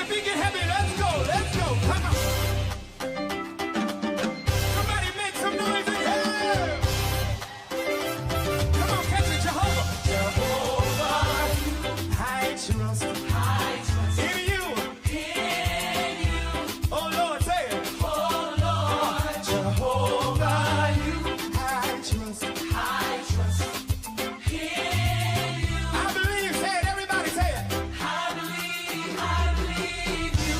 your feet get heavy. Let's go. Let's go. Come on. Somebody make some noise in here. Come on, catch it, Jehovah. Jehovah, I trust in you. In you. Oh Lord, say it. Oh Lord, Jehovah, I trust in you. I believe, say it, everybody say it. I believe you.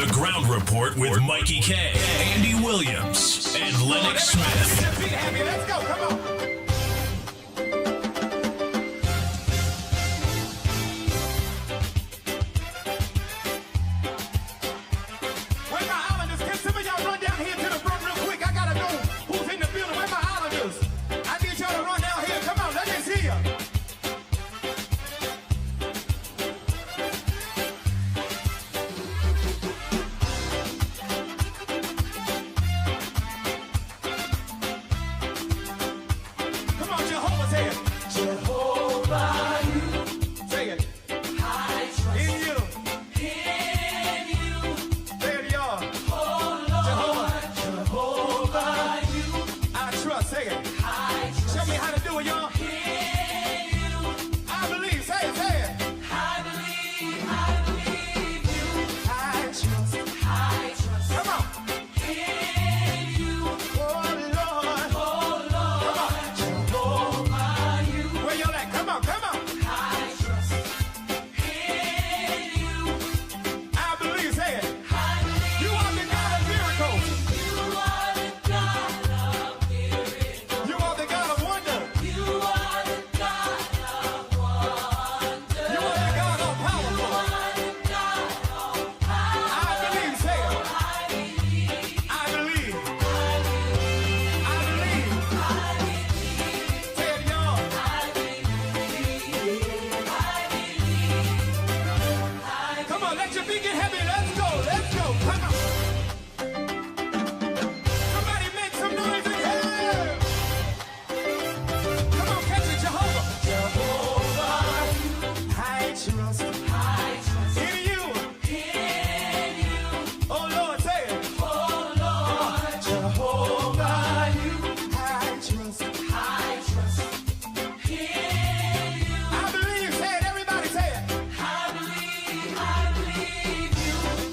The Ground Report with Mickie K, Andy Williams, and Lennox Smith. Let's go, come on. Where my islanders? Can some of y'all run down here to the front real quick? I gotta know who's in the building. Where my islanders? I need y'all to run down here. Come on, let me see ya. Come on, Jehovah, say it. Jehovah, you. Say it. I trust in you. In you. Say it, y'all. Oh, Lord. Jehovah, you. I trust. Say it. I trust. Show me how to do it, y'all. In you. I believe. Say it, say it. I believe you. I trust. I trust. Come on. In you. Oh, Lord. Oh, Lord. Jehovah, you. Where y'all at? Come on, come on. I trust in you. I believe. Say it. I believe. You are the God of miracles. You are the God of miracles. You are the God of wonder. You are the God of wonder. You are the God of powerful. You are the God of power. I believe. Say it. I believe. I believe. Say it, y'all. Come on, let your feet get heavy. Let's go. Let's go. Come on. Somebody make some noise in here. Come on, catch it, Jehovah. Jehovah, I trust in you. In you. Oh, Lord, say it. Oh, Lord. Jehovah, you. I trust in you. I believe. Say it. Everybody say it. I believe you.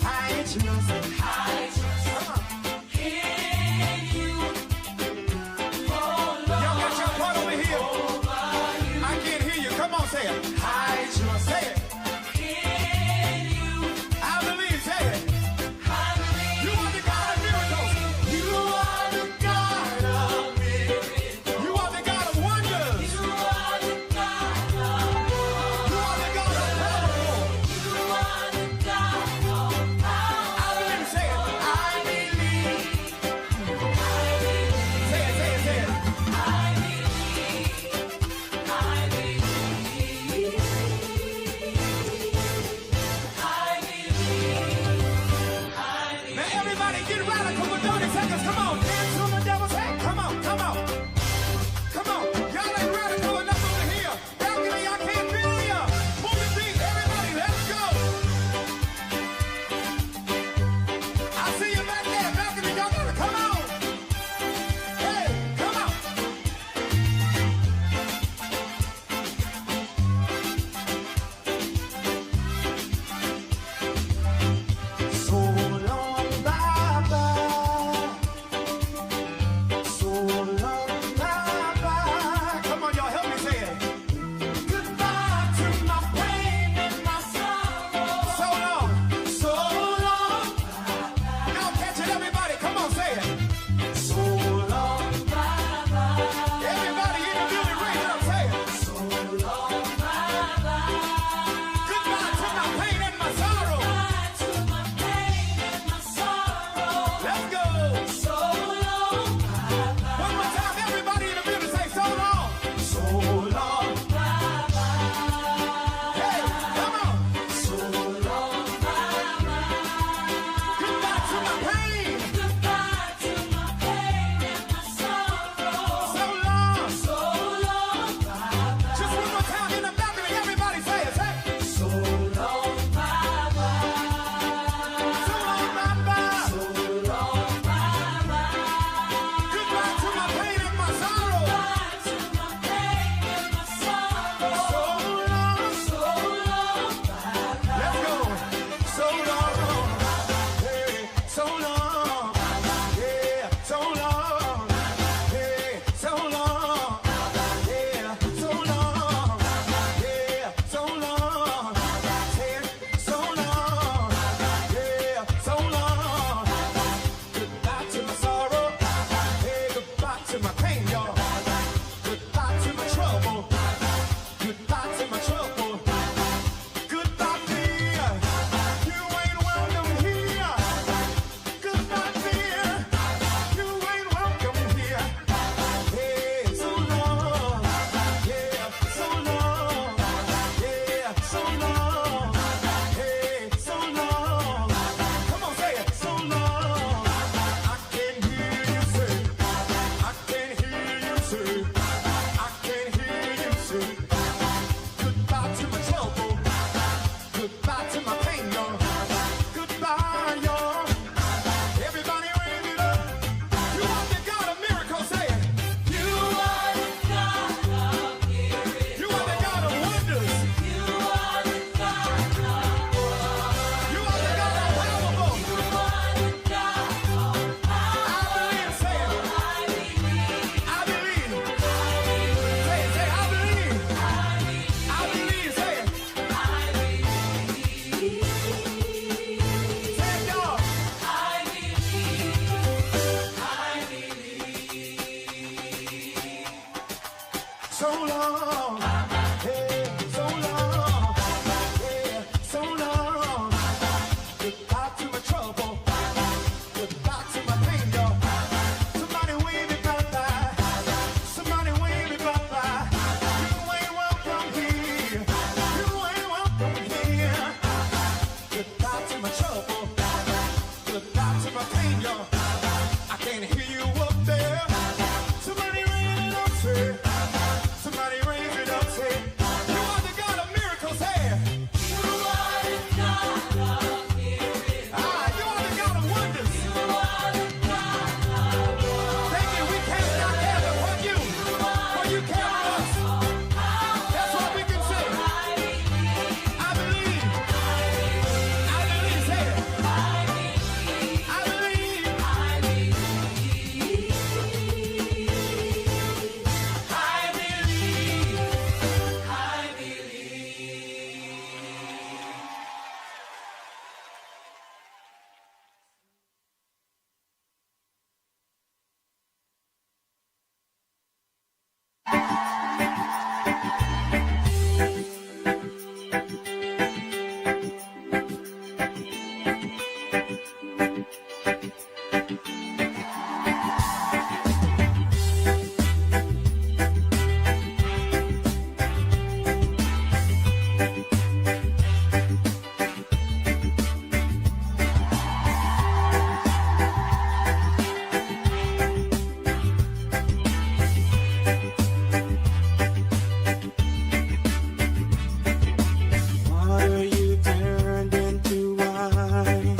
Water you turned into wine.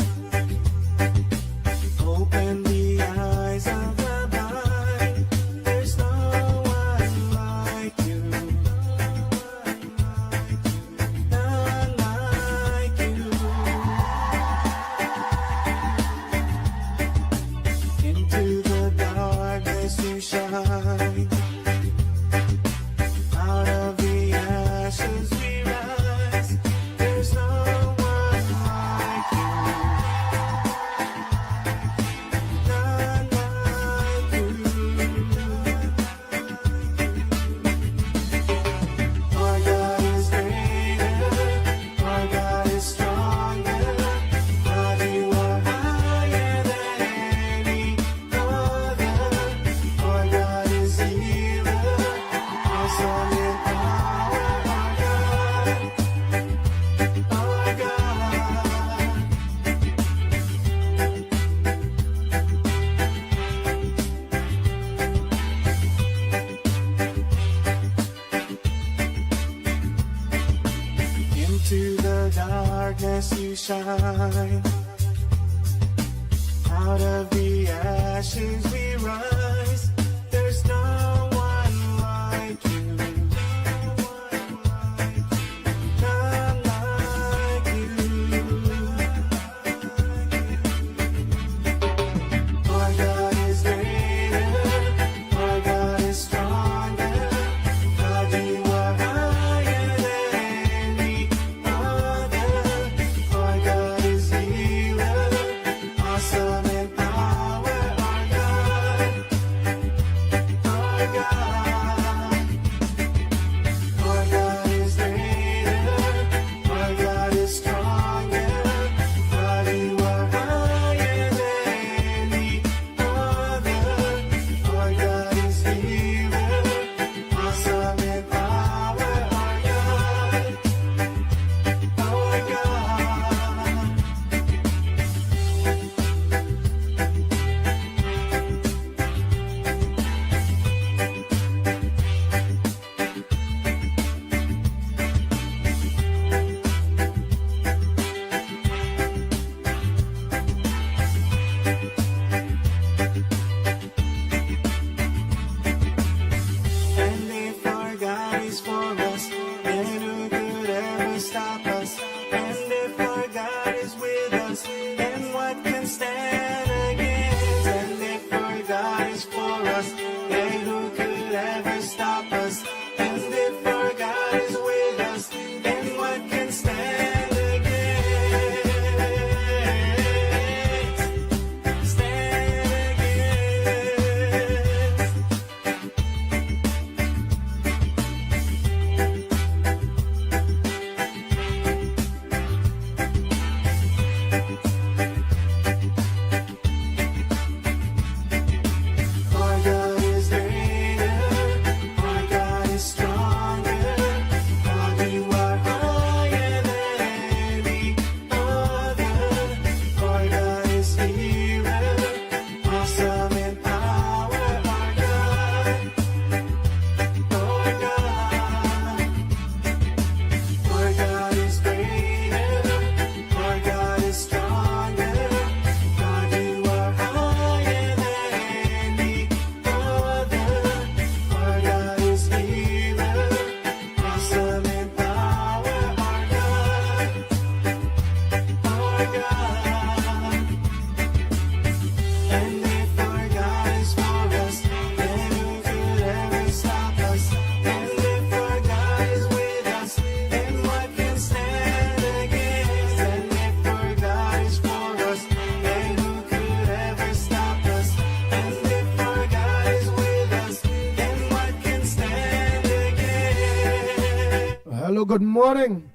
Open the eyes of the blind. There's no one like you. None like you. Into the darkness you shine. Out of the ashes we rise. There's no one like you. None like you. Our God is greater. Our God is stronger. God, you are higher than any other. Our God is healer. Awesome in power. Our God. Into the darkness you shine. Out of the ashes we rise. There's no one like you. None like you. Our God is greater. Our God is stronger. God, you are higher than any other. Our God is healer. Awesome in power. Our God. Our God. Our God is greater. Our God is stronger. God, you are higher than any other. Our God is healer. Awesome in power. Our God. Our God. And if our God is for us, then who could ever stop us? And if our God is with us, then what can stand against? And if our God is for us, then who could ever stop us? And if our God is with us, then what can stand against? Stand against. Our God is greater. Our God is stronger. God, you are higher than any other. Our God is healer. Awesome in power. Our God. Our God. Our God is greater. Our God is stronger. God, you are higher than any other. Our God is healer. Awesome in power. Our God. Our God. And if our God is for us, then who could ever stop us? And if our God is with us, then what can stand against? And if our God is for us, then who could ever stop us? And if our God is with us, then what can stand against? Hello, good morning.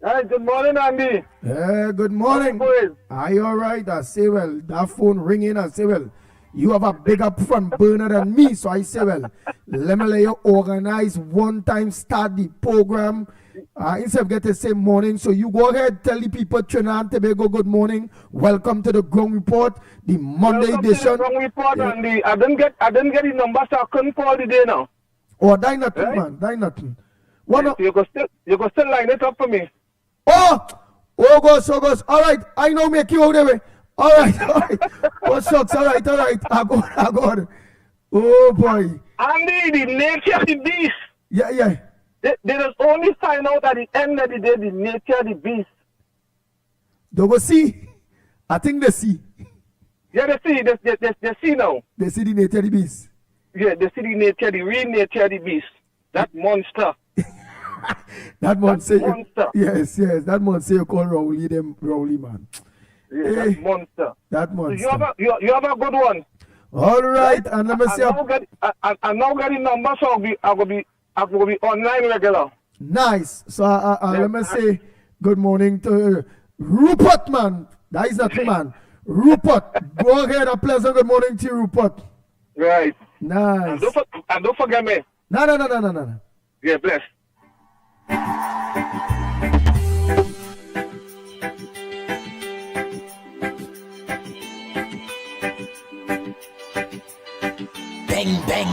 Hi, good morning, Andy. Good morning. Are you alright? I say, well, that phone ringing. I say, well, you have a bigger front burner than me. So I say, well, let me let you organize one time, start the program. Instead of getting the same morning. So you go ahead, tell the people, Trinidad and Tobago, good morning. Welcome to the Ground Report, the Monday edition. To the Ground Report, Andy. I didn't get the number, so I couldn't call today now. Oh, die nothing, right? Man. Die nothing. Yes, you can still line it up for me. Oh gosh. All right, I know make you out the way. All right. Oh shucks, all right. I got. Oh boy. Andy, the nature of the beast. Yeah. They just only find out at the end of the day the nature of the beast. They go see. I think they see. Yeah, they see. They see now. They see the nature of the beast. Yeah, they see the nature, the real nature of the beast. That monster. That monster. Monster. Yes. That monster you call Rowley, man. Yeah, that monster. That monster. So you have a good one. All right, and let me see. I now get the number, so I will be online regular. Nice. So let me say good morning to Rupert, man. That is not man. Rupert, go ahead. A pleasant good morning to you, Rupert. Right. Nice. And don't forget me. No. Yeah, bless. Bang.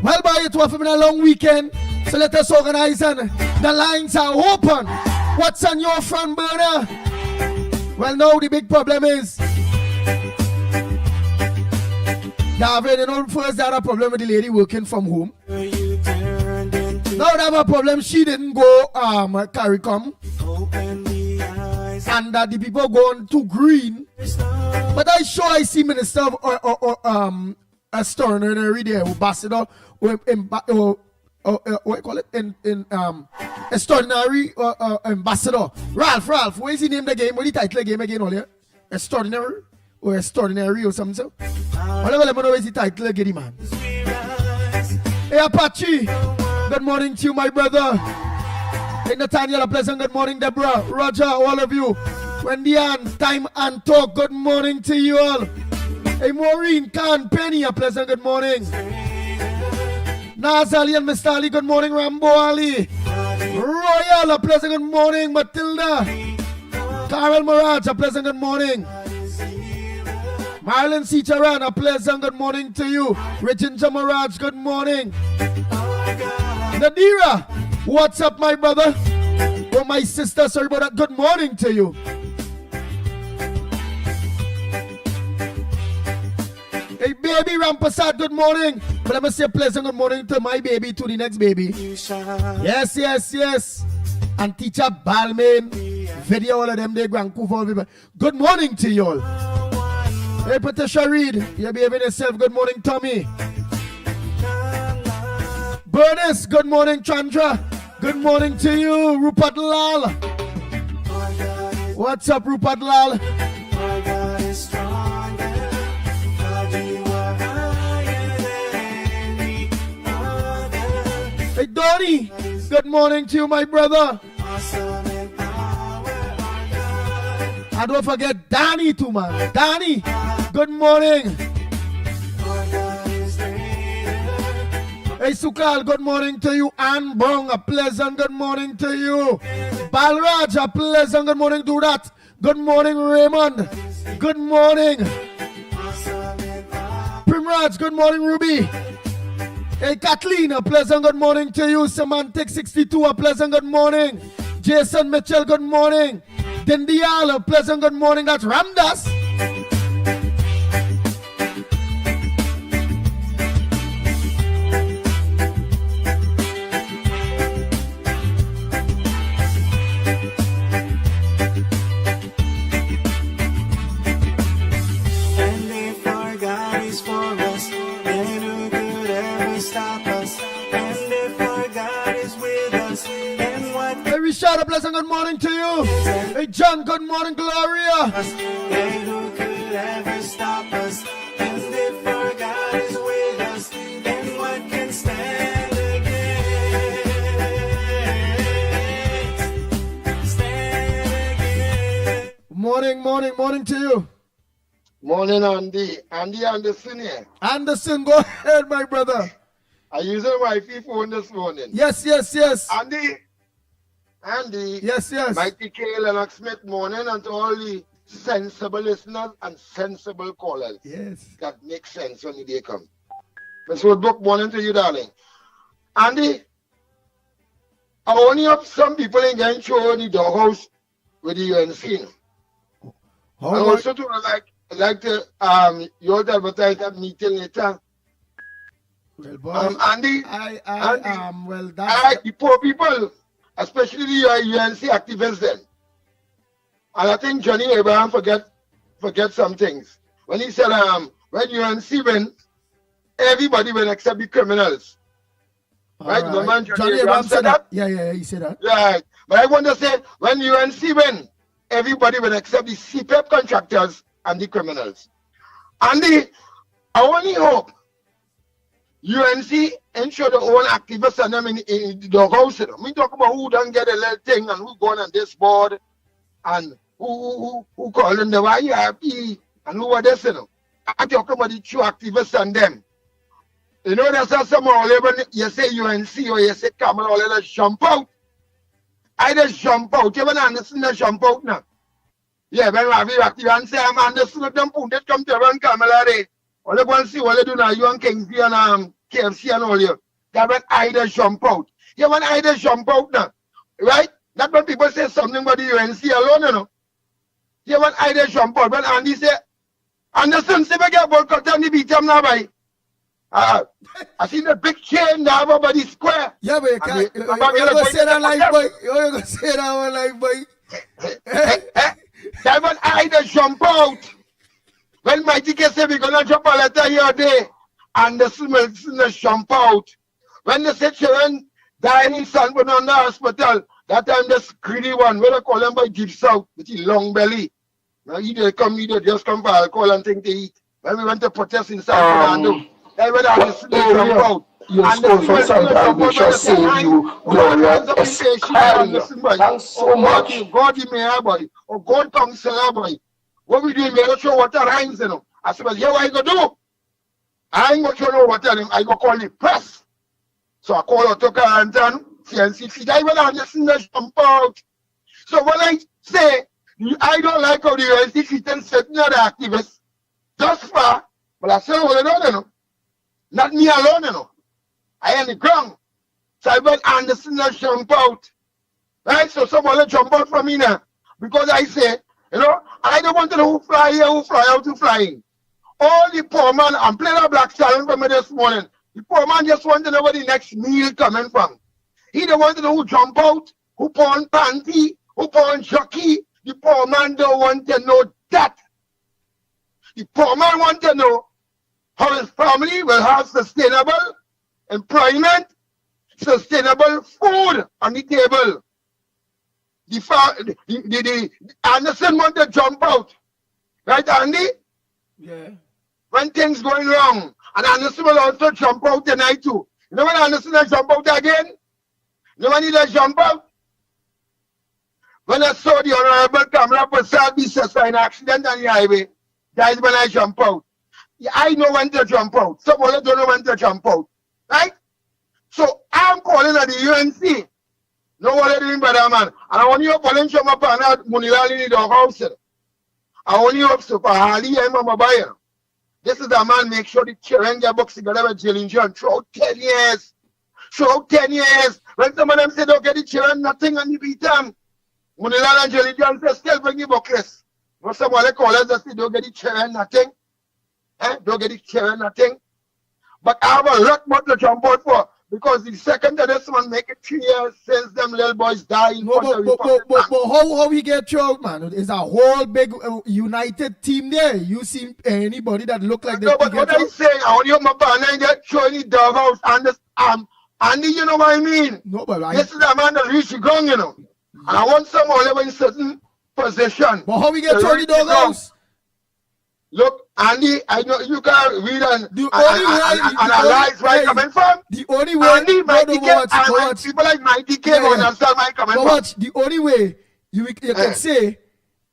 Well, boy, it was been a long weekend, so let us organize and the lines are open. What's on your front burner? Well, now the big problem is David, you know, first they had a problem with the lady working from home. Now they have a problem, she didn't go CARICOM. And the people going to green. But I see Minister of extraordinary there, ambassador, what you call it? Extraordinary ambassador. Ralph, what is the name of the game? What is the title of the game again, Olia? Extraordinary or something. Whatever, let me know what is the title of the game, man. Hey, Apache, good morning to you, my brother. Hey, Nathaniel, a pleasant good morning, Deborah, Roger, all of you. Wendy Ann, Time and Talk, good morning to you all. Hey, Maureen, Khan, Penny, a pleasant good morning. Naz Ali and Mr. Ali, good morning. Rambo Ali. Royal, a pleasant good morning. Matilda. Carol Mirage, a pleasant good morning. Marlon Sicharan, a pleasant good morning to you. Reginja Mirage, good morning. Nadira, what's up, my brother? Oh, my sister, sorry about that. Good morning to you. Hey, baby Rampasad, good morning. But let me say a pleasant good morning to my baby, to the next baby. Yes. And teacher Balmain. Video all of them, they Vancouver. Good morning to you all. Hey, Patricia Reed, you're behaving yourself. Good morning, Tommy. Bernice, good morning, Chandra. Good morning to you, Rupert Lal. What's up, Rupert Lal? Hey, Donnie, good morning to you, my brother. And don't forget Danny too, man. Danny, good morning. Hey, Sukal, good morning to you. Ann Brown, a pleasant good morning to you. Balraj, a pleasant good morning to that. Good morning, Raymond. Good morning. Primraj, good morning, Ruby. Hey, Kathleen, a pleasant good morning to you. Semantic 62, a pleasant good morning. Jason Mitchell, good morning. Dindial, a pleasant good morning. That's Ramdas. Shout a pleasant good morning to you. Hey, John, good morning, Gloria. Who could ever stop us? And if our God is with morning to you. Morning, Andy. Andy Anderson here. Anderson, go ahead, my brother. I using my phone this morning. Yes. Andy. Yes. Mickie K. Lennox Smith morning, and to all the sensible listeners and sensible callers. Yes. That makes sense when the day come. Miss Woodbrook, morning to you, darling. Andy, I only have some people in getting show in the doghouse with the UNC. How I much? also to like to you advertise that meeting later. Well, boy, Andy, well, that's the poor people, especially the UNC activists then. And I think Johnny Abraham forget some things. When he said when UNC win, everybody will except the criminals. Right? Remember Johnny Abraham said that? Yeah, he said that. Right. But I want to say when UNC win, everybody will accept the CPEP contractors and the criminals. And I only hope UNC ensure the own activists and them in the house. We talk about who don't get a little thing and who gone on this board and who calling the YRP and who are this, I talk about the true activists and them. There's some all over, you say UNC or you say Kamala, all of jump out. I just jump out. You ever understand the jump out now? Yeah, when I be active and say I'm understood them put it come to run Kamala Day. All they want to see what they do now, you and Kingsley and KFC and all you. That when I just jump out. Yeah, when I just jump out now. Right? That's when people say something about the UNC alone, Yeah, when I just jump out. When Andy say, Anderson, see me get ball cut on the beat him now, boy. I see the big chain there over the square. Yeah, but you can't. You're going to say that like, boy. You're going to say that one like, boy. That when I just jump out. When Mickie K say we're going to jump a letter here day. And the smell jump out. When they say children dying in San Bernardino Hospital, that time the greedy one, where they call them by deep south, with the long belly. Now he just come for alcohol and thing to eat. When we went to protest in San Fernando, they went out and jump out. You school for some time, we shall save you, Gloria Escario. Thanks so much. God give me a boy, or God counselor boy. What we doing, we don't show what our rhymes, I said, well, here what I go do? I ain't gonna show no what I go call the press. So I call Otoka Anton, CNC, I will understand the jump out. So when I say, I don't like how the UNC treating certain other activists, thus far, but I say, well, no. Not me alone, I on the ground. So I went Anderson and jump out. Right? So someone jump out from me now. Because I say, I don't want to know who fly here, who fly out, who fly in. All the poor man, I'm playing a black challenge for me this morning. The poor man just want to know where the next meal coming from. He don't want to know who jump out, who pawn panty, who pawn jockey. The poor man don't want to know that. The poor man want to know how his family will have sustainable employment, sustainable food on the table. The Anderson want to jump out. Right, Andy? Yeah. When things going wrong. And Anderson will also jump out tonight too. You know when Anderson will jump out again? You know when he does jump out? When I saw the Honorable Kamala Prasad be in accident on the highway, that is when I jump out. Yeah, I know when to jump out. Some people don't know when to jump out. Right? So I'm calling at the UNC. Know what they're doing, brother man. And I want you to call him from up and out Munilali in the house. I want you up Super Harley and Mama Bayer. This is a man make sure the children get box together with Jillian John throughout 10 years. Throughout 10 years. When some of them say don't get the children nothing and you beat them. Munilali and Jillian John say still bring the buckles. But some of the callers that say don't get the children nothing. Don't get the children nothing. But I have a lot more to jump out for. Because the second that this one make it 3 years since them little boys die in front of but how he get you out, man? It's a whole big united team there. You see anybody that look like they but what I say, I want you my partner and get showing the doghouse and this Andy, you know what I mean? No, but this is a man that reach the ground, And I want some all in certain position. But how we get through the doghouse? Look, Andy, I know you can read and analyze where I'm coming from. The only way, Andy, Mickie K, people like Mickie K understand where I'm coming from. Watch, the only way you can say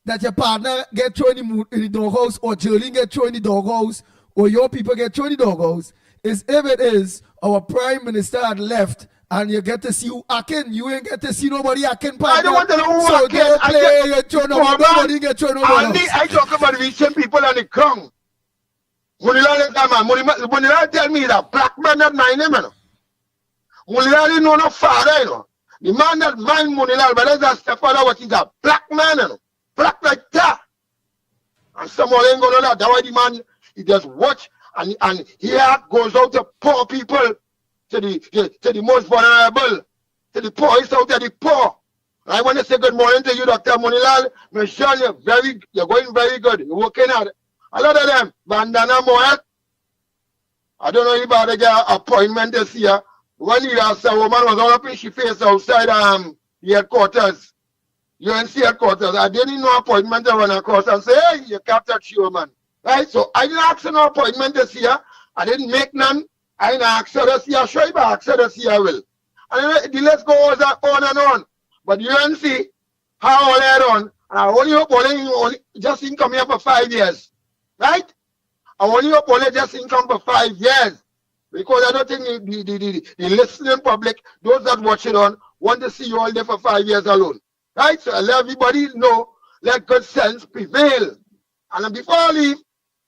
that your partner get thrown in the doghouse, or Jolene get thrown in the doghouse, or your people get thrown in the doghouse, is if it is our prime minister had left and you get to see who acting, you ain't get to see nobody acting. I don't want to know who so acting. don't play, you throw nobody get thrown over. I talk about the same people on the ground. Munila tell me that black man not mind him, you know. Munila didn't know no father, you know. The man that mind Munila, but that's a stepfather, what is a black man, you know. Black like that. And someone ain't gonna know that. That's why the man, he just watch and here goes out to poor people, to the most vulnerable, to the poorest out of the poor. I want to say good morning to you, Dr. Munilal. Michelle, you're going very good. You're working hard. A lot of them, Bandana Moet. I don't know if I get an appointment this year. When you asked a woman was all up in she face outside the headquarters, UNC headquarters. I didn't know appointment to run across and say, hey, you can't touch you, man. Right? So I didn't ask no appointment this year. I didn't make none. I didn't ask her this year. Sure, if I ask her this year, I will. And the list goes on and on. But UNC, how all that on, and I only hope only just didn't come here for 5 years. Right? I only hope only just didn't come for 5 years. Because I don't think the listening public, those that watch it on, want to see you all there for 5 years alone. Right? So I let everybody know, let good sense prevail. And then before I leave,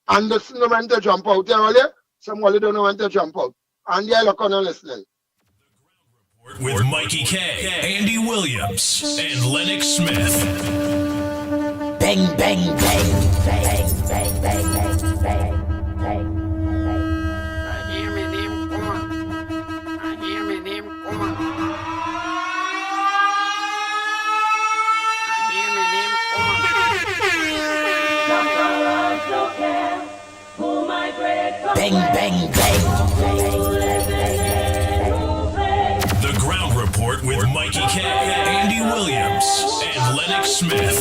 Anderson know when to jump out there earlier. Somebody don't know when to jump out. And they're looking and listening. With Mickie K, Andy Williams, and Lennox Smith. Bang, bang, bang, bang, bang, bang, bang, bang, bang. I hear me name come. I hear me name come. I hear me name come. Bang, bang, bang. The Ground Report with Mickie K, Andy Williams, and Lennox Smith.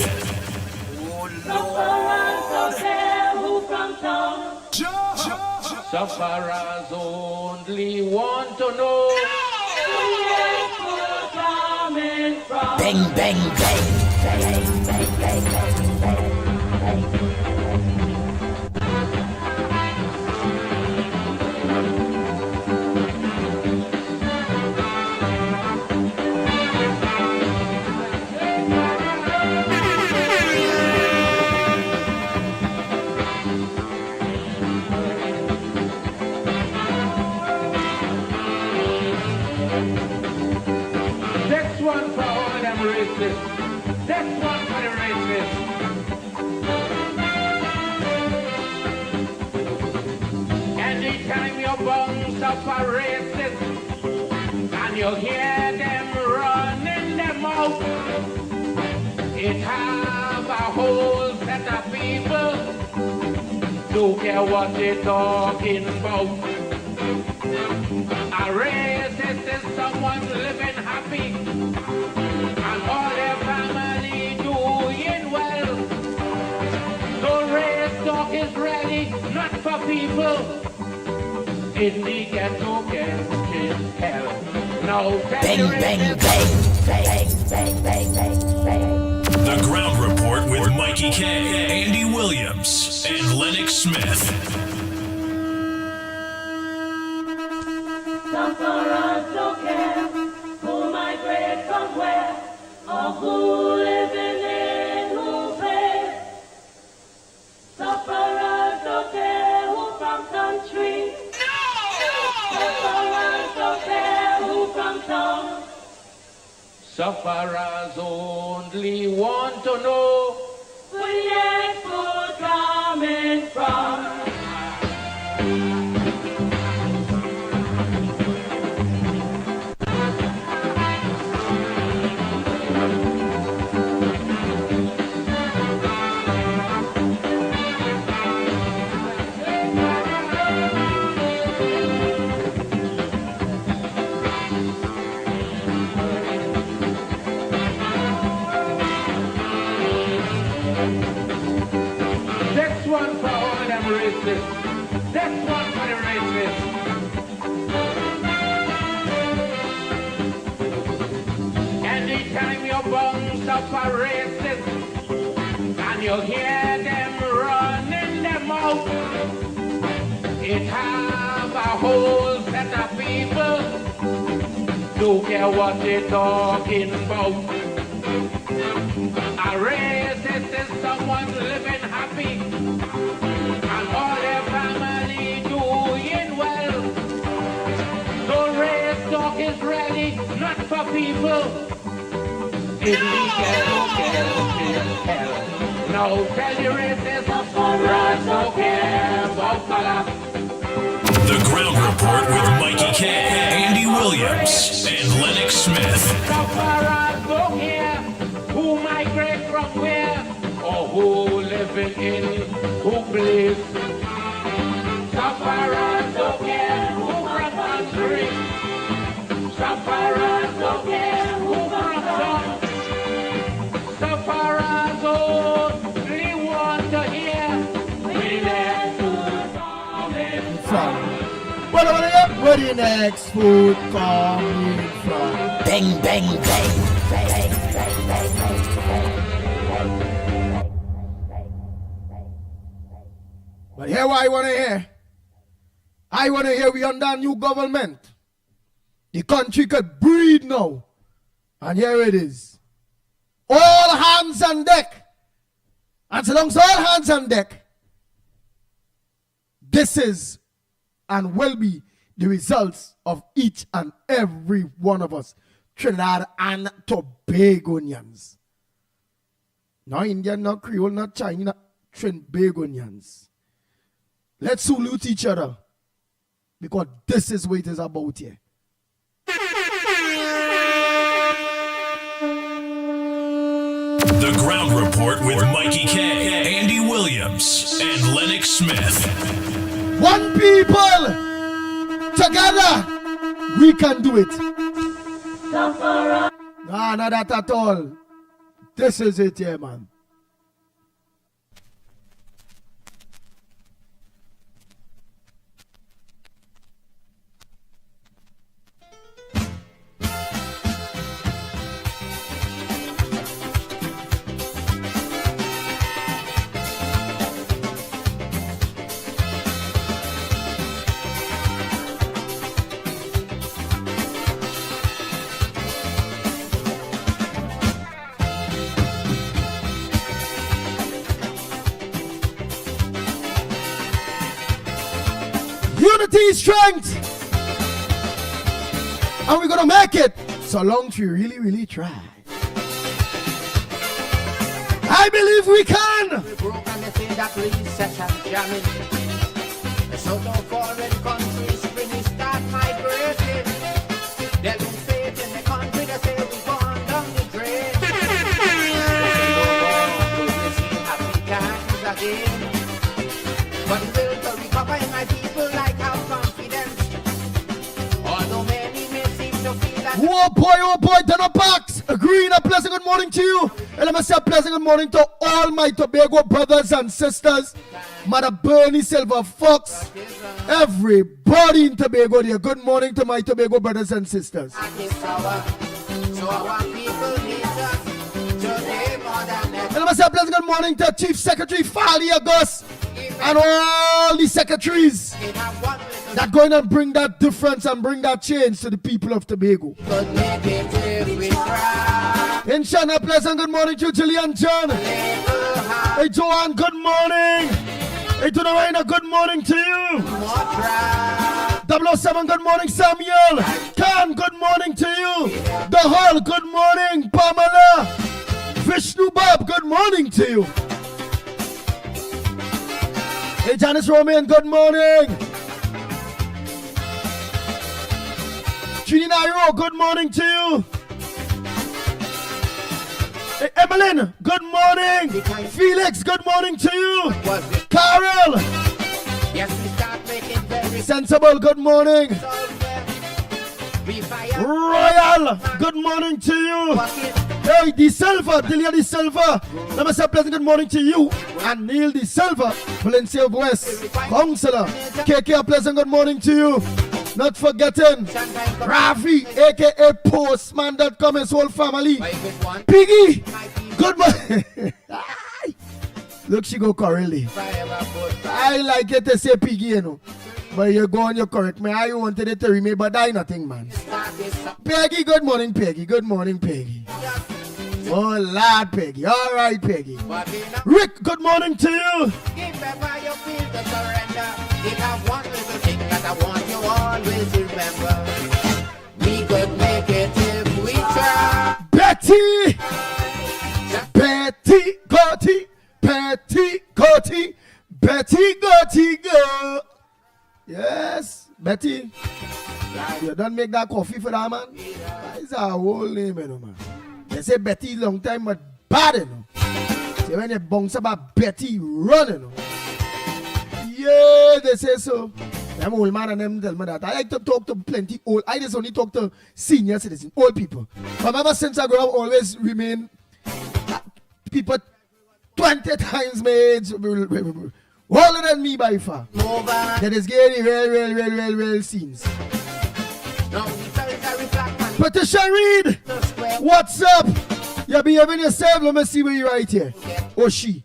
Sufferers only want to know Bang, bang, bang, bang, bang, bang, bang, bang, bang. This one for all them racists. This one for the racists. Anytime you bounce up a racist and you hear them running them out, it have a whole set of people don't care what they're talking about. A racist is someone living happy and all their family doing well. So race talk is really not for people in the ghetto catches hell. No, Bang, bang, bang, bang, bang, bang, bang, bang. The Ground Report with Mickie K, Andy Williams, and Lennox Smith. Sufferers don't care who migrate from where or who living in who pays. Sufferers don't care who from country. Sufferers don't care who from town. Sufferers only want to know where food coming from. this one for all them racists. This one for the racists. Anytime you bounce up a racist You hear them running them out. It have a whole set of people. Don't care what they're talking about. A racist is someone living happy and all their family doing well. So race talk is really not for people. Illegal, kill. Now tell the racists, rats don't care about color. The Ground Report with Mikey K, Andy Williams, and Lennox Smith. Sufferers don't care who migrate from where or who living in who place. Sufferers don't care who from country. Sufferers don't care who from some. Sufferers only want to hear we let food coming from. Where the next food coming from? Bang, bang, bang. But here what I want to hear. I want to hear we under a new government. The country could breathe now. And here it is. All hands on deck. And so long as all hands on deck, this is and will be the results of each and every one of us, Trinidad and Tobagonians. Not Indian, not Creole, not Chinese, not Trinbagonians. Let's salute each other, because this is what it is about here. The Ground Report with Mikey K, Andy Williams, and Lennox Smith. One people, together, we can do it. Nah, not that at all. This is it here, man. Unity is strength. And we're gonna make it so long as we really, really try. I believe we can. We broke and they say that recession jamming. The south of foreign countries really start migrating. They lose faith in the country, they say we're gone down the drain. They say no more, we see Africans again. But the will to recover in my people like our confidence. Although many may seem to feel like Oh boy, Dana Parks. Green, a pleasant good morning to you. And let me say a pleasant good morning to all my Tobago brothers and sisters. Mother Bernie Silver Fox. Everybody in Tobago there. Good morning to my Tobago brothers and sisters. so our people need us today more than ever. And let me say a pleasant good morning to Chief Secretary Fali August and all the secretaries In a one little that going and bring that difference and bring that change to the people of Tobago. could make it if we try. In Shana, pleasant good morning to Jillian John. Hey Joanne, good morning. Hey Tunawayna, good morning to you. 007, good morning Samuel. Khan, good morning to you. The Hall, good morning Pamela. Vishnu Bob, good morning to you. Hey Janice Roman, good morning. Trini Nairo, good morning to you. Hey, Evelyn, good morning. Felix, good morning to you. Carol, Yes, we start making very Sensible, good morning. we fire. Royal, good morning to you. Hey, De Silva, Delia De Silva. Let me say a pleasant good morning to you. And Neil De Silva, Valencia West, Councillor. KK, a pleasant good morning to you. Not forgetting Rafi, aka Postman.com, his whole family. Piggy, good morning. Look, she go correctly. I like it to say Piggy, you know. But you go on, you correct me. I wanted it to remain, but I nothing, man. Peggy, good morning, Peggy. Good morning, Peggy. Oh, Lord, Peggy. All right, Peggy. Rick, good morning to you. If ever you feel to surrender, it have one little thing that I want you always remember. We could make it if we try. Betty! Betty, Gotti, Betty, Gotti, Betty, Gotti, go. Yes, Betty. You don't make that coffee for that, man? That's a whole name, you know, man. They say Betty long time, but bad, you know. See, when they bounce about Betty, run, you know. Yeah, they say so. Them old man and them tell me that. I like to talk to plenty old. I just only talk to senior citizens, old people. But ever since I grew up, always remain people 20 times my age, older than me by far. That is getting real scenes. Patricia Reed, what's up? You behaving yourself? Let me see where you right here. Oh, she.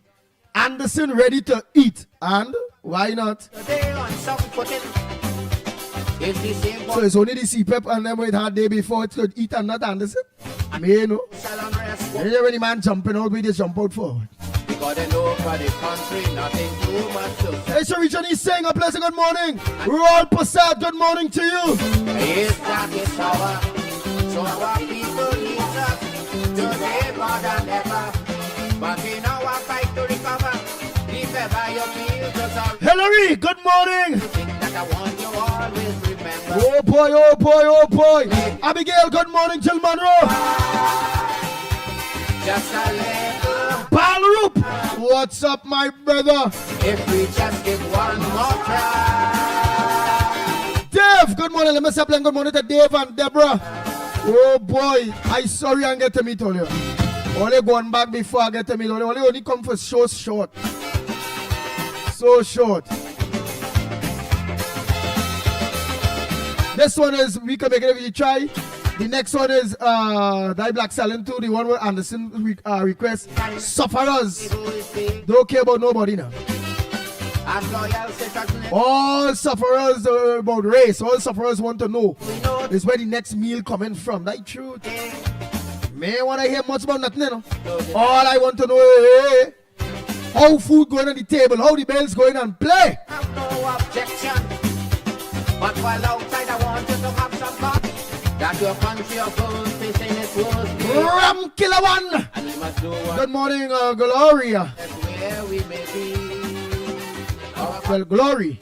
Anderson ready to eat. And why not? So it's only the CPEP and them with hard day before it could eat and not Anderson? Me, you know. You know when the man jumping out, we just jump out forward. Hey, so Richard is saying a pleasant good morning. Roll Passat, good morning to you. So our people need us today more than ever. But in our fight to recover, if ever you feel just Hillary, good morning. That I want you always remember. Oh boy, oh boy, oh boy. Abigail, good morning, Jill Monroe. Just a little. Balroop, what's up, my brother? If we just give one more try. Dave, good morning. Let me say good morning to Dave and Deborah. Oh boy, I sorry I get to meet all you. Only going back before I get to meet all you. Only come for so short. So short. This one is, we can make it if you try. The next one is Die Black Silent 2, the one where Anderson request Sufferers. Don't care about nobody now. All sufferers about race, all sufferers want to know is where the next meal coming from. That's truth. May want to hear much about nothing, you know. All I want to know is how food going on the table, how the bells going and play. I have no objection, but while outside I want you to have some fun. That your country of gold is in its worst. Ram Killer One. Good morning, Gloria. Where we may be. Well, glory.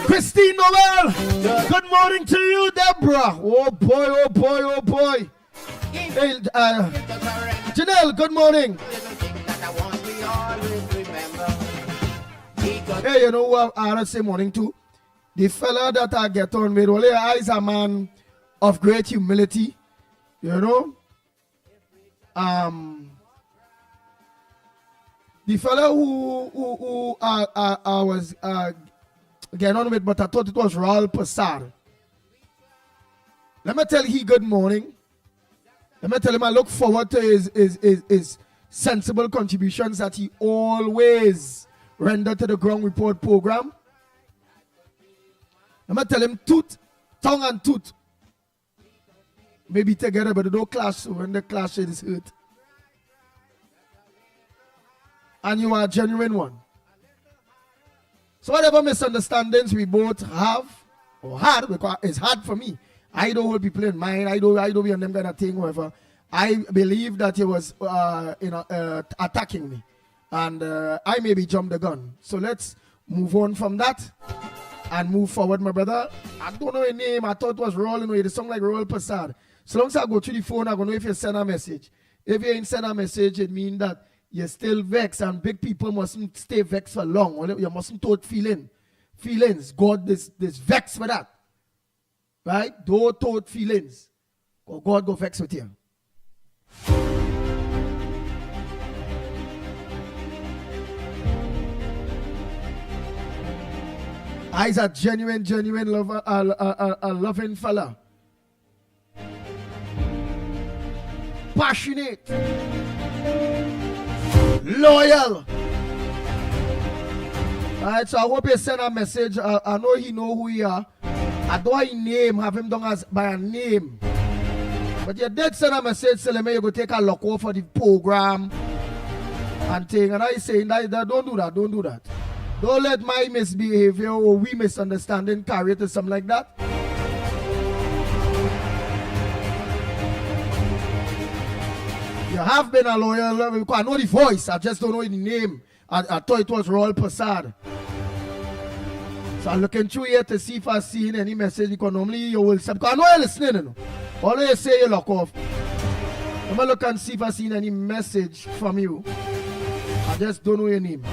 Christine Noel. Good morning to you, Deborah. Oh boy, oh boy, oh boy. Hey, Janelle, good morning. Hey, you know what I say morning too? The fella that I get on with, only is a man of great humility. You know? The fella who I was getting on with, but I thought it was Raul Passar. Let me tell he good morning. Let me tell him I look forward to his sensible contributions that he always render to the Ground Report program. Let me tell him tongue and tooth. Maybe together, but they don't clash. So when they clash, it is hurt. And you are a genuine one. So whatever misunderstandings we both have or had, because it's hard for me. I don't hold people in mind. I don't be on them kind of thing, whatever. I believe that he was attacking me. And I maybe jumped the gun. So let's move on from that and move forward, my brother. I don't know your name. I thought it was Rolling with the song like Roll Passad. So long as I go through the phone, I'm going to know if you send a message. If you ain't send a message, it means that you're still vexed, and big people mustn't stay vexed for long. You mustn't tote feelings. God is vexed for that. Right? Don't tote feelings. God go vex with you. I's a genuine lover, a loving fella. passionate, loyal. Alright, so I hope you send a message. I know he know who you are. I don't have name, have him done as by a name. But you did send a message telling me you go take a look over for the program and thing. And I say that don't do that, don't do that. Don't let my misbehavior or we misunderstanding carry to something like that. You have been a loyal because I know the voice, I just don't know the name. I thought it was Royal Passad. So I'm looking through here to see if I see any message because normally you will say, because I know you're listening, you know. All you say you lock off. I'm going to look and see if I see any message from you. I just don't know your name.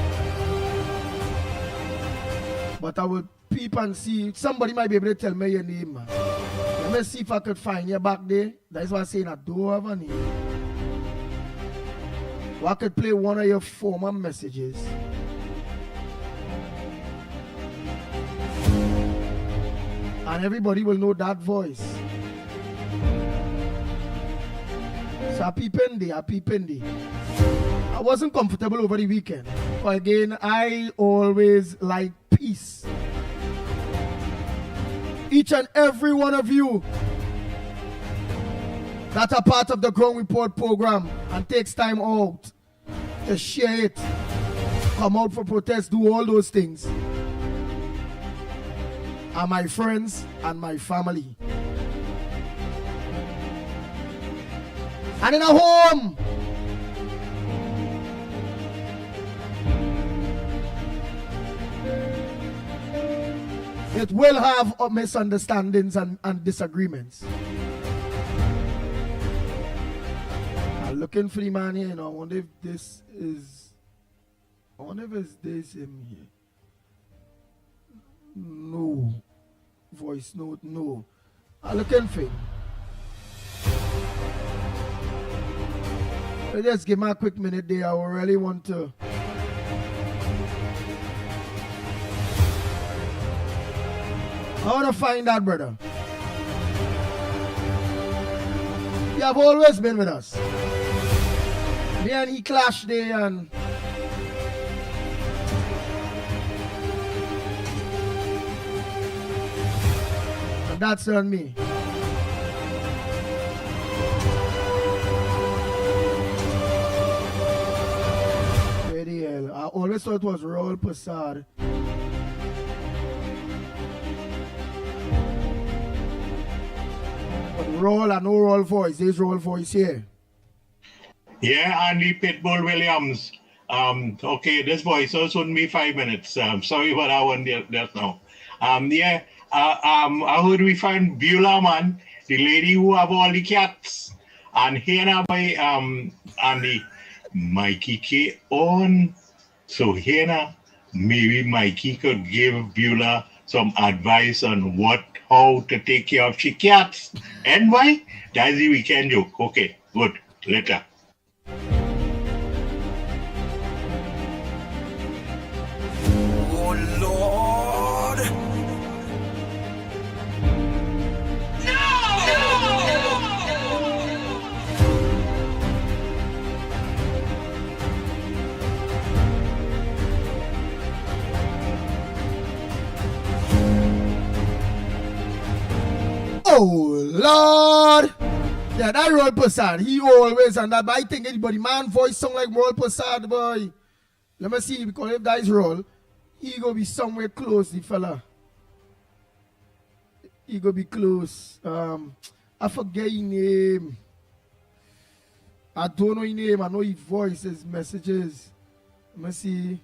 But I will peep and see. Somebody might be able to tell me your name, man. Let me see if I could find you back there. That's why I'm saying I don't have a name. Or I could play one of your former messages. And everybody will know that voice. So I peeping there. I wasn't comfortable over the weekend. But again, I always like peace. Each and every one of you that are part of the Ground Report program and takes time out to share it, come out for protest, do all those things, are my friends and my family. And in a home, it will have misunderstandings and disagreements. I'm looking for the man here, you know. I wonder if this is, this him here. No. Voice note, no. I'm looking for him. Just give me a quick minute there. I really want to. I want to find that brother. You have always been with us. Me and he clashed there and that's on me. Where the hell? I always thought it was Royal Passad. But Royal and no Royal voice. There's Royal voice here. Yeah, Andy Pitbull Williams. Okay, this voice also took me 5 minutes. Sorry for that one just now. I heard we find Beulah, man, the lady who have all the cats, and here by and the Mickie K on. So here maybe Mickie could give Beulah some advice on how to take care of she cats. And why? That's the weekend joke. Okay, good. Later. Oh Lord. Oh Lord. Yeah, that Royal Passad, he always and that, but I think anybody man voice sound like Royal Passad, boy. Let me see, because if that is Royal, he gonna be somewhere close, the fella. He gonna be close. I forget his name. I don't know his name. I know his voice, his messages. Let me see.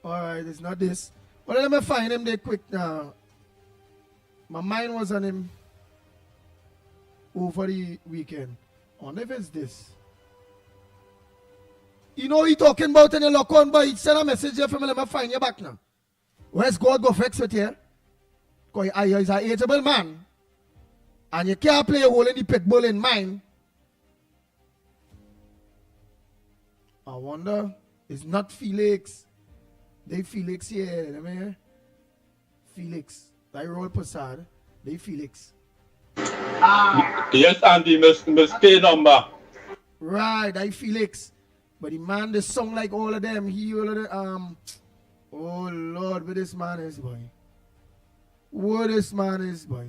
Alright, it's not this. Well, let me find him there quick now. My mind was on him over the weekend. I wonder if it's this. You know he talking about in the lock on, but he sent a message here for me. Let me find you back now. Where's God go vex with you? Because he's an ageable man. And you can't play a hole in the pit bull in mine. I wonder, it's not Felix. They Felix here. Let me hear. Felix. That Royal Passad. They Felix. Yes, Andy, must pay number. Right, I Felix. But the man, the song like all of them, he all of the oh Lord, what this man is, boy. What this man is, boy.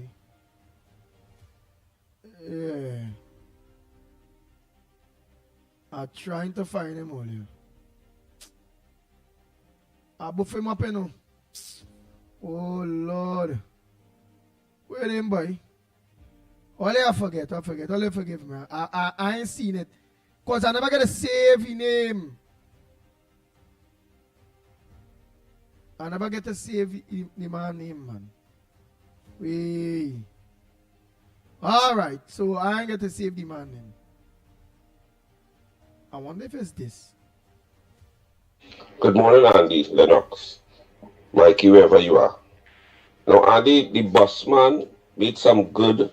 Yeah. I'm trying to find him all here. I buff him up, you know. Oh Lord. Where him, boy? All I forget. All I forgive me. I ain't seen it. Because I never get a save his name. I never get to save the man name, man. Wait. Alright, so I ain't get to save the man name. I wonder if it's this. Good morning, Andy, Lennox, Mikey, wherever you are. Now, Andy, the boss man made some good,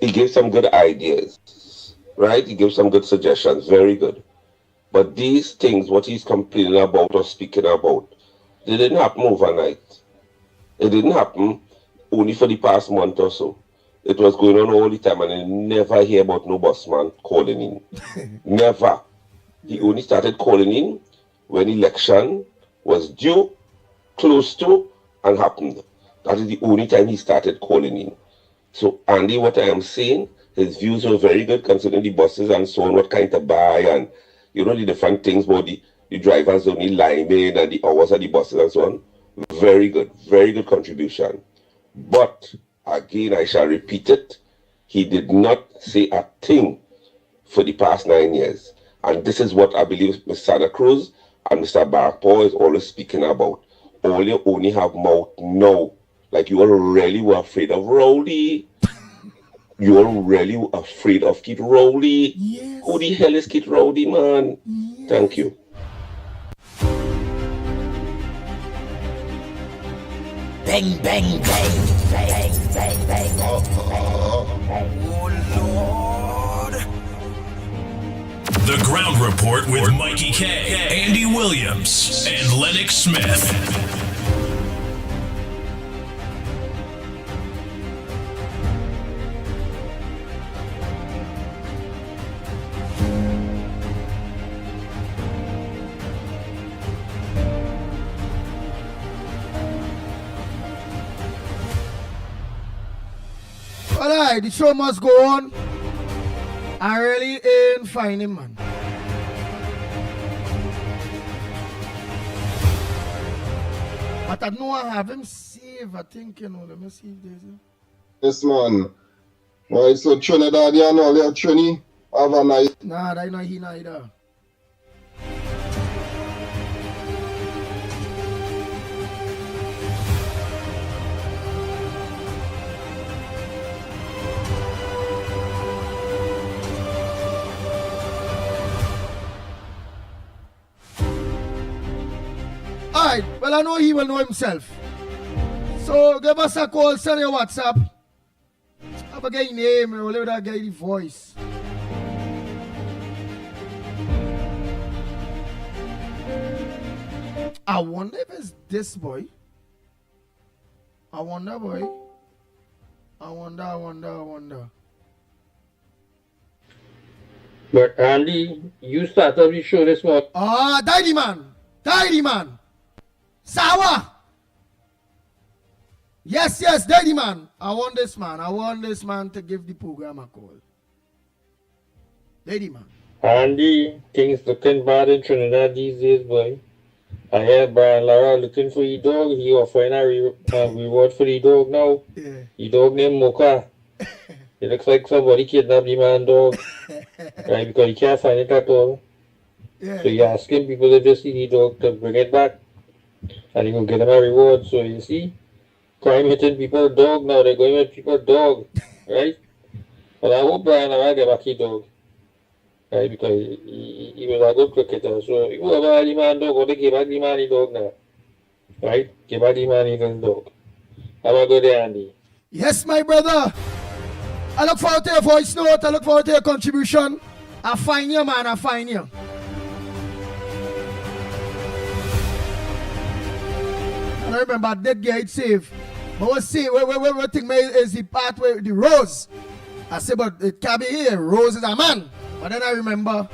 he gave some good ideas, right? He gave some good suggestions, very good. But these things, what he's complaining about or speaking about, they didn't happen overnight. It didn't happen only for the past month or so. It was going on all the time, and I never hear about no boss man calling in. Never. He only started calling in when election was due, close to, and happened. That is the only time he started calling in. So, Andy, what I am saying, his views were very good concerning the buses and so on, what kind to buy, and, you know, the different things about the drivers only linemen and the hours of the buses and so on. Very good contribution. But, again, I shall repeat it, he did not say a thing for the past 9 years. And this is what I believe Mr. Santa Cruz and Mr. Barakpo is always speaking about. All you only have mouth now. Like you all really were afraid of Rowley. You all really were afraid of Kid Rowley. Yes. Who the hell is Kid Rowley, man? Yes. Thank you. Bang, bang, bang, bang, bang, bang, bang. Oh, Lord. The Ground Report with Mikey K, Andy Williams, and Lennox Smith. Alright, the show must go on. I really ain't finding, man. But I know I have him saved, I think, you know. Let me see if there's a... Yes, man. Right, so Trinidad, you know, little Trini, have a nice... Nah, that not he neither. Alright, well I know he will know himself. So give us a call, send your WhatsApp. Have a guy name, or let that guy the voice. I wonder if it's this boy. I wonder, boy. I wonder. But Andy, you started the show this morning. Ah, Daddy man. Sawa. Yes, Daddy man. I want this man to give the program a call. Daddy man. Andy, things looking bad in Trinidad these days, boy. I hear Brian Lara looking for your dog. He offering a reward for the dog now. Yeah. The dog named Mocha. It looks like somebody kidnapped the man dog. Right, because he can't find it at all. Yeah. So you're asking people to just see the dog to bring it back. And he will get them a reward. So you see, crime hitting people's dog now. They're going with people's dog. Right? But I hope Brian Lara get back his dog. Right, because he was a good cricketer. So whoever had the man dog, they give back the man the dog now. Right? Give back the man his dog. Have a good day, Andy. Yes, my brother. I look forward to your voice note. I look forward to your contribution. I find you, man. I find you. And I remember that guy it saved. But what see, what thing is the part where the rose. I say, but it can't be here. Rose is a man. But then I remember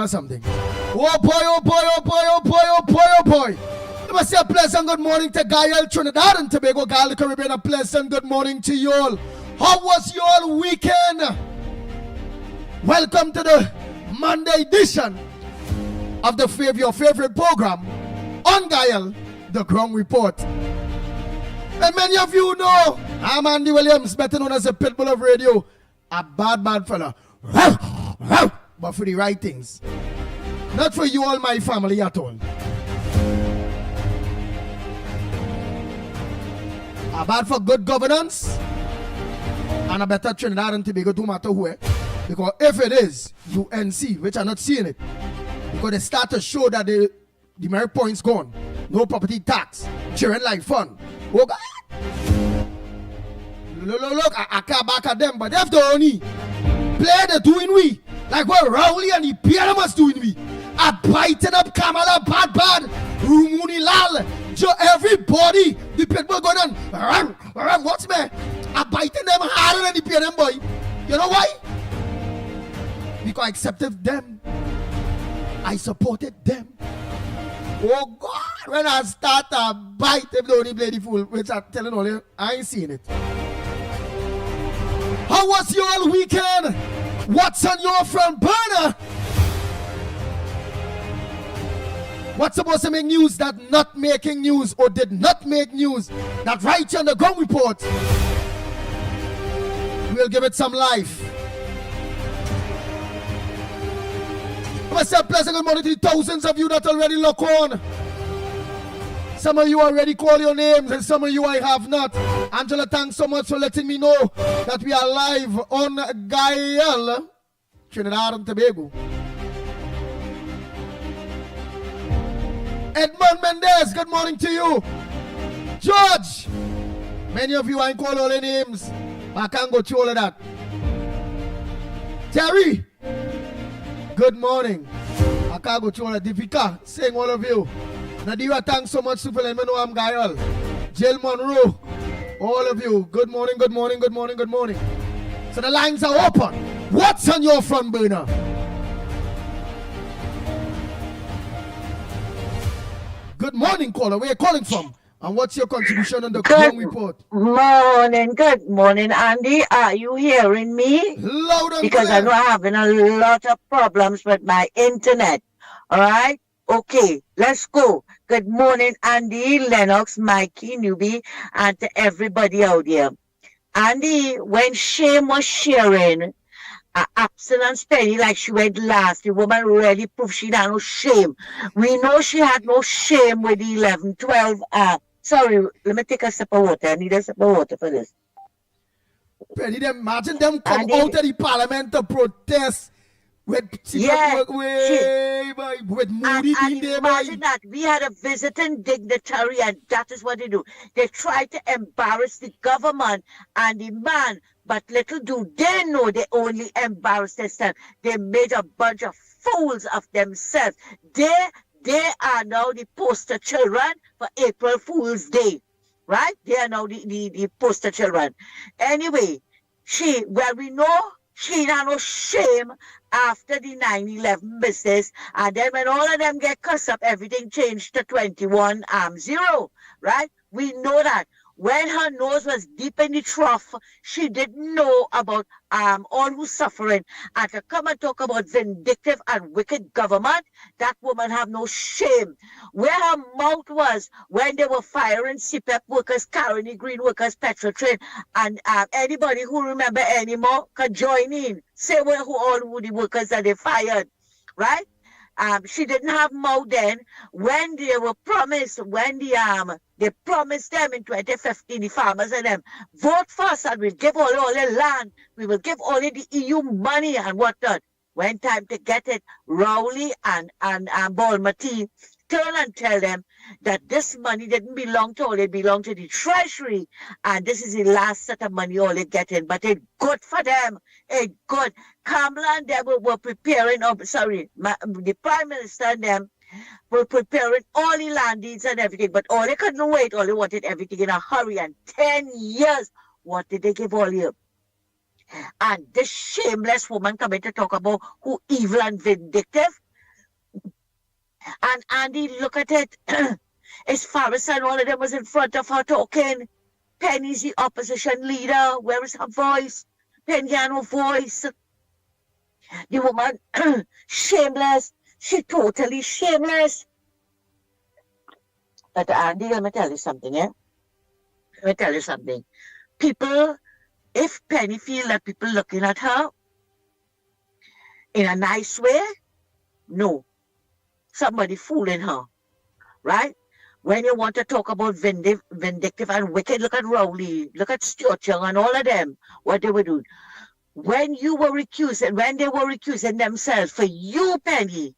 something. Oh boy, oh boy, oh boy, oh boy, oh boy, oh boy. Let me say a pleasant good morning to Gael, Trinidad and Tobago, Gael, the Caribbean. A pleasant good morning to you all. How was your weekend? Welcome to the Monday edition of your favorite program on Gael, the Ground Report. And many of you know I'm Andy Williams, better known as the Pitbull of Radio. A bad fella. But for the right things. Not for you all, my family at all. A bad for good governance. And a better Trinidad and Tobago, no matter where. Because if it is UNC, which I'm not seeing it, because they start to show that the merit points gone. No property tax. Children like fun. Oh God. Look, I can't back at them, but if they only play the doing we, like what Rowley and the Pianamas doing we, I biting up Kamala bad, Rumuni Lal, everybody, the people going on, what's me? I biting them harder than the Pianam boy. You know why? Because I accepted them. I supported them. Oh God, when I start to bite them, they only play the fool, which I'm telling all you, I ain't seen it. How was your weekend? What's on your front burner? What's supposed to make news that not making news or did not make news? That right here on the Ground Report. We'll give it some life. I must say a pleasant good morning to the thousands of you that already lock on. Some of you already call your names and some of you I have not. Angela, thanks so much for letting me know that we are live on Gael, Trinidad and Tobago. Edmond Mendez, good morning to you. George, many of you I ain't call all their names. I can't go through all of that. Terry, good morning. I can't go through all of that. Divika, saying all of you. Nadira, thanks so much for letting me know I'm Gael. Jill Monroe, all of you, good morning, good morning, good morning, good morning. So the lines are open. What's on your front burner? Good morning, caller. Where are you calling from? And what's your contribution on the Ground Report? Good morning, Andy. Are you hearing me? Loud and because clear. I know I'm having a lot of problems with my internet. All right? Okay, let's go. Good morning, Andy, Lennox, Mickie, Newbie, and to everybody out there. Andy, when Shame was sharing abstinence penny like she went last, the woman really proved she had no shame. We know she had no shame with the 11, 12. Sorry, let me take a sip of water. I need a sip of water for this. Penny, imagine them come out of the parliament to protest. With Moody being there. Imagine that we had a visiting dignitary, and that is what they do. They try to embarrass the government and the man, but little do they know they only embarrass themselves. They made a bunch of fools of themselves. They are now the poster children for April Fool's Day, right? They are now the poster children. Anyway, we know she had no shame after the 9/11 business, and then when all of them get cussed up, everything changed to 21-0, right? We know that. When her nose was deep in the trough, she didn't know about all who's suffering. And to come and talk about vindictive and wicked government, that woman have no shame. Where her mouth was when they were firing CPEP workers, Caroni Green workers, Petro Train, and anybody who remember anymore can join in. Say who the workers that they fired, right? She didn't have mouth then when they were promised, when they promised them in 2015, the farmers and them, vote for us and we'll give all the land, we will give all the EU money and whatnot. When time to get it, Rowley and Balmati turn and tell them that this money didn't belong to all, it belonged to the treasury, and this is the last set of money all they getting, but it's good for them. It's good. Kamala and them were preparing, the Prime Minister and them, were preparing all the land deeds and everything, but all they couldn't wait, all they wanted everything in a hurry, and 10 years, what did they give all you? And this shameless woman coming to talk about who evil and vindictive. And Andy, look at it. As Faris and all of them was in front of her talking. Penny's the opposition leader. Where is her voice? Penny had no voice. The woman, shameless. She totally shameless. But Andy, let me tell you something, eh? Let me tell you something. People, if Penny feel that people looking at her in a nice way, no. Somebody fooling her, right? When you want to talk about vindictive and wicked, look at Rowley, look at Stuart Young and all of them, what they were doing. When you were recusing, when they were recusing themselves for you, Penny,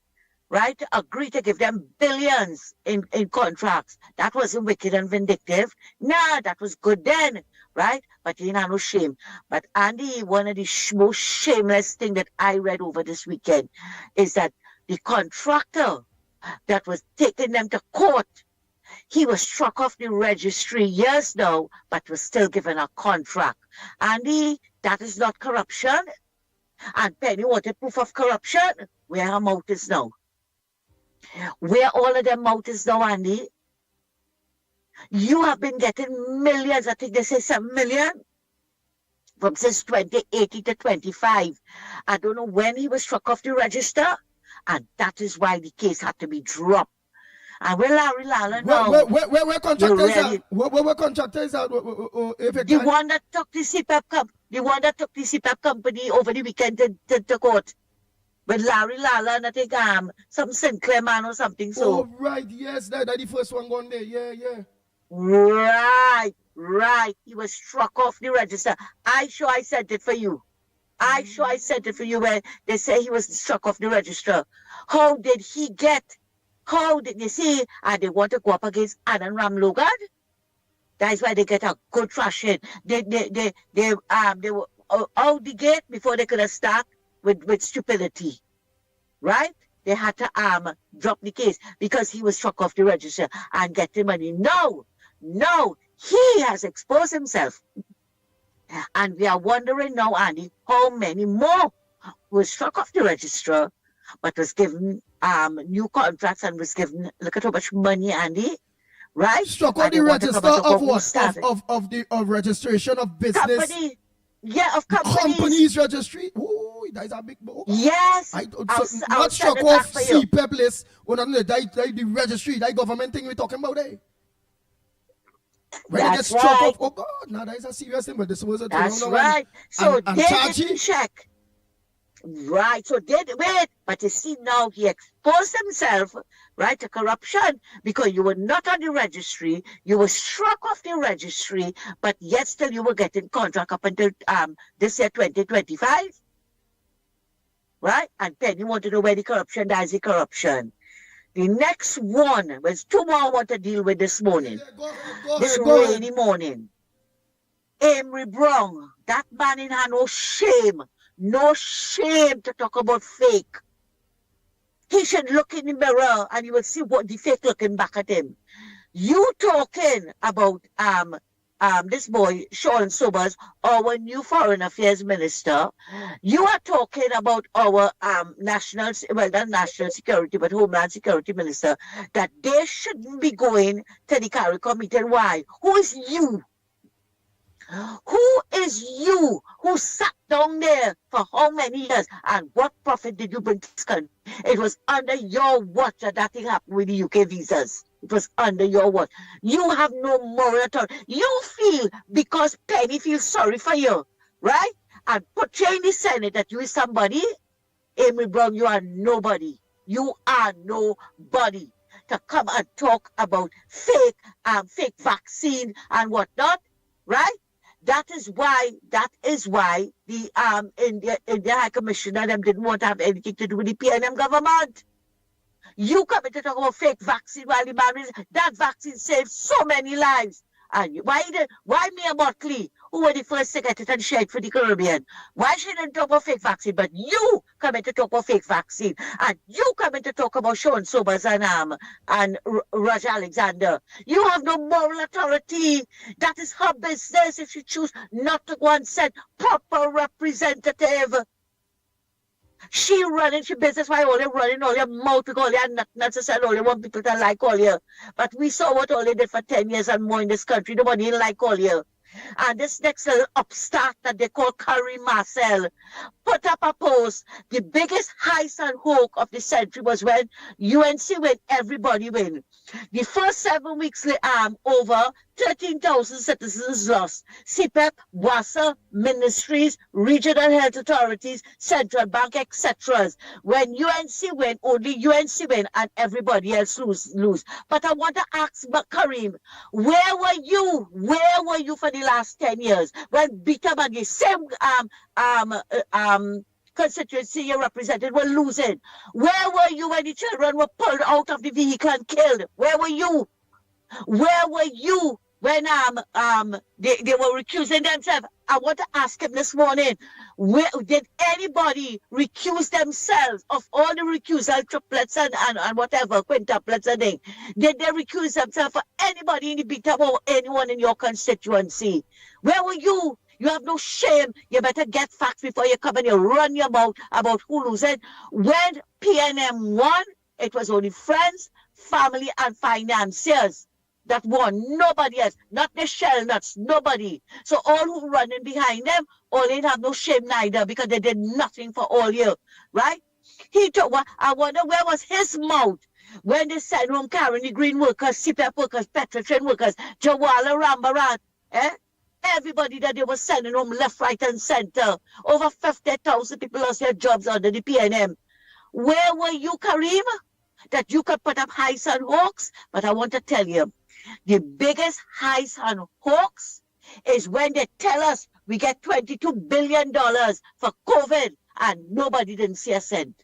right, to agree to give them billions in contracts, that wasn't wicked and vindictive. Nah, that was good then, right? But you know, no shame. But Andy, one of the most shameless thing that I read over this weekend is that the contractor that was taking them to court, he was struck off the registry years now, but was still given a contract. Andy, that is not corruption. And Penny wanted proof of corruption. Where her mouth is now? Where all of them mouth is now, Andy? You have been getting millions, I think they say some million, from since 2018 to 25. I don't know when he was struck off the register, and that is why the case had to be dropped. And where Larry Lala now? Where contractor is that? Where contractor is that? The one that took the CPAP company over the weekend to court. With Larry Lala and I think some Sinclair man or something. So oh right, yes, that the first one gone there. Yeah. Right. He was struck off the register. I sent it for you. I sent it for you where they say he was struck off the register. How did he get? How did you see? And they want to go up against Adam Ram Logan. That's why they get a good thrashing. They were out the gate before they could have started with stupidity, right? They had to drop the case because he was struck off the register and get the money. No, he has exposed himself. And we are wondering now, Andy, how many more were struck off the register, but was given new contracts and was given, look at how much money, Andy, right? Struck off the register of what? Of registration of business. Company. Yeah, of companies. Companies registry. Ooh, that is a big book. Yes. Not struck off CPEP list. Or not the registry, that government thing we're talking about there. When they get struck off, oh God, now that is a serious thing, but this was a that's right. So they didn't check. Right, so they wait, but you see now he exposed himself, right, to corruption because you were not on the registry, you were struck off the registry, but yet still you were getting contract up until this year 2025, right? And then you want to know where the corruption, that is the corruption. The next one, there's two more I want to deal with this morning, this rainy morning. Amory Brown, that man in had no shame. No shame to talk about fake. He should look in the mirror and you will see what the fake looking back at him. You talking about this boy, Sean Sobers, our new foreign affairs minister. You are talking about our not national security, but homeland security minister, that they shouldn't be going to the CARICOM meeting. Why? Who is you? Who is you who sat down there for how many years and what profit did you bring to this country? It was under your watch that thing happened with the UK visas. It was under your watch. You have no moral authority. You feel because Penny feels sorry for you, right? And portray in the Senate that you is somebody. Amy Brown, you are nobody. You are nobody to come and talk about fake vaccine and whatnot, right? That is why the India High Commissioner them didn't want to have anything to do with the PNM government. You coming to talk about fake vaccine while the man is, that vaccine saved so many lives. And why me and Motley, who were the first to get it and share it for the Caribbean? Why she didn't talk about fake vaccine, but you come in to talk about fake vaccine, and you come in to talk about Sean Sobers and Roger Alexander. You have no moral authority. That is her business if she choose not to go and send proper representative. She running she business why all you running all your mouth because all you not to sell all you want people to like all you. But we saw what all they did for 10 years and more in this country. Nobody like all you. And this next little upstart that they call Curry Marcel put up a post. The biggest heist and hoax of the century was when UNC win, everybody win. The first 7 weeks, over 13,000 citizens lost. CPEP, WASA, ministries, regional health authorities, central bank, etc. When UNC win, only UNC win and everybody else lose. But I want to ask Kareem, where were you? Where were you for the last 10 years? When Bita Magi, same constituency you represented, were losing. Where were you when the children were pulled out of the vehicle and killed? Where were you? Where were you when they were recusing themselves? I want to ask him this morning, did anybody recuse themselves of all the recusal triplets and whatever, quintuplets and thing? Did they recuse themselves for anybody in the beat or anyone in your constituency? Where were you? You have no shame. You better get facts before you come and you run your mouth about who losing. When PNM won, it was only friends, family, and financiers that won. Nobody else. Not the shell nuts. Nobody. So all who running behind them, all they have no shame neither because they did nothing for all you. Right? He took what I wonder where was his mouth when they sent home carrying the green workers, CPF workers, petrotrain workers, Jawala Rambarat, everybody that they were sending home left, right, and center. Over 50,000 people lost their jobs under the PNM. Where were you, Kareem? That you could put up heist and hoax? But I want to tell you, the biggest heist and hoax is when they tell us we get $22 billion for COVID and nobody didn't see a cent.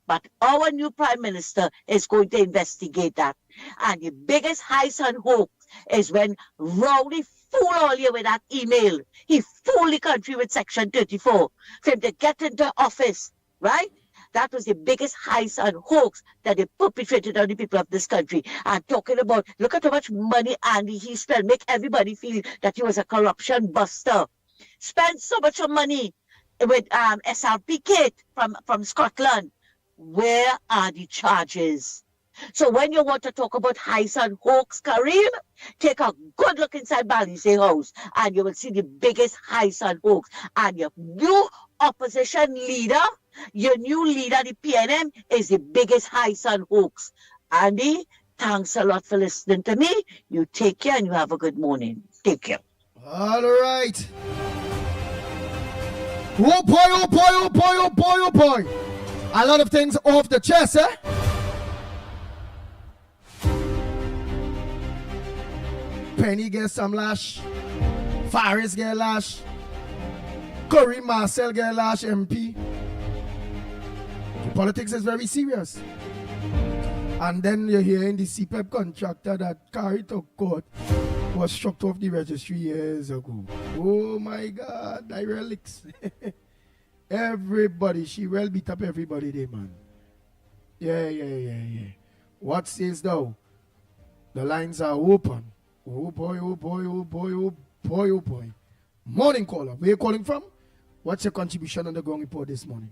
But our new prime minister is going to investigate that. And the biggest heist and hoax is when Rowley fooled all you with that email. He fooled the country with Section 34 for him to get into office, right? That was the biggest heist and hoax that they perpetrated on the people of this country. And talking about, look at how much money Andy he spent, make everybody feel that he was a corruption buster. Spent so much of money with SRP Kate from Scotland. Where are the charges? So when you want to talk about heist and hoax, Kareem, take a good look inside Balisay House and you will see the biggest heist and hoax. And your new opposition leader, your new leader, the PNM, is the biggest heist and hoax. Andy, thanks a lot for listening to me. You take care and you have a good morning. Take care. All right. Oh boy, oh boy, oh boy, oh boy, oh boy. A lot of things off the chest, eh? Penny get some lash. Faris get lash. Curry Marcel get lash MP. Politics is very serious. And then you're hearing the CPEP contractor that carried to court was struck off the registry years ago. Oh my God, the relics. Everybody, she well beat up everybody there, man. Yeah. What says thou? The lines are open. Oh boy, oh boy, oh boy, oh boy, oh boy. Morning caller, where you calling from? What's your contribution on the Ground Report this morning?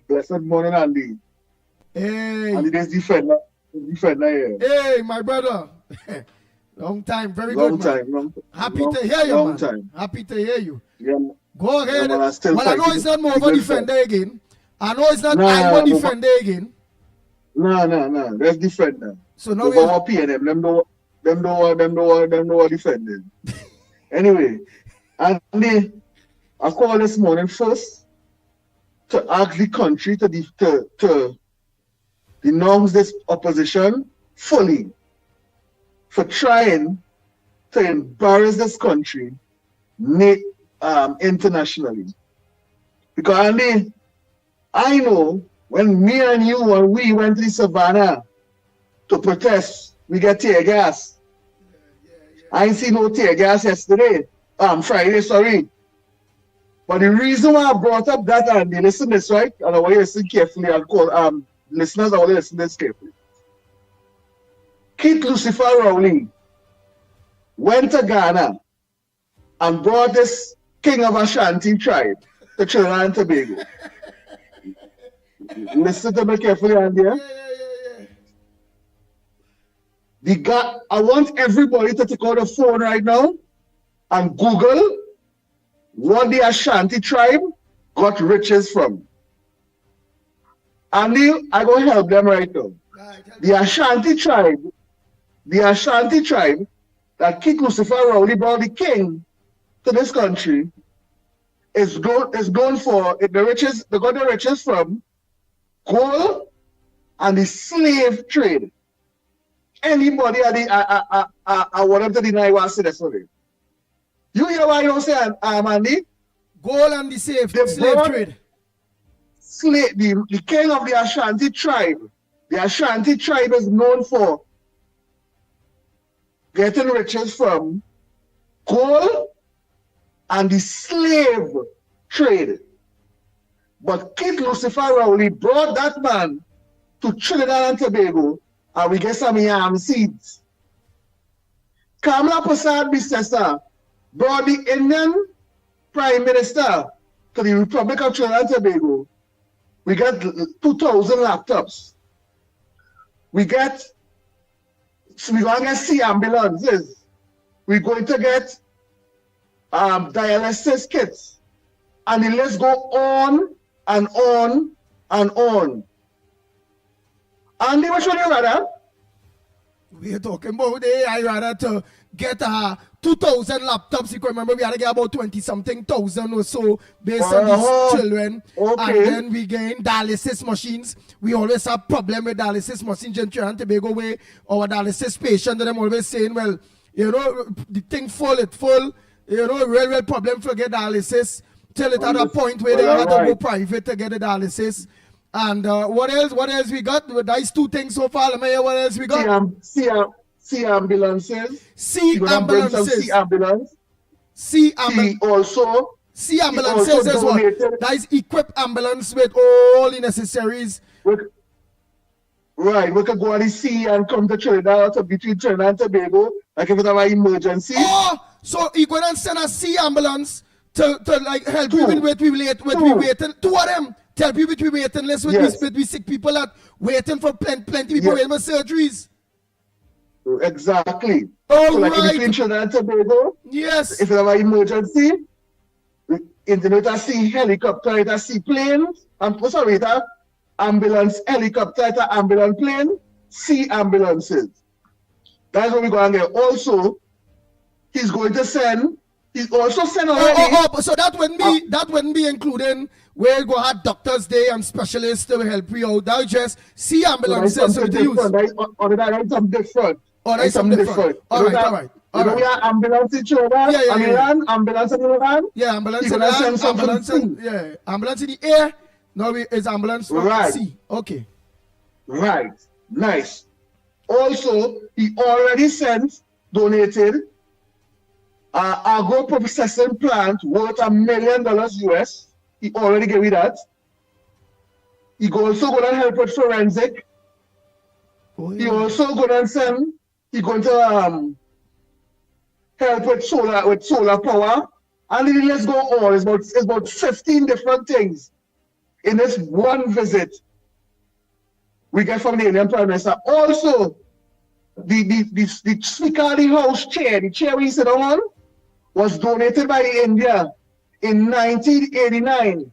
Blessed morning, Andy. Hey. Andy, there's defender here. Hey, my brother. Long time, very long good, time, man. long time. Happy to hear you, long man. Time. Happy to hear you. Yeah. Go ahead. Yeah, man, well, I know it's not more of a defender again. I know it's not I'm a defender again. No. There's defender. So now we have PNM. Them know defending. Anyway, Andy, I called this morning first to ask the country to denounce this opposition fully for trying to embarrass this country internationally. Because Andy, I know when me and you and we went to the savannah to protest, we get tear gas. I ain't seen no tear gas yesterday. Friday, sorry. But the reason why I brought up that, and you listen this, right? And I want you to listen carefully and call listeners, I want you to listen this carefully. Keith Lucifer Rowley went to Ghana and brought this king of Ashanti tribe to Trinidad and Tobago. Listen to me carefully, Andy. I want everybody to take out a phone right now and Google what the Ashanti tribe got riches from. Andy, I go help them right now. The Ashanti tribe that King Lucifer Rowley brought the king to this country is going for the riches. They got the riches from gold and the slave trade. Anybody I want them to deny what I said this morning. You hear what I don't say, Andy? Gold and the slave trade. The king of the Ashanti tribe. The Ashanti tribe is known for getting riches from gold and the slave trade. But King Lucifer Rowley brought that man to Trinidad and Tobago, and we get some yam seeds. Kamala Prasad Bissessa brought the Indian Prime Minister to the Republic of Trinidad and Tobago. We got 2,000 laptops. We're going to get C ambulances. We're going to get dialysis kits. And the list go on and on and on. Andy, which one you rather? We're talking about I rather to get 2,000 laptops. You can remember we had to get about 20-something thousand or so based on these children. Okay. And then we gain dialysis machines. We always have problem with dialysis machines in Trinidad and Tobago where our dialysis patient them always saying, well, you know, the thing full, you know, real problem for get dialysis till it at a point where they had to go private to get the dialysis. And what else we got? Those two things so far. What else we got? C ambulances. C ambulances. C ambulance. C ambulances as well. That is equipped ambulance with all the necessaries. Right, we could go on the sea and come to Trinidad, to between Trinidad and Tobago, like if it's an emergency. Oh, so you going to send a sea ambulance to like help people with we waiting. Two of them. Tell people to be waiting list with we sick people that waiting for plenty people waiting for surgeries. Exactly. Oh, so like right. between Trinidad and Tobago, yes. If there's an emergency, it a sea helicopter, it a sea planes, and sorry, it a ambulance helicopter, it a ambulance plane, sea ambulances. That's what we're going to get. Also, he's also send already. So that wouldn't be including where you go have doctors there and specialists to help you out. That just sea ambulances to use. That's something different. Oh, that's something different. All right. We have ambulance in Trinidad, ambulance in Iran. Yeah, ambulance in Iran, ambulance in the air. No, it's ambulance from the sea. Okay. Right. Nice. Also, he already donated agro processing plant worth $1 million US. He already gave me that. He also going to help with forensic. He also going to help with solar power. And then let's go on. It's about 15 different things in this one visit we get from the Indian Prime Minister. Also, the Speaker of the House chair, the chair we sit on, was donated by India in 1989.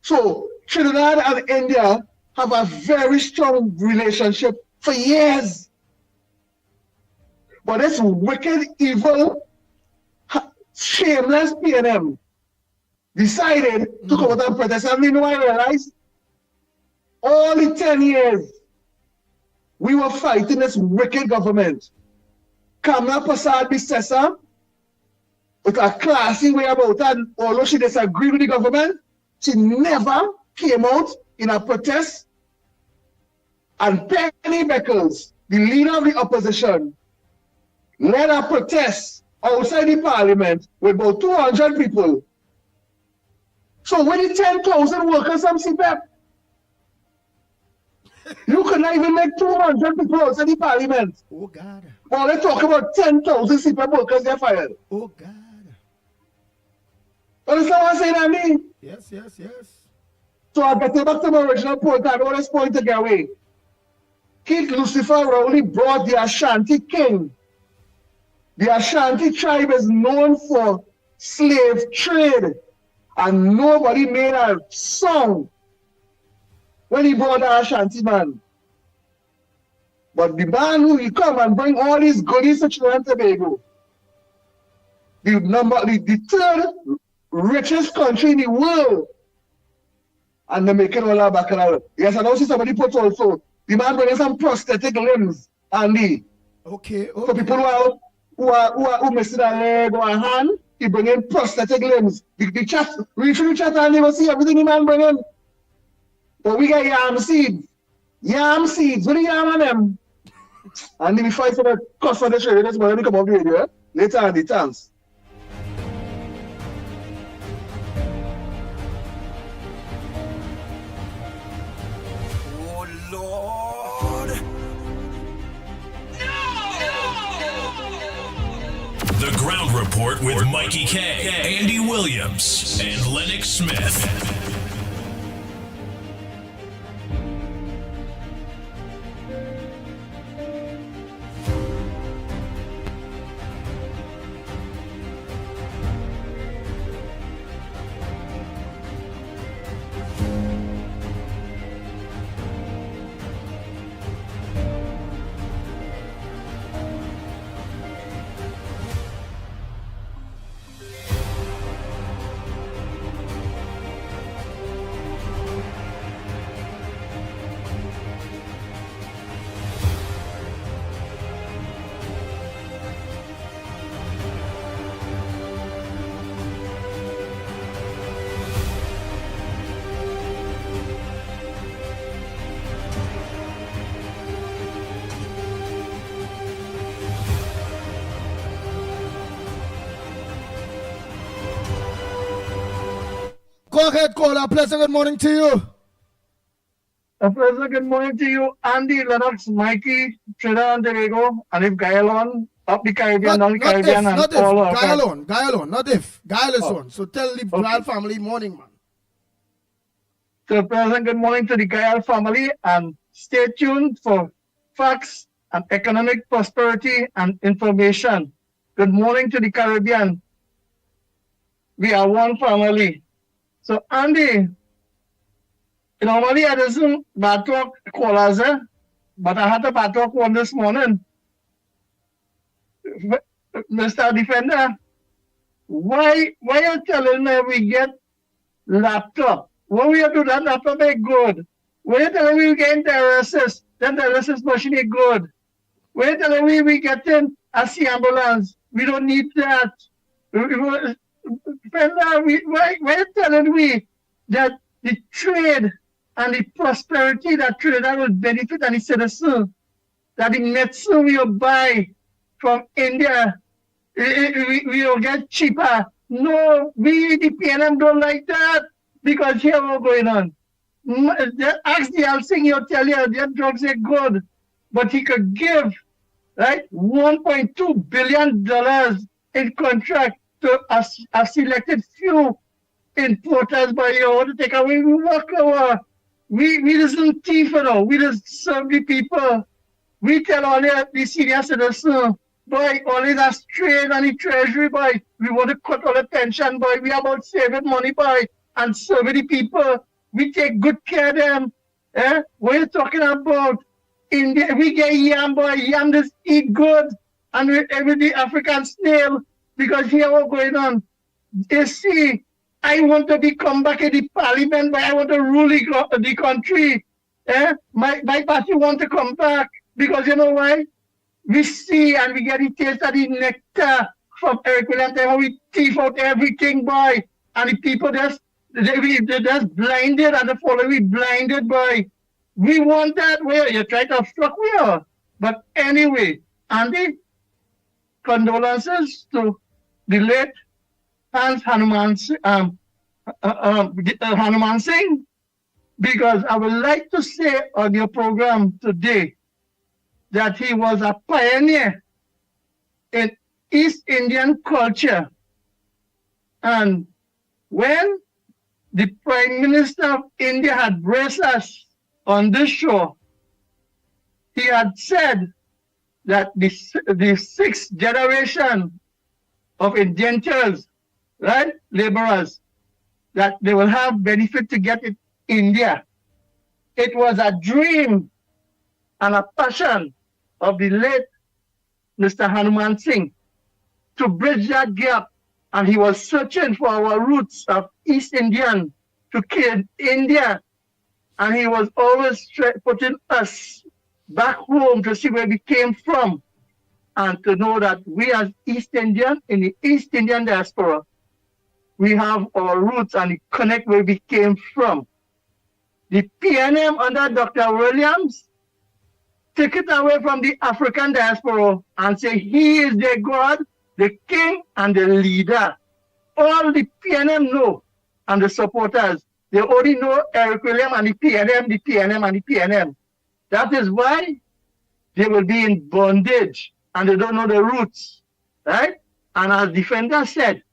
So Trinidad and India have a very strong relationship for years. But this wicked, evil, shameless PNM decided to come out and protest. And you know what I realized? All the 10 years we were fighting this wicked government. Kamala Prasad Bissessa, with a classy way about that, although she disagreed with the government, she never came out in a protest. And Penny Beckles, the leader of the opposition, led a protest outside the parliament with about 200 people. So when the 10,000 workers from CPEP, you could not even make 200 people outside the parliament. Oh God. Well, let's talk about 10,000 CPEP workers get fired. Oh God. Understand what I'm saying, Andy? Yes. So I get back to my original point. I don't want this point to get away. King Lucifer Rowley brought the Ashanti king. The Ashanti tribe is known for slave trade, and nobody made a song when he brought the Ashanti man. But the man who he come and bring all these goodies to Trinidad and Tobago, the third richest country in the world, and they make it all our baccalaureate. Yes, I know see somebody put also. The man bringing some prosthetic limbs, Andy. Okay. For people who missing a leg or a hand, he bringing prosthetic limbs. The chat, read through the chat and you will see everything the man bringing. But we got yam seeds. Yam seeds. What do you yam on them? And then we fight for the cost for the trade. That's why we come off the radio. Later on the thanks. The Ground Report with Mikey K, Andy Williams, and Lennox Smith. Go ahead, caller. Pleasant good morning to you. A pleasant good morning to you, Andy, Lennox, Mikey, Trinidad and Tobago, and if Guyalon, up the Caribbean, down the Caribbean, and all of that. Guyalon, not if. Guyle on. So tell the Guyal family morning, man. So a pleasant good morning to the Guyal family, and stay tuned for facts and economic prosperity and information. Good morning to the Caribbean. We are one family. So, Andy, normally I doesn't bad talk callers, but I had a bad talk one this morning. Mr. Defender, why you telling me we get laptop? When we have to that laptop is good. When you telling me we getting terrorists, then terrorists machine is good. When you telling me we getting a sea ambulance, we don't need that. Why you telling me that the trade and the prosperity that Trinidad will benefit and the citizens, that the medicine we will buy from India, we will get cheaper? No, we, the PNM, don't like that, because here what's going on. Ask the Alsing, he'll tell you that drugs are good, but he could give, right, $1.2 billion in contract to a selected few importers by you want to take away. We work our, we just thief, you know. We just serve the people. We tell all the senior citizens, boy, always as trade and the treasury, boy, we want to cut all the pension, boy. We are about saving money, boy, and serving the people. We take good care of them. What are you talking about? India, we get yam, boy. Yam just eat good. And we every day African snail. Because here what's going on. You see, I want to come back in the parliament, but I want to rule the country. My party want to come back. Because you know why? We see and we get the taste of the nectar from Eric Williams, how we thief out everything, boy. And the people they're just blinded, and the following blinded, boy. We want that way. You try to obstruct me. But anyway, Andy, condolences to the late Hanuman Singh, because I would like to say on your program today that he was a pioneer in East Indian culture. And when the Prime Minister of India had braced us on this show, he had said that the sixth generation of indentures, right, laborers, that they will have benefit to get it India. It was a dream and a passion of the late Mr. Hanuman Singh to bridge that gap, and he was searching for our roots of East Indian to kill India, and he was always putting us back home to see where we came from, and to know that we as East Indian, in the East Indian diaspora, we have our roots and we connect where we came from. The PNM under Dr. Williams took it away from the African diaspora and say he is their God, the king, and the leader. All the PNM know, and the supporters, they only know Eric William and the PNM, the PNM, and the PNM. That is why they will be in bondage, and they don't know the roots, right? And as Defender said,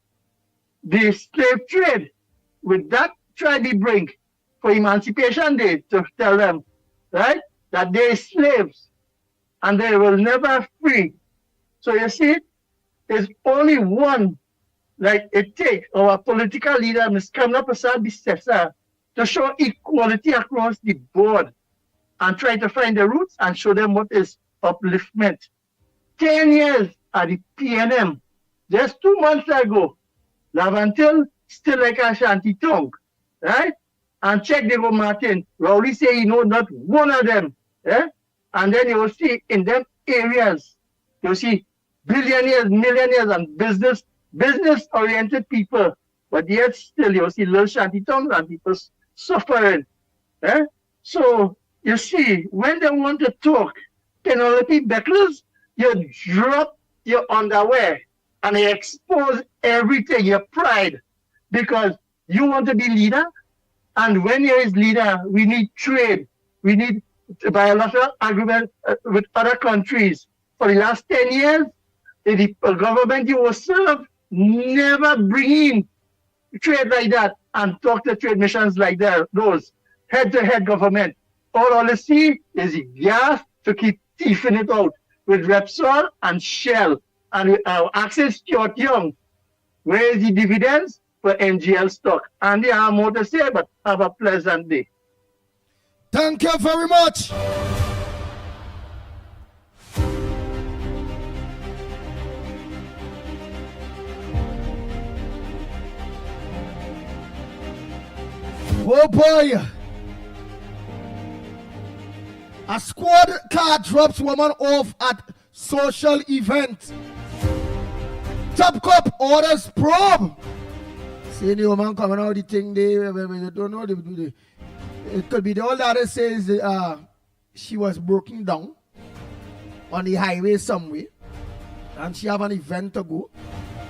the slave trade, with that try they bring for Emancipation Day to tell them, right, that they are slaves and they will never free. So you see, there's only one, like it takes our political leader, Ms. Kamla Prasad Bisesa, to show equality across the board and try to find the roots and show them what is upliftment. 10 years at the PNM, just 2 months ago, Lavantil still like a shanty tongue, right? And check the go Martin. Rowley say he know not one of them. Eh? And then you will see in them areas, you see billionaires, millionaires, and business-oriented people. But yet still you see little shanty tongues and people suffering. Eh? So you see, when they want to talk, Penelope Beckles, you drop your underwear and you expose everything, your pride, because you want to be leader. And when you is leader, we need trade. We need bilateral agreement with other countries. For the last 10 years, the government you will serve never bring in trade like that and talk to trade missions like that, those head-to-head government. All they see is gas to keep thieving it out with Repsol and Shell and Access Stuart Young. Where is the dividends for NGL stock? And they have more to say, but have a pleasant day. Thank you very much. Oh boy. A squad car drops woman off at social event. Top Cup orders probe. See the woman coming out the thing there. We don't know. It could be the all that says she was broken down on the highway somewhere. And she have an event to go.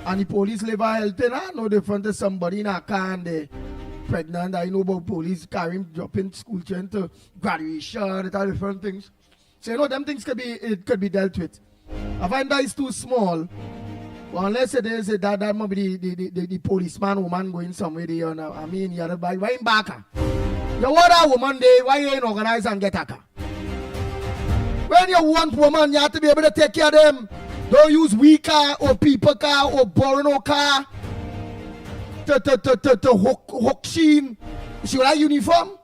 And the police leave her helping her. No different to somebody in a car and they pregnant. I know about police carrying, dropping school children to graduation and all different things. So you know them things could be dealt with. I find that is too small. Well, unless it is that might be the policeman woman going somewhere there. I mean, you're why in back? You want a woman there, why you ain't organize and get a car? When you want woman, you have to be able to take care of them. Don't use weak car or people car or borrow car to hook she. She like uniform?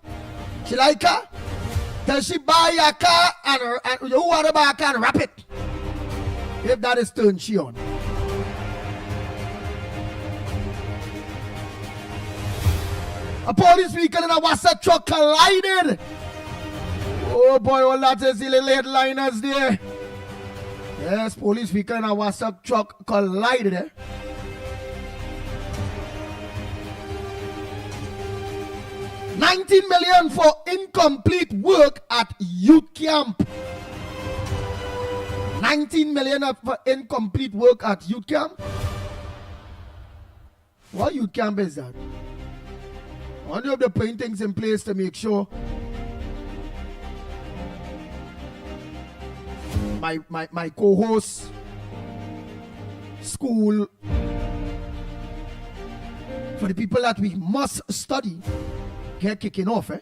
She like car? Can she buy a car and you want to buy a car and wrap it? If that is turned she on. A police vehicle in a Wassa truck collided. Oh boy, all that is the little headliners there. Yes, police vehicle in a Wassa truck collided. $19 million for incomplete work at youth camp. $19 19 million for incomplete work at youth camp. What youth camp is that? Only of the putting things in place to make sure my co-host school for the people that we must study get kicking off, eh?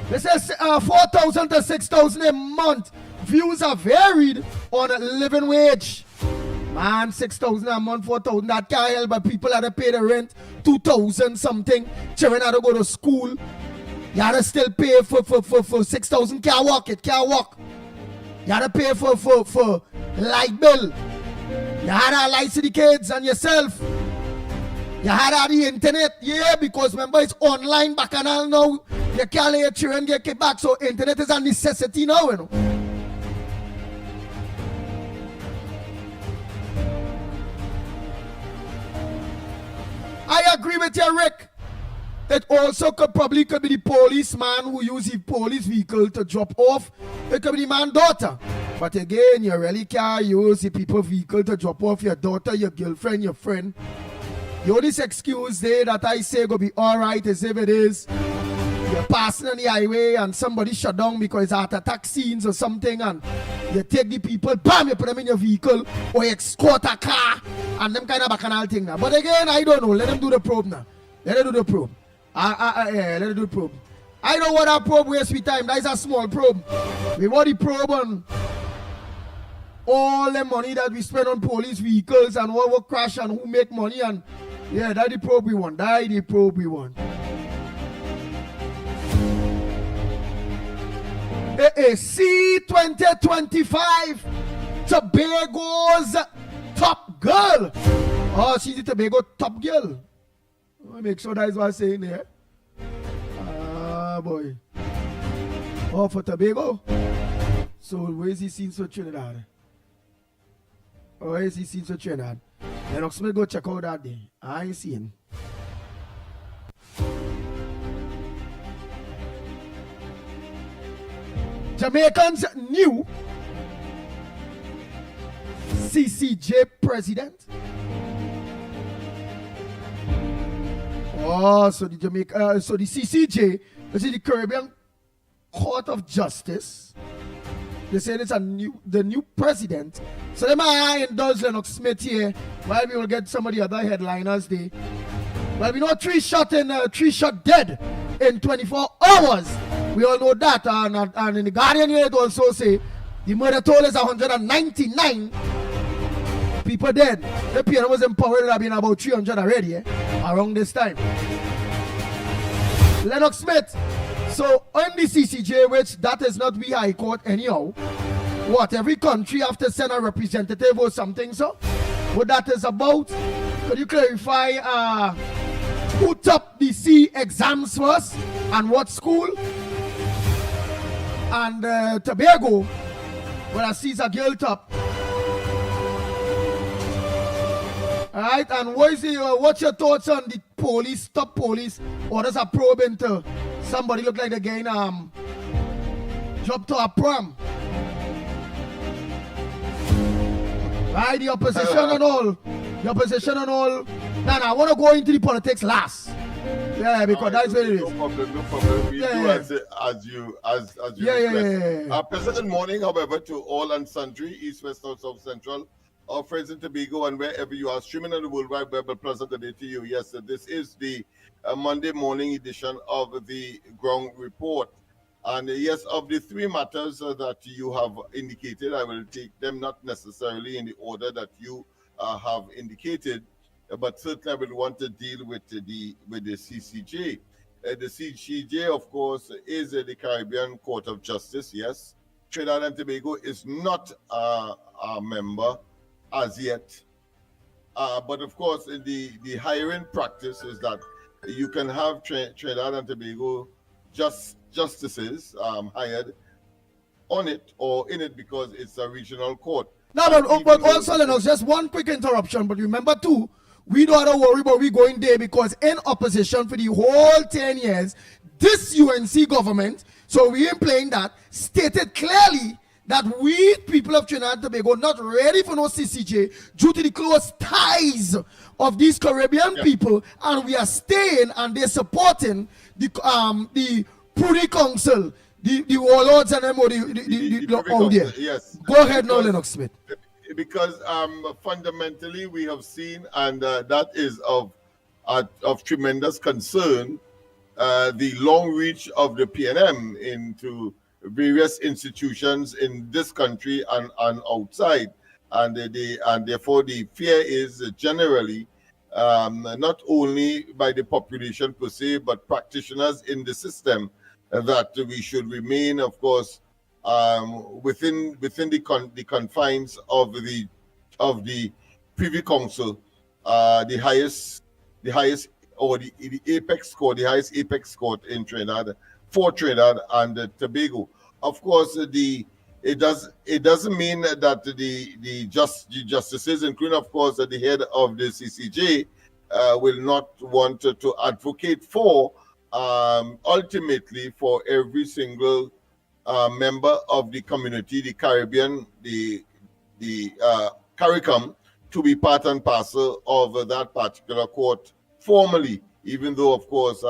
This is 4,000 to 6,000 a month. Views are varied on a living wage. Man, 6,000 a month, 4,000, that can't help, but people have to pay the rent, 2,000 something. Children have to go to school. You have to still pay for 6,000. Can't walk, it can't walk. You have to pay for light bill. You have to license the kids and yourself. You had the internet, yeah, because remember it's online bacchanal now. You can't let your children get kicked back, so internet is a necessity now, you know. I agree with you, Rick. It also could be the policeman who uses the police vehicle to drop off. It could be the man's daughter. But again, you really can't use the people's vehicle to drop off your daughter, your girlfriend, your friend. The only excuse there that I say go be alright is if it is you're passing on the highway and somebody shut down because it's heart attack scenes or something, and you take the people, bam, you put them in your vehicle, or you escort a car and them kind of bacchanal thing now. But again, I don't know. Let them do the probe now. Let them do the probe. Yeah, let them do the probe. I know what that probe wastes with time. That is a small probe. We want the probe on all the money that we spend on police vehicles and what will crash and who make money, and yeah, that's the probe we want. That's the probe we want. C2025 Tobago's top girl. Oh, she's the Tobago top girl. Let me make sure that is what I'm saying there. Ah, boy. Oh, for Tobago. So, where is he seen for Trinidad? Oh, where is he seen for Trinidad? Lennox, me go check out that day. I ain't seen. Jamaicans new CCJ president. Oh, so the CCJ, this is the Caribbean Court of Justice. They say it's the new president. So they might indulge Lennox Smith here while we will get some of the other headliners there. Well, we know three shot dead in 24 hours. We all know that, and in the Guardian here it also say the murder toll is 199 people dead. The piano was empowered, it have been about 300 already, around this time. Lennox Smith. So on the CCJ, which that is not the High Court anyhow, what, every country have to send a representative or something, so? What that is about? Could you clarify who topped the C exams first and what school? And Tobago, where I see a girl top. Alright, and what's your thoughts on the police, top police, or does a probe into somebody look like they're getting dropped to a prom? Right, the opposition and all. The opposition and all. Nah, I want to go into the politics last. Yeah, because that's what it is. No problem. We do as you request. Pleasant morning, however, to all and sundry, East, West, North, South, Central, our friends in Tobago, and wherever you are streaming on the World Wide Web, a pleasant day to you. Yes, this is the Monday morning edition of the Ground Report. And yes, of the three matters that you have indicated, I will take them not necessarily in the order that you have indicated, but certainly I will want to deal with the CCJ. The CCJ, of course, is the Caribbean Court of Justice. Yes, Trinidad and Tobago is not a member as yet, but of course, the hiring practice is that you can have Trinidad and Tobago justices hired on it or in it because it's a regional court. No, but also, Lennox, just one quick interruption. But remember too, We don't have to worry about we going there because in opposition for the whole 10 years, this UNC government, so we ain't playing that, stated clearly that we people of Trinidad and Tobago not ready for no CCJ due to the close ties of these Caribbean people, and we are staying and they're supporting the Privy Council, the warlords and them, or the yes. Go ahead now, Lennox Smith. Because fundamentally we have seen, and that is of tremendous concern, the long reach of the PNM into various institutions in this country and outside, and therefore the fear is generally not only by the population per se, but practitioners in the system, that we should remain, of course, within the confines of the Privy Council, the highest or the apex court, the highest apex court in Trinidad, for Trinidad and Tobago. Of course, it doesn't mean that the justices, including of course the head of the CCJ, will not want to advocate for ultimately for every single member of the community, the Caribbean, the CARICOM, to be part and parcel of that particular court formally, even though of course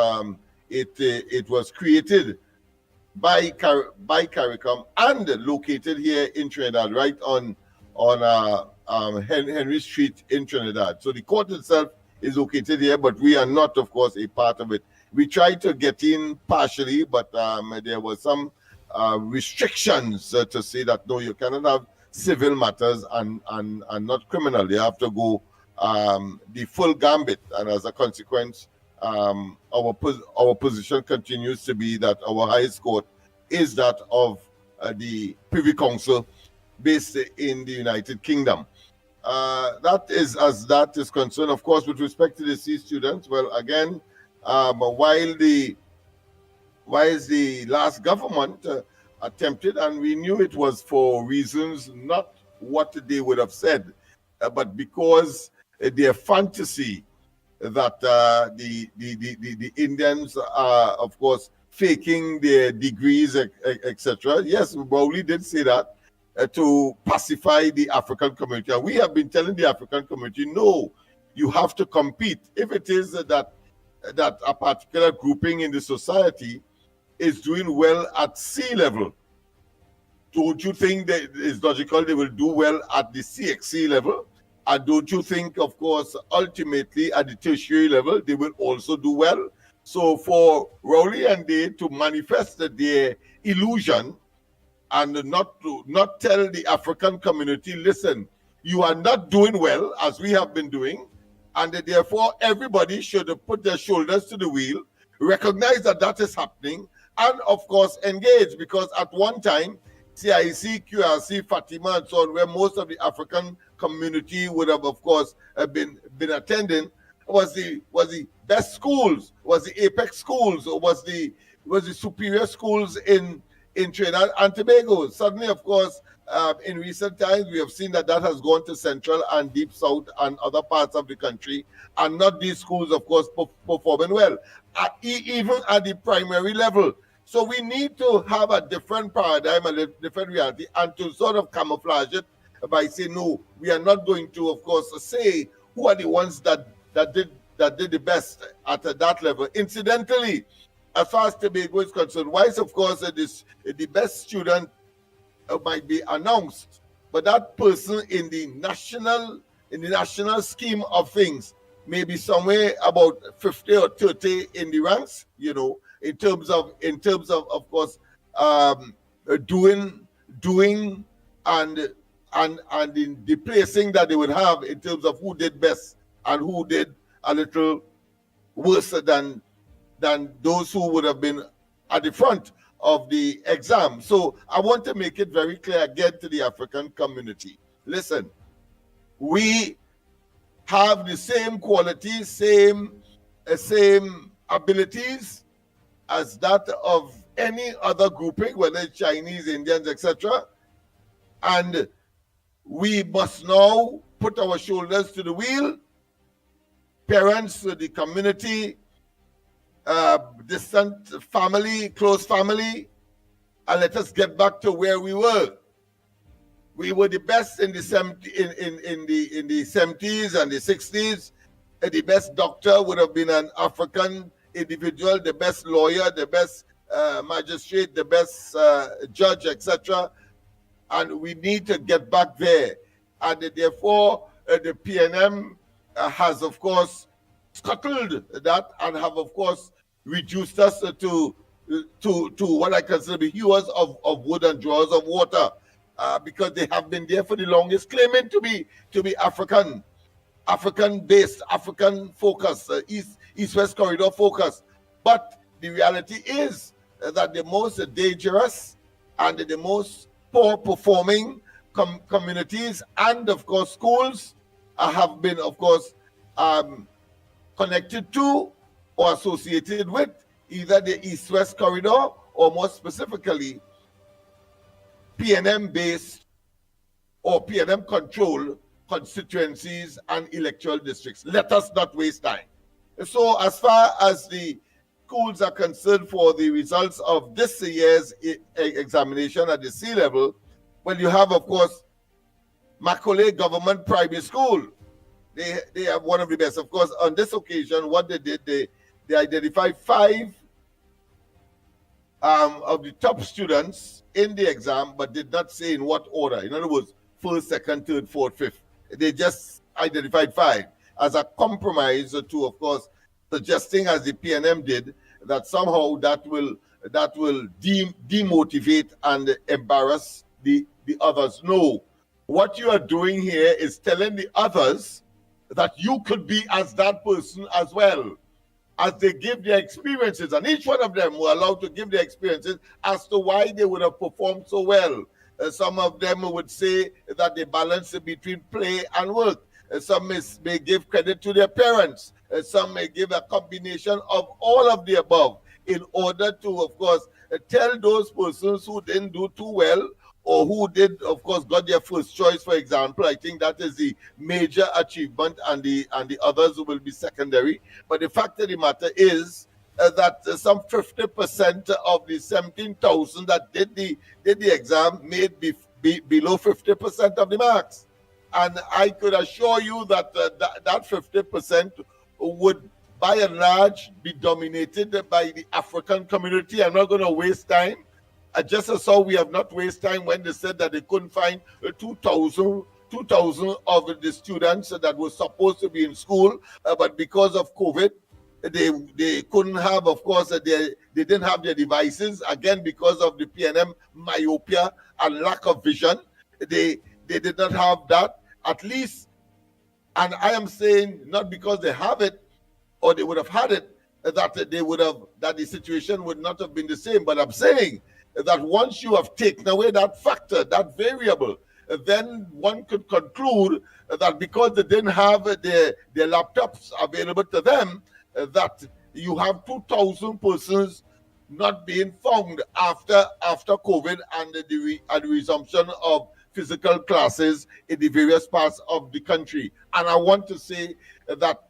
it was created by CARICOM and located here in Trinidad, right on Henry Street in Trinidad. So the court itself is located here, but we are not, of course, a part of it. We tried to get in partially, but there was some restrictions to say that no, you cannot have civil matters and not criminal. They have to go the full gambit, and as a consequence, our position continues to be that our highest court is that of the Privy Council based in the United Kingdom. That is as that is concerned. Of course, with respect to the C students, well, again, while the last government attempted, and we knew it was for reasons not what they would have said, but because their fantasy that the Indians are, of course, faking their degrees, etc. Yes, Bowley did say that to pacify the African community. And we have been telling the African community, no, you have to compete. If it is that a particular grouping in the society is doing well at sea level, don't you think that it's logical they will do well at the CXC level? And don't you think, of course, ultimately at the tertiary level, they will also do well? So for Rowley and they to manifest their illusion and not tell the African community, listen, you are not doing well as we have been doing, and therefore everybody should put their shoulders to the wheel, recognize that that is happening, and of course engage, because at one time, CIC, QRC, Fatima, and so on, where most of the African community would have, of course, been attending, was the best schools, was the apex schools, or was the superior schools in Trinidad and Tobago. Suddenly, of course, in recent times, we have seen that has gone to Central and Deep South and other parts of the country, and not these schools, of course, performing well, even at the primary level. So we need to have a different paradigm, a different reality, and to sort of camouflage it by saying, no, we are not going to, of course, say who are the ones that did the best at that level. Incidentally, as far as Tobago is concerned, whilst, of course, the best student might be announced, but that person in the national scheme of things may be somewhere about 50 or 30 in the ranks, in terms of course, doing and in the placing that they would have in terms of who did best and who did a little worse than those who would have been at the front of the exam. So I want to make it very clear again to the African community. Listen, we have the same qualities, same abilities as that of any other grouping, whether it's Chinese, Indians, etc. And we must now put our shoulders to the wheel parents, the community, distant family, close family, and let us get back to where we were. We were the best in the 70s and the 60s. The best doctor would have been an African individual, the best lawyer, the best magistrate, the best judge, etc. And we need to get back there. And therefore, the PNM has, of course, scuttled that and have, of course, reduced us to what I consider be hewers of wood and drawers of water, because they have been there for the longest, claiming to be African-based, African focus, East-West corridor focus. But the reality is that the most dangerous and the most poor performing communities and, of course, schools have been, of course, connected to or associated with either the East-West corridor or, more specifically, PNM-based or PNM-controlled constituencies and electoral districts. Let us not waste time. So as far as the schools are concerned, for the results of this year's examination at the C level, well, you have, of course, Macaulay Government Primary School. They have one of the best. Of course, on this occasion, what they did, they identified 5 of the top students in the exam, but did not say in what order. In other words, first, second, third, fourth, fifth. They just identified 5 as a compromise to, of course, suggesting, as the PNM did, that somehow that will demotivate and embarrass the others. No, what you are doing here is telling the others that you could be as that person as well, as they give their experiences, and each one of them were allowed to give their experiences as to why they would have performed so well. Some of them would say that they balance between play and work. Some may give credit to their parents. Some may give a combination of all of the above in order to, of course, tell those persons who didn't do too well or who did, of course, got their first choice, for example. I think that is the major achievement, and the others will be secondary. But the fact of the matter is that some 50% of the 17,000 that did the exam made below 50% of the marks. And I could assure you that that 50% would, by and large, be dominated by the African community. I'm not going to waste time. Just as how we have not wasted time when they said that they couldn't find 2,000 of the students that were supposed to be in school, but because of COVID, they couldn't have, of course, they didn't have their devices, again, because of the PNM myopia and lack of vision. They did not have that, at least. And I am saying, not because they have it or they would have had it, that the situation would not have been the same. But I'm saying that once you have taken away that factor, that variable, then one could conclude that because they didn't have their laptops available to them, that you have 2,000 persons not being found after COVID and the resumption of physical classes in the various parts of the country. And I want to say that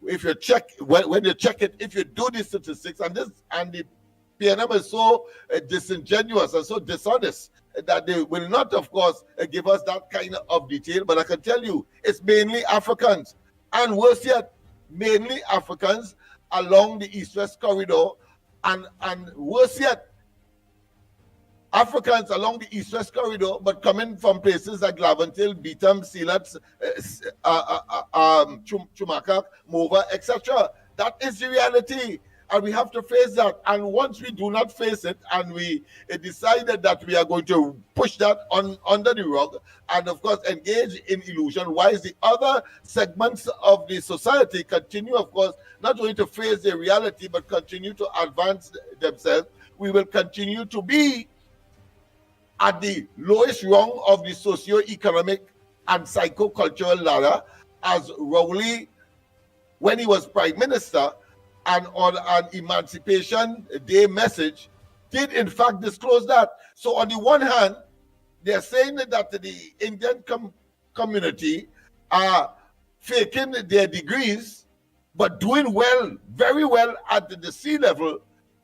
if you check, when you check it, if you do the statistics, and the PNM is so disingenuous and so dishonest that they will not, of course, give us that kind of detail. But I can tell you, it's mainly Africans, and worse yet, mainly Africans along the East-West corridor, and worse yet, Africans along the East-West corridor, but coming from places like Laventille, Beetham, Sealat, Chumakak, Mova, etc. That is the reality, and we have to face that. And once we do not face it, and we decided that we are going to push that under the rug, and of course engage in illusion, whilst the other segments of the society continue, of course, not only to face the reality, but continue to advance themselves, we will continue to be at the lowest rung of the socio-economic and psycho-cultural ladder, as Rowley, when he was Prime Minister, and on an Emancipation Day message, did in fact disclose that. So on the one hand, they're saying that the Indian community are faking their degrees but doing well, very well at the sea level.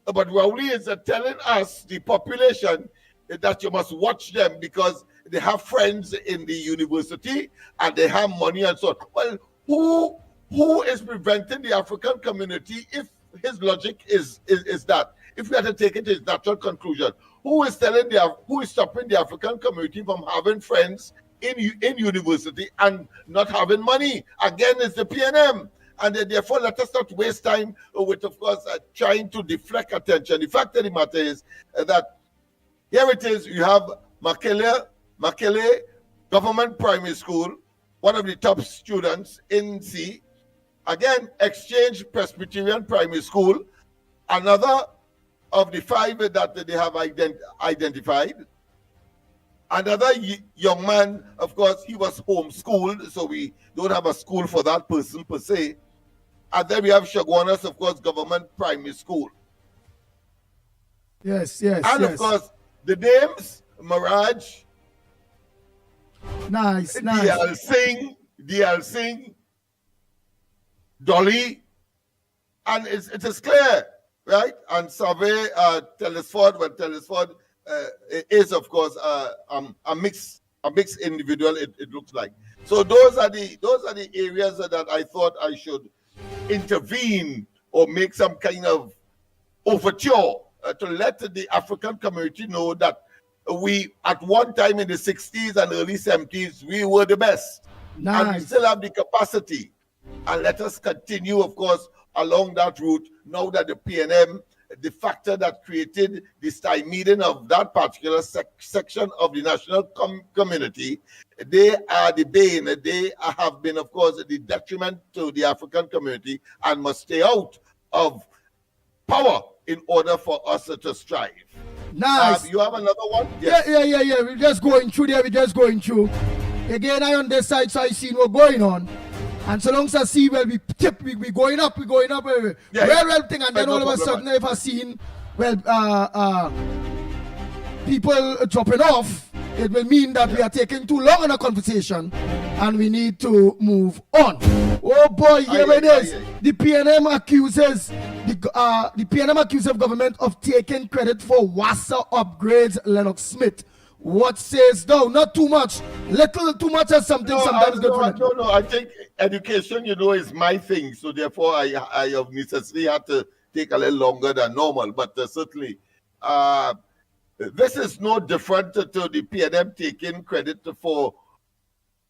But Rowley is telling us, the population, that you must watch them because they have friends in the university and they have money and so on. Well, who is preventing the African community, if his logic is that, if we have to take it to its natural conclusion, who is stopping the African community from having friends in university and not having money? Again, it's the PNM. And therefore, let us not waste time with, of course, trying to deflect attention. The fact of the matter is that here it is, you have Makele Government Primary School, one of the top students in C. Again, Exchange Presbyterian Primary School, another of the 5 that they have identified. Another young man, of course, he was homeschooled, so we don't have a school for that person per se. And then we have Shagwanas, of course, Government Primary School. Yes. And of course, the names, Mirage. Nice. DL Singh, Dolly, and it is clear, right? And Survey, Telesford is, of course, a mixed individual. It looks like. So those are the areas that I thought I should intervene or make some kind of overture to let the African community know that we, at one time in the 60s and early 70s, we were the best. Nice. And we still have the capacity. And let us continue, of course, along that route. Now that the PNM, the factor that created the stymieing of that particular section of the national community, they are the bane. They have been, of course, the detriment to the African community and must stay out of power in order for us to strive. Nice. You have another one? Yes. Yeah. We're just going through there. Again, I on this side, so I see what's going on. And so long as I see, well, we going up. Well thing, and then all of a sudden, if I seen, people dropping off, it will mean that we are taking too long in a conversation, and we need to move on. Oh boy, here it is. The PNM accuses the PNM accuses government of taking credit for WASA upgrades. Lennox Smith. What says thou? Not too much. Little too much or something. Sometimes good for No. I think education, is my thing. So therefore, I have necessarily had to take a little longer than normal. But certainly, this is no different to the PNM taking credit for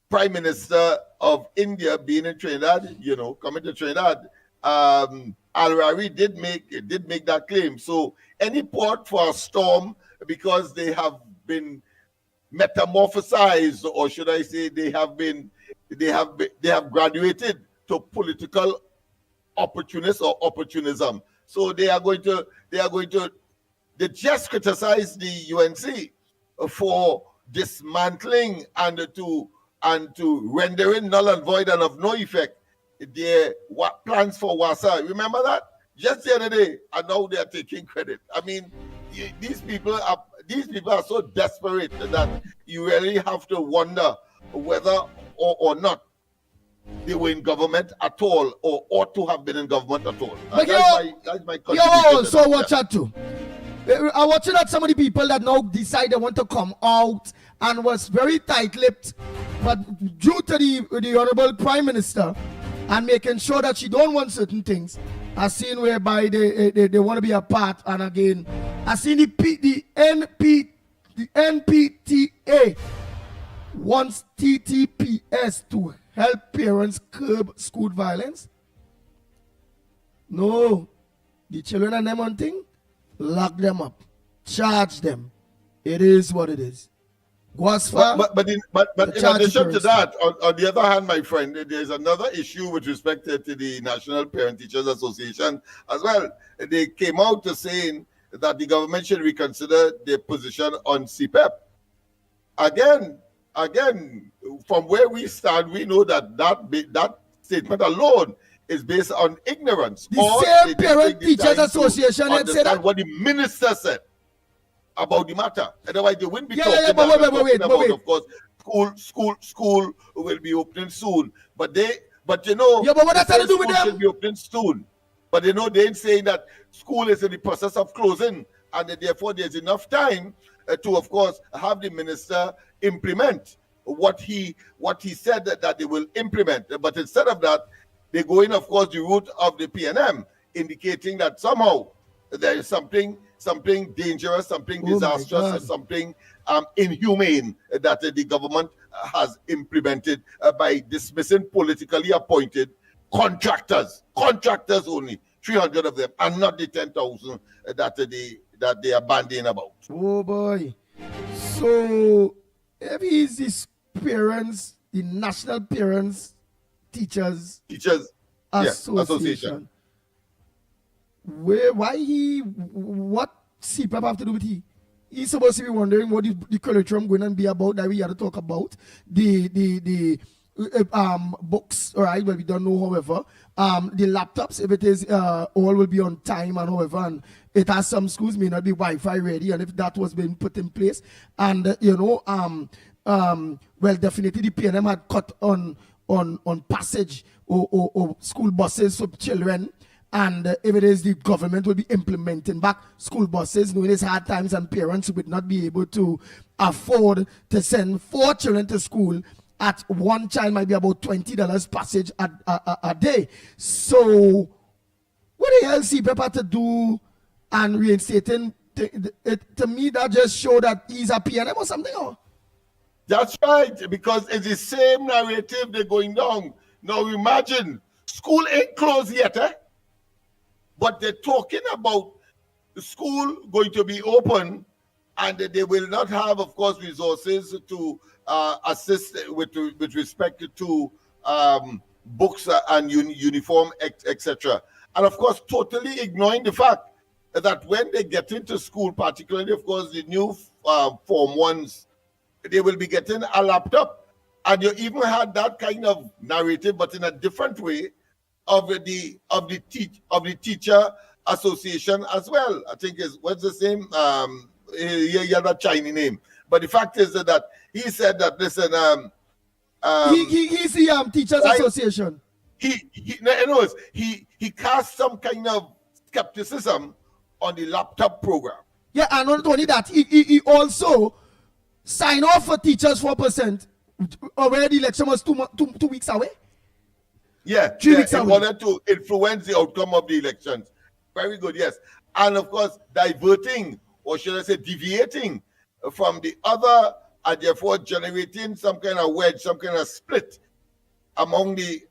Prime Minister of India being in Trinidad. Coming to Trinidad. Al-Rari did make that claim. So any port for a storm, because they have been metamorphosized, or should I say they have graduated to political opportunism. So they just criticize the UNC for dismantling and to rendering null and void and of no effect their plans for WASA. Remember that? Just the other day, and now they are taking credit. I mean, these people are so desperate that you really have to wonder whether or not they were in government at all, or ought to have been in government at all. But that's my you also watch that too. I'm watching that some of the people that now decide they want to come out and was very tight-lipped, but due to the Honorable Prime Minister and making sure that she don't want certain things, I seen whereby they want to be a part. And again, I seen the NPTA wants TTPS to help parents curb school violence. No, the children and them on thing, lock them up, charge them. It is what it is. Go as far. But in addition to that, on the other hand, my friend, there's another issue with respect to the National Parent Teachers Association as well. They came out to saying that the government should reconsider their position on CPEP. Again, from where we stand, we know that statement alone is based on ignorance. The same Parent Teachers Association had said that. What the minister said about the matter. Otherwise, they wouldn't be talking wait. Of course, school will be opening soon. But But you know, yeah, but what they that have say to do with school them? should be open soon. But you know, they ain't saying that school is in the process of closing, and therefore there's enough time to, of course, have the minister implement what he said that they will implement. But instead of that, they go in, of course, the route of the PNM, indicating that somehow there is something dangerous, something disastrous, or something inhumane that the government has implemented by dismissing politically appointed contractors only, 300 of them, and not the 10,000 that they are bandying about. Oh boy. So if he's his parents, the National Parents Teachers Association. What CPAP have to do with he? He's supposed to be wondering what the curriculum going to be about that we had to talk about. The books, all right, but we don't know, however. The laptops, if it is all will be on time and however, and it has some schools may not be Wi-Fi ready, and if that was being put in place, and well, definitely the PNM had cut on passage or school buses for children. And if it is the government will be implementing back school buses, knowing it's hard times and parents would not be able to afford to send 4 children to school. At one child might be about $20 passage a day. So what the hell CPAP to do and reinstating it, to me that just show that he's a PNM or something? Or? That's right, because it's the same narrative they're going down. Now imagine, school ain't closed yet, but they're talking about the school going to be open, and they will not have, of course, resources to assist with respect to books and uniform, etc. And of course, totally ignoring the fact that when they get into school, particularly, of course, the new Form 1s, they will be getting a laptop. And you even had that kind of narrative, but in a different way, of the teacher association as well. I think is what's the same he had a Chinese name. But the fact is that he said that listen he's the teachers association. He cast some kind of skepticism on the laptop program. Yeah, and not only that, he also signed off for teachers 4%. Where the election was 2 weeks away. Yeah, 3 weeks in order to influence the outcome of the elections. Very good, yes. And of course, diverting, or should I say deviating from the other, and therefore generating some kind of wedge, some kind of split among the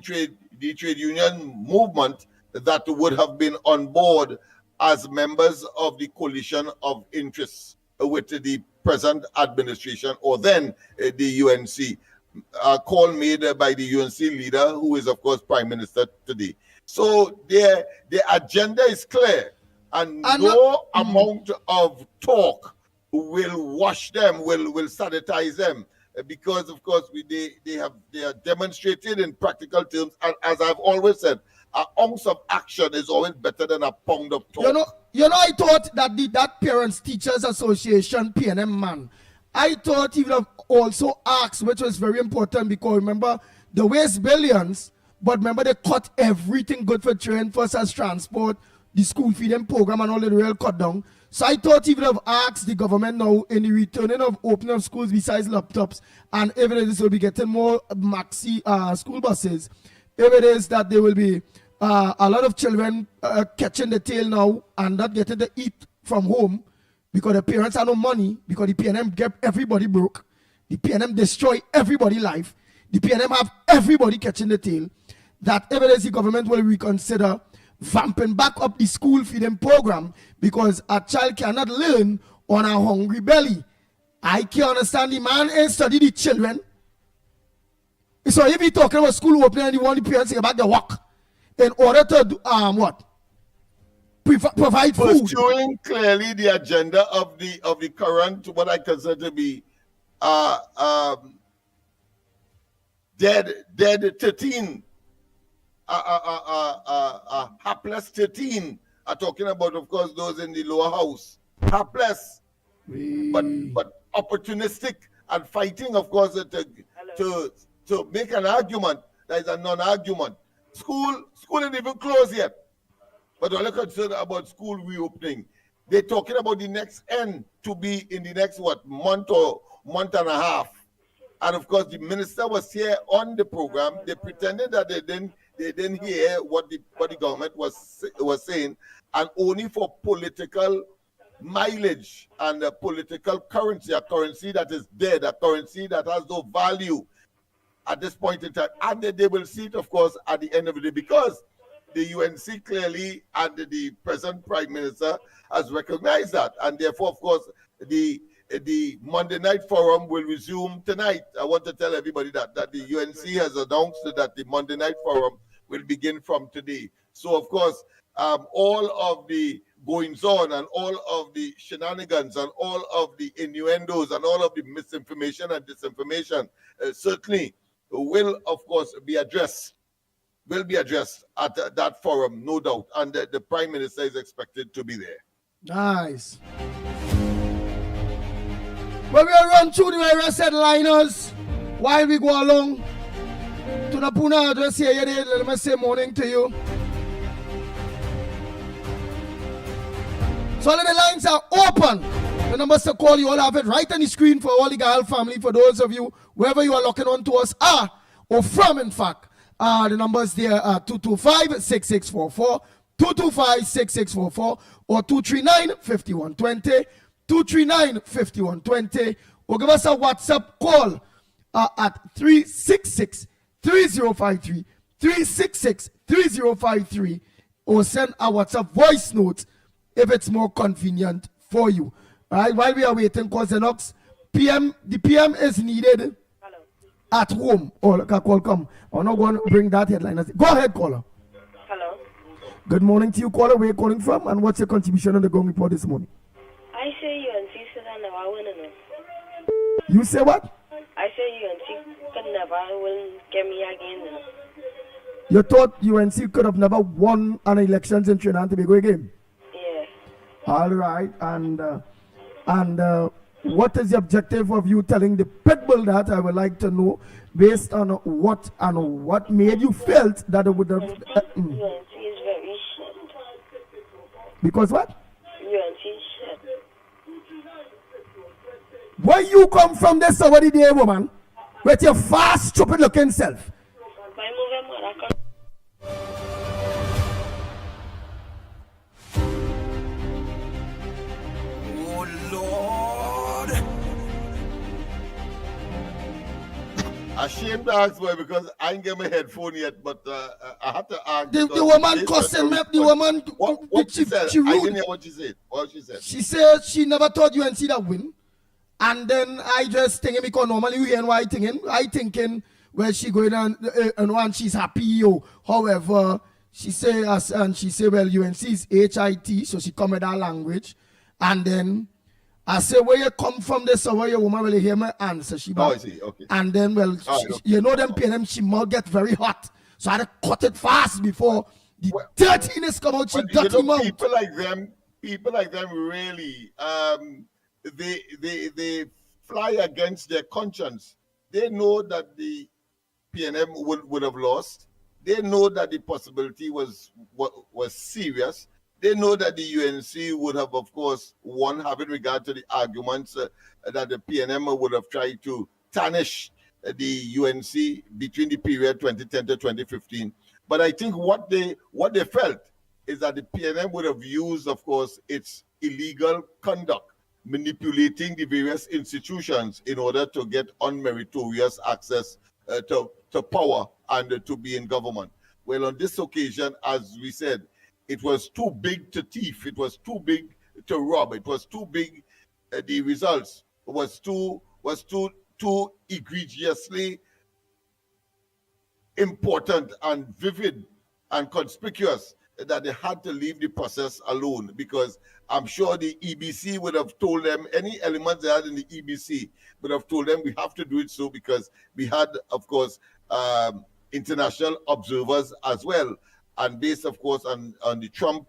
trade union movement that would have been on board as members of the coalition of interests with the present administration, or then the UNC. A call made by the UNC leader, who is, of course, Prime Minister today. So their agenda is clear, and no amount of talk will wash them, will sanitize them, because, of course, they are demonstrated in practical terms. And as I've always said, an ounce of action is always better than a pound of talk. I thought that that Parents Teachers Association PNM man, I thought he would have also asked, which was very important, because remember the waste billions, but remember they cut everything good for children, first as transport, the school feeding program and all the real cut down. So I thought he would have asked the government now in the returning of opening of schools besides laptops, and if it is will be getting more maxi school buses, if it is that there will be a lot of children catching the tail now and not getting to eat from home, because the parents have no money, because the PNM get everybody broke, the PNM destroy everybody's life, the PNM have everybody catching the tail, that evidence the government will reconsider vamping back up the school feeding program, because a child cannot learn on a hungry belly. I can understand the man and study the children. So if he talking about school opening and you want the parents to get back the work in order to do, provide food. Pursuing clearly the agenda of the current, what I consider to be dead 13, hapless 13. Are talking about, of course, those in the lower house, hapless, but opportunistic and fighting, of course, to make an argument That is a non-argument. School ain't even closed yet. But all they're concerned about school reopening. They're talking about the next end to be in the next month or month and a half. And of course, the minister was here on the program. They pretended that they didn't hear what the government was saying, and only for political mileage and a political currency, a currency that is dead, a currency that has no value at this point in time. And they will see it, of course, at the end of the day, because the UNC clearly and the present Prime Minister has recognized that. And therefore, of course, the Monday Night Forum will resume tonight. I want to tell everybody that the UNC has announced that the Monday Night Forum will begin from today. So, of course, all of the goings on and all of the shenanigans and all of the innuendos and all of the misinformation and disinformation certainly will, of course, be addressed at that forum, no doubt. And the Prime Minister is expected to be there. Nice. Well, we'll run through the various headliners while we go along to the Puna address here. Let me say morning to you. So all of the lines are open. The numbers to call, you all have it right on the screen for all the Gal family. For those of you, wherever you are looking on to us are or from, in fact. The numbers there are 225-6644, 225-6644, or 239-5120, 239-5120, or give us a WhatsApp call at 366-3053, 366-3053, or send a WhatsApp voice note if it's more convenient for you. All right, while we are waiting, because the PM is needed at home. Oh, look, a call come. I'm not going to bring that headline. Go ahead, caller. Hello. Good morning to you, caller. Where are you calling from, and what's your contribution on the Gong Report this morning? I say UNC said I never win enough. You say what? I say UNC could never win, get me again enough. You thought UNC could have never won an elections in Trinidad and Tobago again? Yeah. All right, and what is the objective of you telling the pitbull that? I would like to know, based on what made you felt that it would have. UNC is very shit. Because what? UNC is shit. Where you come from this already day, woman? With your fast, stupid looking self. By moving more, Oh Lord. Ashamed to ask why, because I ain't get my headphone yet, but I have to ask. The woman cussing me. The woman. What she said? She I rude. didn't hear what she said. What she said? She said she never thought UNC that win. And then I just thinking, because normally you hear why thinking, well, she going and she's happy or however. She say, well, UNC is HIT, so she come with that language. And then I say, where you come from this, or where your woman will hear my answer. She back. I see, okay. And then, well, you know them PNM, she might get very hot. So I had to cut it fast before the dirtiness come out. She dirty mouth. People like them really, they fly against their conscience. They know that the PNM would have lost. They know that the possibility was serious. They know that the UNC would have, of course, won, having regard to the arguments that the PNM would have tried to tarnish the UNC between the period 2010 to 2015. But I think what they felt is that the PNM would have used, of course, its illegal conduct, manipulating the various institutions in order to get unmeritorious access to power and to be in government. Well, on this occasion, as we said, it was too big to thief. It was too big to rob. It was too big. The results was too egregiously important and vivid and conspicuous that they had to leave the process alone, because I'm sure the EBC would have told them, any elements they had in the EBC would have told them, we have to do it so, because we had, of course, international observers as well, and based, of course, on the Trump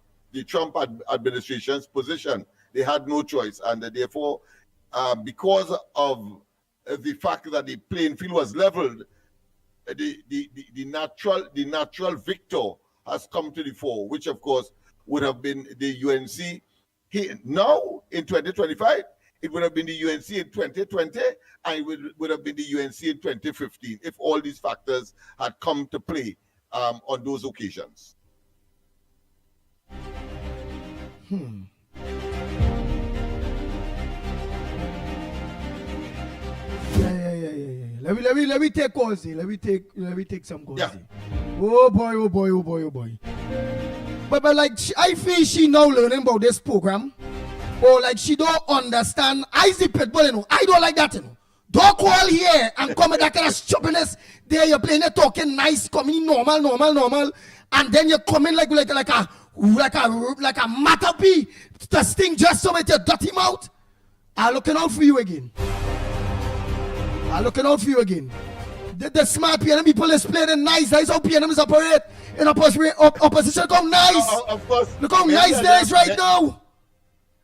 administration's position, they had no choice, and therefore, because of the fact that the playing field was leveled, the natural victor has come to the fore, which of course would have been the UNC. Now in 2025, it would have been the UNC in 2020, and it would have been the UNC in 2015 if all these factors had come to play on those occasions. Let me take calls. Let me take some calls. Oh boy. But like I feel she now learning about this program, or like she don't understand. I see pitbull, you know. I don't like that, you know. Don't call here and come with that kind of stupidness. There you're playing it, talking nice, coming normal, and then you're coming like a matapee to sting just so with your dirty mouth. I'm looking out for you again. The smart PNM people is playing nice. That's how PNM is operate. In opposition, come nice. Of course. Look how nice there is right now.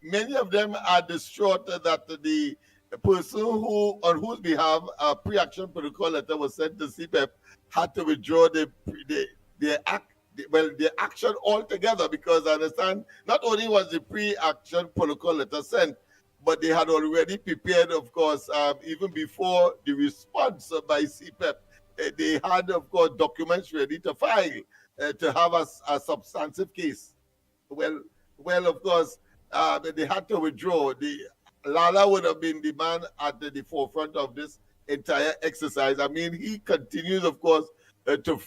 Many of them are distraught that the person on whose behalf a pre-action protocol letter was sent to CPEP had to withdraw their action altogether, because I understand not only was the pre-action protocol letter sent, but they had already prepared, of course, even before the response by CPEP. They had, of course, documents ready to file to have a substantive case. Well, of course, they had to withdraw. Lala would have been the man at the forefront of this entire exercise. I mean, he continues, of course, to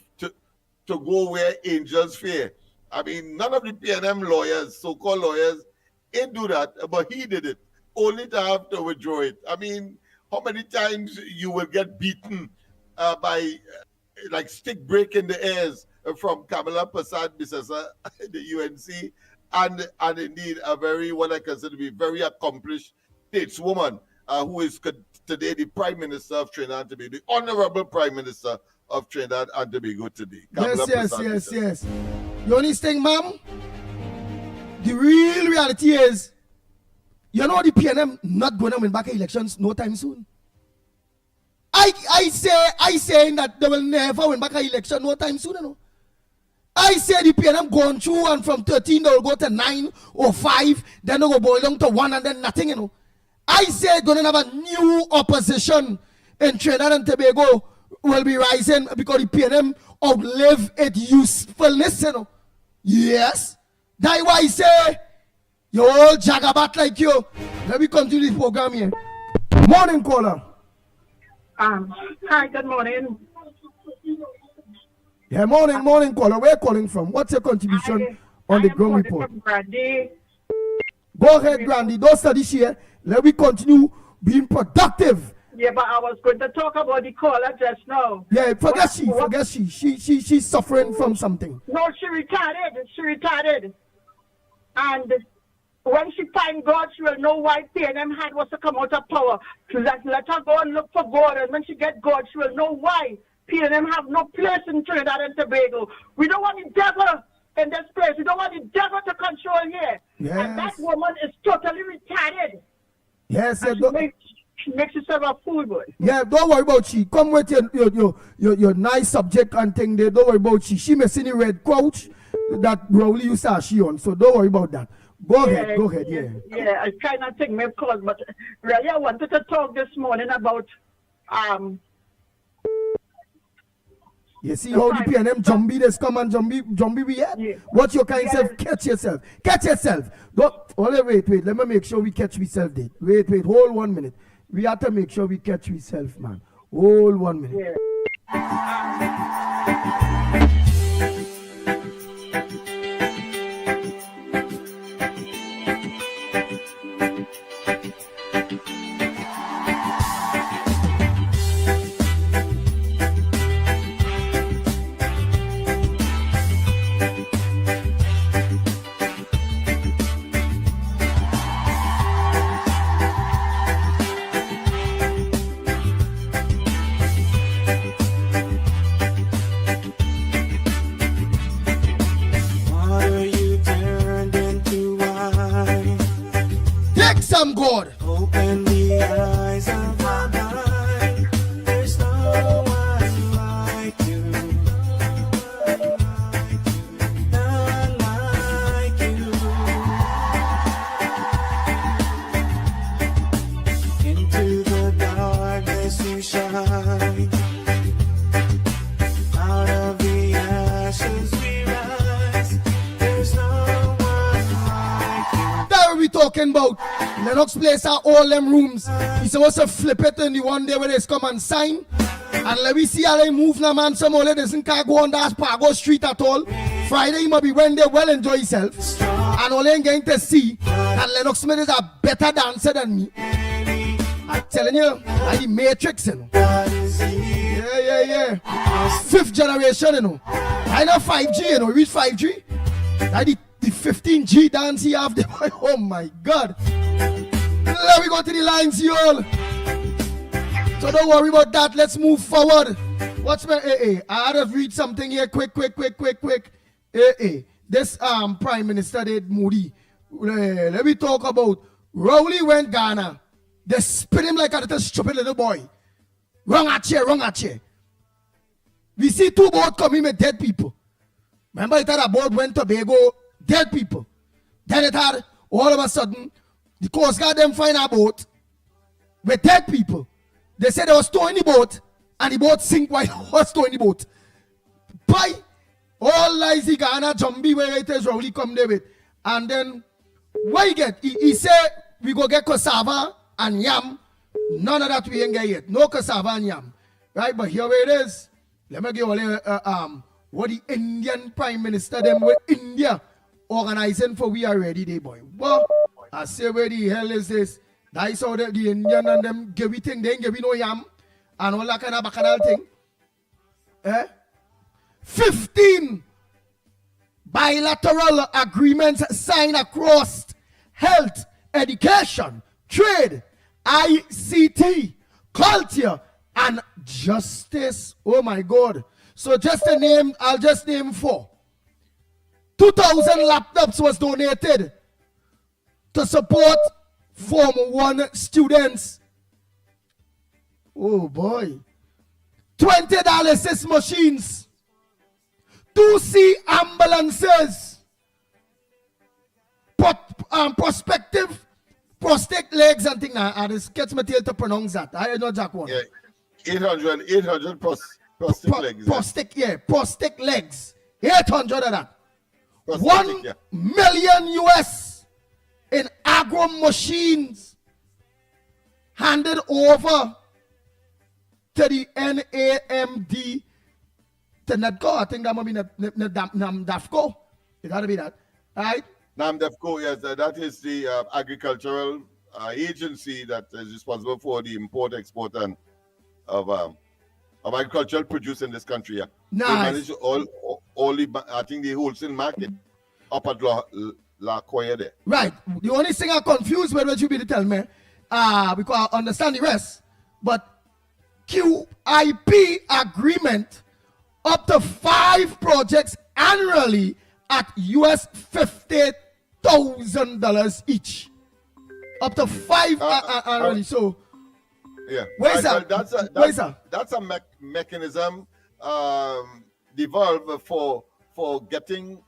go where angels fear. I mean, none of the PNM lawyers, so-called lawyers, didn't do that, but he did it, only to have to withdraw it. I mean, how many times you will get beaten by like stick break in the airs from Kamala Prasad Bisesa, the UNC, and indeed a very, what I consider to be very accomplished stateswoman who is today the Prime Minister of Trinidad and Tobago, the Honorable Prime Minister of Trinidad and Tobago today. Yes. You understand, ma'am? The real reality is, you know the PNM not going to win back elections no time soon. I say that they will never win back an election no time soon, you know. I say the PNM going through, and from 13 they will go to 9 or 5, then they will go along to 1 and then nothing, you know. I say going to have a new opposition in Trinidad and Tobago will be rising because the PNM outlive its usefulness, you know. Yes. That's why I say, you all jagabat like you. Let me continue this program here. Morning caller. Hi, good morning. Yeah, morning caller. Where are you calling from? What's your contribution on the ground report? Go ahead, Grandy. Don't study here. Let me continue being productive. Yeah, but I was going to talk about the caller just now. Yeah, forget she. She's suffering from something. No, she retarded. And when she find God, she will know why PNM had was to come out of power. Let her go and look for God, and when she get God, she will know why PNM have no place in Trinidad and Tobago. We don't want the devil in this place. We don't want the devil to control here. Yes. And that woman is totally retarded. Yes, she makes herself a fool, boy. Yeah, don't worry about she. Come with your nice subject and thing there. Don't worry about she. She missing the red couch that Rowley used to she on. So don't worry about that. Go ahead. Yeah, I kind of think my cause, but really I wanted to talk this morning about you see how the PNM zombie this come and zombie we had? Yeah. What your kind self? Catch yourself. Don't wait. Let me make sure we catch ourselves there. Wait, hold 1 minute. We have to make sure we catch ourselves, man. Hold 1 minute. Yeah. God. Open the eyes of my mind. There's no one like talking about. Lennox place are all them rooms. He's supposed to flip it in the one day where they come and sign. And let me see how they move now, man. Some of them doesn't go on that Pago Street at all. Friday, he might be when they well enjoy himself. And all they're going to see that Lennox Smith is a better dancer than me. I'm telling you, I'm the Matrix, you know. Yeah. 5th generation, you know. I know 5G, you know. Reach 5G. I the 15G dance he have there. Oh my God. Let me go to the lines, y'all. So don't worry about that. Let's move forward. Watch me, I had to read something here quick. This Prime Minister did Moody. Let me talk about Rowley went Ghana. They spit him like a little stupid little boy. Wrong at chair. We see 2 boats coming with dead people. Remember it had a boat went to Tobago, dead people. Then it had, all of a sudden, the Coast Guard them find a boat with dead people. They said they was towing the boat, and the boat sink while it was towing the boat. By all lies the Ghana Jumbie where it is Rowley come there with. And then, what you get? He said, we go get cassava and yam. None of that we ain't get yet. No cassava and yam. Right, but here it is. Let me give you what the Indian Prime Minister them with India organizing for we already day, boy. Well, I say where the hell is this? That is how the Indian and them give me thing, they ain't give me no yam and all that kind of bacchanal thing. 15 bilateral agreements signed across health, education, trade, ICT, culture, and justice. Oh my God. So just a name, I'll just name 4. 2,000 laptops was donated to support Form 1 students. Oh boy. 20 dialysis machines. 2C ambulances. Prospective prostate legs and things. I just get my tail to pronounce that. I know Jack one. Yeah. 800 prostate legs. Prostate legs. 800 of that. Prosthetic, 1 million US in agro machines handed over to the NAMD to NADCO. I think that might be NAMDAFCO. It got to be that. Right? NAMDAFCO, yes, that is the agricultural agency that is responsible for the import-export and of agricultural produce in this country. Yeah. Nice. They manage all the, I think, the wholesale market up at La Coya there. Right. The only thing I'm confused with what you be to tell me, because I understand the rest, but QIP agreement up to 5 projects annually at US $50,000 each. Up to 5 annually. So yeah, where's that? That's a mechanism developed for getting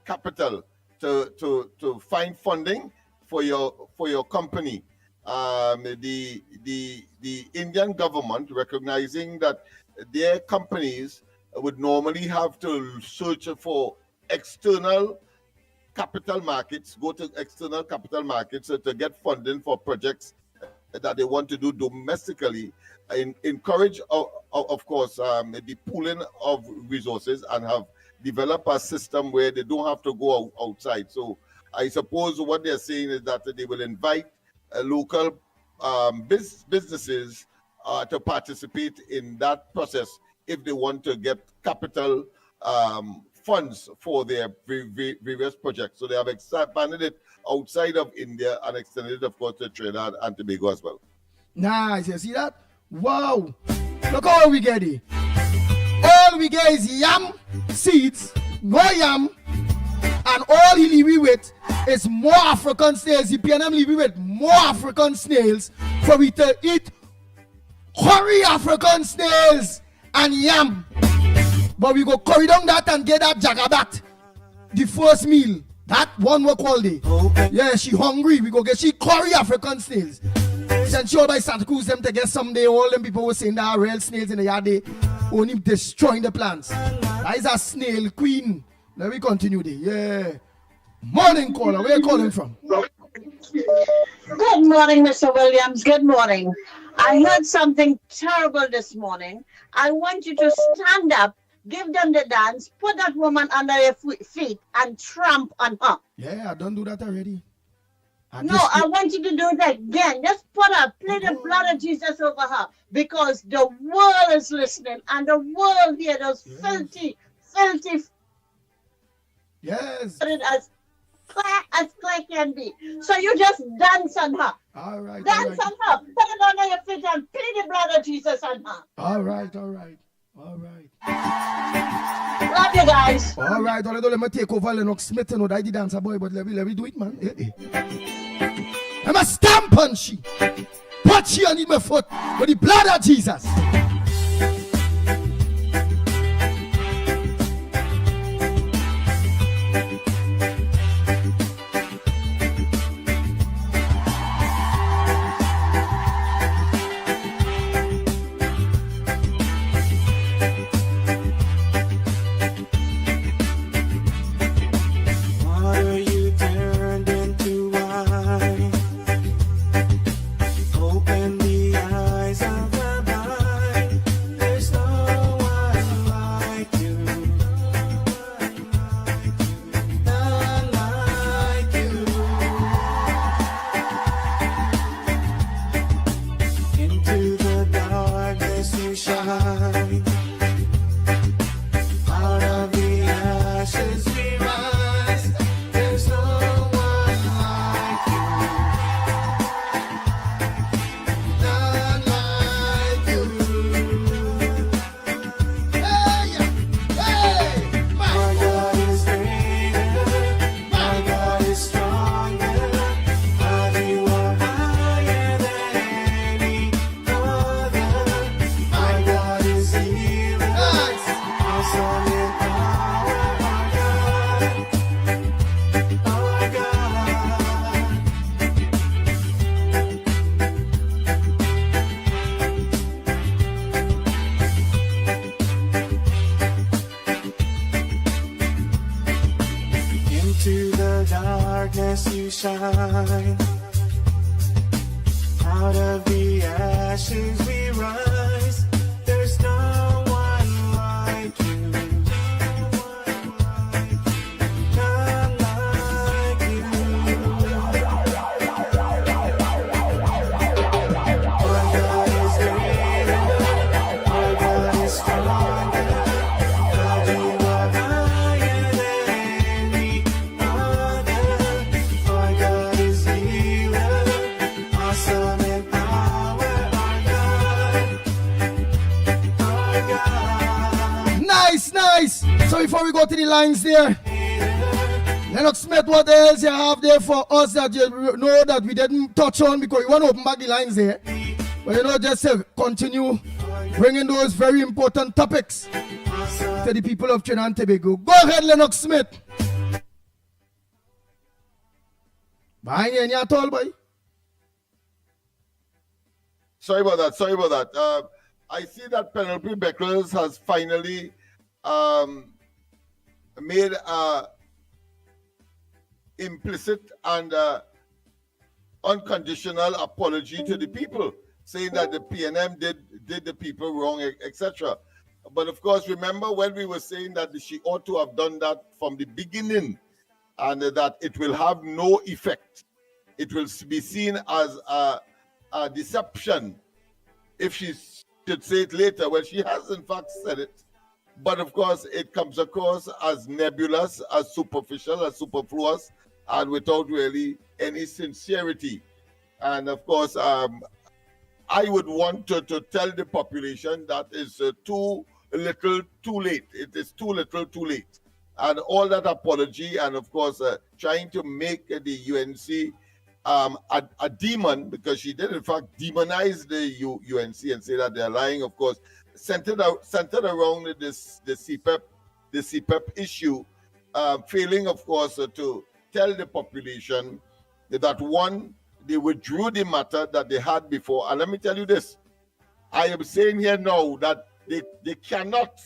capital to find funding for your company. The Indian government, recognizing that their companies would normally have to search for external capital markets, go to external capital markets to get funding for projects that they want to do domestically, encourage, of course, the pooling of resources and have developed a system where they don't have to go outside. So I suppose what they're saying is that they will invite local businesses to participate in that process if they want to get capital funds for their various projects. So they have expanded it outside of India and extended it, of course, to Trinidad and Tobago as well. Nice. You see that? Wow. Look how we get it. All we get is yam seeds, no yam, and all he leave with is more African snails. The PNM leave with more African snails for we to eat curry African snails and yam. But we go curry down that and get that jagabat, the first meal. That one work all day. Yeah, she hungry. We go get she curry African snails. Sent you all by Santa Cruz them to get someday. All them people were saying that are real snails in the yard, they only destroying the plants. That is a snail queen. Let me continue there. Yeah. Morning caller, where you calling from? Good morning, Mr. Williams. Good morning. I heard something terrible this morning. I want you to stand up, give them the dance, put that woman under your feet, and tramp on her. Yeah, I don't do that already. I want you to do that again. Just put her, play the blood of Jesus over her, because the world is listening, and the world here, those filthy. Yes. As clear can be. So you just dance on her. All right. Dance on her. Put it under your feet and plead the blood of Jesus on her. All right. Love you guys. All right. Let me take over Lennox Smith. You know that the dancer boy, but let me do it, man. I'm a stamp on she. Put she on my foot with the blood of Jesus. darkness you shine. Out of the ashes we rise. There's no one like you. None like you. Our God is greater. Our God is stronger. God, you are higher than any other. Our God is healer. Awesome in power. Our God. Nice. So before we go to the lines there, Lennox Smith, what else you have there for us that you know that we didn't touch on, because we want to open back the lines there. But you know, just continue bringing those very important topics to the people of Trinidad and Tobago. Go ahead, Lennox Smith. Bye, any at all, boy. Sorry about that. I see that Penelope Beckles has finally made a implicit and unconditional apology to the people, saying that the PNM did the people wrong, etc. But of course, remember when we were saying that she ought to have done that from the beginning, and that it will have no effect. It will be seen as a deception if she should say it later. Well, she has in fact said it, but of course it comes across as nebulous, as superficial, as superfluous, and without really any sincerity. And of course, I would want to tell the population that is too little, too late. It is too little, too late. And all that apology, and of course, trying to make the UNC a demon, because she did in fact demonize the UNC and say that they're lying, of course, centered around the CPEP issue, failing, of course, to tell the population that, one, they withdrew the matter that they had before. And let me tell you this, I am saying here now that they cannot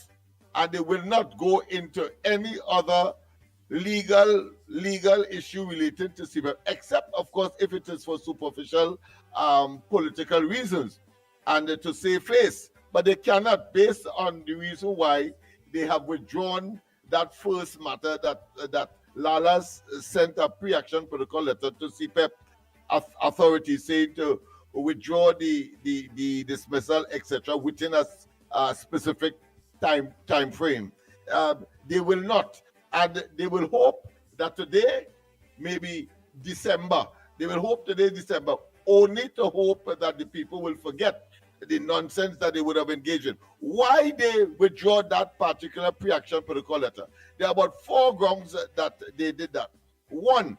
and they will not go into any other legal issue related to CPAP, except of course if it is for superficial political reasons and to save face. But they cannot, based on the reason why they have withdrawn that first matter that Lala's sent a pre-action protocol letter to CPAP authorities saying to withdraw the dismissal, etc., within a specific time frame. They will not, and they will hope that today, maybe December, they will hope today, December, only to hope that the people will forget the nonsense that they would have engaged in. Why they withdraw that particular pre-action protocol letter? There are about 4 grounds that they did that. One,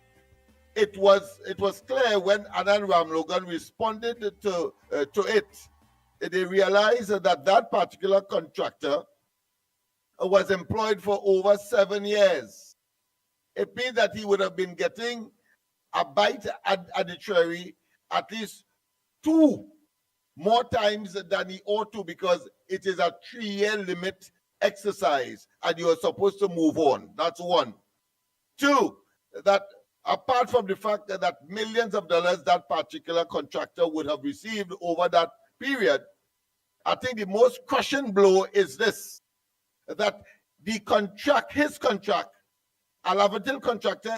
it was clear when Anand Ramlogan responded to it, they realized that particular contractor was employed for over 7 years. It means that he would have been getting a bite arbitrary at least 2 more times than he ought to, because it is a 3-year limit exercise and you are supposed to move on. That's one. 2, that apart from the fact that millions of dollars that particular contractor would have received over that period, I think the most crushing blow is this, that the contract, his contract, a Lavatil contractor,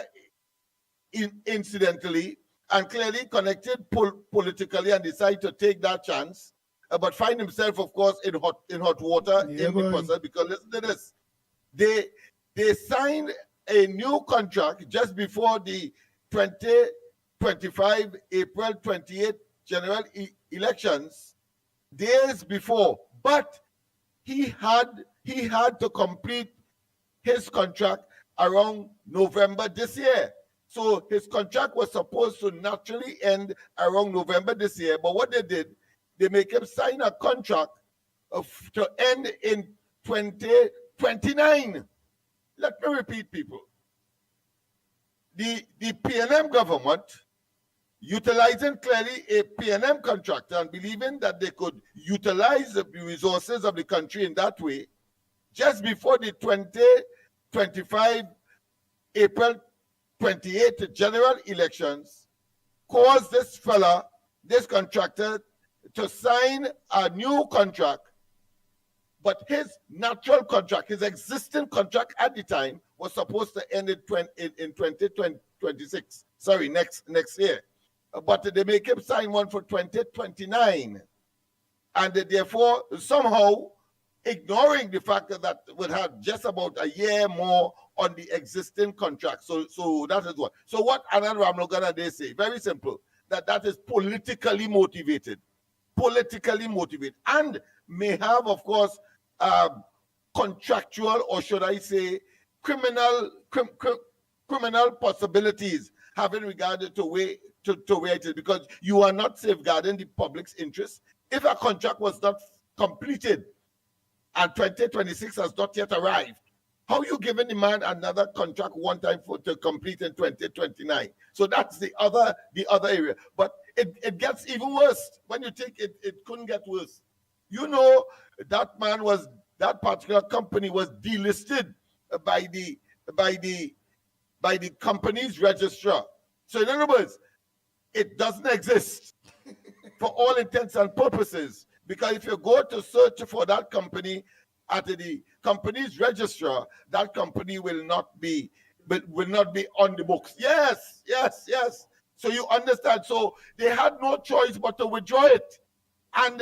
incidentally and clearly connected politically, and decide to take that chance, but find himself, of course, in hot water in the process. Because listen to this, they signed a new contract just before the 2025 April 28 general elections, days before, but he had to complete his contract around November this year. So his contract was supposed to naturally end around November this year, but what they did, they make him sign a contract to end in 2029. Let me repeat, people. The PNM government, utilizing clearly a PNM contractor and believing that they could utilize the resources of the country in that way, just before the 2025 April 28 general elections, caused this contractor, to sign a new contract, but his natural contract, his existing contract at the time, was supposed to end in 2026. Sorry, next year. But they make him sign one for 2029. And therefore, somehow, ignoring the fact that would have just about a year more on the existing contract. So that is what. So what Anand Ramlogan and they say, very simple, that is politically motivated. Politically motivated. And may have, of course, contractual, or should I say, criminal possibilities having regard to where it is, because you are not safeguarding the public's interest. If a contract was not completed and 2026 has not yet arrived, how are you giving the man another contract one time to complete in 2029? So that's the other area. But it gets even worse. When you think it couldn't get worse. You know, that particular company was delisted by the company's registrar. So in other words, it doesn't exist for all intents and purposes. Because if you go to search for that company at the company's registrar, that company will not be on the books. Yes. So you understand. So they had no choice but to withdraw it. And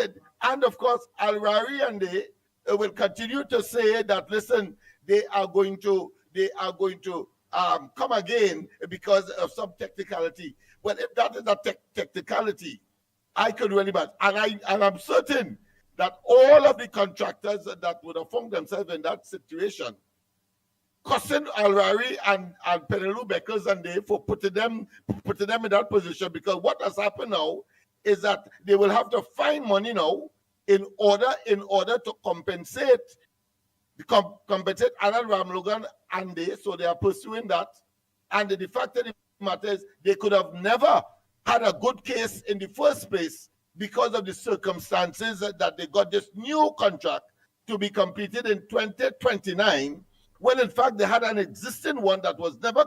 of course, Al-Rari and they will continue to say that, listen, they are going to come again because of some technicality. Well, if that is a technicality, I could really bad. And I'm certain that all of the contractors that would have found themselves in that situation, cussing Al-Rari and Penelu Beckers and they for putting them in that position, because what has happened now is that they will have to find money now in order to compensate Anand Ramlogan and they, so they are pursuing that. And the fact of the matter is they could have never had a good case in the first place because of the circumstances that they got this new contract to be completed in 2029, when in fact they had an existing one that was never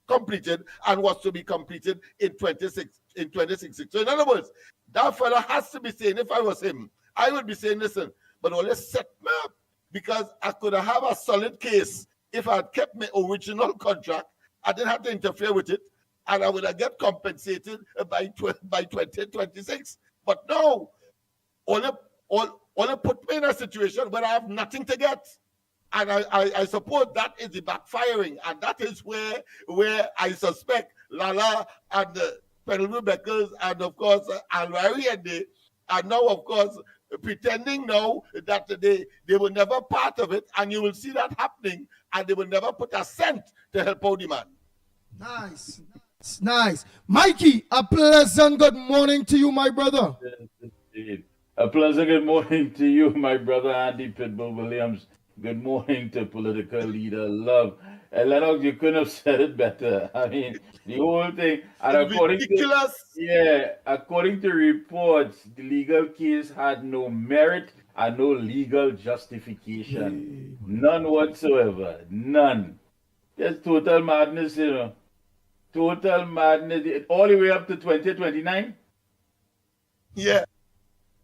completed and was to be completed in 2016. So in other words, that fella has to be saying, if I was him, I would be saying, listen, but only set me up because I could have a solid case if I had kept my original contract. I didn't have to interfere with it, and I would have get compensated by 2026. But no, only put me in a situation where I have nothing to get. And I suppose that is the backfiring, and that is where I suspect Lala and the Penalty Beckers and of course Alwari and they are now of course pretending now that they were never part of it, and you will see that happening, and they will never put a cent to help out the man. Nice. Nice. Mikey, a pleasant good morning to you, my brother. A pleasant good morning to you, my brother Andy Pitbull Williams. Good morning to political leader Love. And Lennox, you couldn't have said it better. I mean, the whole thing, and according to reports, the legal case had no merit and no legal justification. None whatsoever. None. Just total madness, you know. Total madness. All the way up to 2029? Yeah.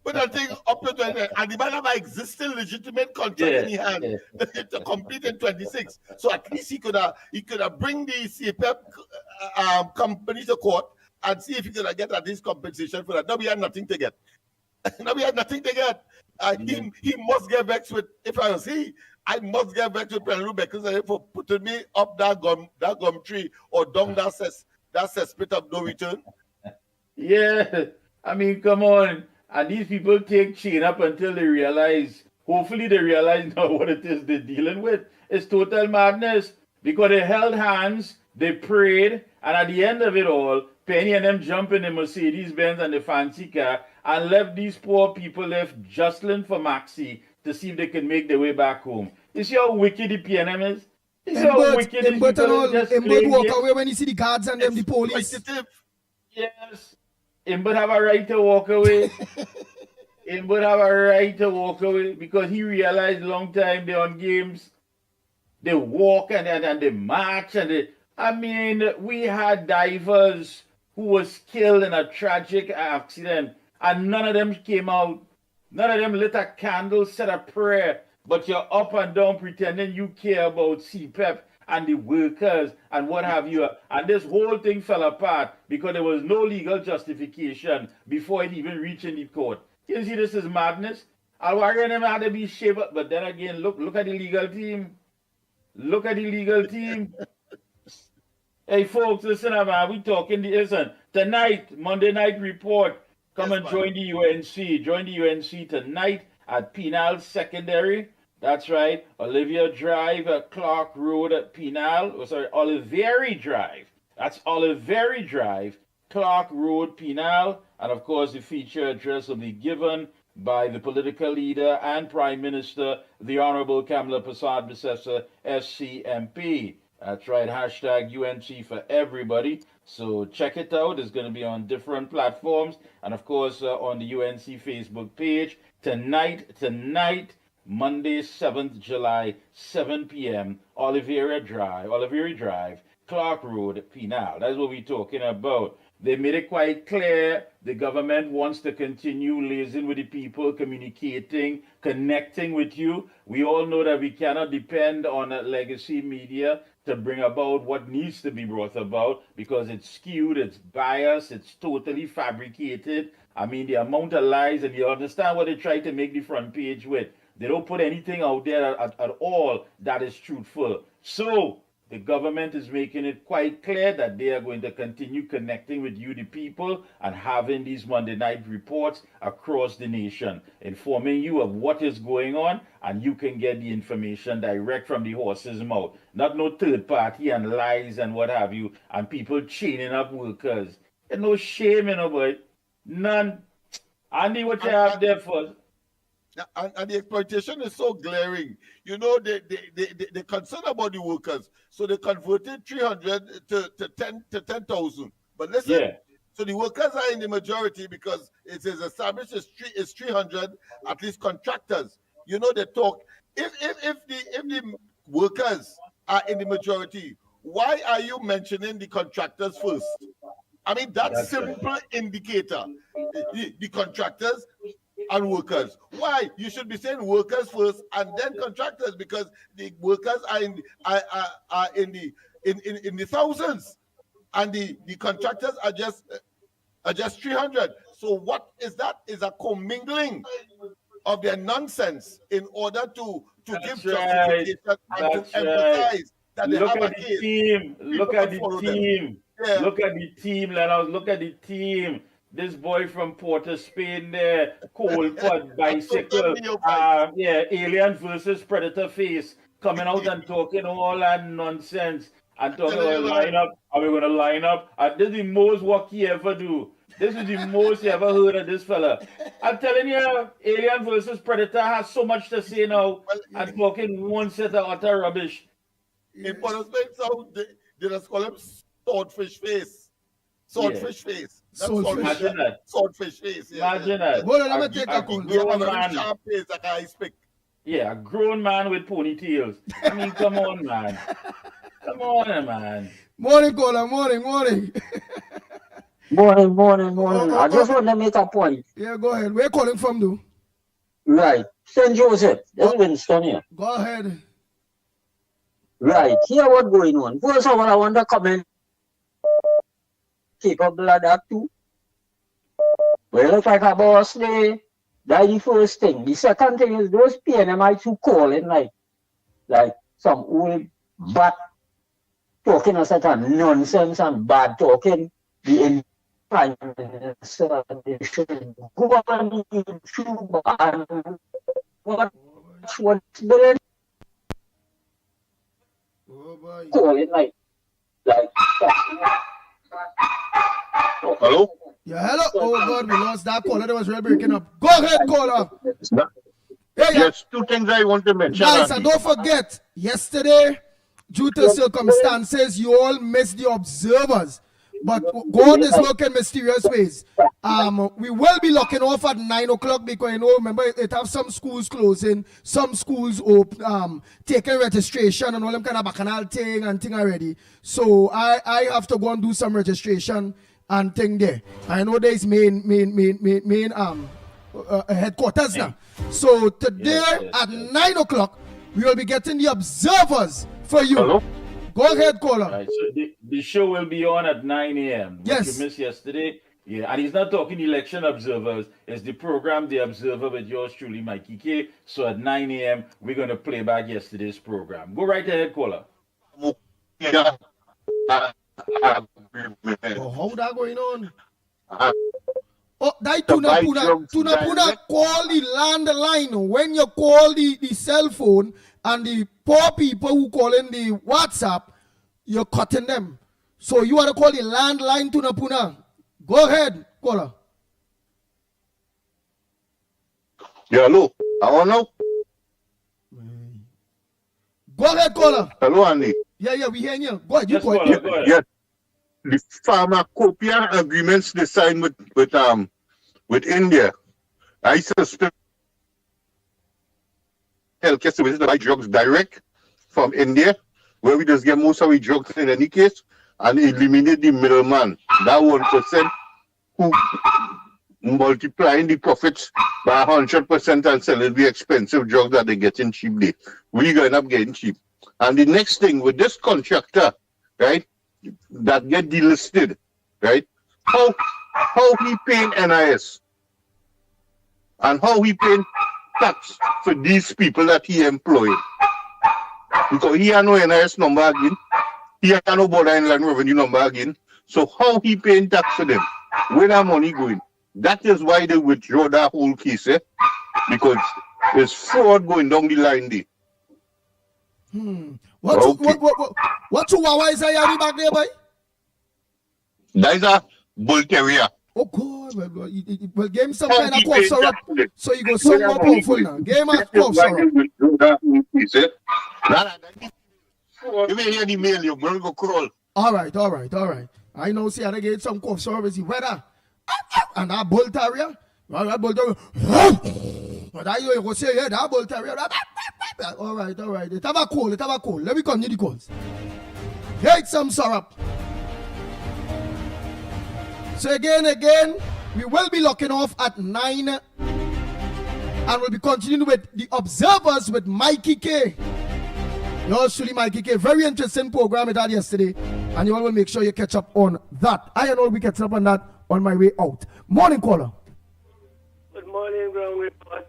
But I think up to 20, and the man have an existing legitimate contract in his hand to complete in 26. So at least he could have bring the CPEP company to court and see if he could have get at least compensation for that. Now we had nothing to get. Now we had nothing to get. He must get vexed with, if I was he, I must get vexed with Penalty Beckers for putting me up that gum tree or down that cesspit of no return. Yeah, I mean, come on. And these people take chain up until they realize, hopefully they realize now what it is they're dealing with. It's total madness because they held hands, they prayed, and at the end of it all, Penny and them jump in the Mercedes-Benz and the fancy car and left these poor people left jostling for Maxi to see if they can make their way back home. You see how wicked the PNM is? You see how wicked these people just walk away when you see the guards and them, the police. Yes. Him would have a right to walk away. Him would have a right to walk away because he realized long time they on games. They walk and they march I mean, we had divers who was killed in a tragic accident and none of them came out. None of them lit a candle, said a prayer, but you're up and down pretending you care about CPEP and the workers and what have you. And this whole thing fell apart because there was no legal justification before it even reached in the court. You see, this is madness. Alwari and them had to be shaped up. But then again, look at the legal team. Look at the legal team. Hey, folks, listen, man. We talking, listen. Tonight, Monday Night Report. Come and join the UNC. Join the UNC tonight at Penal Secondary. That's right, Olivia Drive, Clark Road at Penal. Oliveri Drive. That's Oliveri Drive, Clark Road, Penal. And of course, the feature address will be given by the political leader and Prime Minister, the Honorable Kamala Persad-Bissessar, SCMP. That's right, hashtag UNC for everybody. So check it out. It's going to be on different platforms. And of course, on the UNC Facebook page. Tonight, Monday, 7th July, 7 p.m., Oliveri Drive, Clark Road, Penal. That's what we're talking about. They made it quite clear the government wants to continue liaising with the people, communicating, connecting with you. We all know that we cannot depend on legacy media to bring about what needs to be brought about because it's skewed, it's biased, it's totally fabricated. I mean, the amount of lies, and you understand what they try to make the front page with. They don't put anything out there at all that is truthful. So the government is making it quite clear that they are going to continue connecting with you, the people, and having these Monday night reports across the nation, informing you of what is going on, and you can get the information direct from the horse's mouth. Not no third party and lies and what have you, and people chaining up workers. There's no shame in it, boy. None. Andy, what you have there for? And the exploitation is so glaring. You know, they're concerned about the workers. So they converted 300 to 10,000. But listen, so the workers are in the majority because it is established it's 300, at least contractors. You know, they talk. If the workers are in the majority, why are you mentioning the contractors first? I mean, that's simple indicator. The contractors and workers. Why? You should be saying workers first and then contractors, because the workers are in the thousands, and the contractors are just 300. So what is that? Is a commingling of their nonsense in order to give justification and to emphasize that they look have at a the case. team. Look at the team. Yeah. Look at the team, Lennox. Look at the team. This boy from Port of Spain there, cold quad bicycle, alien versus predator face, coming out and talking all that nonsense and talking about line up. Are we going to line up? This is the most work he ever do. This is the most you ever heard of this fella. I'm telling you, Alien versus Predator has so much to say now and talking one set of utter rubbish. In Port of Spain, so they just call him swordfish face. Swordfish face. Imagine that. Swordfish face. Yeah, Imagine that. Hold on, let me take a call. Sharp face, like I speak. Yeah, a grown man with ponytails. I mean, come on, man. Come on, man. Morning, caller. Morning. Morning. I just want to make a point. Yeah, go ahead. Where you calling from, though? Right. St. Joseph. That's Winston here. Go ahead. Right. Here what's going on. First of all, I want to comment. Capable of that too. Well, if I can boss there, that's the first thing. The second thing is those PNMIs who call in like some old bad talking a set of nonsense and bad talking. The Prime Minister, they should go on YouTube and watch what's doing. Calling like Hello? Yeah, hello. Oh, God, we lost that caller. That was really breaking up. Go ahead, caller. Yes, two things I want to mention. Guys, and don't forget, yesterday, due to circumstances, you all missed the observers. But God is working mysterious ways. We will be locking off at 9 o'clock because, remember, it have some schools closing, some schools taking registration and all them kind of bacchanal thing and thing already. So I have to go and do some registration and thing there. I know there is main headquarters now. So today at 9 o'clock, we will be getting the observers for you. Hello? Go ahead, caller. Right, so the show will be on at 9 a.m. Yes. What you missed yesterday. Yeah, and he's not talking election observers. It's the program The Observer with yours truly, Mikey K. So at 9 a.m., we're going to play back yesterday's program. Go right ahead, caller. Oh, how that going on? Oh, that tuna call the landline. When you call the cell phone and the poor people who call in the WhatsApp, you're cutting them. So you want to call the landline tuna puna. Go ahead, caller. Yeah, hello. I want to know. Go ahead, caller. Hello, Andy. Yeah, we hear you. Go ahead, Yes, go ahead. caller, go ahead. Yeah. The pharmacopoeia agreements they signed with India. I suspect healthcare services to buy drugs direct from India, where we just get most of the drugs in any case, and eliminate the middleman. That 1% who multiplying the profits by 100% and selling the expensive drugs that they get in cheaply. We're going to end up getting cheap. And the next thing with this contractor, right, that get delisted, right? How he paying NIS and how he paying tax for these people that he employed, because he had no NIS number again, he had no border inland revenue number again. So how he paying tax for them? Where that money going? That is why they withdraw that whole case, because there's fraud going down the line there. What chihuahua is that back there, boy? That is a bull terrier. Oh, God. Well, give him some kind of cough syrup so you go so more powerful now. Give him a cough syrup. You may hear the mail, you're going to go crawl. All right. I know, see, I get some cough syrup. Is the weather? And that bull terrier? That bull terrier. But I you go say, yeah, that bull terrier. All right. It have a cold. Let me continue the calls. Here it's some syrup. So again, we will be locking off at 9. And we'll be continuing with the Observers with Mickie K. Yours truly, Mickie K. Very interesting program we had yesterday. And you all will make sure you catch up on that. I know we catch up on that on my way out. Morning, caller. Good morning, Ground Report.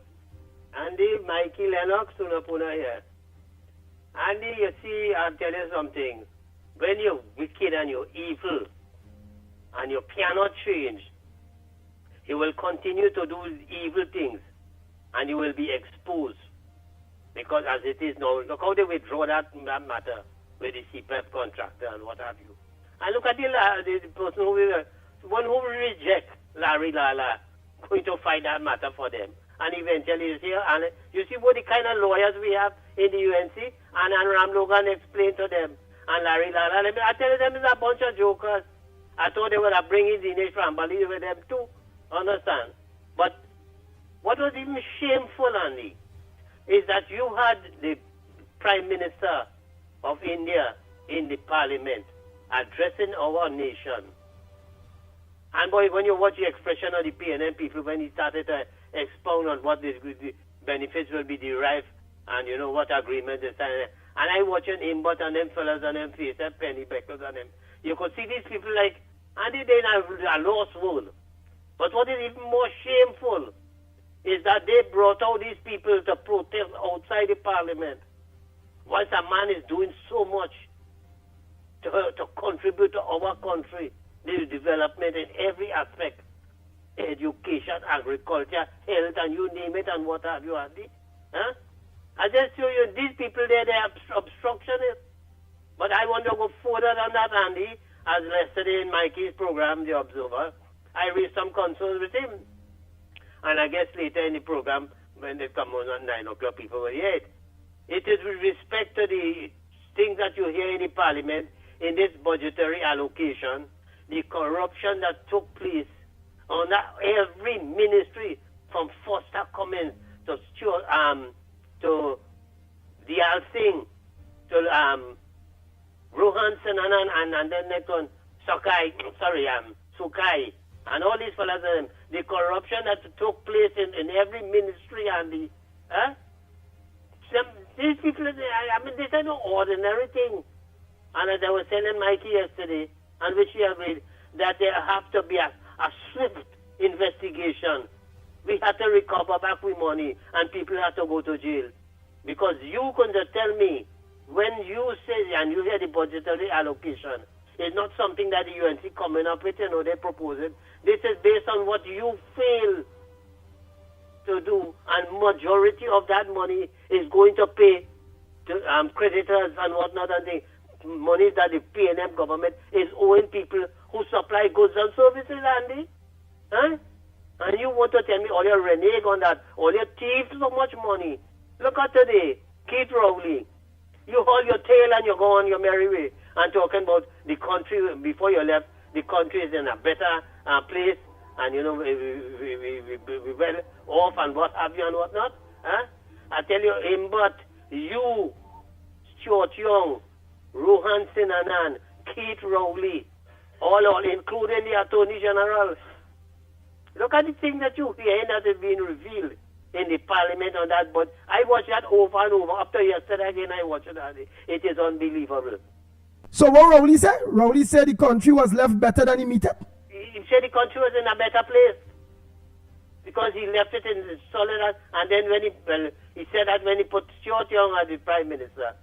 Andy, Mikey, Lennox, Sunapuna here. Andy, you see, I'll tell you something. When you're wicked and you're evil, and you cannot change, you will continue to do evil things, and you will be exposed. Because as it is now, look how they withdraw that matter with the CPEP contractor and what have you. And look at the person one who will reject Larry Lala, going to fight that matter for them. And eventually you see what the kind of lawyers we have in the UNC, and Ram Logan explained to them, and Larry Lala, I tell them it's a bunch of jokers. I thought they would have bring in Dinesh Rambali with them too, understand? But what was even shameful, Andy, is that you had the Prime Minister of India in the Parliament addressing our nation. And boy, when you watch the expression of the PNM people when he started to expound on what the benefits will be derived and you know what agreement they signed, and I watching him but and them fellas and them face and Penny Beckles and them, you could see these people like, and they in a lost world. But what is even more shameful is that they brought out these people to protest outside the Parliament, whilst a man is doing so much to contribute to our country, the development in every aspect, education, agriculture, health, and you name it, and what have you, Andy. Huh? I just show you, these people there, they are obstructionists. But I want to go further than that, Andy, as yesterday in Mikey's program, The Observer, I raised some concerns with him. And I guess later in the program, when they come on at 9 o'clock, people will hear it. It is with respect to the things that you hear in the Parliament, in this budgetary allocation, the corruption that took place on every ministry, from Foster Cummins to Stuart, to Dial Singh, to Rohan Sananan, and then next one, Sukai, and all these fellas, the corruption that took place in every ministry and these people, I mean, these are no ordinary thing. And as I was telling Mikey yesterday, and which he agreed, that there have to be a swift investigation. We have to recover back with money, and people have to go to jail. Because you can just tell me, when you say, and you hear the budgetary allocation, it's not something that the UNC coming up with, they're proposing. This is based on what you fail to do, and majority of that money is going to pay to creditors and whatnot, and things. Money that the PNM government is owing people who supply goods and services, Andy. Huh? And you want to tell me all your renege on that, all your thief so much money. Look at today, Keith Rowley. You hold your tail and you go on your merry way. And talking about the country, before you left, the country is in a better place, and we well off and what have you and what not. Huh? I tell you, but you, Stuart Young, Rohan Sinanan, Keith Rowley, all including the Attorney General. Look at the thing that you hear that is being revealed in the Parliament on that, but I watched that over and over. After yesterday again, I watched it. It is unbelievable. So what Rowley said? Rowley said the country was left better than he meted? He said the country was in a better place because he left it in the solid, and then when he said that when he put Stuart Young as the Prime Minister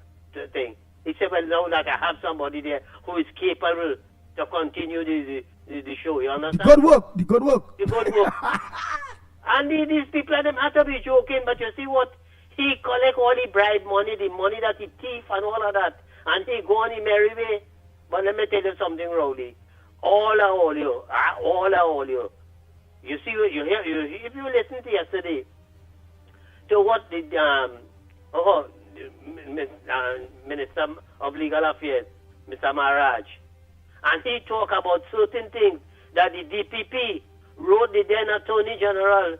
thing, he said, well, now that I have somebody there who is capable to continue the show, you understand? The good work. And these people, them have to be joking, but you see what? He collect all the bribe money, the money that he thief and all of that, and he go on the merry way. But let me tell you something, Rowley. All you. You see, you hear, if you listen to yesterday, to what the Minister of Legal Affairs, Mr. Maharaj, and he talk about certain things that the DPP wrote the then Attorney General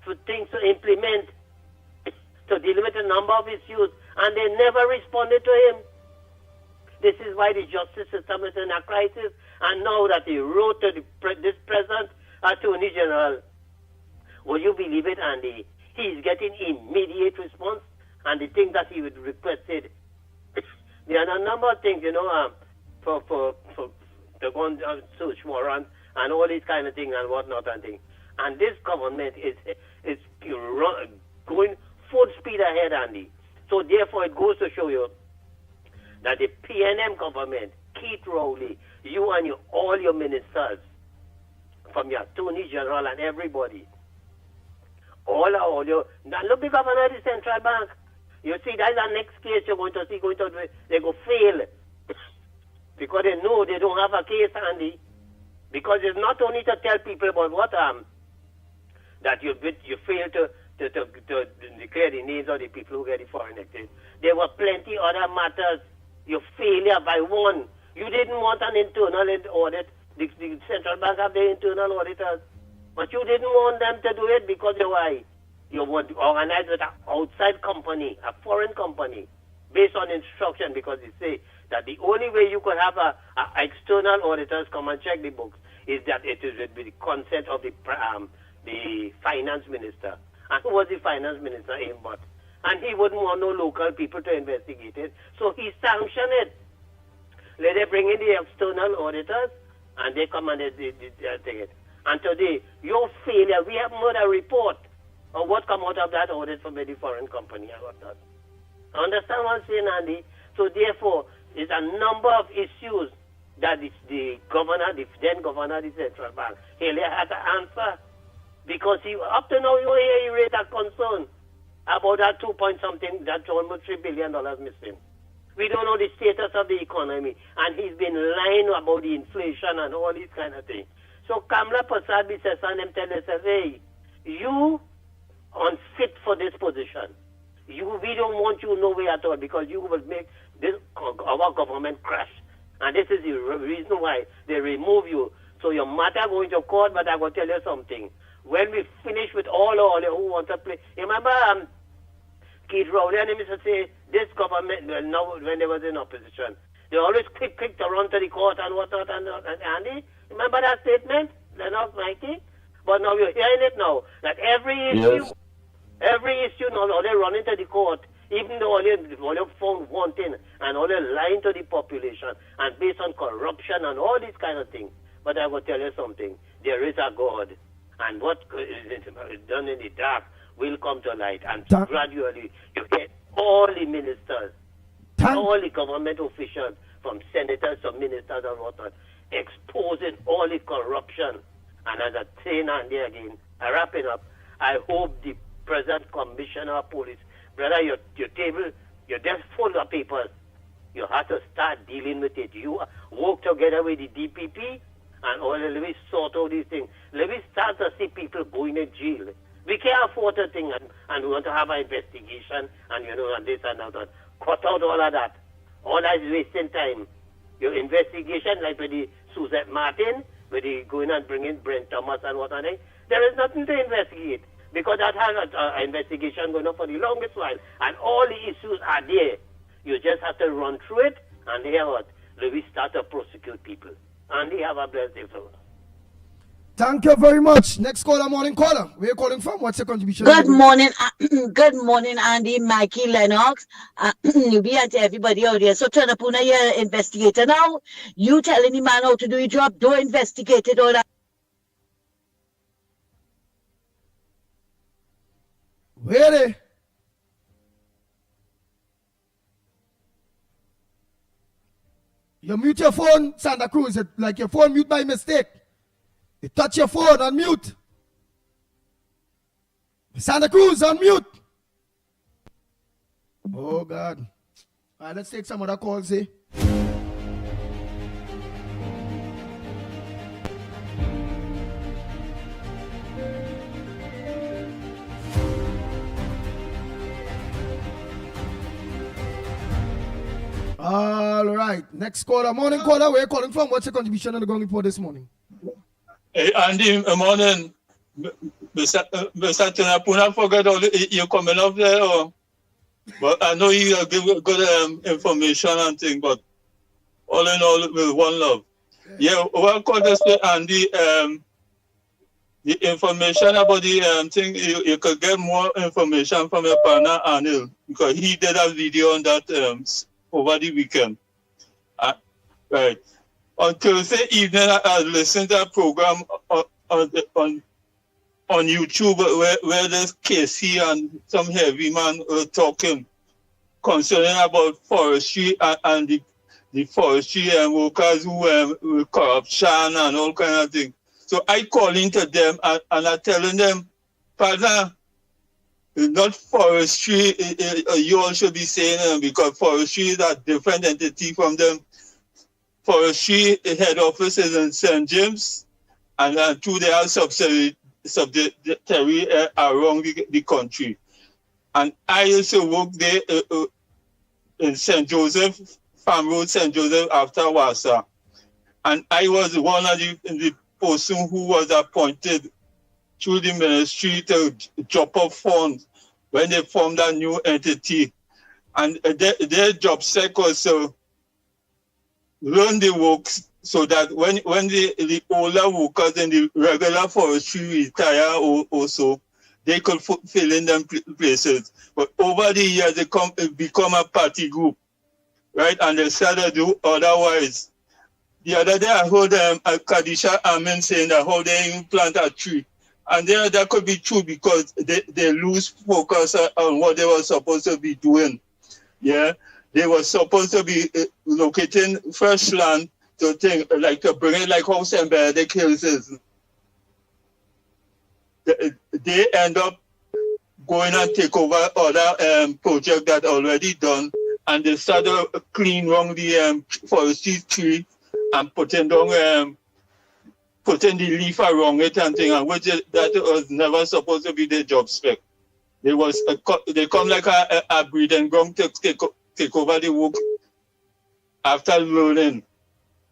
for things to implement to deal with a number of issues, and they never responded to him. This is why the justice system is in a crisis, and now that he wrote to this present Attorney General, will you believe it, Andy? He's getting immediate response, and the thing that he would requested. There are a number of things, for the go on search warrant and all these kind of things and whatnot and things. And this government is going full speed ahead, Andy. So therefore, it goes to show you that the PNM government, Keith Rowley, you and all your ministers, from your Attorney General and everybody, all your, now look, the governor of the central bank. You see, that's the next case you're going to see, they go fail. Because they know they don't have a case, Andy. Because it's not only to tell people about what, that you fail to declare the names of the people who get the foreign exchange. There were plenty other matters. Your failure by one. You didn't want an internal audit. The central bank have their internal auditors. But you didn't want them to do it because why? You want to organize with an outside company, a foreign company, based on instruction, because they say that the only way you could have a external auditors come and check the books is that it is with the consent of the finance minister. And who was the finance minister? Aimbot. And he wouldn't want no local people to investigate it, so he sanctioned it. Let them bring in the external auditors, and they come and they take it. And today, your failure, we have made a report of what come out of that audit from the foreign company and whatnot. Understand what I'm saying, Andy? So therefore, there's a number of issues that the governor, the then governor of the central bank, he had to answer. Because up to now, he raised a concern about that 2 point something, that almost $3 billion missing. We don't know the status of the economy, and he's been lying about the inflation and all these kind of things. So Kamla Prasad says, and them tell us, hey, you unfit for this position. We don't want you nowhere at all, because you will make our government crash. And this is the reason why they remove you. So your matter going to court, but I will tell you something. When we finish with all who want to play, remember Keith Rowley and him used to say, this government, now when they was in opposition, they always quick to run to the court and whatnot, and Andy, remember that statement, Lennox, Mickie? But now you're hearing it now, that every issue now, they're running to the court, even though they found wanting and all they're lying to the population and based on corruption and all these kind of things. But I will tell you something, there is a God, and what is done in the dark will come to light, and gradually you get all the ministers, all the government officials, from senators to ministers and whatnot, exposing all the corruption. And as I say now and there again, I wrap it up, I hope the present commissioner of police, brother, your table, your desk full of papers, you have to start dealing with it. You work together with the DPP and all, let me sort out these things. Let me start to see people going to jail. We can't afford a thing, and we want to have an investigation, and and this and that. Cut out all of that. All that is wasting time. Your investigation, like with the Suzette Martin, with the going and bringing Brent Thomas and what are they, there is nothing to investigate, because that has an investigation going on for the longest while, and all the issues are there. You just have to run through it, and hear what? Let me start to prosecute people. And they have a blessed day. Thank you very much. Next caller, morning caller. Where are you calling from? What's your contribution? Good morning, Andy, Mickie, Lennox. We and everybody out there. So turn up on your investigator now. You telling the man how to do your job. Don't investigate it all that. Where they? You mute your phone, Santa Cruz. Like your phone mute by mistake. You touch your phone on mute. Santa Cruz on mute. Oh God. All right, let's take some other calls, eh? All right. Next caller, morning caller. Where are you calling from? What's your contribution on the Ground Report this morning? Hey, Andy, morning. Mr. Tunapuna forget all you coming up there, or? But I know you give good information and thing, but all in all, with one love. Yeah, well, say, Andy, the information about the thing, you could get more information from your partner, Anil, because he did a video on that over the weekend. Right. On Thursday evening, I listened to a program on YouTube where there's Casey and some heavy man talking concerning about forestry and the forestry workers who with corruption and all kind of things. So I calling to them and I telling them, partner, it's not forestry, you all should be saying because forestry is a different entity from them. Forestry head office is in St. James, and two they are subsidiary around the country. And I used to work there in St. Joseph, Farm Road, St. Joseph after Wassa. And I was one of the person who was appointed through the ministry to drop off funds when they formed a new entity. And their job spec was to learn the works so that when the older workers in the regular forestry retire also, they could fill in them places. But over the years, they become a party group, right? And they started to do otherwise. The other day, I heard Kadisha Amin saying that how they even plant a tree. And that could be true because they lose focus on what they were supposed to be doing. Yeah, they were supposed to be locating fresh land to bring it like House and Benedict Hills is. They end up going and take over other projects that already done, and they started clean around the forestry tree and putting the leaf around it and thing, and that was never supposed to be their job spec. They come like a breeding ground to take over the work after learning.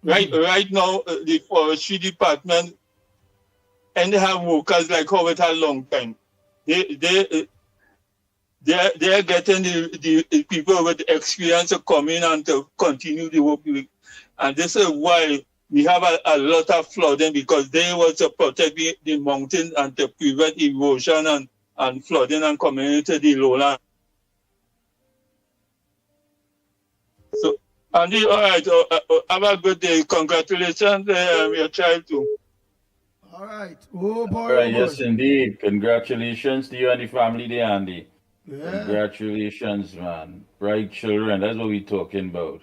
Right now, the forestry department and they have workers like how it had long time. They're getting the people with experience to come in and to continue the work. And this is why we have a lot of flooding, because they want to protect the mountains and to prevent erosion and flooding and coming into the lowland. So, Andy, all right, have a good day. Congratulations, your child too. All right. Oh, boy. All right, yes, indeed. Congratulations to you and the family there, Andy. Yeah. Congratulations, man. Bright children, that's what we're talking about.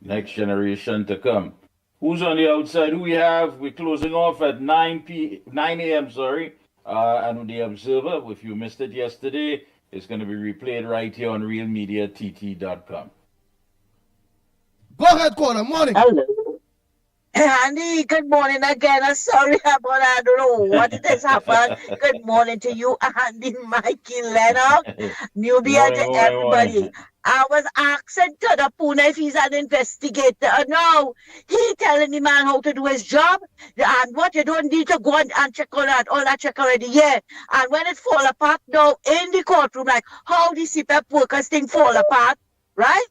Next generation to come. Who's on the outside? Who we have? We're closing off at 9 a.m., and the Observer, if you missed it yesterday, it's going to be replayed right here on realmediatt.com. Go ahead, Corner. Morning. Hello. Andy, good morning again. I'm sorry about I don't know what it has happened. Good morning to you, Andy, Mickie, Lennox, Nubia, to everybody. I was asking to the Pune if he's an investigator. No, he telling the man how to do his job. And what you don't need to go and check on that, all that check already. Yeah. And when it fall apart now in the courtroom, like how the CPAP workers thing fall apart, right?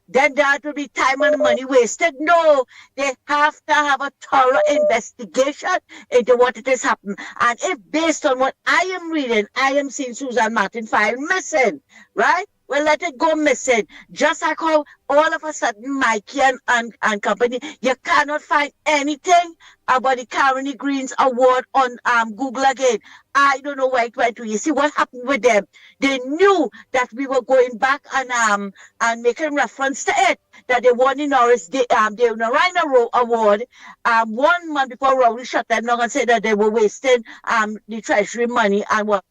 Then that will be time and money wasted. No, they have to have a thorough investigation into what it has happened. And if based on what I am reading, I am seeing Susan Martin file missing, right? Well, let it go missing. Just like how all of a sudden Mickie and company, you cannot find anything about the Karen Greens Award on Google again. I don't know where it went to. You see what happened with them? They knew that we were going back and making reference to it, that they won the Norris Narayana Award 1 month before Rowley shut them down and said that they were wasting the treasury money and what.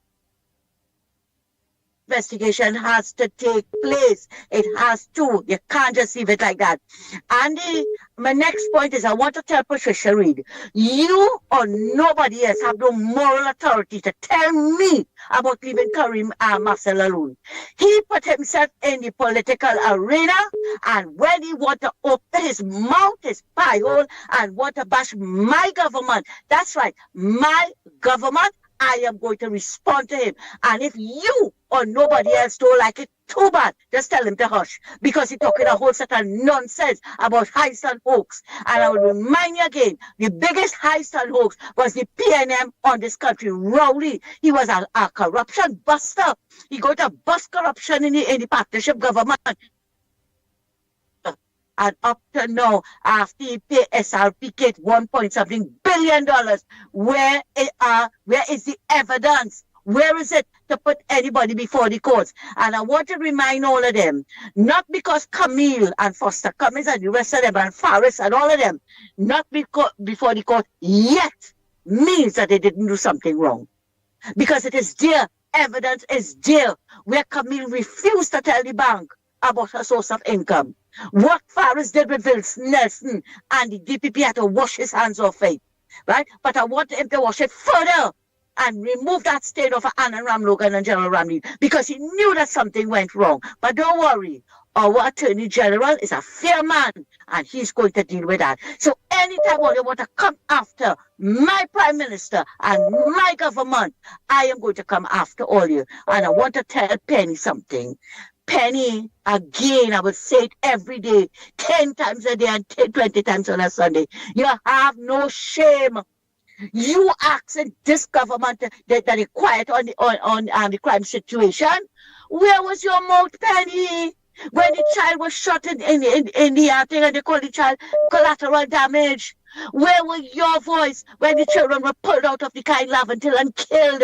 Investigation has to take place. It has to. You can't just leave it like that. Andy, my next point is I want to tell Patricia Reed, you or nobody else have no moral authority to tell me about leaving Karim Marcel alone. He put himself in the political arena, and when he want to open his mouth, his pie hole, and want to bash my government, that's right, my government, I am going to respond to him. And if you or nobody else don't like it, too bad. Just tell him to hush. Because he's talking a whole set of nonsense about heist and hoax. And I will remind you again, the biggest heist and hoax was the PNM on this country. Rowley, he was a corruption buster. He got to bust corruption in the partnership government. And up to now, after he paid SRPK $1.something billion, where is the evidence? Where is it to put anybody before the courts? And I want to remind all of them, not because Camille and Foster Cummings and the rest of them and Faris and all of them, not before the court yet means that they didn't do something wrong. Because it is there, evidence is there, where Camille refused to tell the bank about her source of income. What Faris did with Wilson Nelson and the DPP had to wash his hands off it, right? But I want him to wash it further and remove that stain of Annan Ramlogan and General Ramley because he knew that something went wrong. But don't worry, our Attorney General is a fair man and he's going to deal with that. So anytime you want to come after my Prime Minister and my government, I am going to come after all you. And I want to tell Penny something. Penny, again, I would say it every day, 10 times a day and 20 times on a Sunday. You have no shame. You asking this government that they quiet on the crime situation. Where was your mouth, Penny? When the child was shot in the thing and they call the child collateral damage. Where was your voice when the children were pulled out of the Kind Laventil and killed?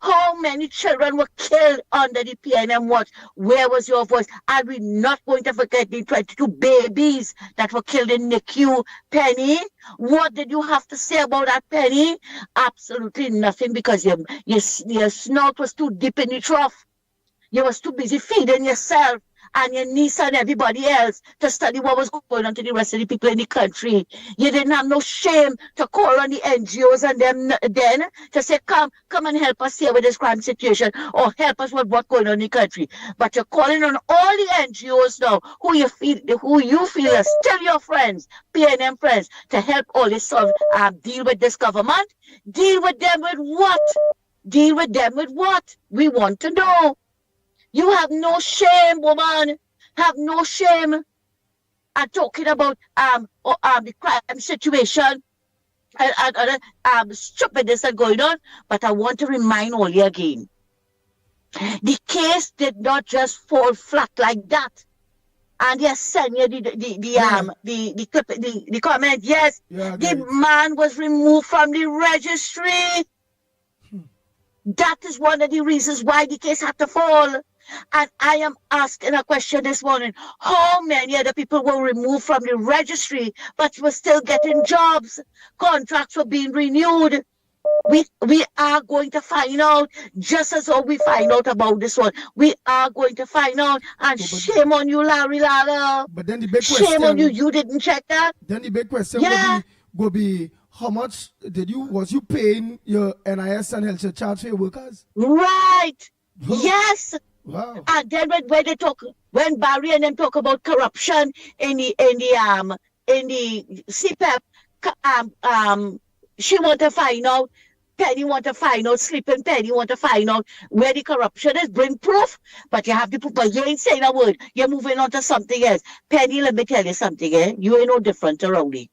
How many children were killed under the PNM watch? Where was your voice? Are we not going to forget the 22 babies that were killed in NICU? Penny, what did you have to say about that, Penny? Absolutely nothing, because your snout was too deep in the trough. You was too busy feeding yourself and your niece and everybody else to study what was going on to the rest of the people in the country. You didn't have no shame to call on the NGOs and them then to say, come and help us here with this crime situation or help us with what's going on in the country. But you're calling on all the NGOs now who you feel are still your friends, PNM friends, to help all this deal with this government. Deal with them with what? Deal with them with what? We want to know. You have no shame, woman. Have no shame. I'm talking about the crime situation and stupidness that going on. But I want to remind all you again. The case did not just fall flat like that. And yes, send you the comment. Yes, the man was removed from the registry. That is one of the reasons why the case had to fall. And I am asking a question this morning. How many other people were removed from the registry but were still getting jobs? Contracts were being renewed. We are going to find out, just as how we find out about this one. We are going to find out. And shame on you, Larry Lala. But then the big question, shame on you. You didn't check that? Then the big question will be how much was you paying your NIS and health charge for your workers? Right. Yes. Wow. And then when Barry and them talk about corruption in the CPEP, she want to find out, Penny want to find out, Sleeping Penny want to find out where the corruption is, bring proof. But you have to put, but you ain't saying a word. You're moving on to something else. Penny, let me tell you something, you ain't no different to Rowley.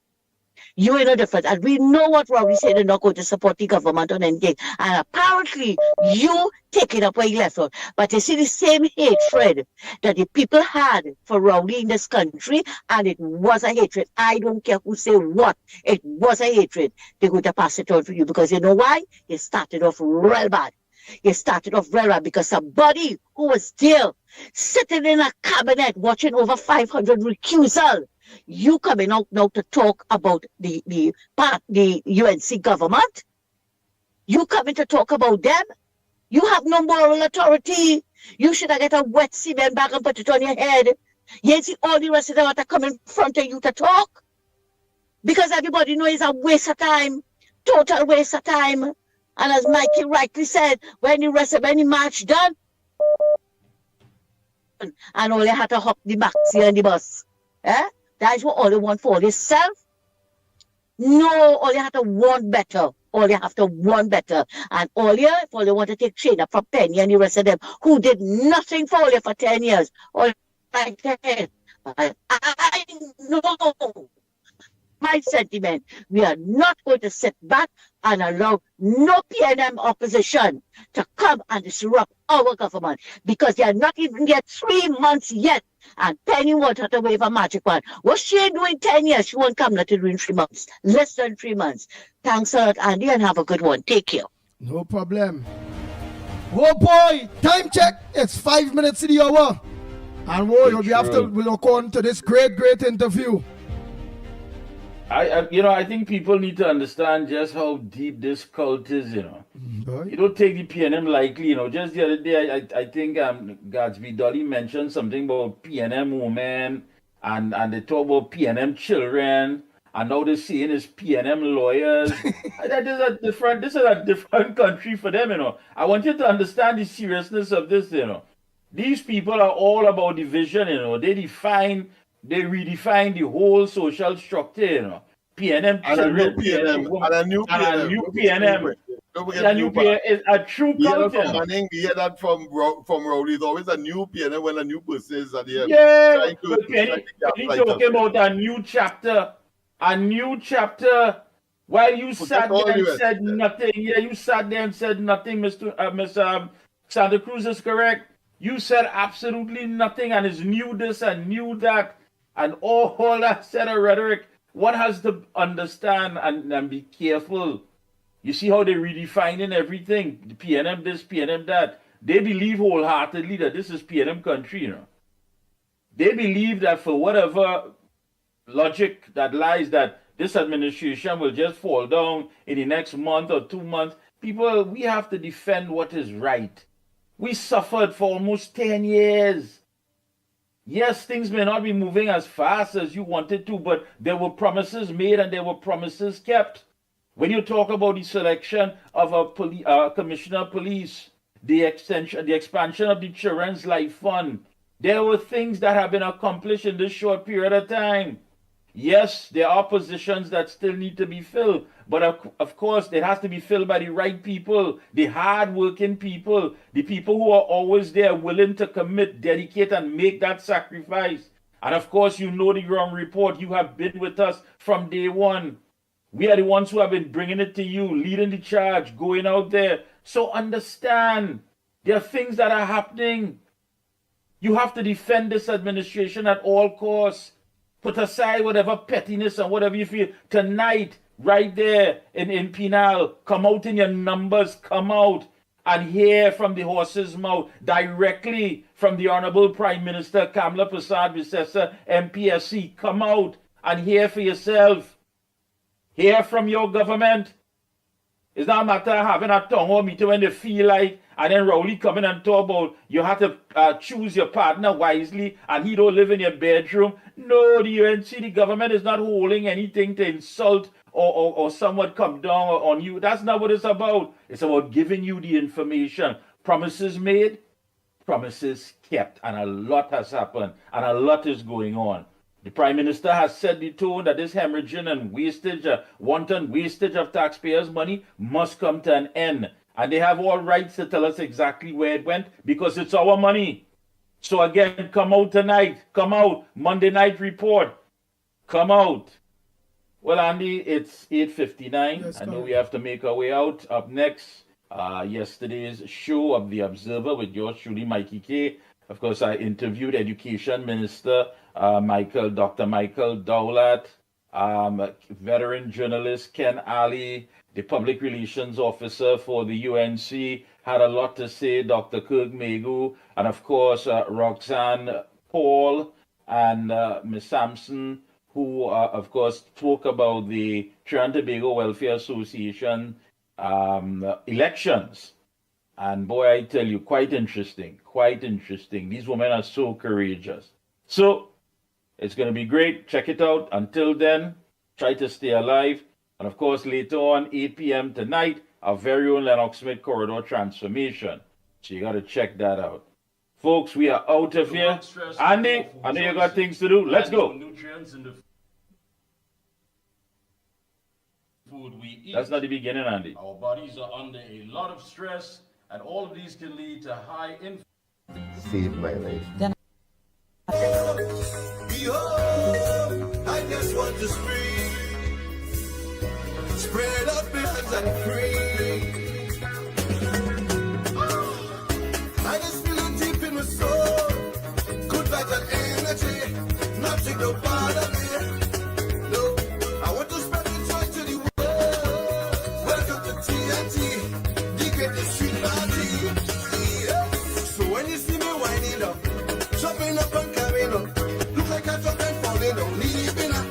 You ain't no different. And we know what Rowley said, they're not going to support the government on anything. And apparently, you take it up where you left off. But you see the same hatred that the people had for Rowley in this country, and it was a hatred. I don't care who say what. It was a hatred. They're going to pass it on for you because you know why? You started off real bad. You started off real bad because somebody who was there, sitting in a cabinet, watching over 500 recusal, you coming out now to talk about the UNC government? You coming to talk about them? You have no moral authority. You should have get a wet cement bag and put it on your head. You see all the rest of them that are coming in front of you to talk? Because everybody knows it's a waste of time. Total waste of time. And as Mickie rightly said, when the march done, and only had to hop the maxi and the bus. That is what all they want for themselves. No, all they have to want better. All you have to want better. And all you want to take shade up from Penny and the rest of them who did nothing for you for 10 years. All I can. I know my sentiment. We are not going to sit back and allow no PNM opposition to come and disrupt our government because they are not even yet 3 months yet. And Penny wanted to wave a magic wand. What she doing 10 years? She won't come to do in 3 months. Less than 3 months. Thanks a lot, Andy, and have a good one. Take care. No problem. Oh boy, time check. It's 5 minutes to the hour. And we'll have to look on to this great interview. I think people need to understand just how deep this cult is, You don't take the PNM lightly, Just the other day, I think Gatsby Dolly mentioned something about PNM women, and they talk about PNM children, and now they're saying it's PNM lawyers. This is a different country for them, I want you to understand the seriousness of this, These people are all about division, They redefine the whole social structure, PNM children, and a new PNM. A new PNM is a true cult. We hear that from Rowley. There's always a new PNM when a new person is at the end. Yeah, but Penny talking about a new chapter. While you sat there and said nothing. Yeah, you sat there and said nothing, Mr. Santa Cruz is correct. You said absolutely nothing, and it's new this and new that, and all that set of rhetoric. One has to understand and be careful. You see how they're redefining everything. The PNM this, PNM that. They believe wholeheartedly that this is PNM country, They believe that for whatever logic that lies, that this administration will just fall down in the next month or 2 months. People, we have to defend what is right. We suffered for almost 10 years. Yes, things may not be moving as fast as you wanted to, but there were promises made and there were promises kept. When you talk about the selection of a commissioner of police, the expansion of the Children's Life Fund, there were things that have been accomplished in this short period of time. Yes, there are positions that still need to be filled, but of course, it has to be filled by the right people, the hard-working people, the people who are always there, willing to commit, dedicate, and make that sacrifice. And of course, you know the ground report. You have been with us from day one. We are the ones who have been bringing it to you, leading the charge, going out there. So understand, there are things that are happening. You have to defend this administration at all costs. Put aside whatever pettiness and whatever you feel. Tonight, right there in Penal, come out in your numbers, come out and hear from the horse's mouth directly from the Honorable Prime Minister Kamla Prasad Visesa, MPSC. Come out and hear for yourself. Hear from your government. It's not a matter of having a town hall meeting when they feel like, and then Rowley coming and talk about you have to choose your partner wisely and he don't live in your bedroom. No, the UNC, the government is not holding anything to insult or somewhat come down on you. That's not what it's about. It's about giving you the information. Promises made, promises kept, and a lot has happened and a lot is going on. The Prime Minister has set the tone that this hemorrhaging and wastage, wanton wastage of taxpayers' money must come to an end. And they have all rights to tell us exactly where it went because it's our money. So again, come out tonight. Come out. Monday night report. Come out. Well, Andy, it's 8:59. Yes, I know we have to make our way out. Up next, yesterday's show of The Observer with yours truly, Mickie K. Of course, I interviewed Education Minister Dr. Michael Dowlett, veteran journalist Ken Ali, the public relations officer for the UNC, had a lot to say, Dr. Kirk Megu, and of course, Roxanne Paul and Ms. Sampson, who, of course, spoke about the Trinidad and Tobago Welfare Association elections. And boy, I tell you, quite interesting, quite interesting. These women are so courageous. So, it's going to be great. Check it out. Until then, try to stay alive. And of course, later on, 8 p.m. tonight, our very own Lennox Smith Corridor Transformation. So you got to check that out. Folks, we are out of here. Andy, I know you got things to do. Let's go. food we eat. That's not the beginning, Andy. Our bodies are under a lot of stress, and all of these can lead to high inflammation. Saved my life. Behold, I just want to spread up my hands and free. I just feel it deep in my soul, good vibes and energy, nothing no bother me. No, I want to spread the joy to the world. Welcome to TNT, the greatest street party. Yeah. So when you see me winding up, jumping up and carrying up, look like a drop and falling down, leaving up.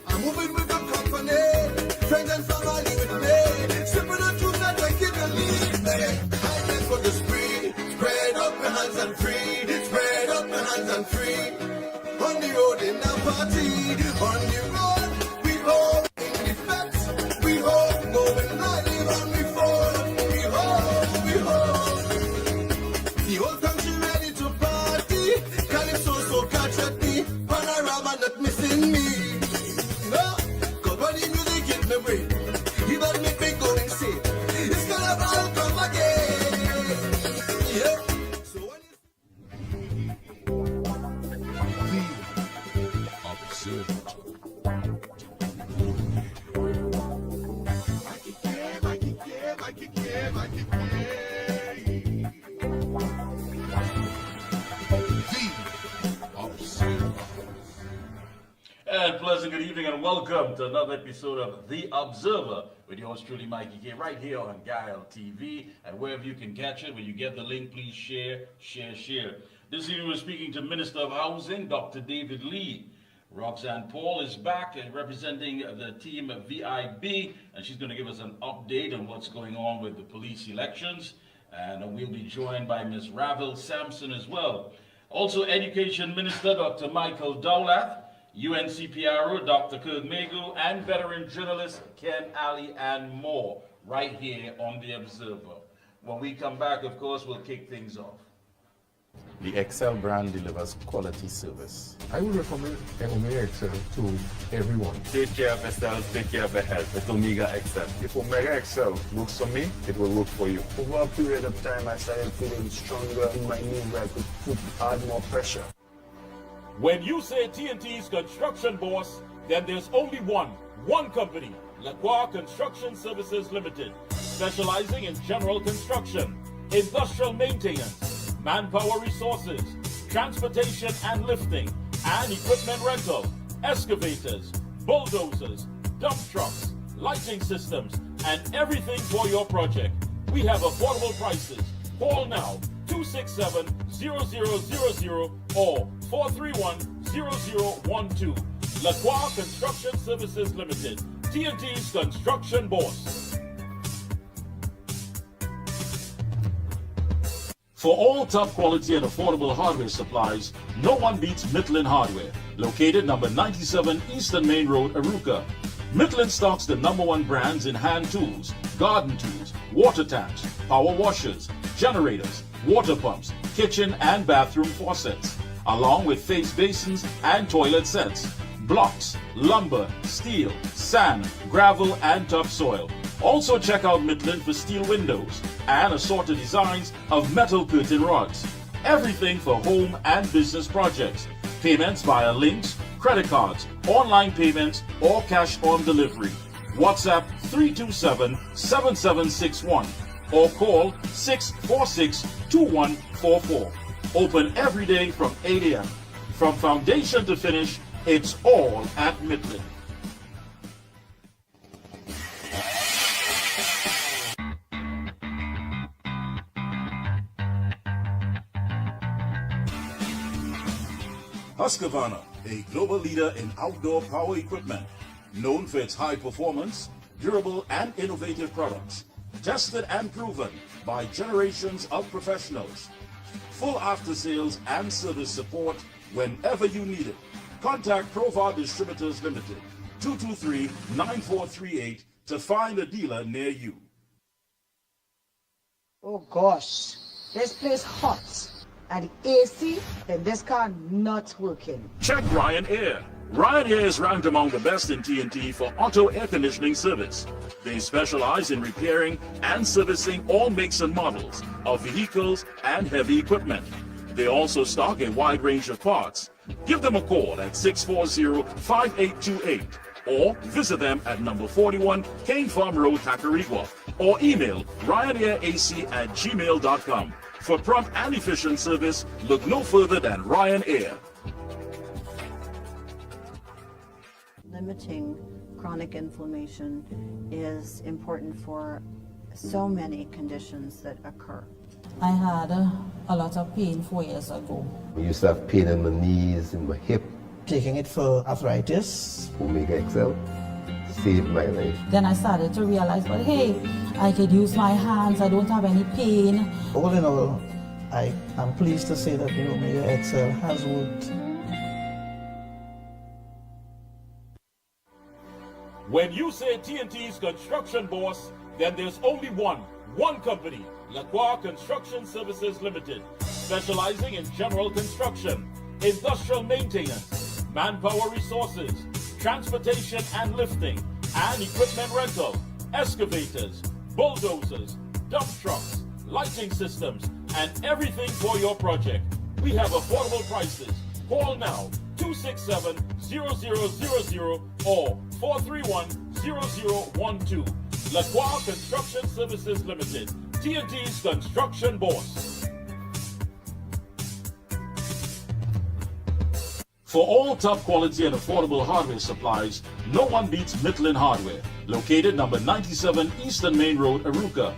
I'm moving with the company, friends and family with me, sipping the juice that I keep believe me. I just want to spread up my hands and free, spread up my hands and free. On the road in the party, on the road, we all in defense, we all going live on we fall, we all. The whole country ready to party, Calypso so catch at me, Panorama not missing me. No, cause when the music hit me brain, it don't make me go insane. It's gonna all come again. Yeah. So when And pleasant good evening and welcome to another episode of The Observer with yours truly, Mikey K, right here on Guile TV and wherever you can catch it. When you get the link, please share. This evening we're speaking to Minister of Housing, Dr. David Lee. Roxanne Paul is back and representing the team at VIB, and she's going to give us an update on what's going on with the police elections. And we'll be joined by Ms. Ravel Sampson as well. Also, Education Minister Dr. Michael Dowlath, UNCPRO Dr. Kirk Megu, and veteran journalist Ken Ali, and more right here on The Observer. When we come back, of course, we'll kick things off. The Excel brand delivers quality service. I would recommend Omega Excel to everyone. Take care of yourself, take care of your health with Omega Excel. If Omega Excel works for me, it will work for you. Over a period of time, I started feeling stronger in my knee where I could add more pressure. When you say TNT's construction boss, then there's only one company, Lacroix Construction Services Limited, specializing in general construction, industrial maintenance, manpower resources, transportation and lifting, and equipment rental, excavators, bulldozers, dump trucks, lighting systems, and everything for your project. We have affordable prices. Call now, 267-0000 or 431-0012. Lacroix Construction Services Limited, TNT's construction boss. For all top quality and affordable hardware supplies, no one beats Midland Hardware, located number 97 Eastern Main Road, Arouca. Midland stocks the #1 brands in hand tools, garden tools, water tanks, power washers, generators, water pumps, kitchen and bathroom faucets, along with face basins and toilet sets, blocks, lumber, steel, sand, gravel, and topsoil. Also check out Midland for steel windows and assorted designs of metal curtain rods. Everything for home and business projects. Payments via links, credit cards, online payments, or cash on delivery. WhatsApp 327-7761 or call 646-2144. Open every day from 8 a.m. From foundation to finish, it's all at Midland. Husqvarna, a global leader in outdoor power equipment, known for its high performance, durable and innovative products, tested and proven by generations of professionals. Full after sales and service support whenever you need it. Contact Provar Distributors Limited, 223-9438 to find a dealer near you. Oh gosh, this place hot. and the AC in this car not working. Check Ryanair. Ryanair is ranked among the best in TNT for auto air conditioning service. They specialize in repairing and servicing all makes and models of vehicles and heavy equipment. They also stock a wide range of parts. Give them a call at 640-5828 or visit them at number 41 Cane Farm Road, Tacarigua, or email ryanairac@gmail.com. For prompt and efficient service, look no further than Ryanair. Limiting chronic inflammation is important for so many conditions that occur. I had a lot of pain 4 years ago. I used to have pain in my knees, in my hip. Taking it for arthritis. Omega XL saved my life. Then I started to realize, but hey, I could use my hands, I don't have any pain. All in all, I am pleased to say that the Omega XL has worked. When you say TNT's construction boss, then there's only one company, Lacroix Construction Services Limited, specializing in general construction, industrial maintenance, manpower resources, transportation and lifting, and equipment rental, excavators, bulldozers, dump trucks, lighting systems, and everything for your project. We have affordable prices. Call now, 267-0000 or 431-0012. Lacroix Construction Services Limited, TNT's construction boss. For all top quality and affordable hardware supplies, no one beats Midland Hardware, located number 97 Eastern Main Road, Arouca.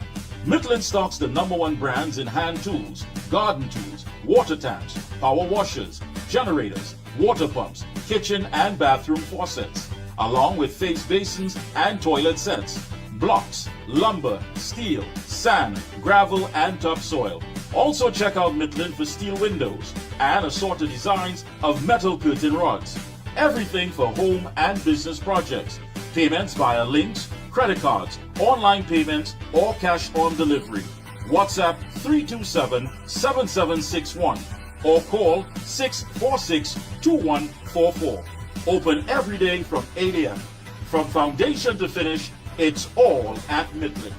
Midland stocks the #1 brands in hand tools, garden tools, water taps, power washers, generators, water pumps, kitchen and bathroom faucets, along with face basins and toilet sets, blocks, lumber, steel, sand, gravel, and topsoil. Also check out Midland for steel windows and assorted designs of metal curtain rods. Everything for home and business projects. Payments via links, credit cards, online payments, or cash on delivery. WhatsApp 327-7761 or call 646-2144. Open every day from 8 a.m. From foundation to finish, it's all at Midland.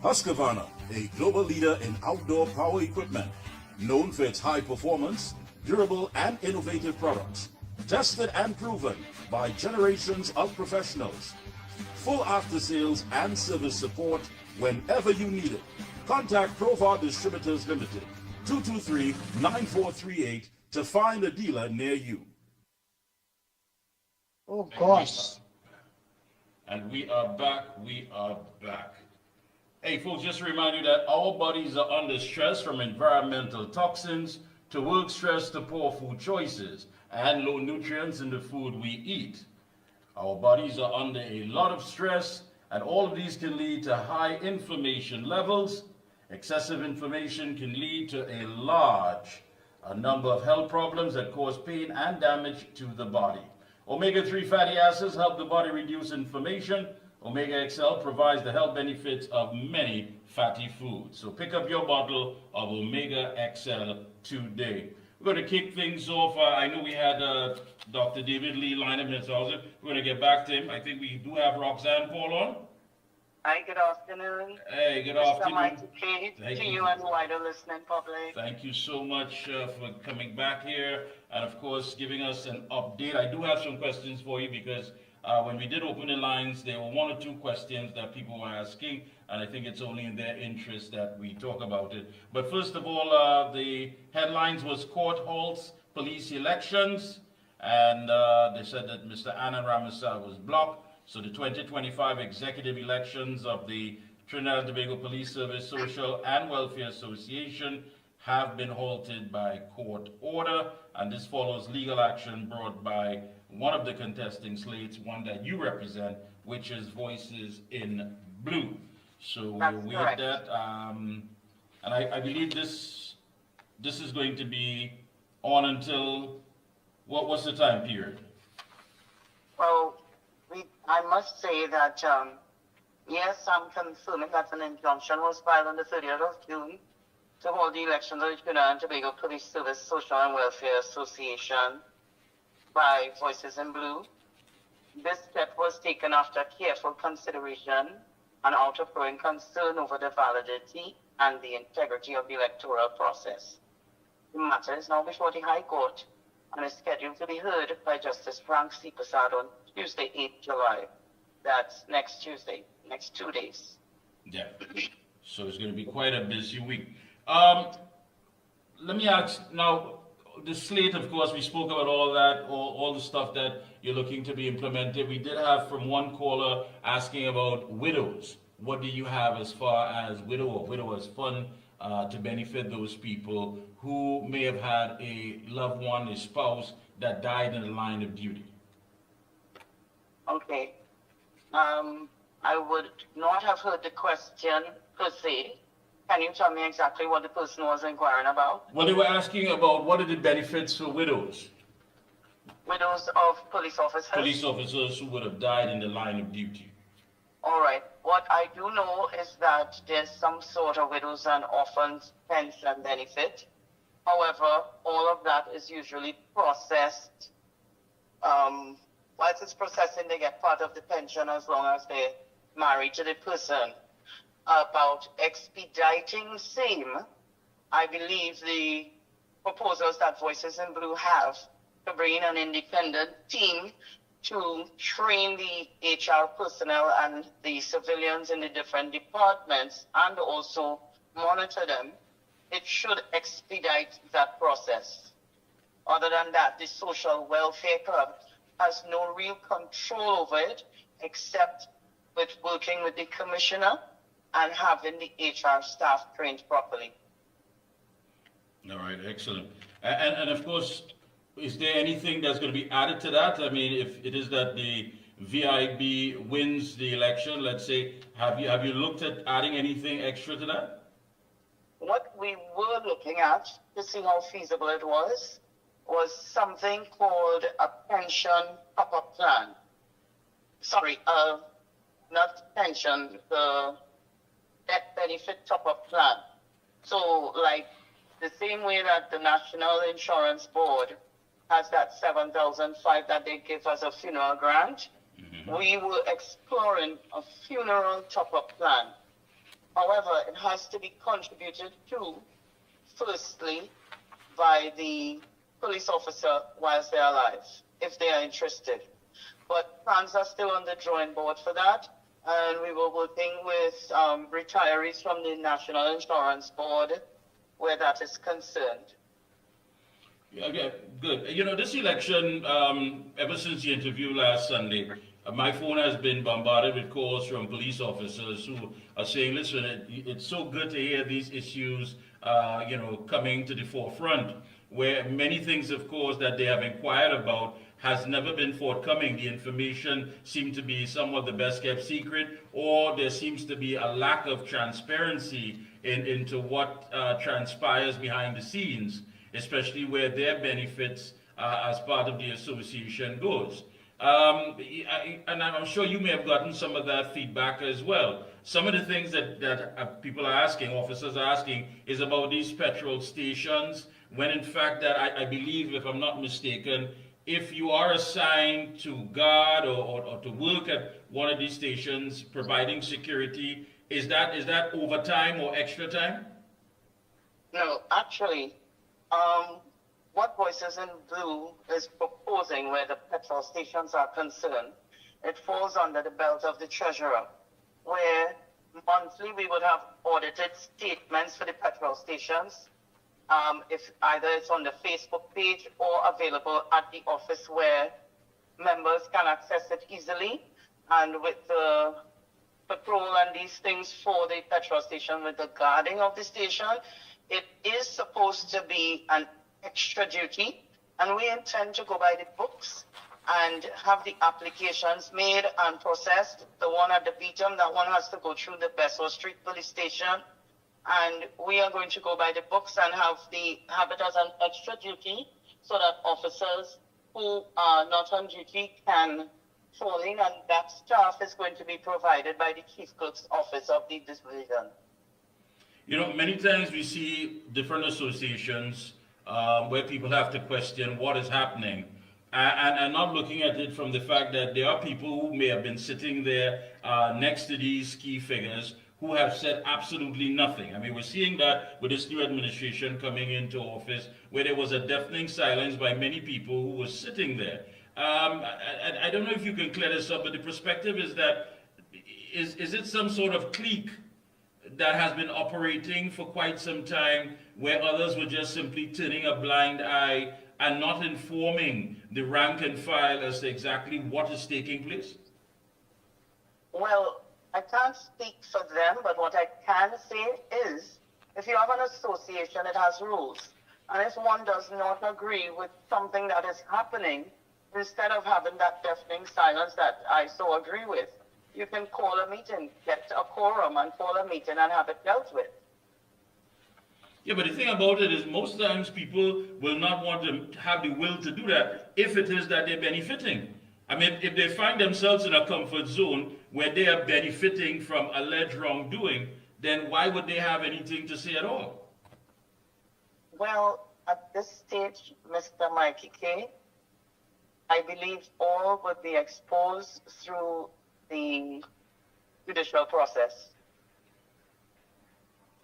Husqvarna, a global leader in outdoor power equipment, known for its high performance, durable and innovative products, tested and proven by generations of professionals. Full after sales and service support whenever you need it. Contact Provar Distributors Limited, 223-9438 to find a dealer near you. Oh gosh. And we are back. Hey folks, just to remind you that our bodies are under stress, from environmental toxins to work stress to poor food choices and low nutrients in the food we eat. Our bodies are under a lot of stress, and all of these can lead to high inflammation levels. Excessive inflammation can lead to a number of health problems that cause pain and damage to the body. Omega-3 fatty acids help the body reduce inflammation. Omega XL provides the health benefits of many fatty foods. So pick up your bottle of Omega XL today. We're going to kick things off. I know we had Dr. David Lee line up in We're going to get back to him. I think we do have Roxanne Paul on. Hi, good afternoon. Hey, good Mr. afternoon. Mickie K, to you and the wider listening public. Thank you so much for coming back here and, of course, giving us an update. I do have some questions for you because when we did open the lines, there were 1 or 2 questions that people were asking, and I think it's only in their interest that we talk about it. But first of all, the headlines was court halts police elections, and they said that Mr. Anand Ramasa was blocked. So the 2025 executive elections of the Trinidad and Tobago Police Service Social and Welfare Association have been halted by court order, and this follows legal action brought by one of the contesting slates, one that you represent, which is Voices in Blue. So we'll wait that, and I believe this is going to be on until What's the time period? Well, I must say that, yes, I'm confirming that an injunction was filed on the 30th of June to hold the elections of the Trinidad and Tobago Police Service Social and Welfare Association by Voices in Blue. This step was taken after careful consideration and out of growing concern over the validity and the integrity of the electoral process. The matter is now before the High Court and is scheduled to be heard by Justice Frank C. Prasad on Tuesday, 8th July. That's next Tuesday, next 2 days. Yeah. So it's going to be quite a busy week. Let me ask now, the slate, of course, we spoke about all that, all the stuff that you're looking to be implemented. We did have from one caller asking about widows. What do you have as far as widow or widowers fund to benefit those people who may have had a loved one, a spouse that died in the line of duty? Okay. I would not have heard the question per se. Can you tell me exactly what the person was inquiring about? Well, they were asking about what are the benefits for widows? Widows of police officers? Police officers who would have died in the line of duty. All right. What I do know is that there's some sort of widows and orphans pension benefit. However, all of that is usually processed. Whilst it's processing, they get part of the pension as long as they're married to the person. About expediting same, I believe the proposals that Voices in Blue have to bring in an independent team to train the HR personnel and the civilians in the different departments and also monitor them, it should expedite that process. Other than that, the Social Welfare Club has no real control over it except with working with the commissioner and having the HR staff trained properly. All right, excellent. And of course, is there anything that's going to be added to that? I mean, if it is that the VIB wins the election, let's say, have you looked at adding anything extra to that? What we were looking at to see how feasible it was something called a pension top-up plan. Sorry, not pension, the death benefit top-up plan. So, like the same way that the National Insurance Board has that $7,500 that they give as a funeral grant, we were exploring a funeral top-up plan. However, it has to be contributed to, firstly, by the police officer whilst they're alive, if they are interested. But plans are still on the drawing board for that, and we were working with retirees from the National Insurance Board where that is concerned. Okay, good. You know, this election, ever since the interview last Sunday, my phone has been bombarded with calls from police officers who are saying, listen, it's so good to hear these issues, you know, coming to the forefront, where many things, of course, that they have inquired about has never been forthcoming. The information seemed to be somewhat the best kept secret, or there seems to be a lack of transparency into what transpires behind the scenes, especially where their benefits as part of the association goes. And I'm sure you may have gotten some of that feedback as well. Some of the things that people are asking, officers are asking, is about these petrol stations, when in fact that I believe, if I'm not mistaken, if you are assigned to guard or to work at one of these stations providing security, is that overtime or extra time? No, actually, what Voices in Blue is proposing where the petrol stations are concerned, it falls under the belt of the treasurer, where monthly we would have audited statements for the petrol stations, if either it's on the Facebook page or available at the office where members can access it easily. And with the patrol and these things for the petrol station, with the guarding of the station, it is supposed to be an extra duty, and we intend to go by the books and have the applications made and processed. The one at the Beatum, that one has to go through the Bessel Street Police Station, and we are going to go by the books and have it as an extra duty so that officers who are not on duty can fall in, and that staff is going to be provided by the Chief Clerk's Office of the division. You know, many times we see different associations where people have to question what is happening, and not looking at it from the fact that there are people who may have been sitting there next to these key figures who have said absolutely nothing. I mean, we're seeing that with this new administration coming into office, where there was a deafening silence by many people who were sitting there. I don't know if you can clear this up, but the perspective is that, is it some sort of clique that has been operating for quite some time, where others were just simply turning a blind eye and not informing the rank and file as to exactly what is taking place? Well, I can't speak for them, but what I can say is, if you have an association, it has rules. And if one does not agree with something that is happening, instead of having that deafening silence that I so agree with, you can call a meeting, get a quorum and call a meeting and have it dealt with. Yeah, but the thing about it is most times people will not want to have the will to do that if it is that they're benefiting. I mean, if they find themselves in a comfort zone where they are benefiting from alleged wrongdoing, then why would they have anything to say at all? Well, at this stage, Mr. Mickie K, I believe all would be exposed through the judicial process.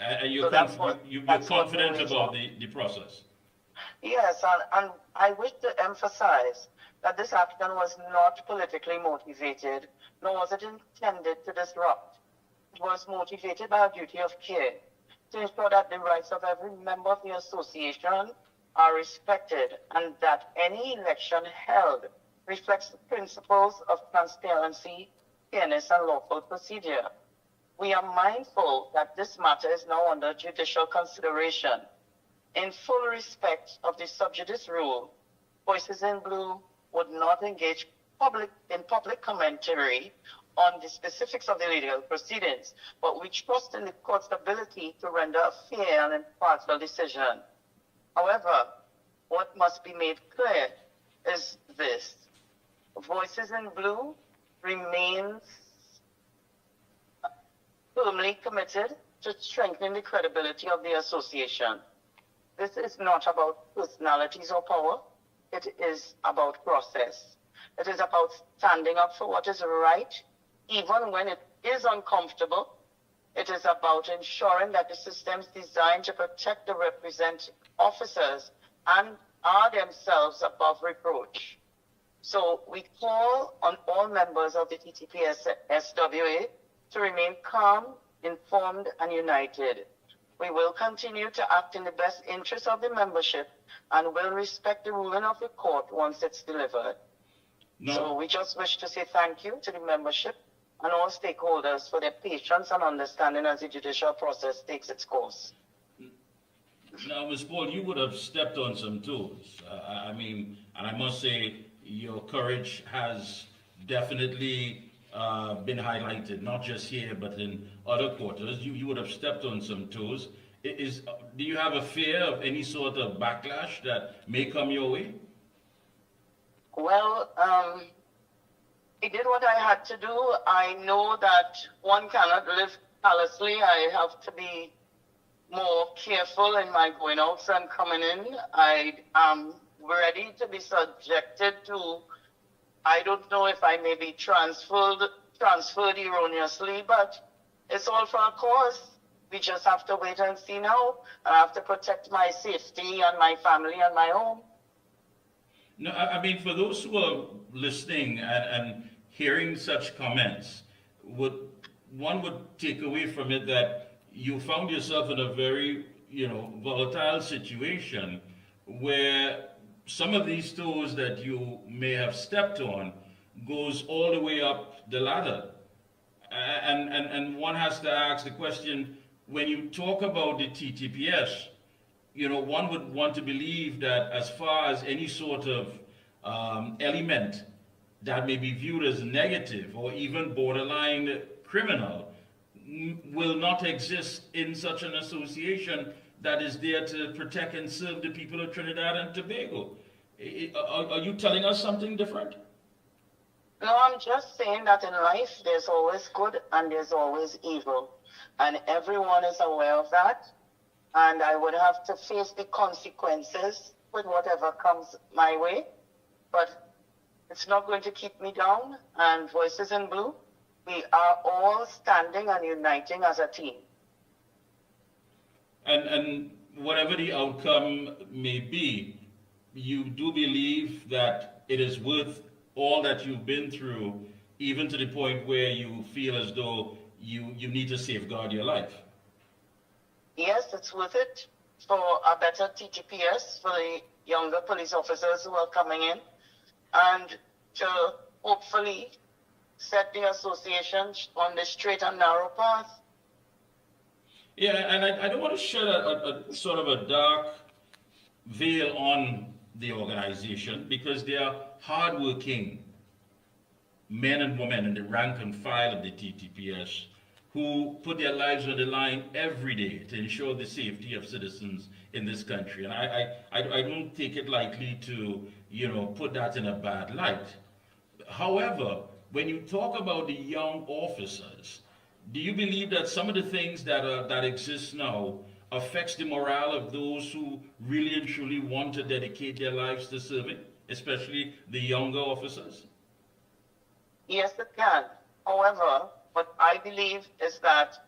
And you're confident about the process? Yes, and I wish to emphasize that this action was not politically motivated, nor was it intended to disrupt. It was motivated by a duty of care to ensure that the rights of every member of the association are respected and that any election held reflects the principles of transparency, fairness, and lawful procedure. We are mindful that this matter is now under judicial consideration. In full respect of the sub judice rule, Voices in Blue would not engage in public commentary on the specifics of the legal proceedings, but we trust in the court's ability to render a fair and impartial decision. However, what must be made clear is this: Voices in Blue remains firmly committed to strengthening the credibility of the association. This is not about personalities or power. It is about process. It is about standing up for what is right, even when it is uncomfortable. It is about ensuring that the systems designed to protect the represent officers and are themselves above reproach. So we call on all members of the TTP-SWA to remain calm, informed, and united. We will continue to act in the best interest of the membership and will respect the ruling of the court once it's delivered. No. So we just wish to say thank you to the membership and all stakeholders for their patience and understanding as the judicial process takes its course. Now, Ms. Paul, you would have stepped on some toes. I mean, and I must say, your courage has definitely been highlighted, not just here, but in other quarters. You would have stepped on some toes. Do you have a fear of any sort of backlash that may come your way? Well, I did what I had to do. I know that one cannot live callously. I have to be more careful in my going outs and coming in. I am ready to be subjected to, I don't know if I may be transferred erroneously, but it's all for a cause. We just have to wait and see now. I have to protect my safety and my family and my home. No, I mean, for those who are listening and hearing such comments, one would take away from it that you found yourself in a very, volatile situation where some of these toes that you may have stepped on goes all the way up the ladder. And one has to ask the question, when you talk about the TTPS, one would want to believe that as far as any sort of element that may be viewed as negative or even borderline criminal will not exist in such an association that is there to protect and serve the people of Trinidad and Tobago. Are you telling us something different? No, I'm just saying that in life there's always good and there's always evil. And everyone is aware of that. And I would have to face the consequences with whatever comes my way. But it's not going to keep me down. And Voices in Blue, we are all standing and uniting as a team. And whatever the outcome may be, you do believe that it is worth all that you've been through, even to the point where you feel as though you need to safeguard your life. Yes, it's worth it for a better TTPS, for the younger police officers who are coming in, and to hopefully set the association on the straight and narrow path. Yeah, and I don't want to shed a sort of a dark veil on the organization, because they are hardworking men and women in the rank and file of the TTPS who put their lives on the line every day to ensure the safety of citizens in this country. And I don't take it lightly to, put that in a bad light. However, when you talk about the young officers, do you believe that some of the things that exist now affects the morale of those who really and truly want to dedicate their lives to serving, especially the younger officers? Yes, it can. However, what I believe is that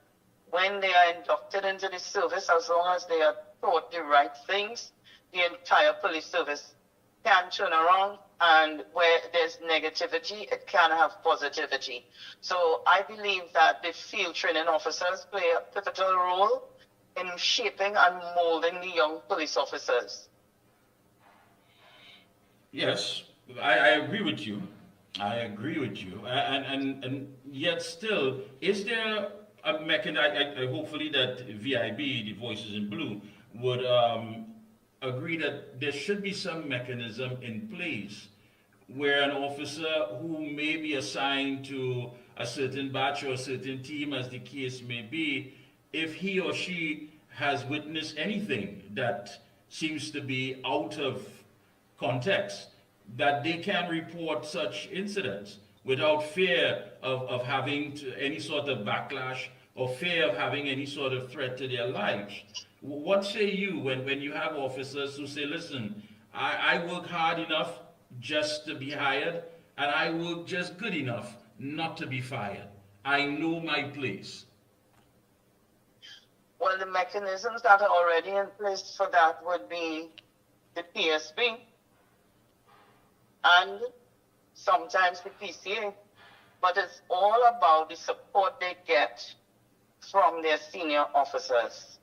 when they are inducted into the service, as long as they are taught the right things, the entire police service can turn around, and where there's negativity, it can have positivity. So I believe that the field training officers play a pivotal role in shaping and molding the young police officers. Yes, I agree with you. I agree with you. And yet still, is there a mechanism, hopefully that VIB, the Voices in Blue, would agree that there should be some mechanism in place where an officer who may be assigned to a certain batch or a certain team, as the case may be, if he or she has witnessed anything that seems to be out of context, that they can report such incidents without fear of having any sort of backlash or fear of having any sort of threat to their lives. What say you when you have officers who say, listen, I work hard enough just to be hired, and I work just good enough not to be fired. I know my place. Well, the mechanisms that are already in place for that would be the PSB and sometimes the PCA. But it's all about the support they get from their senior officers.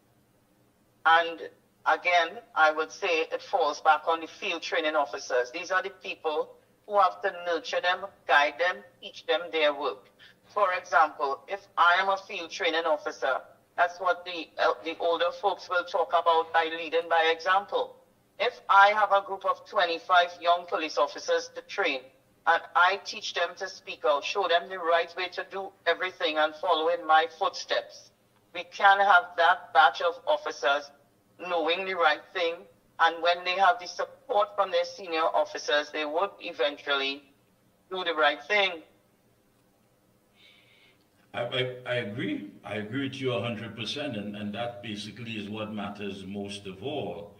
And again, I would say it falls back on the field training officers. These are the people who have to nurture them, guide them, teach them their work. For example, if I am a field training officer, that's what the older folks will talk about by leading by example. If I have a group of 25 young police officers to train, and I teach them to speak out, show them the right way to do everything and follow in my footsteps, we can have that batch of officers knowing the right thing, and when they have the support from their senior officers, they would eventually do the right thing. I agree. I agree with you 100%, and that basically is what matters most of all.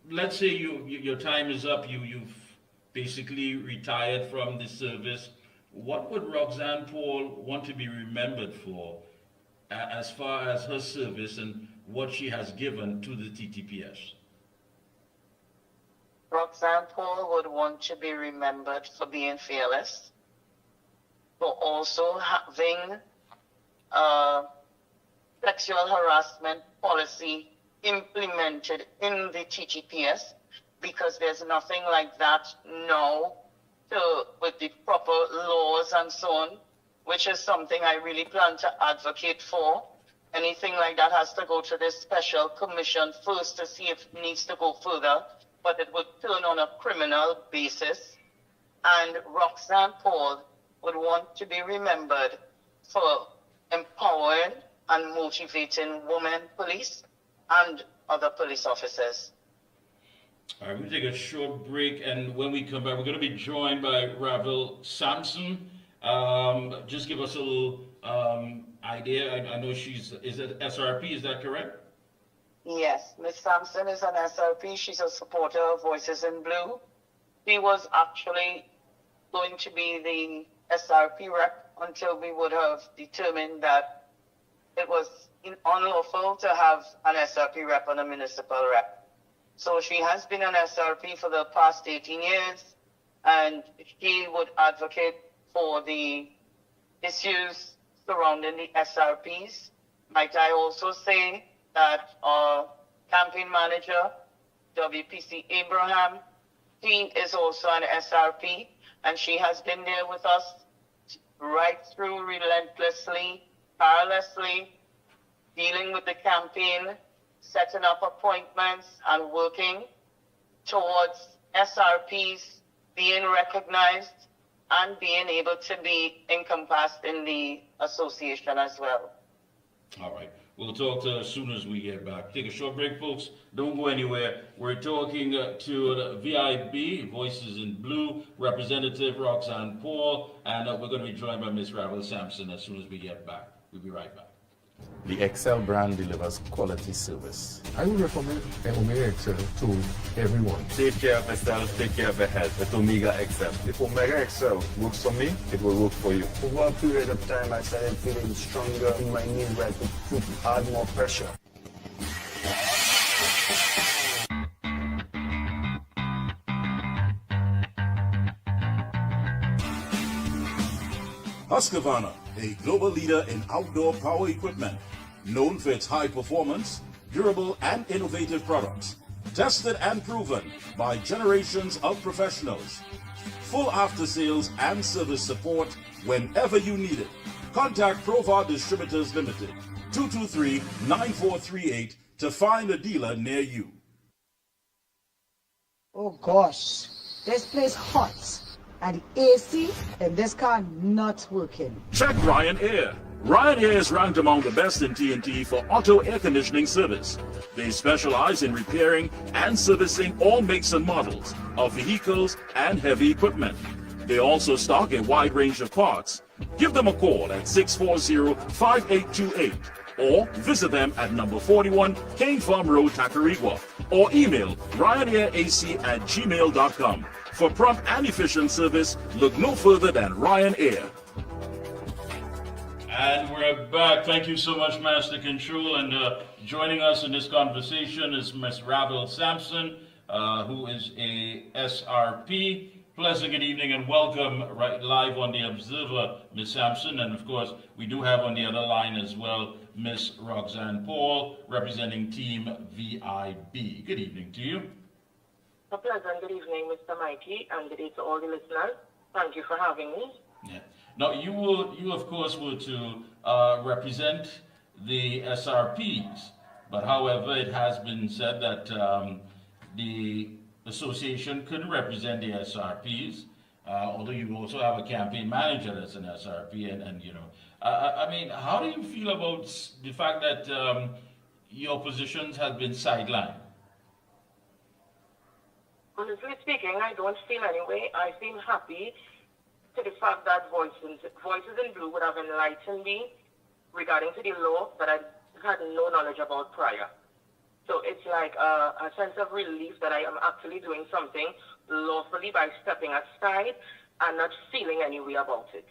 Let's say your time is up, you've basically retired from the service. What would Roxanne Paul want to be remembered for as far as her service and what she has given to the TTPS? Roxanne Paul would want to be remembered for being fearless, for also having a sexual harassment policy implemented in the TTPS, because there's nothing like that now with the proper laws and so on, which is something I really plan to advocate for. Anything like that has to go to this special commission first to see if it needs to go further, but it would turn on a criminal basis. And Roxanne Paul would want to be remembered for empowering and motivating women police and other police officers. All right, we're going to take a short break, and when we come back, we're going to be joined by Ravel Sampson. Just give us a little idea. I know is it SRP, is that correct? Yes, Miss Sampson is an SRP. She's a supporter of Voices in Blue. She was actually going to be the SRP rep until we would have determined that it was unlawful to have an SRP rep and a municipal rep. So she has been an SRP for the past 18 years, and she would advocate for the issues surrounding the SRPs. Might I also say that our campaign manager, WPC Abraham, she is also an SRP, and she has been there with us right through, relentlessly, tirelessly, dealing with the campaign, setting up appointments, and working towards SRPs being recognized and being able to be encompassed in the association as well. All right. We'll talk to her as soon as we get back. Take a short break, folks. Don't go anywhere. We're talking to the VIB, Voices in Blue, Representative Roxanne Paul, and we're going to be joined by Ms. Ravel Sampson as soon as we get back. We'll be right back. The Excel brand delivers quality service. I would recommend Omega Excel to everyone. Take care of yourself, take care of your health with Omega Excel. If Omega Excel works for me, it will work for you. Over a period of time, I started feeling stronger in my knee where I could add more pressure. Husqvarna, a global leader in outdoor power equipment, known for its high performance, durable and innovative products, tested and proven by generations of professionals. Full after sales and service support whenever you need it. Contact Provar Distributors Limited, 223-9438 to find a dealer near you. Oh gosh, this place hot. And the AC in this car not working. Check Ryan Air. Ryan Air is ranked among the best in TNT for auto air conditioning service. They specialize in repairing and servicing all makes and models of vehicles and heavy equipment. They also stock a wide range of parts. Give them a call at 640-5828 or visit them at number 41 Kane Farm Road, Tacarigua, or email ryanairac@gmail.com. For prompt and efficient service, look no further than Ryan Air. And we're back. Thank you so much, Master Control. And joining us in this conversation is Ms. Ravel Sampson, who is a SRP. Pleasant good evening and welcome right live on The Observer, Ms. Sampson. And of course, we do have on the other line as well, Ms. Roxanne Paul, representing Team VIB. Good evening to you. A pleasant good evening, Mr. Mickie, and good day to all the listeners. Thank you for having me. Yeah. Now, you of course were to represent the SRPs, but however, it has been said that the association couldn't represent the SRPs, although you also have a campaign manager that's an SRP, and you know, I mean, how do you feel about the fact that your positions have been sidelined? Honestly speaking, I don't feel anyway. I feel happy to the fact that Voices in Blue would have enlightened me regarding to the law that I had no knowledge about prior. So it's like a sense of relief that I am actually doing something lawfully by stepping aside and not feeling any way about it.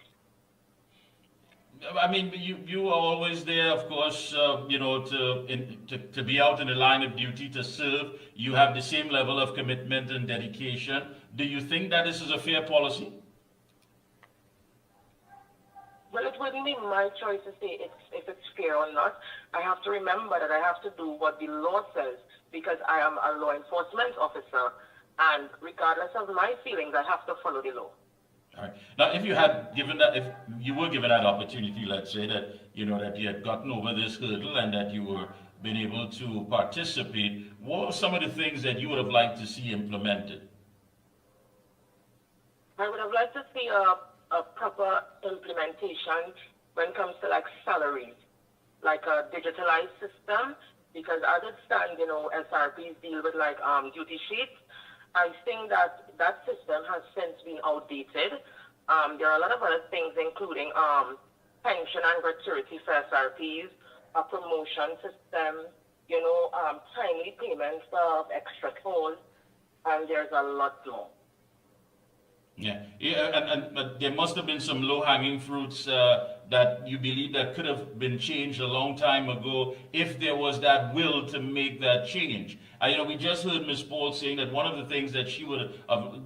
I mean, you are always there, of course, you know, to be out in the line of duty, to serve. You have the same level of commitment and dedication. Do you think that this is a fair policy? Well, it wouldn't be my choice to say if it's fair or not. I have to remember that I have to do what the law says because I am a law enforcement officer. And regardless of my feelings, I have to follow the law. All right. Now, if you had given that, if you were given that opportunity, let's say that, you know, that you had gotten over this hurdle and that you were been able to participate, what are some of the things that you would have liked to see implemented? I would have liked to see a proper implementation when it comes to like salaries, like a digitalized system, because as it stands, you know, SRPs deal with like duty sheets, I think that that system has since been outdated. There are a lot of other things, including pension and gratuity for SRPs, a promotion system, timely payments of extra tolls, and there's a lot more. But there must have been some low-hanging fruits that you believe that could have been changed a long time ago if there was that will to make that change. We just heard Ms. Paul saying that one of the things that she would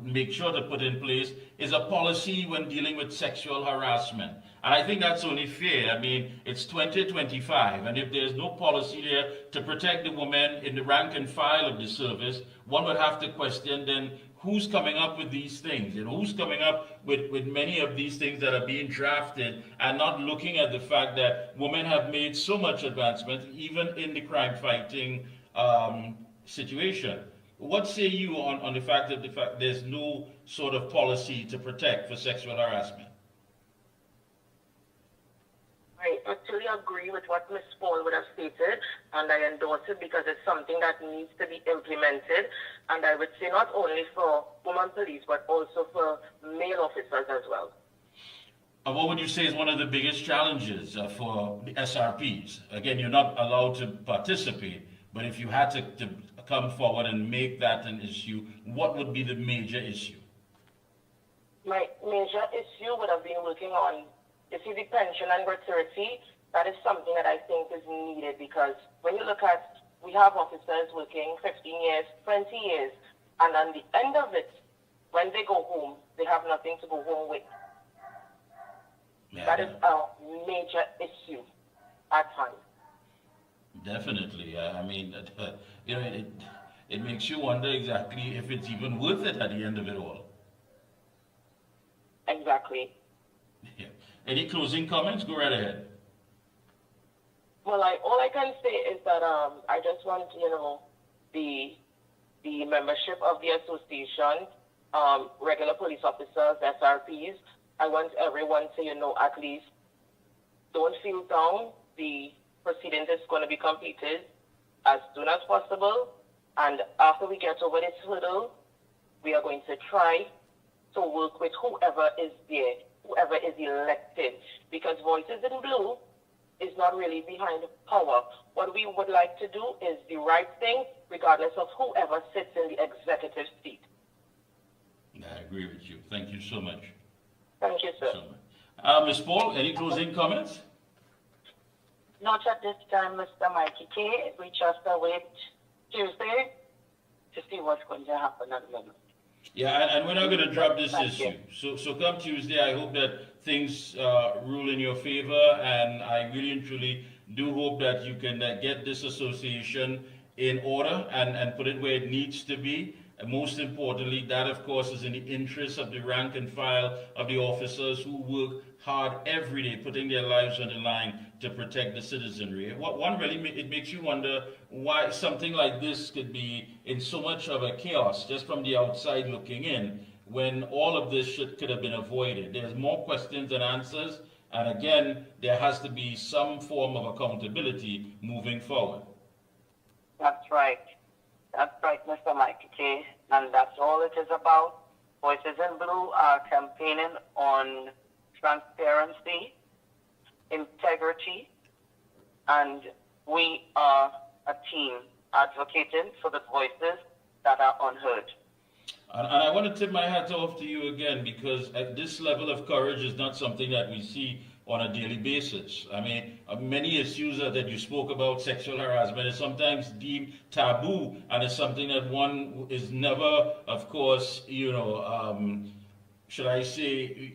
make sure to put in place is a policy when dealing with sexual harassment. And I think that's only fair. It's 2025, and if there's no policy there to protect the women in the rank and file of the service, one would have to question then who's coming up with these things, who's coming up with many of these things that are being drafted and not looking at the fact that women have made so much advancement, even in the crime fighting situation. What say you on the fact that there's no sort of policy to protect for sexual harassment? I actually agree with what Ms. Paul would have stated, and I endorse it because it's something that needs to be implemented. And I would say not only for women police, but also for male officers as well. What would you say is one of the biggest challenges for the SRPs? Again, you're not allowed to participate, but if you had to come forward and make that an issue, what would be the major issue? My major issue would have been working on, the pension and gratuity. That is something that I think is needed, because when you look at, we have officers working 15 years, 20 years, and at the end of it, when they go home, they have nothing to go home with. That is a major issue at times. Definitely. It makes you wonder exactly if it's even worth it at the end of it all. Exactly. Yeah. Any closing comments? Go right ahead. Well, all I can say is that I just want, the membership of the association, regular police officers, SRPs, I want everyone to, at least don't feel down. The proceedings is going to be completed as soon as possible. And after we get over this hurdle, we are going to try to work with whoever is there, whoever is elected, because Voices in Blue is not really behind power. What we would like to do is the right thing, regardless of whoever sits in the executive seat. I agree with you. Thank you so much. Thank you, sir. Ms. Paul, any closing comments? Not at this time, Mr. Mickie K. We just await Tuesday to see what's going to happen at the moment. Yeah, and we're not going to drop this issue. So come Tuesday, I hope that things rule in your favor, and I really and truly do hope that you can get this association in order and put it where it needs to be. And most importantly, that of course is in the interest of the rank and file of the officers who work hard every day, putting their lives on the line to protect the citizenry. It makes you wonder why something like this could be in so much of a chaos just from the outside looking in, when all of this could have been avoided. There's more questions than answers, and again, there has to be some form of accountability moving forward. That's right. That's right, Mr. Mickie K. And that's all it is about. Voices in Blue are campaigning on transparency, integrity, and we are a team advocating for the voices that are unheard. And I want to tip my hat off to you again, because at this level of courage is not something that we see on a daily basis. I mean, many issues that you spoke about, sexual harassment, is sometimes deemed taboo, and it's something that one is never, of course, should I say,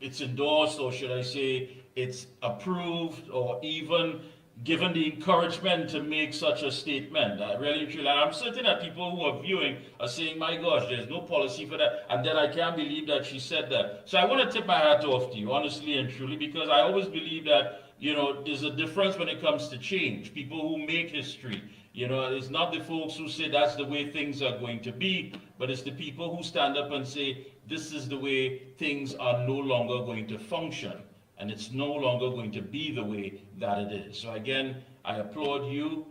it's endorsed, or should I say it's approved, or even given the encouragement to make such a statement. I'm certain that people who are viewing are saying, my gosh, there's no policy for that, and then I can't believe that she said that. So I want to tip my hat off to you, honestly and truly, because I always believe that, there's a difference when it comes to change. People who make history, it's not the folks who say that's the way things are going to be, but it's the people who stand up and say, this is the way things are no longer going to function. And it's no longer going to be the way that it is. So again, I applaud you.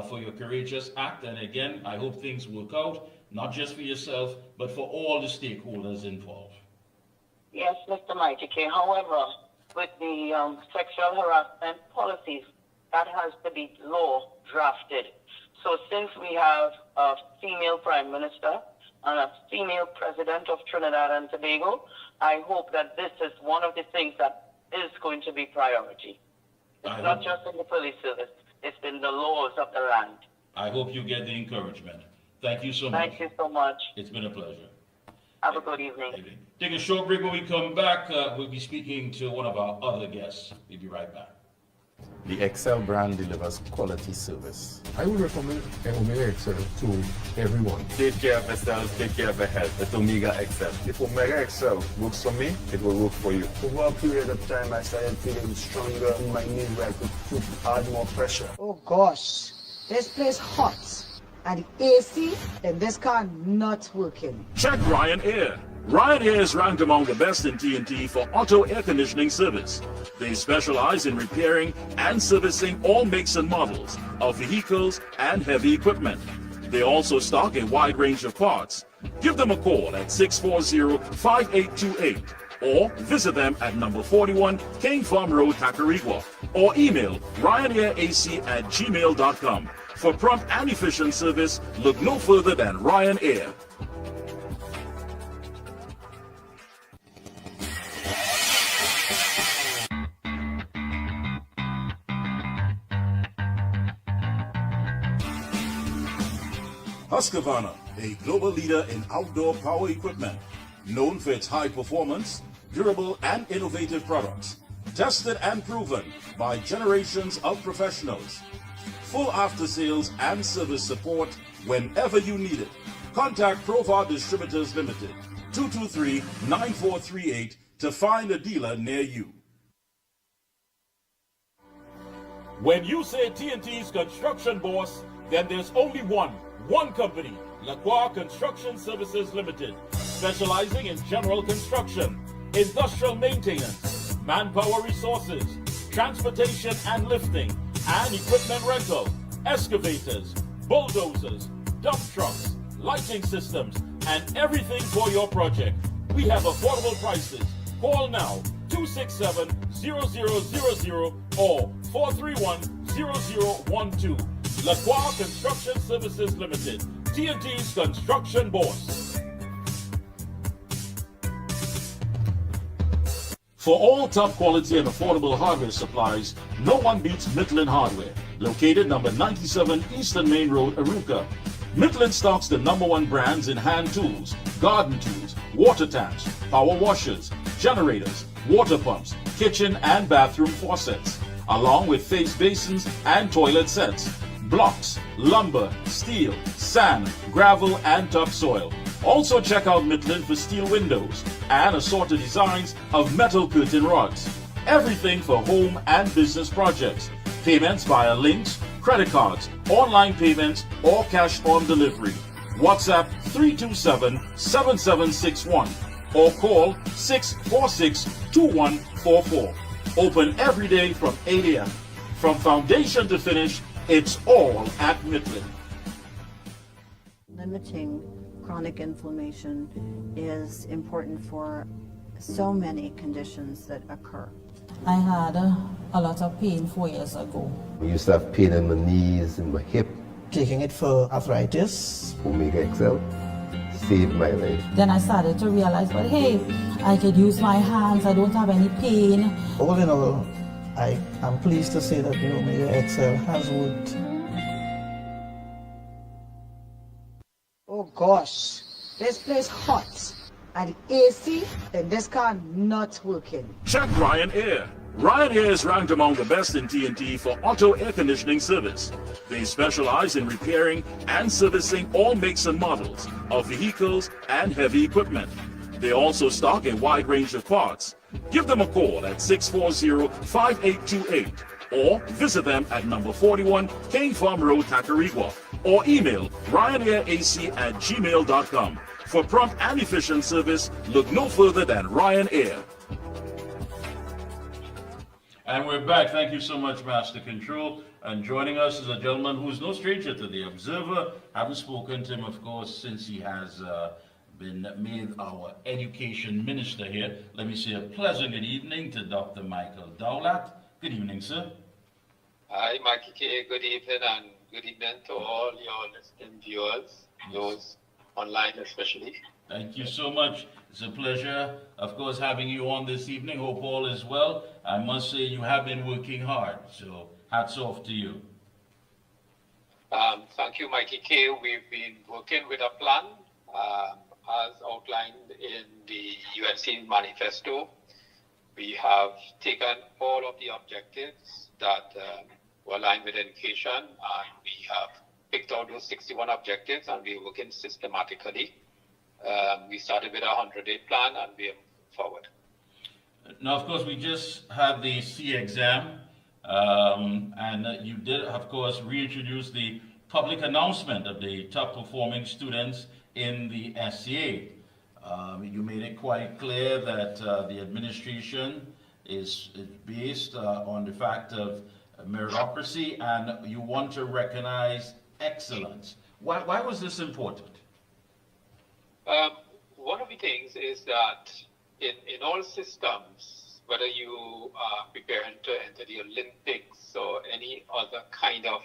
for your courageous act. And again, I hope things work out, not just for yourself, but for all the stakeholders involved. Yes, Mr. Mickie. However, with the sexual harassment policies, that has to be law drafted. So since we have a female prime minister and a female president of Trinidad and Tobago, I hope that this is one of the things that is going to be priority. It's not just in the police service, it's in the laws of the land. I hope you get the encouragement. Thank you so much. Thank you so much. It's been a pleasure. Have a good evening. Take a short break. When we come back, we'll be speaking to one of our other guests. We'll be right back. The Excel brand delivers quality service. I would recommend Omega Excel to everyone. Take care of yourself, take care of your health. It's Omega Excel. If Omega Excel works for me, it will work for you. Over a period of time, I started feeling stronger in my knee where I could add more pressure. Oh gosh, this place hot. And the AC in this car not working. Check Ryan Air. Ryan Air is ranked among the best in TNT for auto air conditioning service. They specialize in repairing and servicing all makes and models of vehicles and heavy equipment. They also stock a wide range of parts. Give them a call at 640-5828 or visit them at number 41 King Farm Road, Tacarigua, or email ryanairac@gmail.com. For prompt and efficient service, look no further than Ryan Air. Husqvarna, a global leader in outdoor power equipment, known for its high performance, durable and innovative products, tested and proven by generations of professionals. Full after sales and service support whenever you need it. Contact Provar Distributors Limited, 223-9438 to find a dealer near you. When you say TNT's construction boss, then there's only one company, Lacroix Construction Services Limited, specializing in general construction, industrial maintenance, manpower resources, transportation and lifting, and equipment rental, excavators, bulldozers, dump trucks, lighting systems, and everything for your project. We have affordable prices. Call now, 267-0000 or 431-0012. Lacroix Construction Services Limited, TNT's construction boss. For all top quality and affordable hardware supplies, no one beats Midland Hardware, located number 97 Eastern Main Road, Aruca. Midland stocks the #1 brands in hand tools, garden tools, water tanks, power washers, generators, water pumps, kitchen and bathroom faucets, along with face basins and toilet sets, blocks, lumber, steel, sand, gravel, and topsoil. Also check out Midland for steel windows and assorted designs of metal curtain rods. Everything for home and business projects. Payments via links, credit cards, online payments, or cash on delivery. WhatsApp 327-7761 or call 646-2144. Open every day from 8 a.m. From foundation to finish, it's all at Midland. Limiting chronic inflammation is important for so many conditions that occur. I had a lot of pain 4 years ago. I used to have pain in my knees and my hip. Taking it for arthritis. Omega Excel saved my life. Then I started to realize, but hey, I could use my hands, I don't have any pain. All in all, I am pleased to say that the Omega Excel has worked. Oh gosh, this place hot. And the AC in this car not working. Check Ryan Air. Ryan Air is ranked among the best in TNT for auto air conditioning service. They specialize in repairing and servicing all makes and models of vehicles and heavy equipment. They also stock a wide range of parts. Give them a call at 640-5828 or visit them at number 41 King Farm Road, Tacarigua, or email ryanairac@gmail.com. For prompt and efficient service, look no further than Ryan Air. And we're back. Thank you so much, Master Control. And joining us is a gentleman who's no stranger to the Observer. Haven't spoken to him, of course, since he has been made our education minister here. Let me say a pleasant good evening to Dr. Michael Dowlat. Good evening, sir. Hi, Mickie. Good evening, and good evening to all your listening viewers, those online especially. Thank you so much. It's a pleasure, of course, having you on this evening. Hope all is well. I must say you have been working hard, so hats off to you. Thank you, Mickie. We've been working with a plan as outlined in the UNC manifesto. We have taken all of the objectives that were aligned with education, and we have picked out those 61 objectives, and we're working systematically. We started with a 100-day plan, and we're moving forward. Now, of course, we just had the C exam, and you did, of course, reintroduce the public announcement of the top performing students in the SCA. You made it quite clear that the administration is based on the fact of meritocracy, and you want to recognize excellence. Why was this important? One of the things is that in all systems, whether you are preparing to enter the Olympics or any other kind of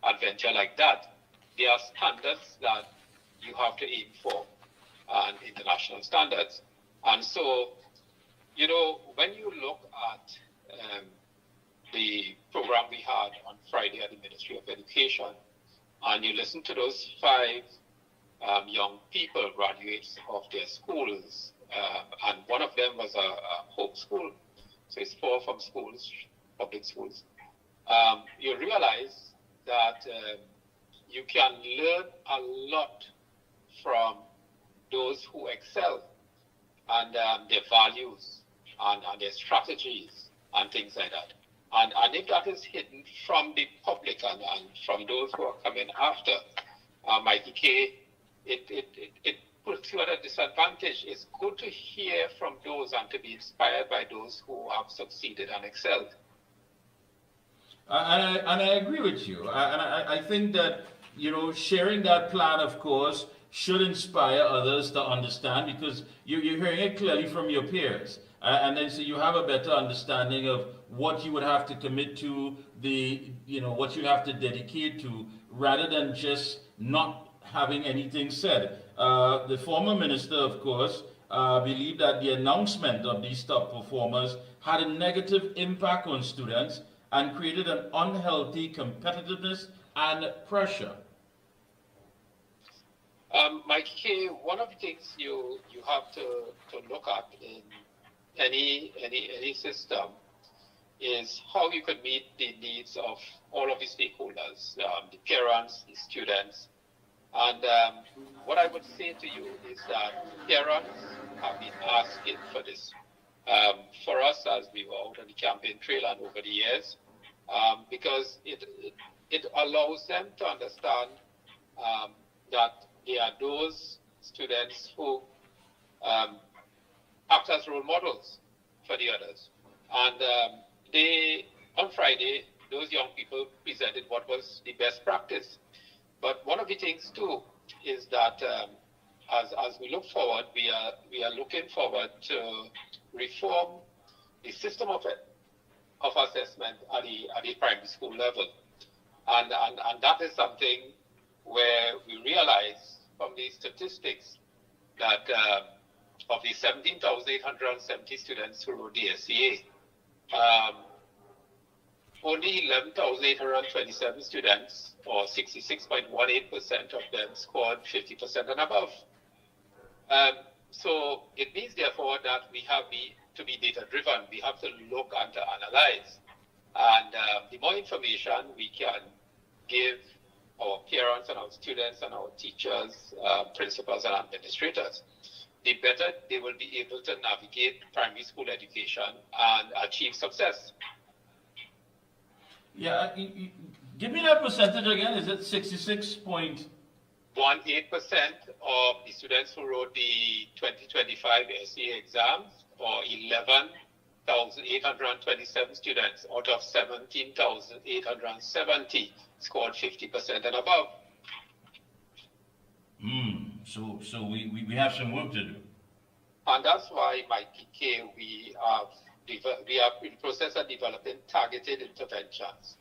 adventure like that, there are standards that you have to aim for, and international standards. And so, you know, when you look at the program we had on Friday at the Ministry of Education, and you listen to those 5 young people, graduates of their schools, and one of them was a home school, so it's 4 from schools, public schools. You realize that you can learn a lot from those who excel, and their values and their strategies and things like that. And if that is hidden from the public and from those who are coming after, Mickie, it puts you at a disadvantage. It's good to hear from those and to be inspired by those who have succeeded and excelled. And I agree with you. And I think that, you know, sharing that plan, of course, should inspire others to understand, because you're hearing it clearly from your peers. And then so you have a better understanding of what you would have to commit to, what you have to dedicate to, rather than just not having anything said. The former minister, of course, believed that the announcement of these top performers had a negative impact on students and created an unhealthy competitiveness and pressure. Mickie, one of the things you have to look at in any system is how you can meet the needs of all of the stakeholders, the parents, the students. And what I would say to you is that parents have been asking for this. For us, as we were out on the campaign trail and over the years, because it allows them to understand that there are those students who act as role models for the others. And on Friday, those young people presented what was the best practice. But one of the things too is that as we look forward, we are looking forward to reform the system of assessment at the primary school level. And that is something where we realize from the statistics that of the 17,870 students who wrote the SCA, only 11,827 students, or 66.18% of them, scored 50% and above. So it means, therefore, that we have to be data-driven. We have to look and to analyze. And the more information we can give our parents and our students and our teachers, principals and administrators, the better they will be able to navigate primary school education and achieve success. Yeah, give me that percentage again. Is it 66.18% of the students who wrote the 2025 SCA exams, or 11,827 16,827 students out of 17,870 scored 50% and above. So we have some work to do. And that's why, Mickie K, we are in the process of developing targeted interventions,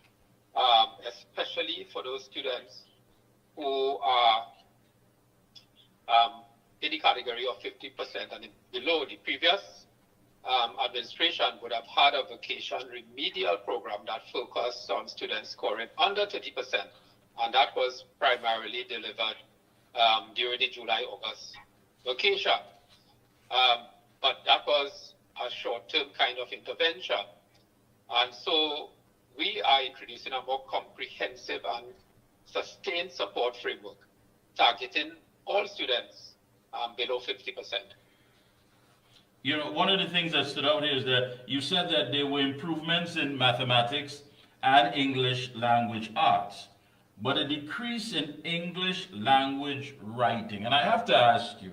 especially for those students who are in the category of 50% and below. The previous administration would have had a vacation remedial program that focused on students scoring under 30%, and that was primarily delivered during the July-August vacation. But that was a short-term kind of intervention. And so we are introducing a more comprehensive and sustained support framework, targeting all students below 50%. You know, one of the things that stood out here is that you said that there were improvements in mathematics and English language arts, but a decrease in English language writing. And I have to ask you,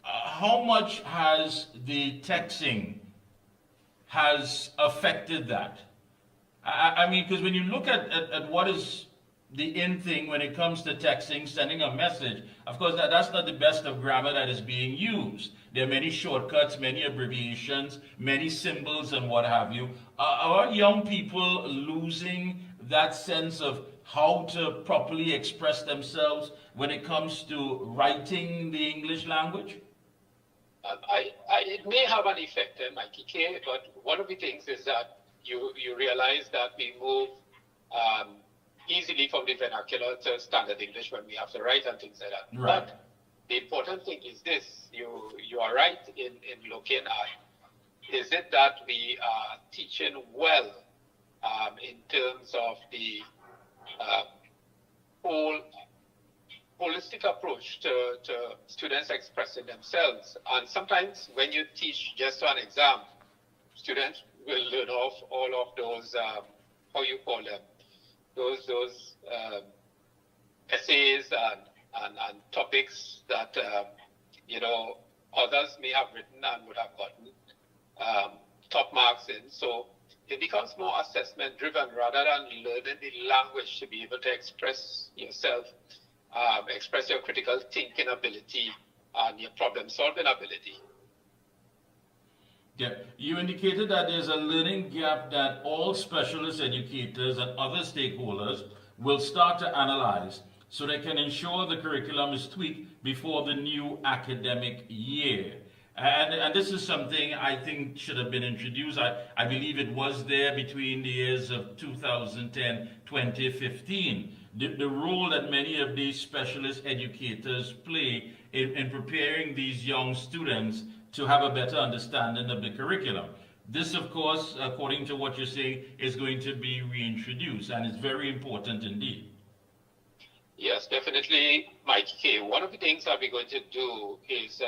how much has the texting has affected that? I mean, because when you look at what is the in thing when it comes to texting, sending a message, of course, that's not the best of grammar that is being used. There are many shortcuts, many abbreviations, many symbols and what have you. Are young people losing that sense of how to properly express themselves when it comes to writing the English language? It may have an effect, Mickie K, but one of the things is that you realize that we move easily from the vernacular to standard English when we have to write and things like that. Right. But the important thing is this, you are right in looking at, is it that we are teaching well in terms of the whole holistic approach to students expressing themselves. And sometimes when you teach just an exam, students will learn off all of those, how you call them, those essays and topics that, you know, others may have written and would have gotten top marks in. So it becomes more assessment driven rather than learning the language to be able to express yourself, express your critical thinking ability and your problem solving ability. Yeah, you indicated that there's a learning gap that all specialist educators and other stakeholders will start to analyze so they can ensure the curriculum is tweaked before the new academic year. And this is something I think should have been introduced. I believe it was there between the years of 2010, 2015. The role that many of these specialist educators play in preparing these young students to have a better understanding of the curriculum. This, of course, according to what you're saying, is going to be reintroduced, and it's very important indeed. Yes, definitely, Mickie K. One of the things that we're going to do is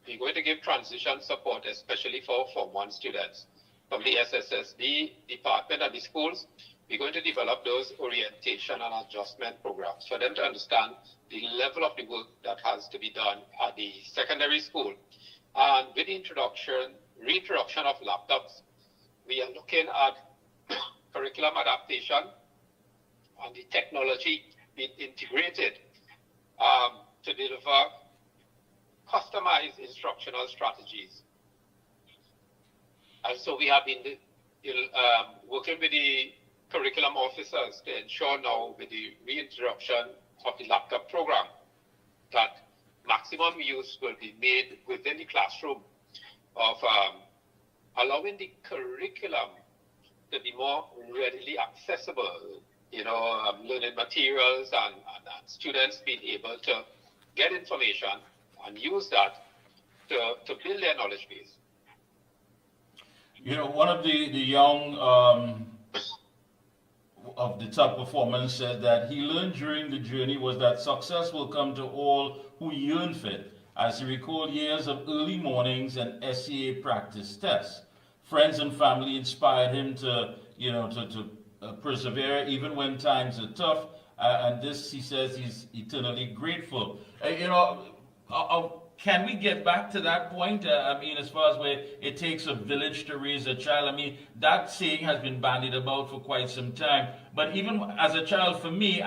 we're going to give transition support, especially for Form 1 students. From the SSSD department and the schools, we're going to develop those orientation and adjustment programs for them to understand the level of the work that has to be done at the secondary school. And with the reintroduction of laptops, we are looking at curriculum adaptation and the technology being integrated to deliver customized instructional strategies. And so we have been working with the curriculum officers to ensure now with the reintroduction of the laptop program that maximum use will be made within the classroom of allowing the curriculum to be more readily accessible, you know, learning materials and students being able to get information and use that to build their knowledge base. You know, one of the young of the top performance said that he learned during the journey was that success will come to all who yearn for it, as he recalled years of early mornings and SEA practice tests. Friends and family inspired him to, you know, to persevere even when times are tough. And this, he says, he's eternally grateful. You know, can we get back to that point? I mean, as far as where it takes a village to raise a child, I mean, that saying has been bandied about for quite some time. But even as a child, for me,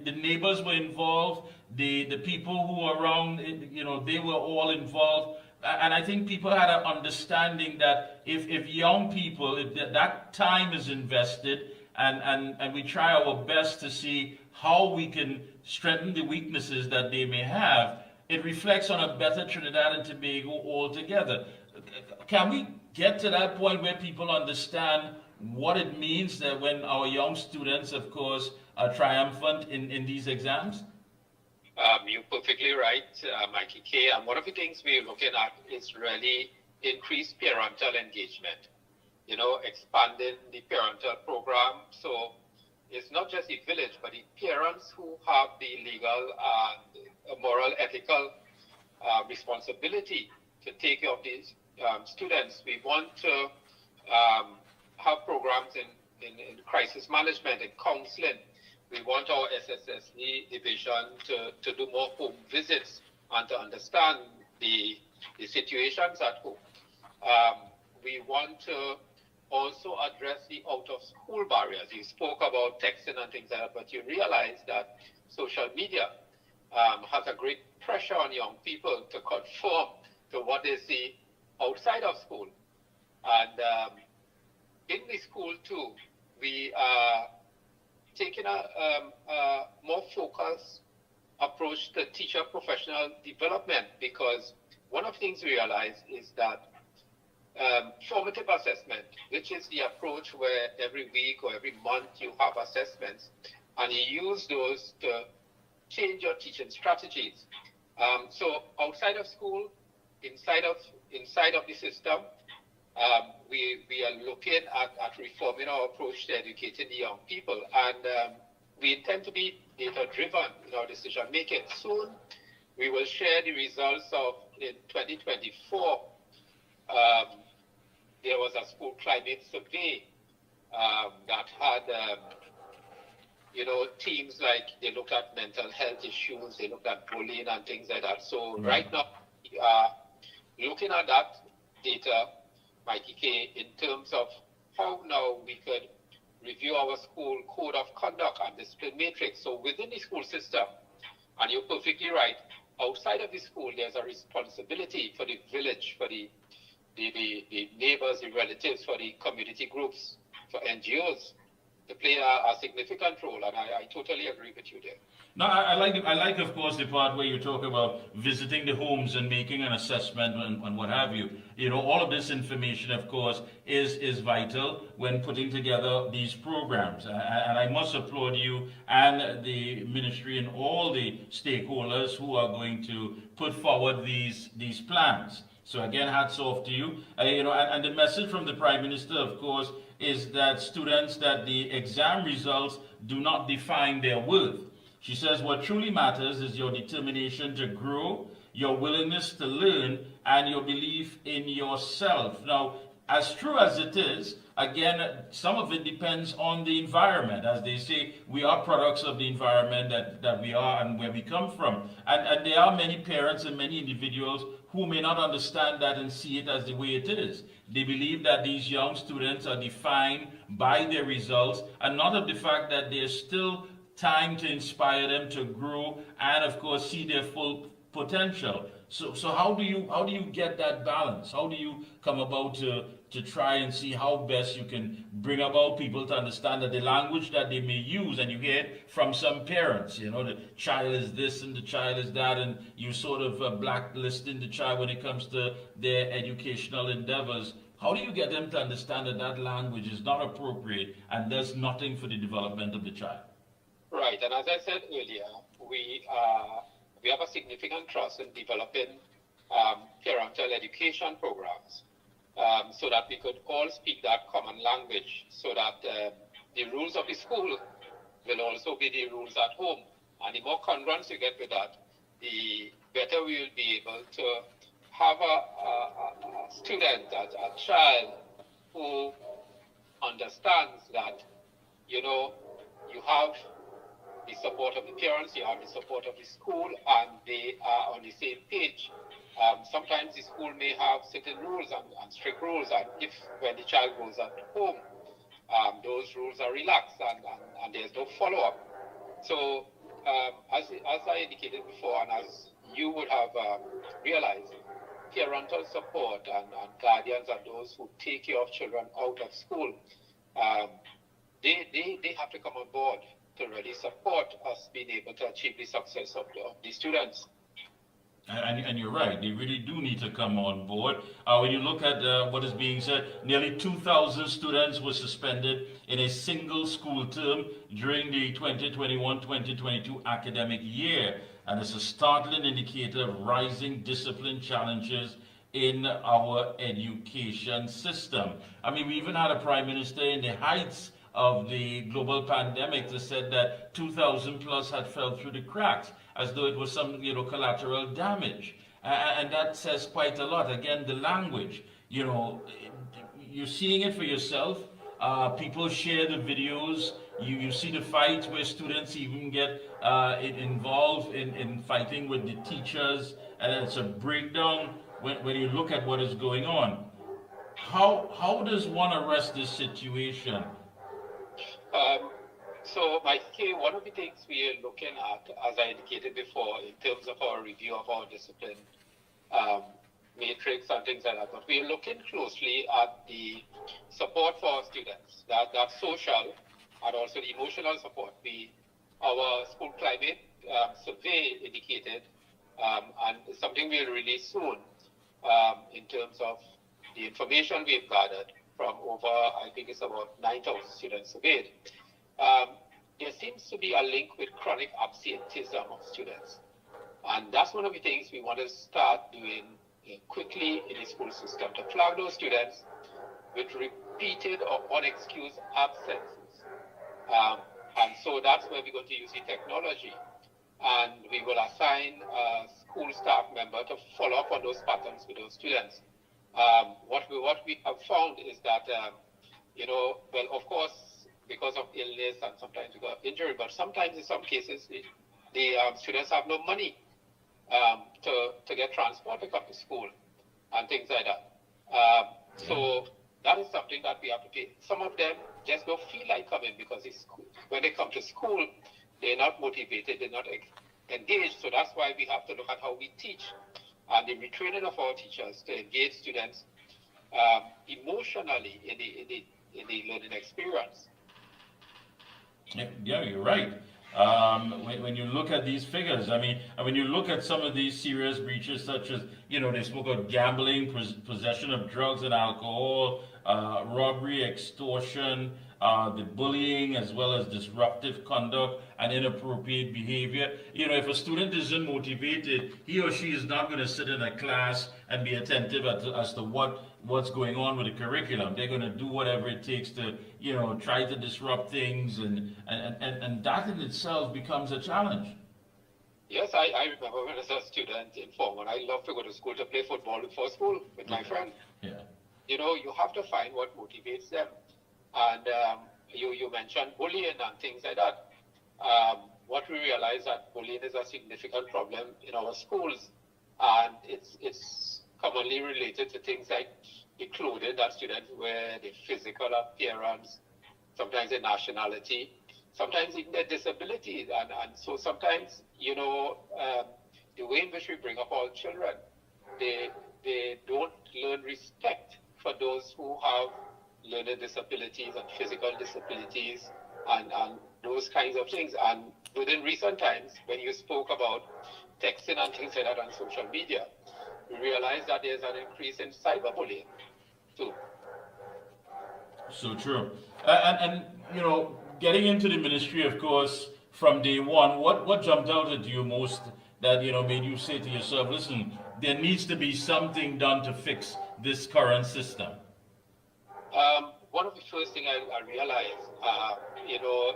the neighbors were involved, the people who were around, you know, they were all involved. And I think people had an understanding that if young people, if that time is invested, and we try our best to see how we can strengthen the weaknesses that they may have, it reflects on a better Trinidad and Tobago altogether. Can we get to that point where people understand what it means that when our young students, of course, are triumphant in these exams? You're perfectly right, Mikey K. And one of the things we're looking at is really increased parental engagement. You know, expanding the parental program. So it's not just the village, but the parents who have the legal and moral, ethical responsibility to take care of these students. We want to have programs in crisis management and counseling. We want our SSSD division to do more home visits and to understand the situations at home. We want to also address the out-of-school barriers. You spoke about texting and things like that, but you realize that social media has a great pressure on young people to conform to what they see outside of school. And in the school too, we are taking a more focused approach to teacher professional development, because one of the things we realize is that formative assessment, which is the approach where every week or every month you have assessments and you use those to change your teaching strategies. So outside of school, inside of the system, we are looking at reforming our approach to educating the young people, and we intend to be data-driven in our decision making. Soon, we will share the results of in 2024. There was a school climate survey that had, themes like they looked at mental health issues, they looked at bullying and things like that. So right now, we are looking at that data, Mikey K, in terms of how now we could review our school code of conduct and discipline matrix. So within the school system, and you're perfectly right, outside of the school, there's a responsibility for the village, for the neighbors, the relatives, for the community groups, for NGOs to play a significant role, and I totally agree with you there. No, I like, of course, the part where you talk about visiting the homes and making an assessment and what have you. You know, all of this information, of course, is vital when putting together these programs. And I must applaud you and the ministry and all the stakeholders who are going to put forward these plans. So again, hats off to you. And the message from the Prime Minister, of course, is that students, that the exam results do not define their worth. She says what truly matters is your determination to grow, your willingness to learn, and your belief in yourself. Now, as true as it is, again, some of it depends on the environment. As they say, we are products of the environment that we are and where we come from. And there are many parents and many individuals who may not understand that and see it as the way it is. They believe that these young students are defined by their results and not of the fact that there's still time to inspire them to grow and, of course, see their full potential. So how do you get that balance? How do you come about to try and see how best you can bring about people to understand that the language that they may use, and you hear it from some parents, the child is this and the child is that, and you sort of blacklisting the child when it comes to their educational endeavors. How do you get them to understand that that language is not appropriate and does nothing for the development of the child? Right, and as I said earlier, we have a significant trust in developing parental education programs so that we could all speak that common language, so that the rules of the school will also be the rules at home. And the more congruence you get with that, the better we will be able to have a student, a child who understands that, you have the support of the parents, you have the support of the school, and they are on the same page Sometimes the school may have certain rules and strict rules, and if when the child goes at home, those rules are relaxed and there's no follow-up. So as I indicated before, and as you would have realized, parental support and guardians and those who take care of children out of school, they have to come on board to really support us being able to achieve the success of the students. And you're right, they really do need to come on board. When you look at what is being said, nearly 2,000 students were suspended in a single school term during the 2021-2022 academic year. And it's a startling indicator of rising discipline challenges in our education system. I mean, we even had a prime minister in the heights of the global pandemic that said that 2,000 plus had fell through the cracks, as though it was some, collateral damage. And that says quite a lot. Again, the language, you're seeing it for yourself. People share the videos. You see the fights where students even get involved in fighting with the teachers, and it's a breakdown when you look at what is going on. How does one arrest this situation? So, Mickie, one of the things we are looking at, as I indicated before, in terms of our review of our discipline matrix and things like that, but we're looking closely at the support for our students, that's social and also the emotional support. Our school climate survey indicated, and something we'll release soon, in terms of the information we've gathered from over, I think it's about 9,000 students surveyed. There seems to be a link with chronic absenteeism of students. And that's one of the things we want to start doing quickly in the school system, to flag those students with repeated or unexcused absences. And so that's where we're going to use the technology. And we will assign a school staff member to follow up on those patterns with those students. What we have found is that, well, of course, because of illness and sometimes because of injury, but sometimes in some cases, the students have no money to get transport to come to school and things like that. So that is something that we have to pay. Some of them just don't feel like coming because when they come to school, they're not motivated, they're not engaged. So that's why we have to look at how we teach and the retraining of our teachers to engage students emotionally in the learning experience. Yeah, you're right. When you look at these figures, I mean, when you look at some of these serious breaches, such as, they spoke of gambling, possession of drugs and alcohol, robbery, extortion, the bullying, as well as disruptive conduct and inappropriate behavior. If a student isn't motivated, he or she is not going to sit in a class and be attentive as to what's going on with the curriculum. They're going to do whatever it takes to, try to disrupt things, and that in itself becomes a challenge. Yes, I remember when I was a student in Form 1, I loved to go to school to play football before school with my friends. Yeah. You have to find what motivates them. And you mentioned bullying and things like that. What we realize that bullying is a significant problem in our schools, and it's commonly related to things like the clothing that students wear, the physical appearance, sometimes their nationality, sometimes even their disabilities. And so sometimes, the way in which we bring up our children, they don't learn respect for those who have learning disabilities and physical disabilities and those kinds of things. And within recent times, when you spoke about texting and things like that on social media, we realized that there's an increase in cyberbullying too. So true. And getting into the ministry, of course, from day one, what jumped out at you most that, made you say to yourself, listen, there needs to be something done to fix this current system? One of the first things I realized,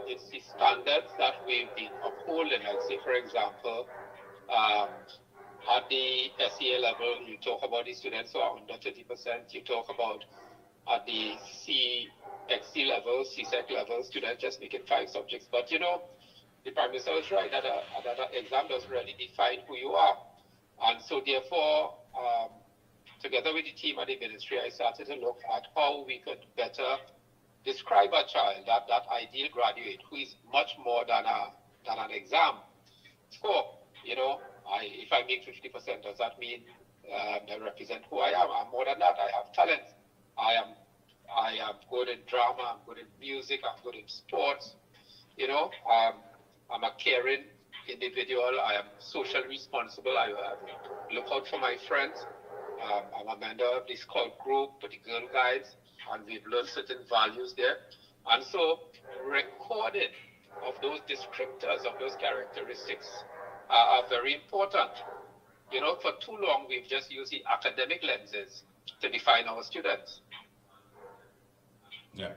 it's the standards that we've been upholding. Like, say, for example, at the SEA level, you talk about the students who are under 30%. You talk about at the CXC level, CSEC level, students just making 5 subjects. But, the Prime Minister was right that an exam doesn't really define who you are. And so, therefore, together with the team at the ministry, I started to look at how we could better describe a child, that ideal graduate, who is much more than an exam score. You know, if I make 50%, does that mean I represent who I am? I'm more than that. I have talent. I am good in drama. I'm good in music. I'm good in sports. You know, I'm a caring individual. I am socially responsible. I look out for my friends. I'm a member of this cult group, the Girl Guides, and we've learned certain values there. And so recording of those descriptors, of those characteristics are very important. You know, for too long, we've just used the academic lenses to define our students. Yeah,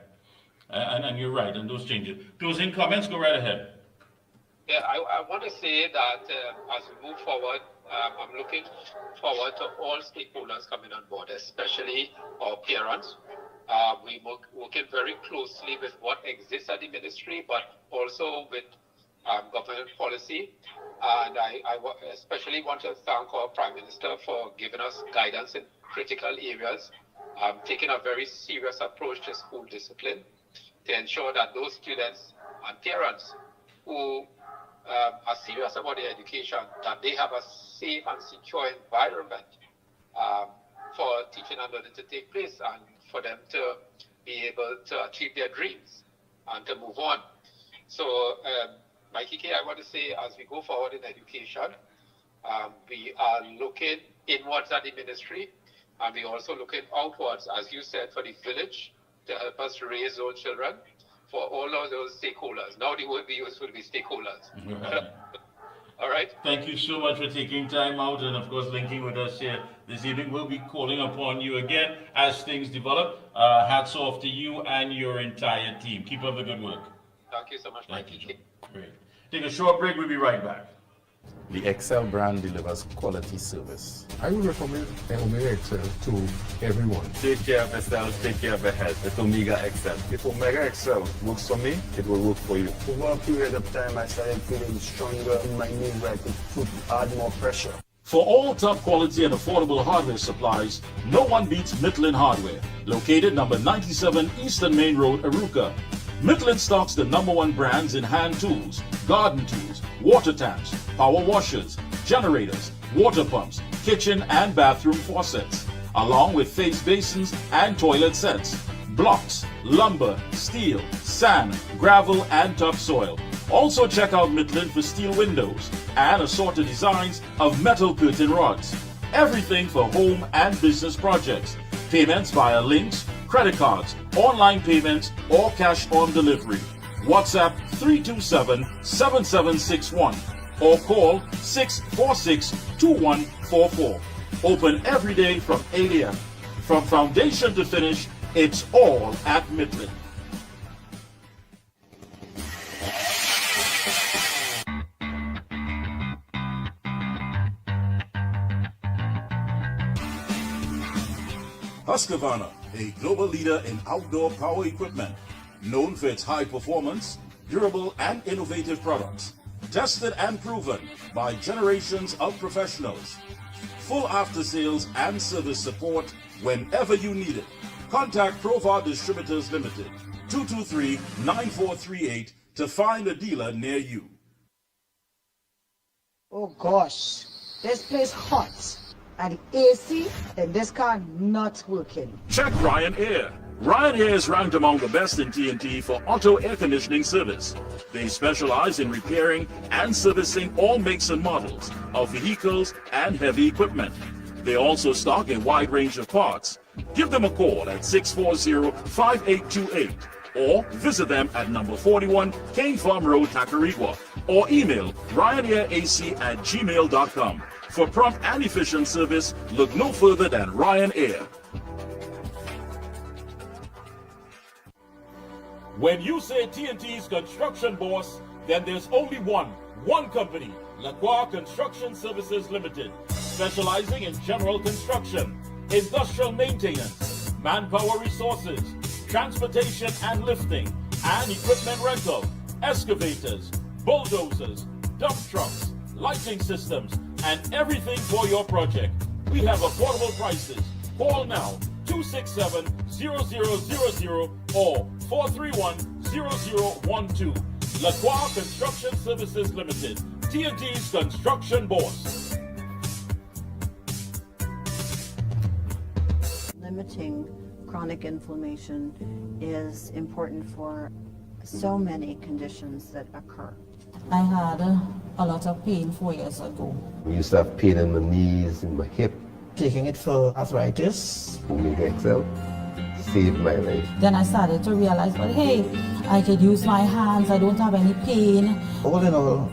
and you're right, and those changes. Closing comments, go right ahead. Yeah, I want to say that as we move forward, I'm looking forward to all stakeholders coming on board, especially our parents. We're working very closely with what exists at the ministry, but also with government policy. And I especially want to thank our Prime Minister for giving us guidance in critical areas, taking a very serious approach to school discipline to ensure that those students and parents who are serious about their education, that they have a safe and secure environment for teaching and learning to take place and for them to be able to achieve their dreams and to move on. So, Mickie, I want to say, as we go forward in education, we are looking inwards at the ministry, and we're also looking outwards, as you said, for the village to help us raise those children, for all of those stakeholders. Now the word we use will be stakeholders. Right. All right. Thank you so much for taking time out and, of course, linking with us here this evening. We'll be calling upon you again as things develop. Hats off to you and your entire team. Keep up the good work. Thank you so much, Mickie. Thank you, Joe. Great. Take a short break. We'll be right back. The Excel brand delivers quality service. I would recommend Omega Excel to everyone. Take care of yourself, take care of your health with Omega Excel. If Omega Excel works for me, it will work for you. Over a period of time, I started feeling stronger in my knee where I could add more pressure. For all top quality and affordable hardware supplies, no one beats Mitlin Hardware, located number 97 Eastern Main Road, Aruka. Mitlin stocks the #1 brands in hand tools, garden tools, water tanks, power washers, generators, water pumps, kitchen and bathroom faucets, along with face basins and toilet sets, blocks, lumber, steel, sand, gravel and topsoil. Also check out Mitlin for steel windows and assorted designs of metal curtain rods. Everything for home and business projects. Payments via links, credit cards, online payments, or cash on delivery. WhatsApp 327-7761 or call 646-2144. Open every day from 8 a.m. From foundation to finish, it's all at Mitlin. Husqvarna, a global leader in outdoor power equipment, known for its high performance, durable and innovative products, tested and proven by generations of professionals. Full after sales and service support whenever you need it. Contact Provar Distributors Limited, 223-9438 to find a dealer near you. Oh gosh, this place hot. And the AC in this car not working. Check Ryan Air. Ryan Air is ranked among the best in TNT for auto air conditioning service. They specialize in repairing and servicing all makes and models of vehicles and heavy equipment. They also stock a wide range of parts. Give them a call at 640-5828 or visit them at number 41 Cane Farm Road, Tacarigua, or email ryanairac@gmail.com. For prompt and efficient service, look no further than Ryan Air. When you say TNT's construction boss, then there's only one company, Lacroix Construction Services Limited, specializing in general construction, industrial maintenance, manpower resources, transportation and lifting, and equipment rental, excavators, bulldozers, dump trucks, lighting systems, and everything for your project. We have affordable prices. Call now 267-0000 or 431-0012. Lacroix Construction Services Limited, T&T's construction boss. Limiting chronic inflammation is important for so many conditions that occur. I had a lot of pain 4 years ago. I used to have pain in my knees, in my hip. Taking it for arthritis. Omega XL saved my life. Then I started to realize, but hey, I could use my hands, I don't have any pain. All in all,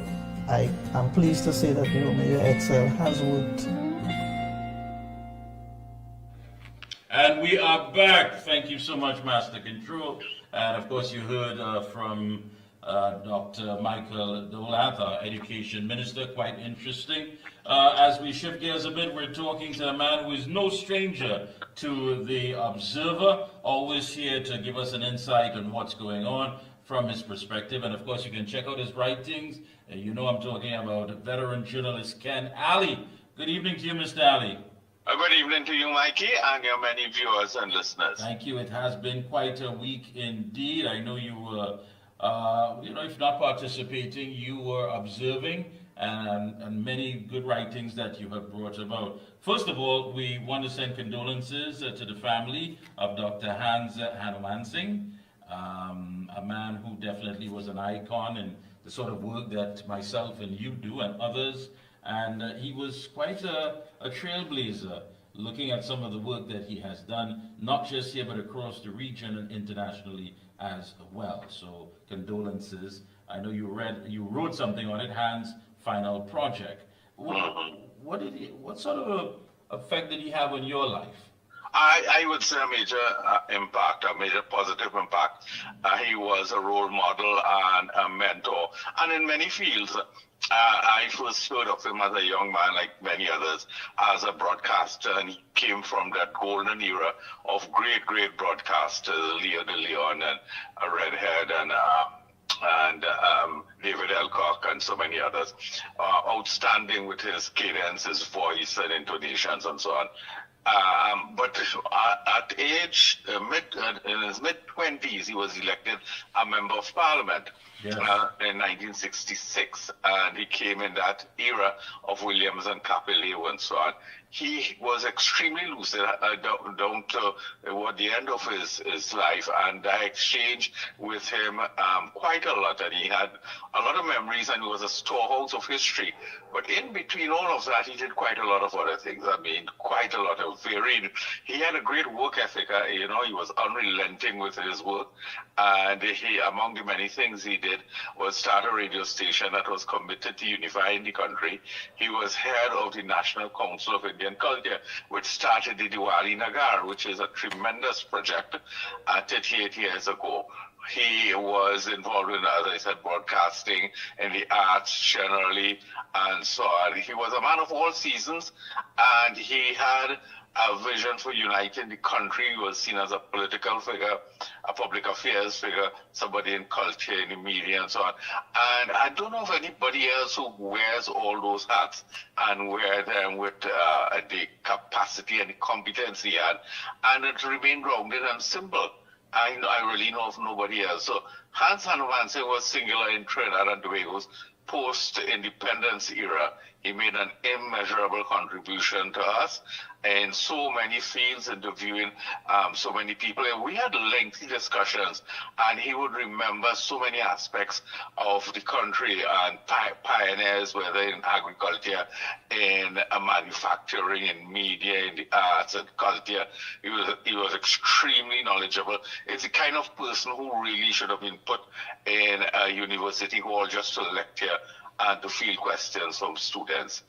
I am pleased to say that Omega XL has worked. And we are back. Thank you so much, Master Control. And of course, you heard from Dr. Michael Dolat, our Education Minister. Quite interesting. As we shift gears a bit, we're talking to a man who is no stranger to the Observer, always here to give us an insight on what's going on from his perspective. And of course, you can check out his writings. You know I'm talking about veteran journalist Ken Alley. Good evening to you, Mr. Alley. Good evening to you, Mikey, and your many viewers and listeners. Thank you. It has been quite a week indeed. I know you were, if not participating, you were observing, and many good writings that you have brought about. First of all, we want to send condolences to the family of Dr. Hans Hanumansing, a man who definitely was an icon in the sort of work that myself and you do and others. And he was quite a trailblazer, looking at some of the work that he has done, not just here, but across the region and internationally as well. So condolences. I know you wrote something on it, Hans' final project. What sort of effect did he have on your life? I would say a major impact, a major positive impact. He was a role model and a mentor, and in many fields. I first heard of him as a young man, like many others, as a broadcaster, and he came from that golden era of great broadcasters, Leo de Leon and Redhead and David Elcock and so many others. Outstanding with his cadence, his voice and intonations and so on. But at age, in his mid-20s, he was elected a member of parliament. Yes. In 1966, and he came in that era of Williams and Capileo and so on. He was extremely lucid down to the end of his life, and I exchanged with him quite a lot, and he had a lot of memories, and he was a storehouse of history. But in between all of that, he did quite a lot of other things. I mean, quite a lot of varied. He had a great work ethic. He was unrelenting with his work, and among the many things he did was start a radio station that was committed to unifying the country. He was head of the National Council of Indian Culture, which started the Diwali Nagar, which is a tremendous project 38 years ago. He was involved in, as I said, broadcasting, in the arts generally, and so on. He was a man of all seasons, and he had a vision for uniting the country. He was seen as a political figure, a public affairs figure, somebody in culture, in the media, and so on. And I don't know of anybody else who wears all those hats and wear them with the capacity and the competence he had, and it remained grounded and simple. I really know of nobody else. So Hans Hanumansing was singular in Trinidad and Tobago's post-independence era. He made an immeasurable contribution to us in so many fields, interviewing so many people. And we had lengthy discussions, and he would remember so many aspects of the country and pioneers, whether in agriculture, in manufacturing, in media, in the arts and culture. He was extremely knowledgeable. It's the kind of person who really should have been put in a university hall just to lecture and to field questions from students.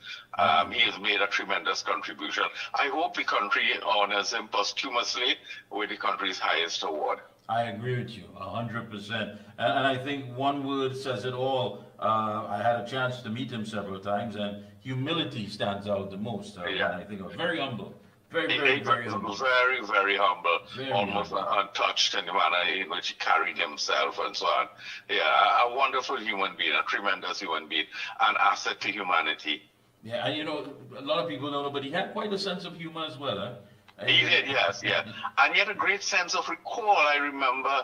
He has made a tremendous contribution. I hope the country honors him posthumously with the country's highest award. I agree with you 100%. And I think one word says it all. I had a chance to meet him several times, and humility stands out the most. I think of very humble. Very humble. Very humble. Very almost humble. Untouched in the manner in which he carried himself and so on. Yeah, a wonderful human being, a tremendous human being, an asset to humanity. Yeah, and a lot of people don't know, but he had quite a sense of humor as well, huh? He did, yes, yeah. And he had a great sense of recall. I remember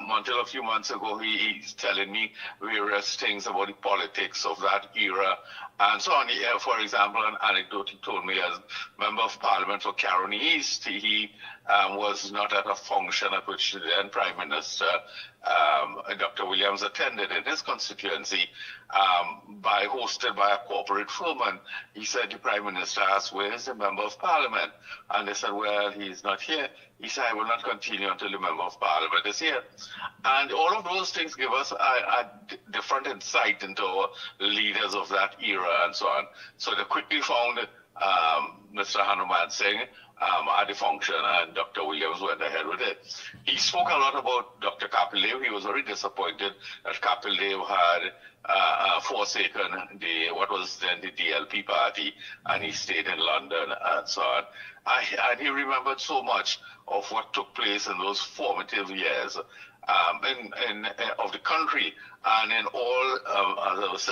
until a few months ago, he's telling me various things about the politics of that era and so on. For example, an anecdote he told me as Member of Parliament for Caroni East, he was not at a function at which the then Prime Minister, Dr. Williams, attended in his constituency, hosted by a corporate firm. And he said the Prime Minister asked, "Where is the Member of Parliament?" And they said, "Well, he's not here." He said, "I will not continue until the Member of Parliament is here." And all of those things give us a different insight into our leaders of that era and so on. So they quickly found Mr. Hanuman Singh at the function, and Dr. Williams went ahead with it. He spoke a lot about Dr. Kapil Dev. He was very disappointed that Kapil Dev had forsaken what was then the DLP party, and he stayed in London and so on. And he remembered so much of what took place in those formative years of the country, and in all, as I was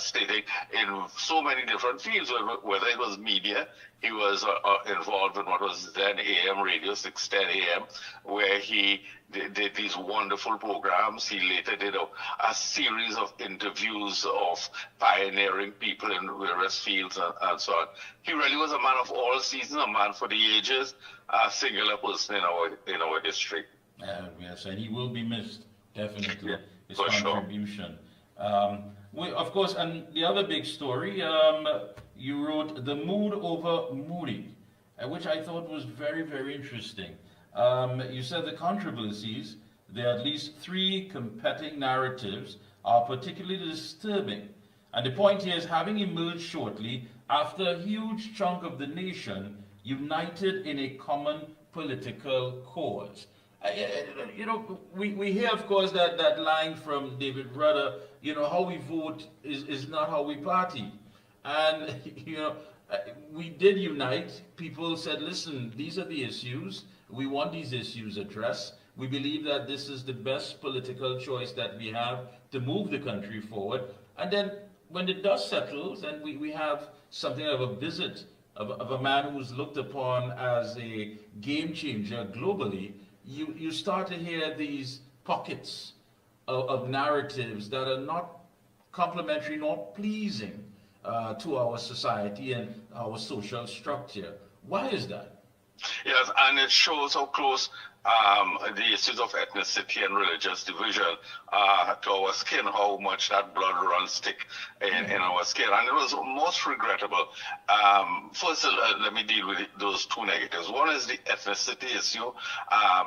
stating, in so many different fields, whether it was media. He was involved in what was then AM radio, 610 AM, where he did these wonderful programs. He later did a series of interviews of pioneering people in various fields and so on. He really was a man of all seasons, a man for the ages, a singular person in our history. Yes, and he will be missed, definitely, yeah, his for contribution. Sure. Of course, and the other big story, you wrote The Mood Over Moody, which I thought was very, very interesting. You said the controversies, there are at least 3 competing narratives, are particularly disturbing. And the point here is, having emerged shortly after a huge chunk of the nation united in a common political cause. We hear, of course, that line from David Rudder, how we vote is not how we party. And, we did unite. People said, listen, these are the issues. We want these issues addressed. We believe that this is the best political choice that we have to move the country forward. And then when the dust settles and we have something of a visit of a man who's looked upon as a game changer globally, you start to hear these pockets of narratives that are not complementary nor pleasing to our society and our social structure. Why is that? Yes, and it shows how close the issues of ethnicity and religious division to our skin, how much that blood runs thick in our skin. And it was most regrettable. First, let me deal with those 2 negatives. One is the ethnicity issue.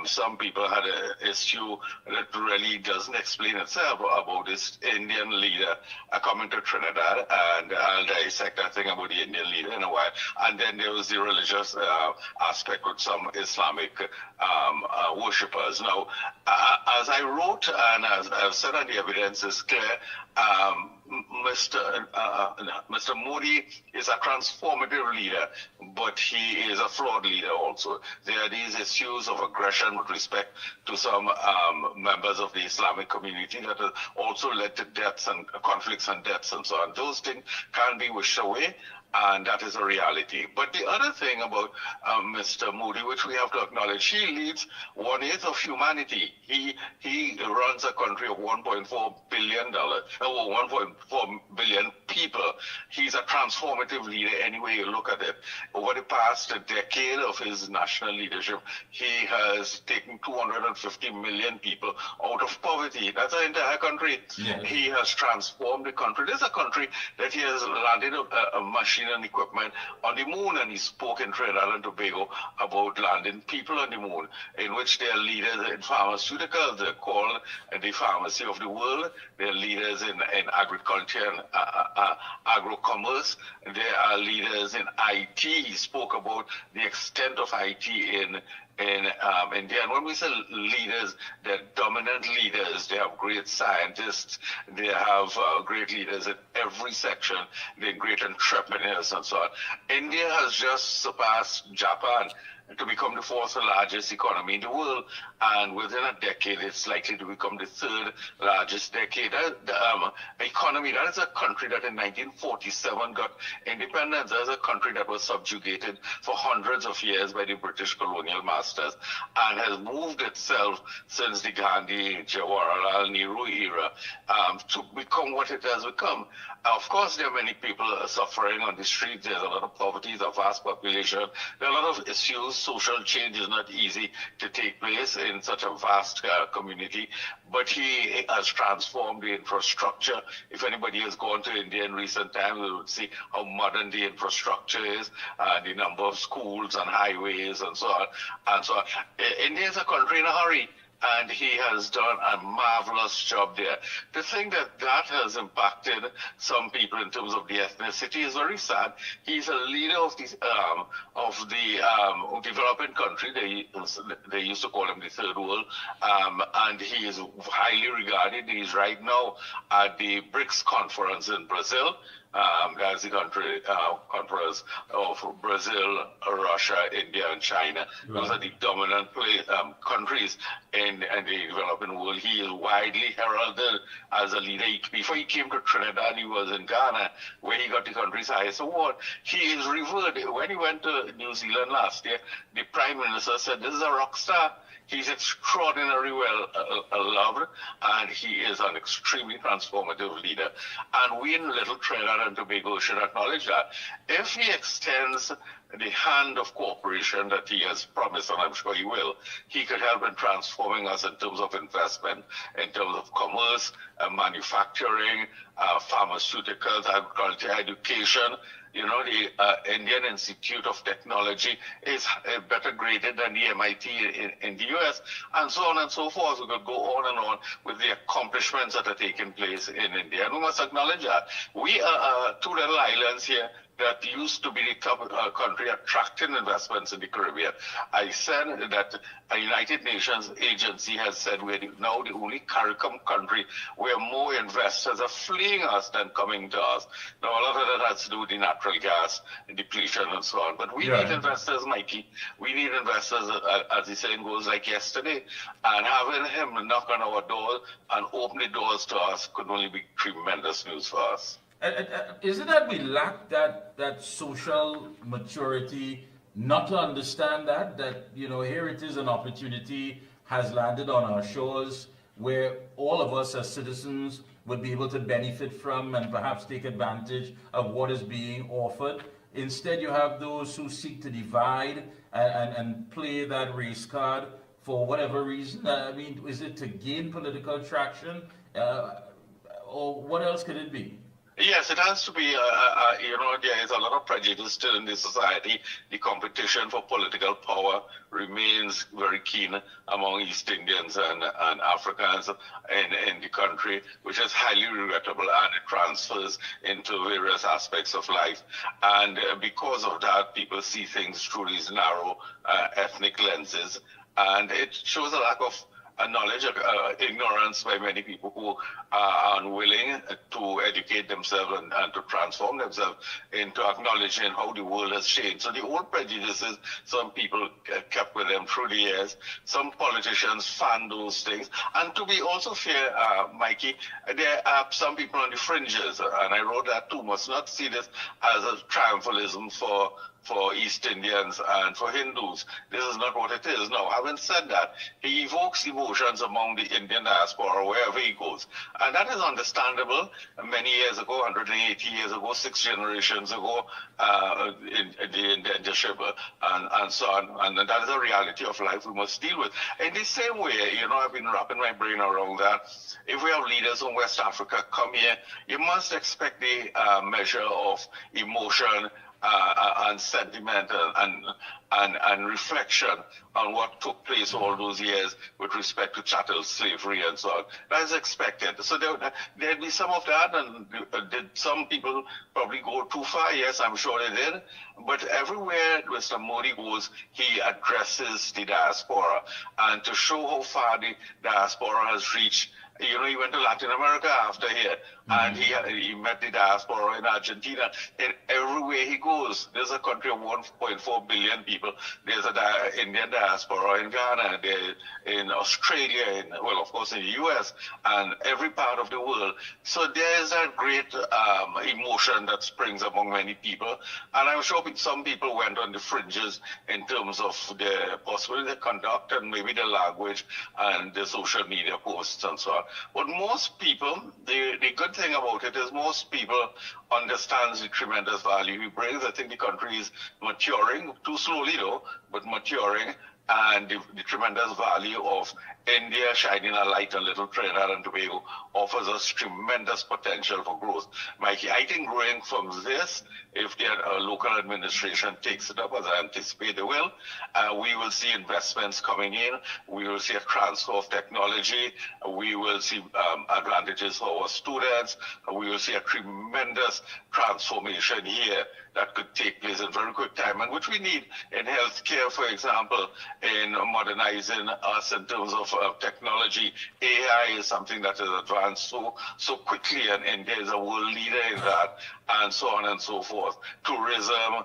Some people had an issue that really doesn't explain itself about this Indian leader coming to Trinidad, and I'll dissect that thing about the Indian leader in a while. And then there was the religious aspect with some Islamic worshippers. Now, as I wrote and as I've said, and the evidence is clear, Mr. Modi is a transformative leader, but he is a flawed leader also. There are these issues of aggression with respect to some members of the Islamic community that have also led to deaths and conflicts and deaths and so on. Those things can't be wished away, and that is a reality. But the other thing about Mr. Modi, which we have to acknowledge, he leads 1/8 of humanity. He runs a country of $1.4 billion, 1.4 billion people. He's a transformative leader any way you look at it. Over the past decade of his national leadership, he has taken 250 million people out of poverty. That's an entire country. Yeah. He has transformed the country. This is a country that he has landed a machine and equipment on the moon, and he spoke in Trinidad and Tobago about landing people on the moon, in which they are leaders in pharmaceuticals. They're called the pharmacy of the world. They're leaders in agriculture and agro-commerce. They are leaders in IT. He spoke about the extent of IT in India. And when we say leaders, they're dominant leaders. They have great scientists. They have great leaders in every section. They're great entrepreneurs and so on. India has just surpassed Japan to become the fourth largest economy in the world, and within a decade, it's likely to become the third largest economy. That is a country that in 1947 got independence. That is a country that was subjugated for hundreds of years by the British colonial masters, and has moved itself since the Gandhi, Jawaharlal Nehru era to become what it has become. Of course, there are many people suffering on the streets. There's a lot of poverty, there's a vast population. There are a lot of issues. Social change is not easy to take place in such a vast community, but he has transformed the infrastructure. If anybody has gone to India in recent times, they would see how modern the infrastructure is, the number of schools and highways and so on. And so India is a country in a hurry, and he has done a marvelous job there. To think that that has impacted some people in terms of the ethnicity is very sad. He's a leader of the developing country. They used to call him the third world, and he is highly regarded. He's right now at the BRICS conference in Brazil. That's the conference of Brazil, Russia, India, and China. Those are the dominant countries in the developing world. He is widely heralded as a leader. Before he came to Trinidad, he was in Ghana, where he got the country's highest award. He is revered. When he went to New Zealand last year, the Prime Minister said, "This is a rock star." He's extraordinarily well loved, and he is an extremely transformative leader. And we in Little Trinidad and Tobago should acknowledge that. If he extends the hand of cooperation that he has promised, and I'm sure he will, he could help in transforming us in terms of investment, in terms of commerce, manufacturing, pharmaceuticals, agriculture, education. You know, the Indian Institute of Technology is better graded than the MIT in the US, and so on and so forth. We could go on and on with the accomplishments that are taking place in India. And we must acknowledge that. We are two little islands here that used to be the top country attracting investments in the Caribbean. I said that a United Nations agency has said we're now the only CARICOM country where more investors are fleeing us than coming to us. Now, a lot of that has to do with the natural gas depletion and so on. But we need investors, Mikey. We need investors, as the saying goes, like yesterday. And having him knock on our door and open the doors to us could only be tremendous news for us. Is it that we lack that social maturity not to understand that, you know, here it is, an opportunity has landed on our shores where all of us as citizens would be able to benefit from and perhaps take advantage of what is being offered? Instead, you have those who seek to divide and play that race card for whatever reason. I mean, is it to gain political traction, or what else could it be? Yes, it has to be, you know, there is a lot of prejudice still in this society. The competition for political power remains very keen among East Indians and Africans in the country, which is highly regrettable, and it transfers into various aspects of life. And because of that, people see things through these narrow ethnic lenses, and it shows a lack of knowledge, ignorance by many people who are unwilling to educate themselves and to transform themselves into acknowledging how the world has changed. So the old prejudices, some people kept with them through the years. Some politicians fan those things. And to be also fair, Mikey, there are some people on the fringes, and I wrote that too, must not see this as a triumphalism for East Indians and for Hindus. This is not what it is. Now, having said that, he evokes emotions among the Indian diaspora wherever he goes. And that is understandable. Many years ago, 180 years ago, 6 generations ago, in the indentureship and so on. And that is a reality of life we must deal with. In the same way, you know, I've been wrapping my brain around that. If we have leaders from West Africa come here, you must expect the measure of emotion and sentiment and reflection on what took place all those years with respect to chattel slavery and so on. That is expected. So there'd be some of that, and did some people probably go too far? Yes, I'm sure they did. But everywhere Mr. Modi goes, he addresses the diaspora. And to show how far the diaspora has reached, you know, he went to Latin America after here, and he met the diaspora in Argentina. And everywhere he goes, there's a country of 1.4 billion people. people. There's a Indian diaspora in Ghana, in Australia, well, of course, in the U.S., and every part of the world. So there's that great emotion that springs among many people. And I'm sure some people went on the fringes in terms of the possibility of conduct and maybe the language and the social media posts and so on. But most people, the good thing about it is most people understands the tremendous value he brings. I think the country is maturing, too slowly though, but maturing, and the tremendous value of India shining a light on little Trinidad and Tobago offers us tremendous potential for growth. Mikey, I think growing from this, if the local administration takes it up, as I anticipate they will, we will see investments coming in, we will see a transfer of technology, we will see advantages for our students, we will see a tremendous transformation here that could take place in very quick time, and which we need in healthcare, for example, in modernizing us in terms of technology. AI is something that has advanced so quickly, and India is a world leader in that, and so on and so forth. Tourism,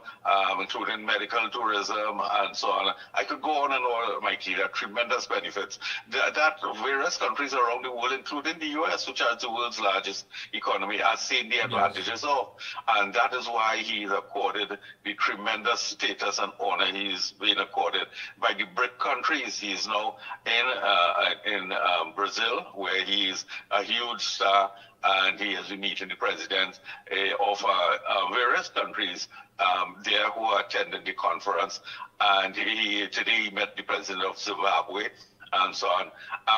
including medical tourism, and so on. I could go on and on, Mikey. There are tremendous benefits that various countries around the world, including the U.S., which has the world's largest economy, are seeing the advantages of. And that is why he is accorded the tremendous status and honor he's been accorded by the BRIC countries. He is now in Brazil, where he is a huge star, and he has been meeting the president of various countries there who are attending the conference. And today he met the president of Zimbabwe, and so on.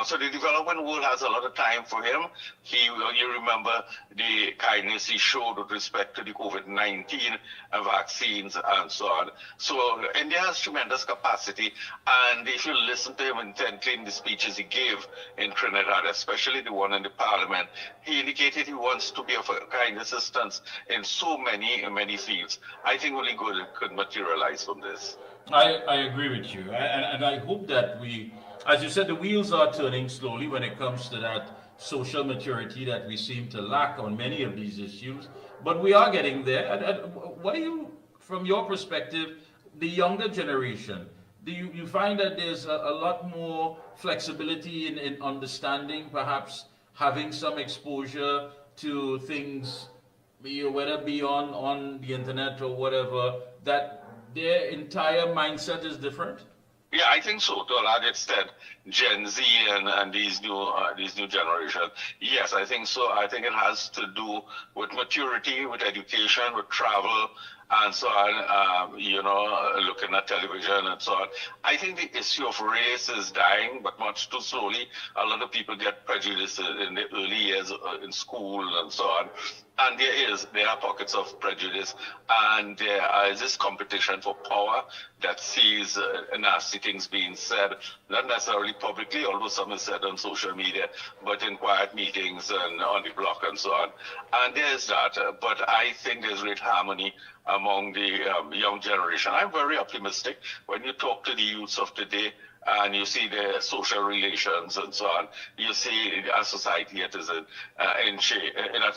So the development world has a lot of time for him. You remember the kindness he showed with respect to the COVID-19 vaccines and so on. So India has tremendous capacity, and if you listen to him intently in the speeches he gave in Trinidad, especially the one in the parliament, he indicated he wants to be of a kind assistance in so many fields. I think only good could materialize from this. I agree with you, and I hope that as you said, the wheels are turning slowly when it comes to that social maturity that we seem to lack on many of these issues. But we are getting there. What do you, from your perspective, the younger generation, do you find that there's a lot more flexibility in understanding, perhaps having some exposure to things, whether it be on the internet or whatever, that their entire mindset is different? Yeah, I think so, to a large extent. Gen Z and these new generations. Yes, I think so. I think it has to do with maturity, with education, with travel, and so on, looking at television and so on. I think the issue of race is dying, but much too slowly. A lot of people get prejudiced in the early years in school and so on. And there are pockets of prejudice, and there is this competition for power that sees nasty things being said, not necessarily publicly, although some is said on social media, but in quiet meetings and on the block and so on. And there's that, but I think there's great harmony among the young generation. I'm very optimistic. When you talk to the youths of today, and you see the social relations and so on, you see a society that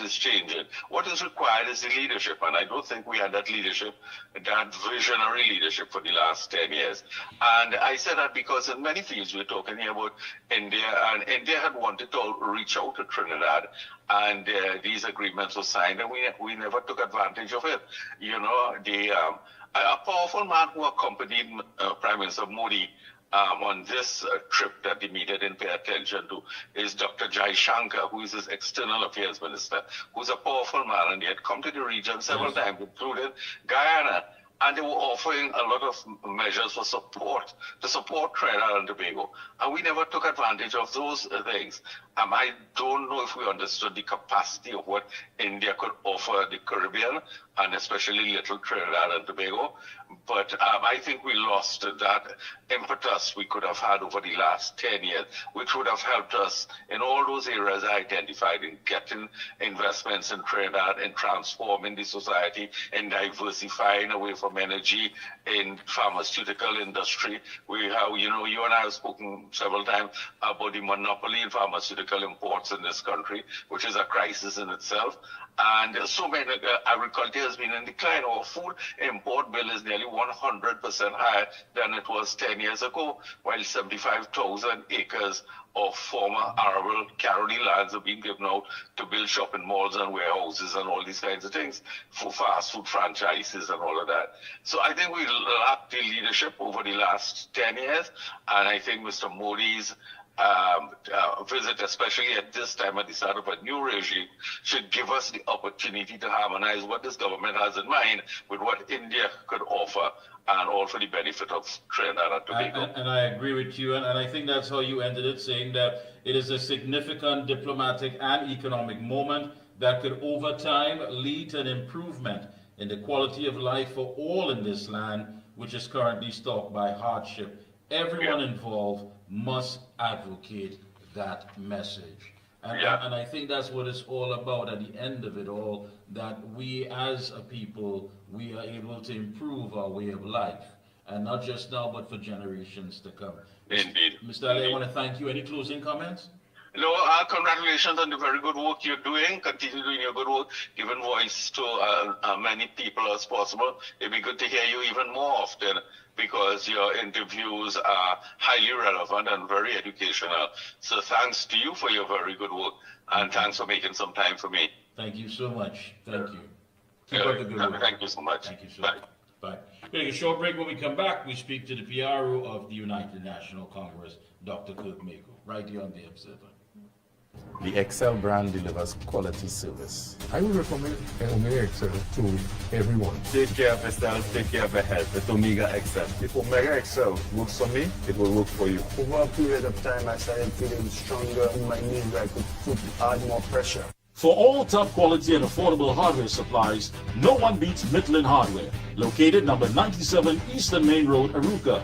is changing. What is required is the leadership, and I don't think we had that leadership, that visionary leadership for the last 10 years. And I say that because in many fields we're talking here about India, and India had wanted to reach out to Trinidad, and these agreements were signed, and we never took advantage of it. A powerful man who accompanied Prime Minister Modi on this trip that the media didn't pay attention to is Dr. Jai Shankar, who is his external affairs minister, who's a powerful man, and he had come to the region several times, including Guyana, and they were offering a lot of measures for support, to support Trinidad and Tobago. And we never took advantage of those things. I don't know if we understood the capacity of what India could offer the Caribbean, and especially little Trinidad and Tobago. But I think we lost that impetus we could have had over the last 10 years, which would have helped us in all those areas I identified, in getting investments in Trinidad, in transforming the society, in diversifying away from energy, in pharmaceutical industry. We have, you and I have spoken several times about the monopoly in pharmaceutical imports in this country, which is a crisis in itself. And so many agriculture has been in decline. Our food import bill is nearly 100% higher than it was 10 years ago, while 75,000 acres of former arable Caroli lands have been given out to build shopping malls and warehouses and all these kinds of things for fast food franchises and all of that. So I think we lacked the leadership over the last 10 years, and I think Mr. Modi's visit, especially at this time at the start of a new regime, should give us the opportunity to harmonize what this government has in mind with what India could offer, and all for the benefit of Trinidad and Tobago. And I agree with you, and I think that's how you ended it, saying that it is a significant diplomatic and economic moment that could over time lead to an improvement in the quality of life for all in this land, which is currently stalked by hardship. Everyone involved must advocate that message. And I think that's what it's all about at the end of it all, that we as a people, we are able to improve our way of life. And not just now, but for generations to come. Indeed. Mr. Ali, I want to thank you. Any closing comments? No, congratulations on the very good work you're doing. Continue doing your good work, giving voice to many people as possible. It'd be good to hear you even more often, because your interviews are highly relevant and very educational. So thanks to you for your very good work, and thanks for making some time for me. Thank you so much. Thank you. Keep up the good work. Thank you so much. Thank you so much. Bye. We'll take a short break. When we come back, we speak to the PRO of the United National Congress, Dr. Kirk Mako, right here on The Observer. The Excel brand delivers quality service. I would recommend Omega Excel to everyone. Take care of yourself, take care of your health with Omega Excel. If Omega Excel works for me, it will work for you. Over a period of time, I started feeling stronger in my knees. I could add more pressure. For all top quality and affordable hardware supplies, no one beats Midland Hardware, located number 97 Eastern Main Road, Arouca.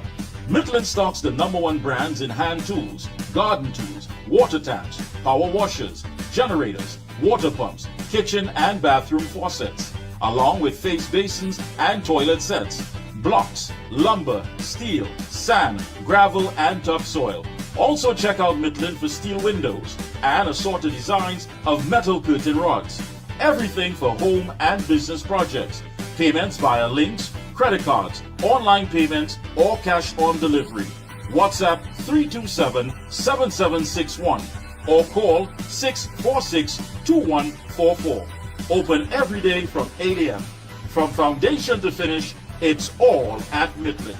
Midland stocks the #1 brands in hand tools, garden tools, water taps, power washers, generators, water pumps, kitchen and bathroom faucets, along with face basins and toilet sets, blocks, lumber, steel, sand, gravel and topsoil. Also check out Midland for steel windows and assorted designs of metal curtain rods. Everything for home and business projects. Payments via links, credit cards, online payments, or cash on delivery. WhatsApp 327-7761 or call 646-2144. Open every day from 8 a.m. From foundation to finish, it's all at Midland.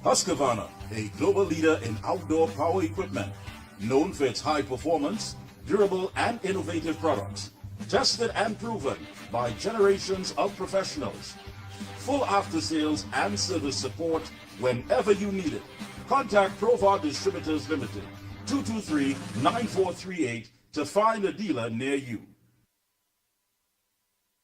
Husqvarna, a global leader in outdoor power equipment, known for its high performance, durable and innovative products, tested and proven by generations of professionals. Full after sales and service support whenever you need it. Contact Provar Distributors Limited, 223-9438 to find a dealer near you.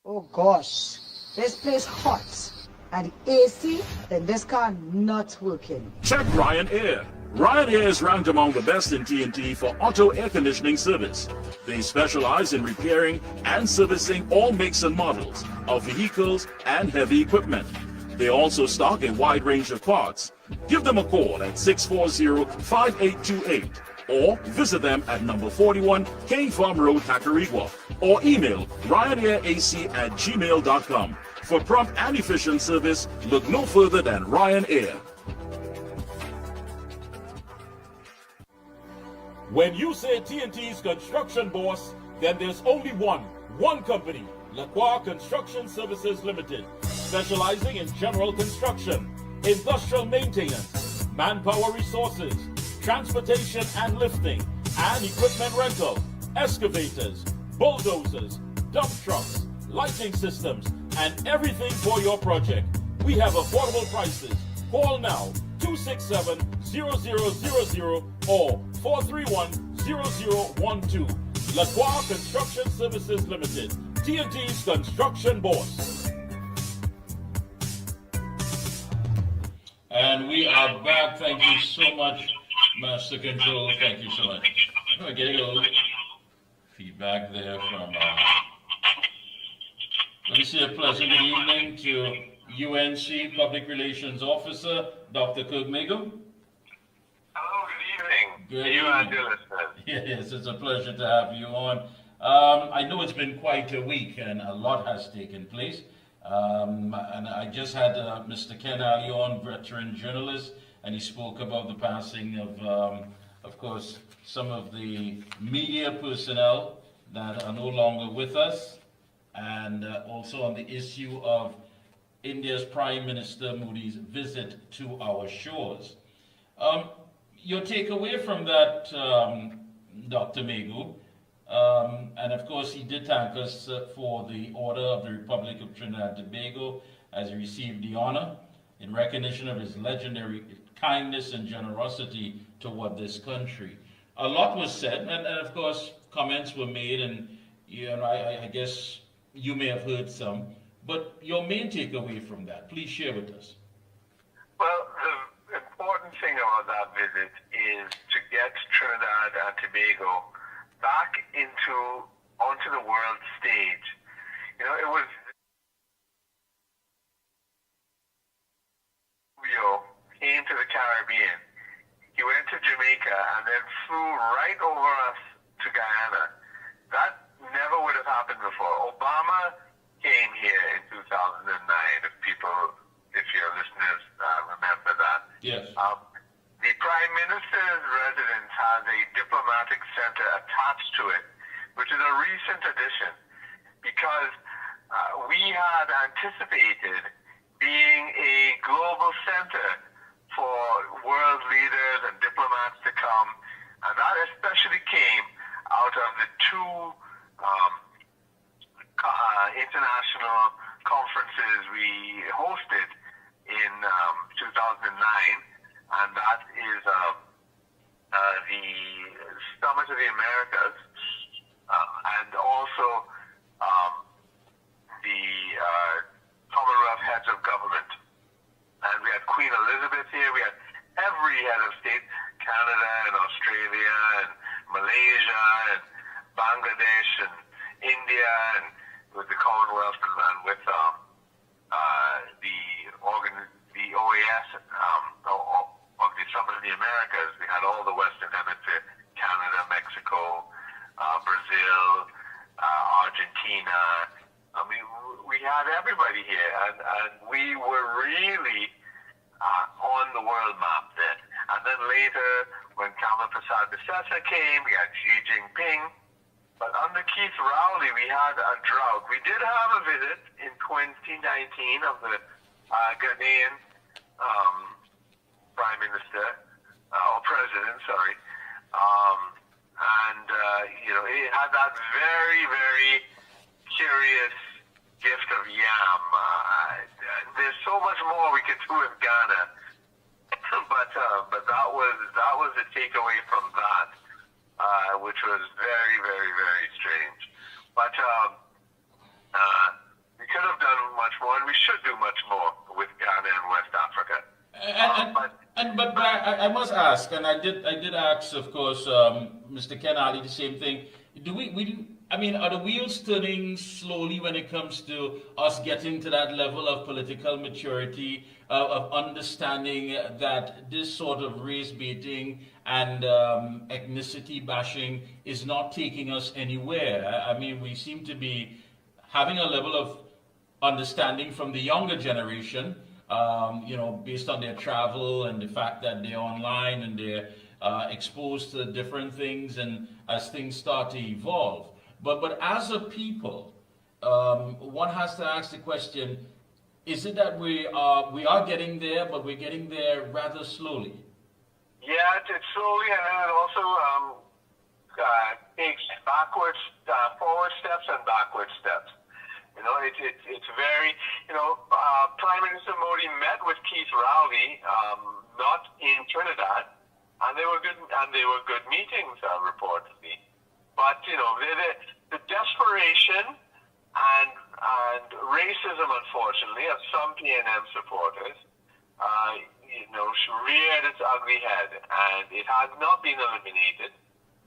Oh gosh, this place hot. And the AC in this car not working. Check Ryan Air. Ryan Air is ranked among the best in TNT for auto air conditioning service. They specialize in repairing and servicing all makes and models of vehicles and heavy equipment. They also stock a wide range of parts. Give them a call at 640-5828 or visit them at number 41 Cane Farm Road, Tacarigua, or email ryanairac@gmail.com. For prompt and efficient service, look no further than Ryan Air. When you say TNT's construction boss, then there's only one company, Lacroix Construction Services Limited, specializing in general construction, industrial maintenance, manpower resources, transportation and lifting, and equipment rental, excavators, bulldozers, dump trucks, lighting systems, and everything for your project. We have affordable prices. Call now 267-0000 or 431-0012. Lacroix Construction Services Limited, TNT's construction boss. And we are back. Thank you so much, Master Control. Thank you so much. I'm getting a little feedback there from... let me say a pleasant good evening to UNC Public Relations Officer, Dr. Kirk Mago. Hello, good evening. Good You and evening. your listeners. Yes, it's a pleasure to have you on. I know it's been quite a week and a lot has taken place. And I just had Mr. Ken Ali on, veteran journalist, and he spoke about the passing of course, some of the media personnel that are no longer with us, and also on the issue of India's Prime Minister Modi's visit to our shores. Your takeaway from that, Dr. Mago, and of course he did thank us for the Order of the Republic of Trinidad and Tobago as he received the honor in recognition of his legendary kindness and generosity toward this country. A lot was said, and of course comments were made, and I guess you may have heard some, but your main takeaway from that, please share with us. Well, the important thing about that visit is to get Trinidad and Tobago back onto the world stage. It was came to the Caribbean. He went to Jamaica and then flew right over us to Guyana. That never would have happened before. Obama came here in 2009, if your listeners remember that. Yes. The Prime Minister's residence has a diplomatic center attached to it, which is a recent addition, because we had anticipated being a global center for world leaders and diplomats to come, and that especially came out of the two international conferences we hosted in 2009, and that is the Summit of the Americas, and also the Commonwealth Heads of Government. And we had Queen Elizabeth here, we had every head of state, Canada and Australia and Malaysia and Bangladesh and India, and with the Commonwealth and with the OAS, of the Summit of the Americas. We had all the Western Hemisphere, Canada, Mexico, Brazil, Argentina. I mean, we had everybody here, and we were really on the world map then. And then later, when Kamal Prasad Bisesa came, we had Xi Jinping. But under Keith Rowley, we had a drought. We did have a visit in 2019 of the Ghanaian Prime Minister, or President, sorry. He had that very, very curious gift of yam. There's so much more we could do with Ghana, but that was the takeaway from that, which was very, very, very strange. But we could have done much more, and we should do much more with Ghana and West Africa. But I must ask, and I did ask, of course, Mr. Ken Ali, the same thing. Are the wheels turning slowly when it comes to us getting to that level of political maturity, of understanding that this sort of race baiting and ethnicity bashing is not taking us anywhere? I mean, we seem to be having a level of understanding from the younger generation, based on their travel and the fact that they're online and they're exposed to different things, and as things start to evolve. But as a people, one has to ask the question, is it that we are getting there, but we're getting there rather slowly? Yeah, it's slowly, and then it also takes forward steps and backward steps. It's very, Prime Minister Modi met with Keith Rowley, not in Trinidad, and they were good meetings, reportedly. But the desperation and racism, unfortunately, of some PNM supporters, reared its ugly head, and it has not been eliminated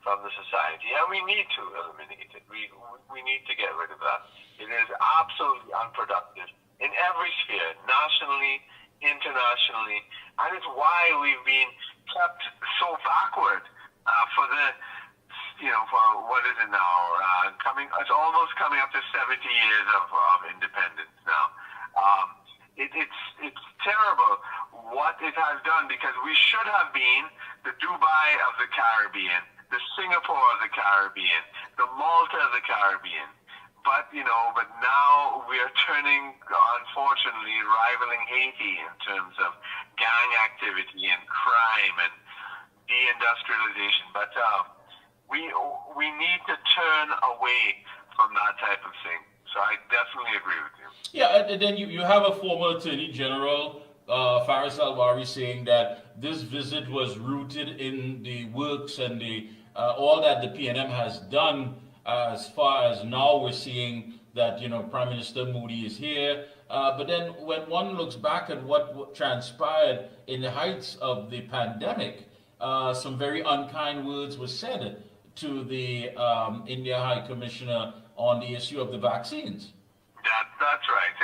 from the society, and we need to eliminate it. We need to get rid of that. It is absolutely unproductive in every sphere, not nationally, internationally, and it's why we've been kept so backward for the, for what is it now? It's almost coming up to 70 years of independence now. It's terrible what it has done, because we should have been the Dubai of the Caribbean, the Singapore of the Caribbean, the Malta of the Caribbean. But now we are turning, unfortunately, rivaling Haiti in terms of gang activity and crime and deindustrialization. But we need to turn away from that type of thing. So I definitely agree with you. Yeah, and then you have a former Attorney General, Faris Alwari, saying that this visit was rooted in the works and the all that the PNM has done. As far as now, we're seeing that Prime Minister Moody is here. But then when one looks back at what transpired in the heights of the pandemic, some very unkind words were said to the India High Commissioner on the issue of the vaccines. That's right.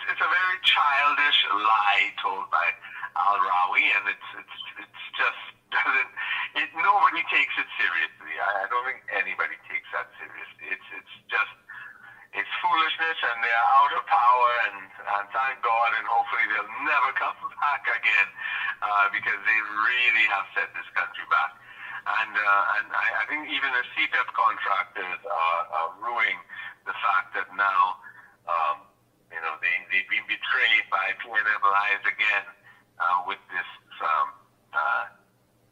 It's a very childish lie told by Al-Rawi, and it's just doesn't. Nobody takes it seriously. I don't think anybody takes that seriously. It's foolishness, and they're out of power, and thank God, and hopefully they'll never come back again, because they really have set this country back. And I think even the CPEP contractors are ruining the fact that now, they've been betrayed by PNM lies again with this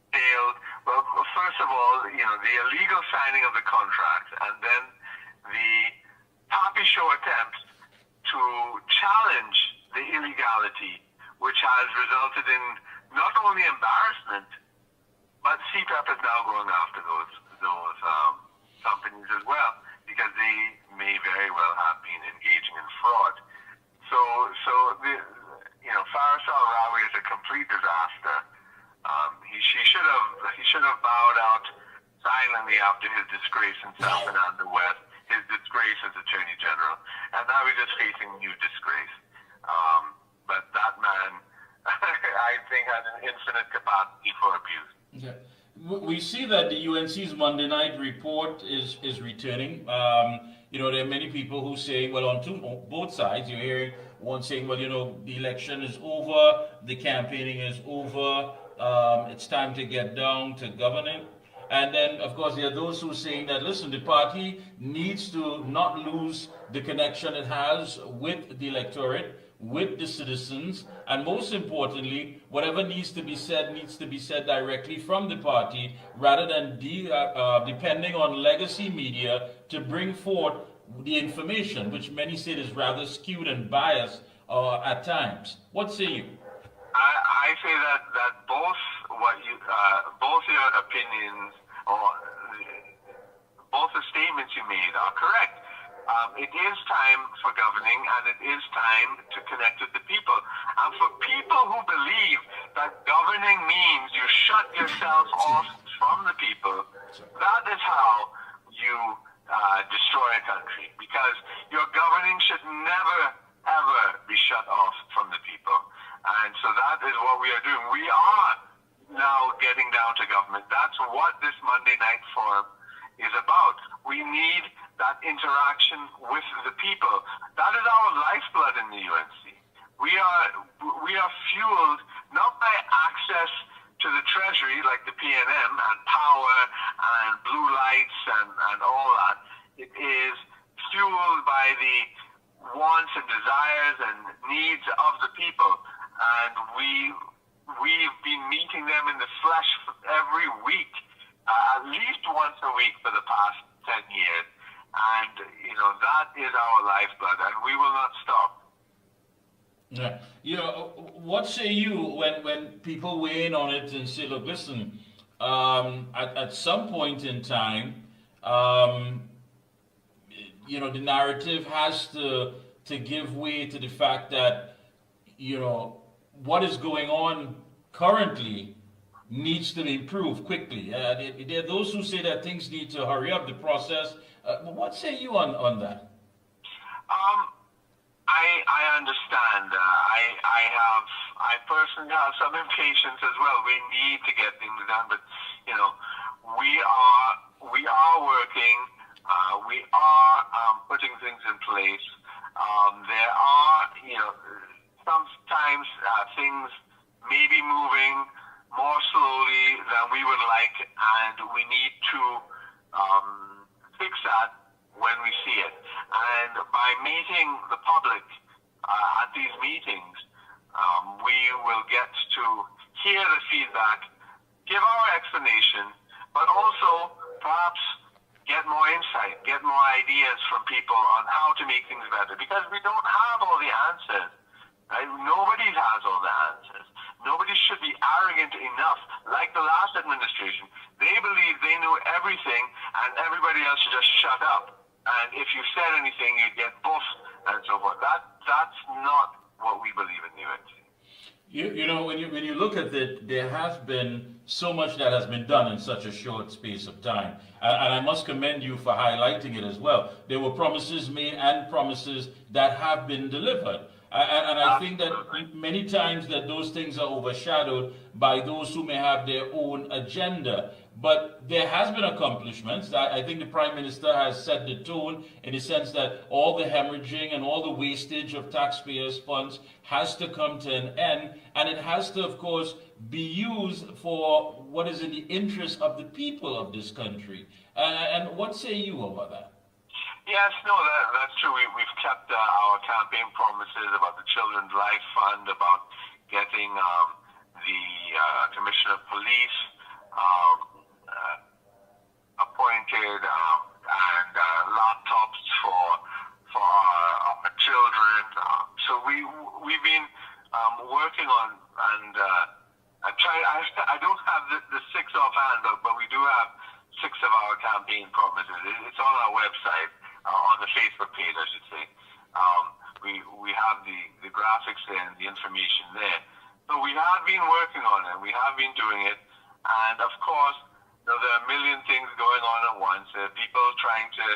failed. Well, first of all, the illegal signing of the contract, and then the poppy show attempts to challenge the illegality, which has resulted in not only embarrassment, but CPEP is now going after those companies as well, because they may very well have been engaging in fraud. So Faris Al-Rawi is a complete disaster. He should have bowed out silently after his disgrace in South Fernando West, his disgrace as Attorney General, and now he's just facing new disgrace. But that man, I think, has an infinite capacity for abuse. Okay. We see that the UNC's Monday night report is returning. There are many people who say, well, on both sides, you're hearing one saying, well, the election is over, the campaigning is over, it's time to get down to governing. And then, of course, there are those who are saying that, listen, the party needs to not lose the connection it has with the electorate, with the citizens, and most importantly, whatever needs to be said directly from the party, rather than depending on legacy media to bring forth the information, which many say is rather skewed and biased at times. What say you? I say that both your opinions or both the statements you made are correct. It is time for governing, and it is time to connect with the people. And for people who believe that governing means you shut yourself off from the people, that is how you destroy a country. Because your governing should never, ever be shut off from the people. And so that is what we are doing. We are now getting down to government. That's what this Monday night forum is about. We need that interaction with the people. That is our lifeblood in the UNC. We are fueled not by access to the treasury like the PNM and power and blue lights and all that. It is fueled by the wants and desires and needs of the people. And we've been meeting them in the flesh every week, at least once a week for the past 10 years. And, that is our lifeblood, and we will not stop. Yeah. What say you when people weigh in on it and say, look, listen, at some point in time, the narrative has to give way to the fact that, what is going on currently needs to be improved quickly. There are those who say that things need to hurry up the process. What say you on that? I I understand. I personally have some impatience as well. We need to get things done, but you know, we are working. We are putting things in place. There are, you know, sometimes things may be moving more slowly than we would like, and we need to fix that when we see it. And by meeting the public at these meetings, we will get to hear the feedback, give our explanation, but also perhaps get more insight, get more ideas from people on how to make things better. Because we don't have all the answers. Right? Nobody has all the answers. Nobody should be arrogant enough, like the last administration. They believe they knew everything, and everybody else should just shut up. And if you said anything, you'd get buffed and so forth. That's not what we believe in New York City. You know, when you look at it, there has been so much that has been done in such a short space of time. And I must commend you for highlighting it as well. There were promises made and promises that have been delivered. And I think that many times that those things are overshadowed by those who may have their own agenda. But there has been accomplishments. I think the Prime Minister has set the tone in the sense that all the hemorrhaging and all the wastage of taxpayers' funds has to come to an end. And it has to, of course, be used for what is in the interest of the people of this country. And what say you about that? Yes, no, that's true. We've kept our campaign promises about the Children's Life Fund, about getting the Commissioner of Police appointed, and laptops for our children. So we've been working on, and I don't have the six offhand, but we do have 6 of our campaign promises. It's on our website. On the Facebook page, I should say. We have the graphics there and the information there. So we have been working on it. We have been doing it. And of course, there are a million things going on at once. There are people trying to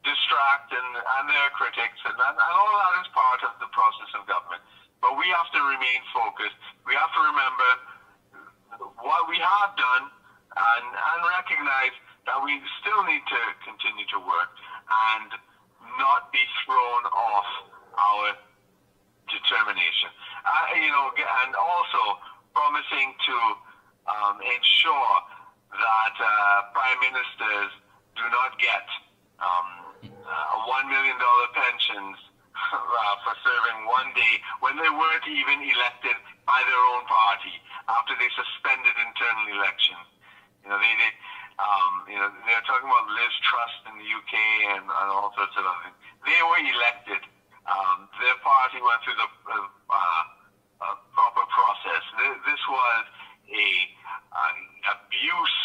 distract, and there are critics. And all that is part of the process of government. But we have to remain focused. We have to remember what we have done and recognize that we still need to continue to work and not be thrown off our determination. And also promising to ensure that prime ministers do not get $1 million pensions for serving one day when they weren't even elected by their own party after they suspended internal elections. They're talking about Liz Truss in the UK and all sorts of other things. They were elected. Their party went through the proper process. This was a abuse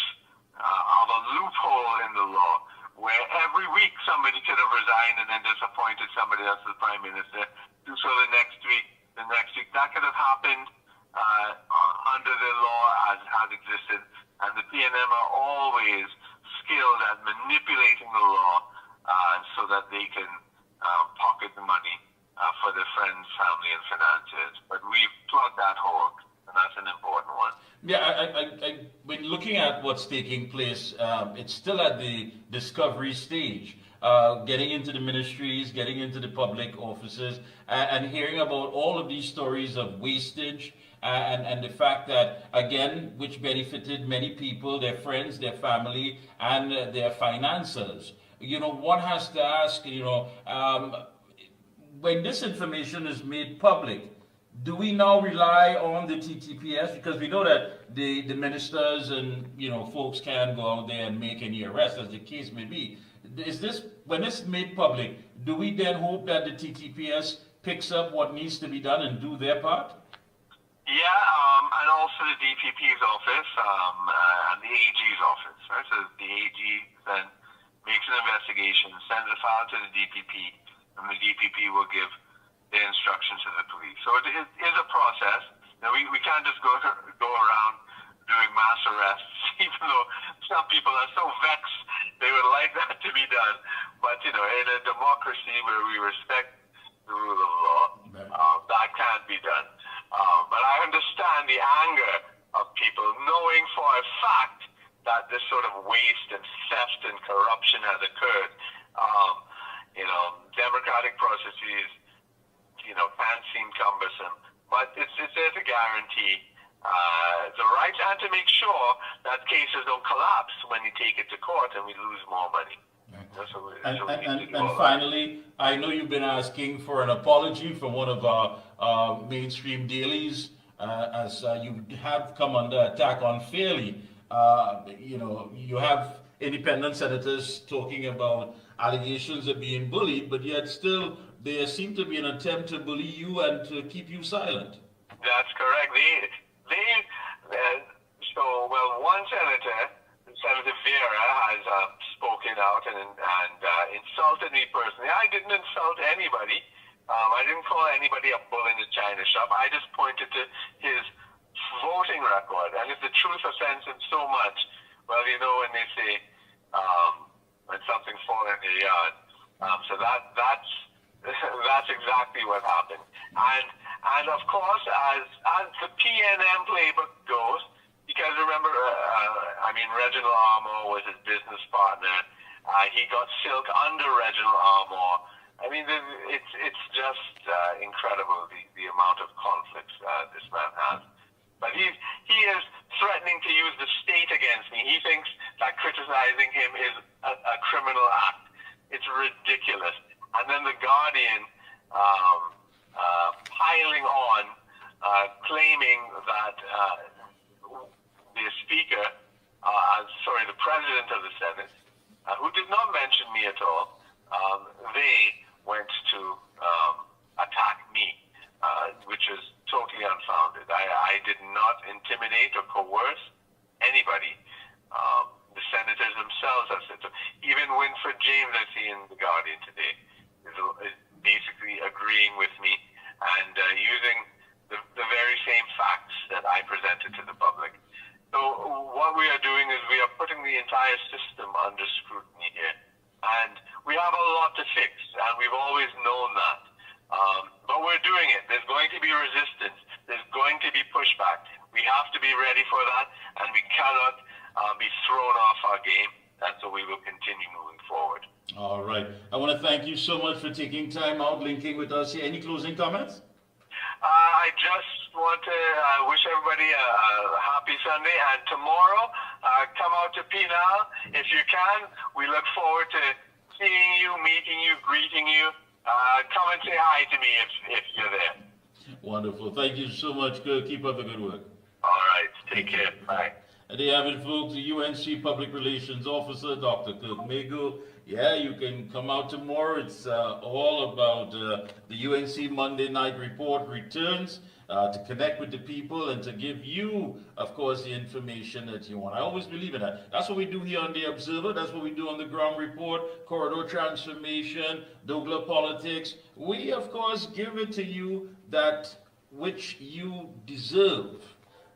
of a loophole in the law, where every week somebody could have resigned and then just appointed somebody else as prime minister. So the next week, that could have happened under the law as existed. And the PNM are always skilled at manipulating the law so that they can pocket the money for their friends, family, and financiers. But we've plugged that hole, and that's an important one. Yeah, when looking at what's taking place, it's still at the discovery stage. Getting into the ministries, getting into the public offices, and hearing about all of these stories of wastage, and the fact that, again, which benefited many people, their friends, their family, and their finances. One has to ask, when this information is made public, do we now rely on the TTPS? Because we know that the ministers and, folks can go out there and make any arrests, as the case may be. When it's made public, do we then hope that the TTPS picks up what needs to be done and do their part? Yeah, and also the DPP's office and the AG's office. Right? So the AG then makes an investigation, sends a file to the DPP, and the DPP will give the instructions to the police. So it is a process. We can't just go around doing mass arrests, even though some people are so vexed they would like that to be done. But in a democracy where we respect the rule of law. That can't be done. But I understand the anger of people knowing for a fact that this sort of waste and theft and corruption has occurred. Democratic processes, can seem cumbersome, but it's there to guarantee the right and to make sure that cases don't collapse when you take it to court and we lose more money. And finally, I know you've been asking for an apology from one of our mainstream dailies as you have come under attack unfairly. You have independent senators talking about allegations of being bullied, but yet still there seemed to be an attempt to bully you and to keep you silent. That's correct. One senator, Senator Vera, has spoken out and insulted me personally. I didn't insult anybody. I didn't call anybody a bull in the china shop. I just pointed to his voting record. And if the truth offends him so much, well, when they say when something's falling in the yard. So that's exactly what happened. And of course, as the PNM playbook goes, because remember, Reginald Armour was his business partner. He got silk under Reginald Armour. It's just incredible the amount of conflicts this man has. But he is threatening to use the state against me. He thinks that criticizing him is a criminal act. It's ridiculous. And then the Guardian piling on, claiming that the Speaker, the President of the Senate, who did not mention me at all, they went to attack me, which is totally unfounded. I did not intimidate or coerce anybody. The senators themselves have said so. Even Winfred James, I see in the Guardian today, is basically agreeing with me and using the very same facts that I presented to the public. So what we are doing is we are putting the entire system under scrutiny here. And we have a lot to fix, and we've always known that. But we're doing it. There's going to be resistance. There's going to be pushback. We have to be ready for that, and we cannot be thrown off our game. And so we will continue moving forward. All right. I want to thank you so much for taking time out, linking with us here. Any closing comments? I just want to wish everybody a happy Sunday, and tomorrow come out to Pinal if you can. We look forward to seeing you, meeting you, greeting you. Come and say hi to me if you're there. Wonderful. Thank you so much. Keep up the good work. All right. Take care. Bye. And there you have it, folks. The UNC Public Relations Officer, Dr. Kirk Mago. Yeah, you can come out tomorrow. It's all about the UNC Monday Night Report returns to connect with the people and to give you, of course, the information that you want. I always believe in that. That's what we do here on The Observer. That's what we do on the Ground Report, Corridor Transformation, Douglas Politics. We, of course, give it to you that which you deserve.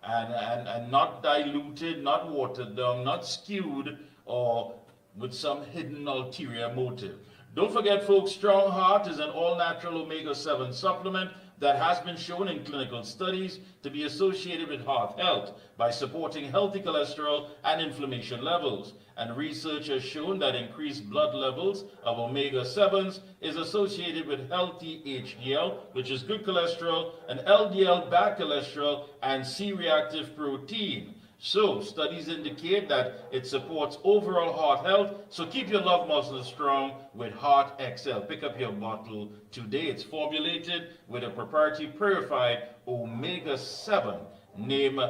And not diluted, not watered down, not skewed, or with some hidden ulterior motive. Don't forget, folks, Strong Heart is an all-natural omega-7 supplement that has been shown in clinical studies to be associated with heart health by supporting healthy cholesterol and inflammation levels. And research has shown that increased blood levels of omega-7s is associated with healthy HDL, which is good cholesterol, and LDL bad cholesterol, and C-reactive protein. So, studies indicate that it supports overall heart health. So keep your love muscles strong with Heart XL. Pick up your bottle today. It's formulated with a proprietary purified omega-7 named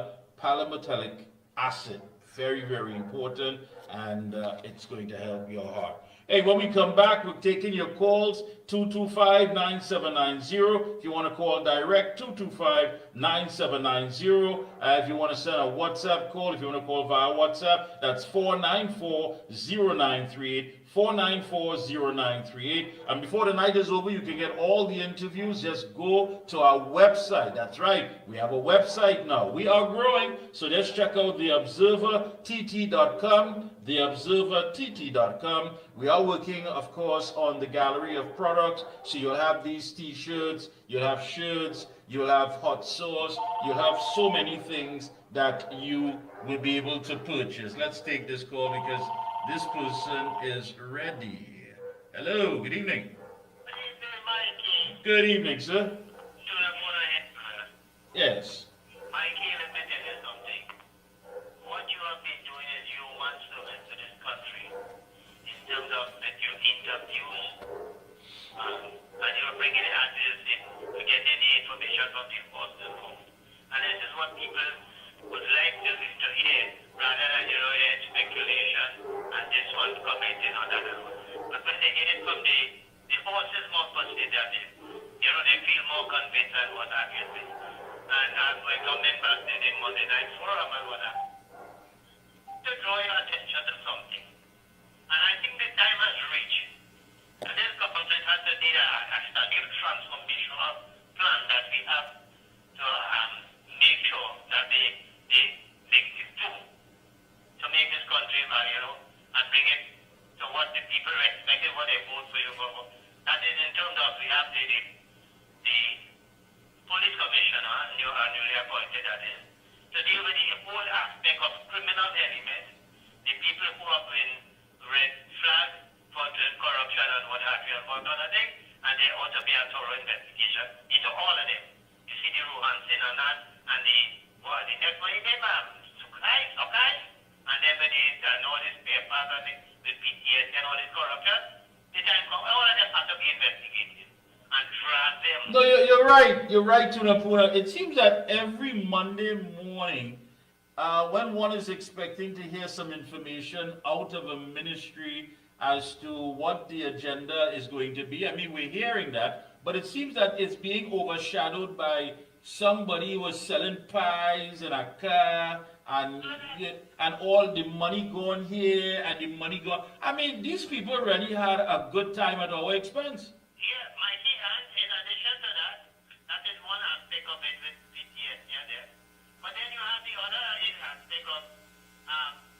palmitoleic acid. Very, very important, and it's going to help your heart. Hey, when we come back, we're taking your calls, 225-9790. If you want to call direct, 225-9790. If you want to send a WhatsApp call, if you want to call via WhatsApp, that's 494-0938, 494-0938. And before the night is over, you can get all the interviews. Just go to our website. That's right. We have a website now. We are growing. So just check out theobservertt.com, theobservertt.com. We are working, of course, on the gallery of products. So you'll have these t-shirts, you'll have shirts, you'll have hot sauce, you'll have so many things that you will be able to purchase. Let's take this call because this person is ready. Hello, good evening. Good evening, sir. Yes. Mikey, let me tell you something. What you have been doing is human service to this country in terms of that your interviews and you're bringing it as is to get any information from the horse's mouth. And this is what people would like to hear rather than speculation and this one commenting on that. But when they get it from the horse's mouth, but they feel more convinced and what have you. And we're coming back to the Monday night forum and what have you. To draw your attention to something. And I think the time has reached. And this government has to do a staggered transformational plan that we have to make sure that they make it do to make this country and bring it to what the people expect and what they vote for you for. That is in terms of we have the police commissioner, newly appointed that is, to deal with the whole aspect of criminal element, the people who have been red flag for corruption and what have you, and what other thing, and there ought to be a thorough investigation into all of them. You see the Ruhansin and that, and the next one, okay? And then when they done all these papers and the PTS and all this corruption, the time comes, all of them have to be investigated and drag them. No, you're right. You're right, Tunapuna. It seems that every Monday morning, when one is expecting to hear some information out of a ministry as to what the agenda is going to be, I mean, we're hearing that, but it seems that it's being overshadowed by somebody who was selling pies in a car and all the money going here and the money going. I mean, these people really had a good time at our expense. Yeah, Mikey, and in addition to that, that is one aspect of it with PTSD there. But then you have the other aspect of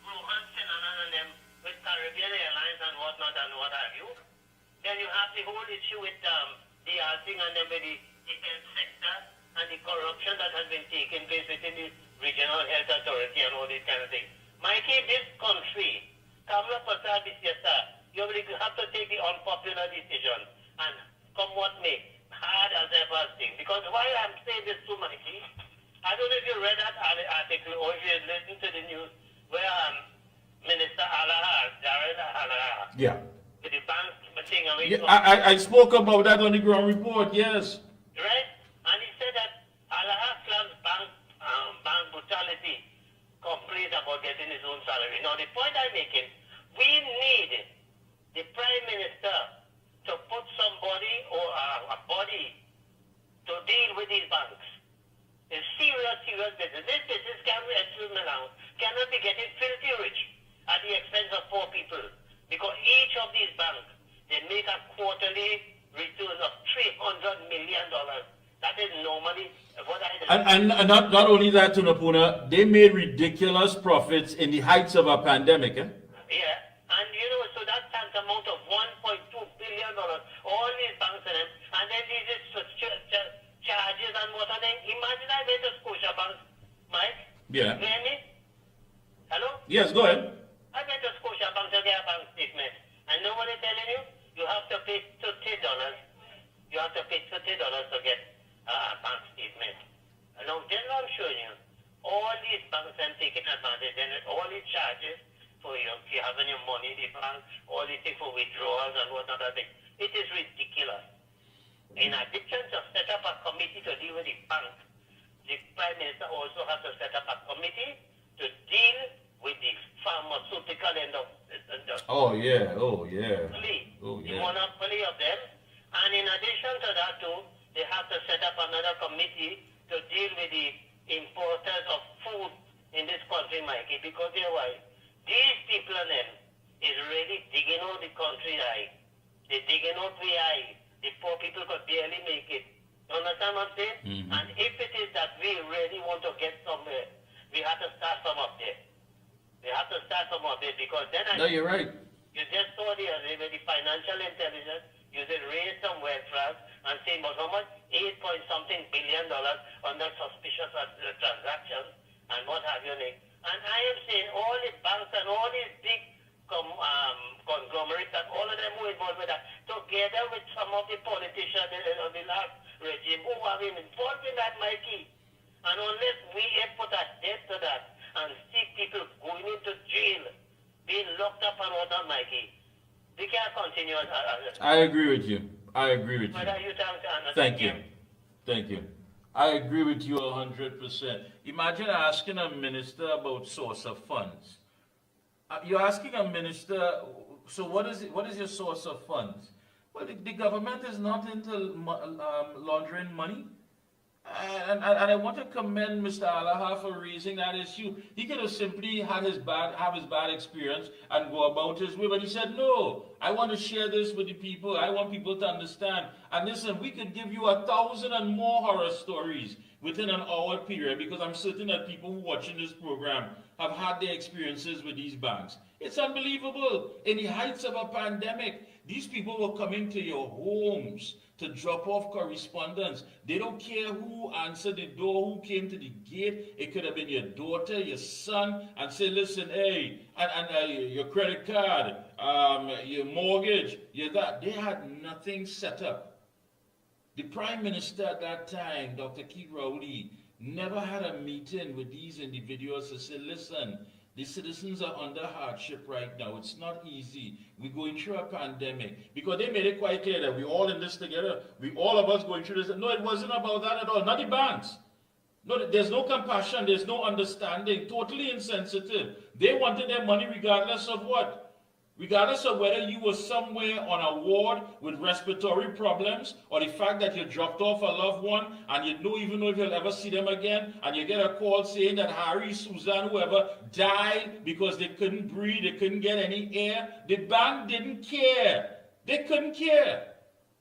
Rohanson and them with Caribbean Airlines and whatnot and what have you. Then you have the whole issue with the thing and then with the health sector and the corruption that has been taking place within the regional health authority and all these kind of things. Mikey, this country, Kamala Prasad is yes, sir. You will have to take the unpopular decision and come what may, hard as ever thing. Because why I'm saying this to Mikey, I don't know if you read that article or if you listened to the news where Minister Darren Alahar, Yeah. with the bank thing. I spoke about that on the ground report, yes. Right? And he said that Alahar slams bank brutality complains about getting his own salary. Now the point I'm making, we need the Prime Minister to put somebody or a body to deal with these banks. It's serious business. This business cannot be getting filthy rich at the expense of poor people. Because each of these banks, they make a quarterly return of $300 million. That is normally what And not only that, Tunapuna, they made ridiculous profits in the heights of a pandemic. Eh? Yeah, and so that's tantamount of $1.2 billion. All these banks and then these charges and what are they? Imagine I went to Scotia Bank, Mike. Yeah. You hear me? Hello? Yes, go ahead. I went to Scotia Bank to get a bank statement. And know what they're telling you? You have to pay $30. You have to pay $30 to get a bank statement. And now then I'm showing you, all these banks are taking advantage and all these charges for you having your money in the bank, all these things for withdrawals and what other things. It is ridiculous. In addition to set up a committee to deal with the bank, the Prime Minister also has to set up a committee to deal with the pharmaceutical end of the Oh yeah. the monopoly of them. And in addition to that too, they have to set up another committee to deal with the importers of food in this country, Mikey, because they're why these people and them, is really digging out the country eye. They're digging out the eye. The poor people could barely make it. You understand what I'm saying? Mm-hmm. And if it is that we really want to get somewhere, we have to start from up there. We have to start from up there because then No, you're right. you just saw the financial intelligence, you did raise some wealth for us and say, but how much? $8-point-something billion under suspicious transactions and what have you. And I am saying all the banks and all these big conglomerates and all of them who are involved with that, together with some of the politicians of the last regime who have been involved in that, Mikey. And unless we put a death to that and see people going into jail, being locked up and whatnot, Mikey, we can't continue. I agree with you. I agree with you. Thank you. Thank you. I agree with you 100%. Imagine asking a minister about source of funds. You're asking a minister, so what is it? What is your source of funds? Well, the government is not into laundering money. And I want to commend Mr. Alaha for raising that issue. He could have simply had his bad experience and go about his way, but he said, no, I want to share this with the people. I want people to understand. And listen, we could give you 1,000 and more horror stories within an hour period, because I'm certain that people who are watching this program have had their experiences with these banks. It's unbelievable. In the heights of a pandemic, these people were coming to your homes to drop off correspondence. They don't care who answered the door, who came to the gate. It could have been your daughter, your son, and say, listen, hey, and your credit card, your mortgage, your that. They had nothing set up. The Prime Minister at that time, Dr. Keith Rowley, never had a meeting with these individuals to say, listen, the citizens are under hardship right now. It's not easy. We're going through a pandemic. Because they made it quite clear that we're all in this together. We all of us going through this. No, it wasn't about that at all. Not the banks. No, there's no compassion. There's no understanding. Totally insensitive. They wanted their money regardless of what? Regardless of whether you were somewhere on a ward with respiratory problems, or the fact that you dropped off a loved one and you don't even know if you'll ever see them again, and you get a call saying that Harry, Susan, whoever died because they couldn't breathe, they couldn't get any air. The bank didn't care. They couldn't care.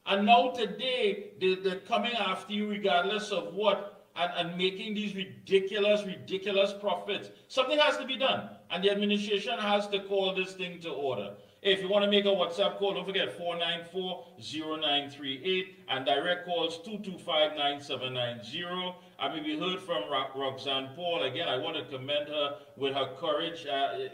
And now today, they're coming after you regardless of what, and making these ridiculous profits. Something has to be done. And the administration has to call this thing to order. If you want to make a WhatsApp call, don't forget 494-0938 and direct calls 225-9790. I mean, we heard from Roxanne Paul. Again, I want to commend her with her courage. They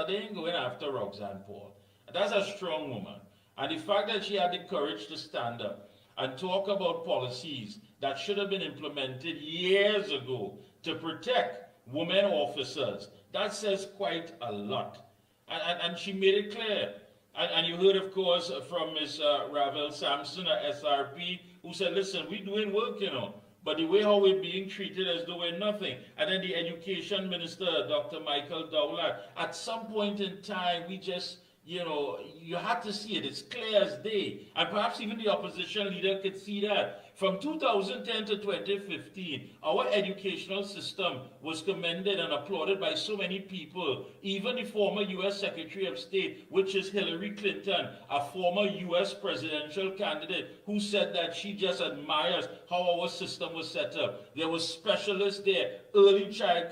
ain't going after Roxanne Paul. That's a strong woman. And the fact that she had the courage to stand up and talk about policies that should have been implemented years ago to protect women officers, that says quite a lot. And she made it clear. And you heard, of course, from Ms. Ravel Sampson at SRP, who said, listen, we're doing work, but the way how we're being treated as though we're nothing. And then the Education Minister, Dr. Michael Dowler, at some point in time, we just, you had to see it. It's clear as day. And perhaps even the opposition leader could see that. From 2010 to 2015, our educational system was commended and applauded by so many people. Even the former U.S. Secretary of State, which is Hillary Clinton, a former U.S. presidential candidate, who said that she just admires how our system was set up. There were specialists there, early child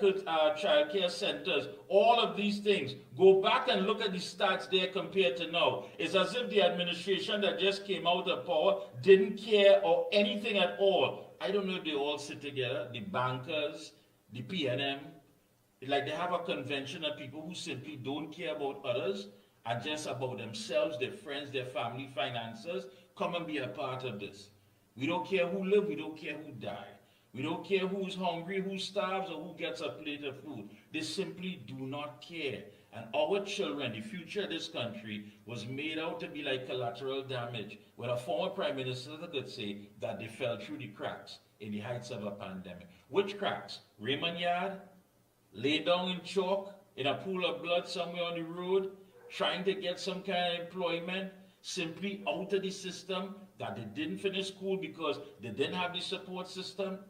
care centers, all of these things. Go back and look at the stats there compared to now. It's as if the administration that just came out of power didn't care or anything at all. I don't know if they all sit together, the bankers, the PNM, like they have a convention of people who simply don't care about others and just about themselves, their friends, their family, finances. Come and be a part of this. We don't care who live, we don't care who die. We don't care who's hungry, who starves, or who gets a plate of food. They simply do not care. And our children, the future of this country, was made out to be like collateral damage, when a former prime minister could say that they fell through the cracks in the heights of a pandemic. Which cracks? Raymond Yard, lay down in chalk, in a pool of blood somewhere on the road, trying to get some kind of employment, simply out of the system, that they didn't finish school because they didn't have the support system,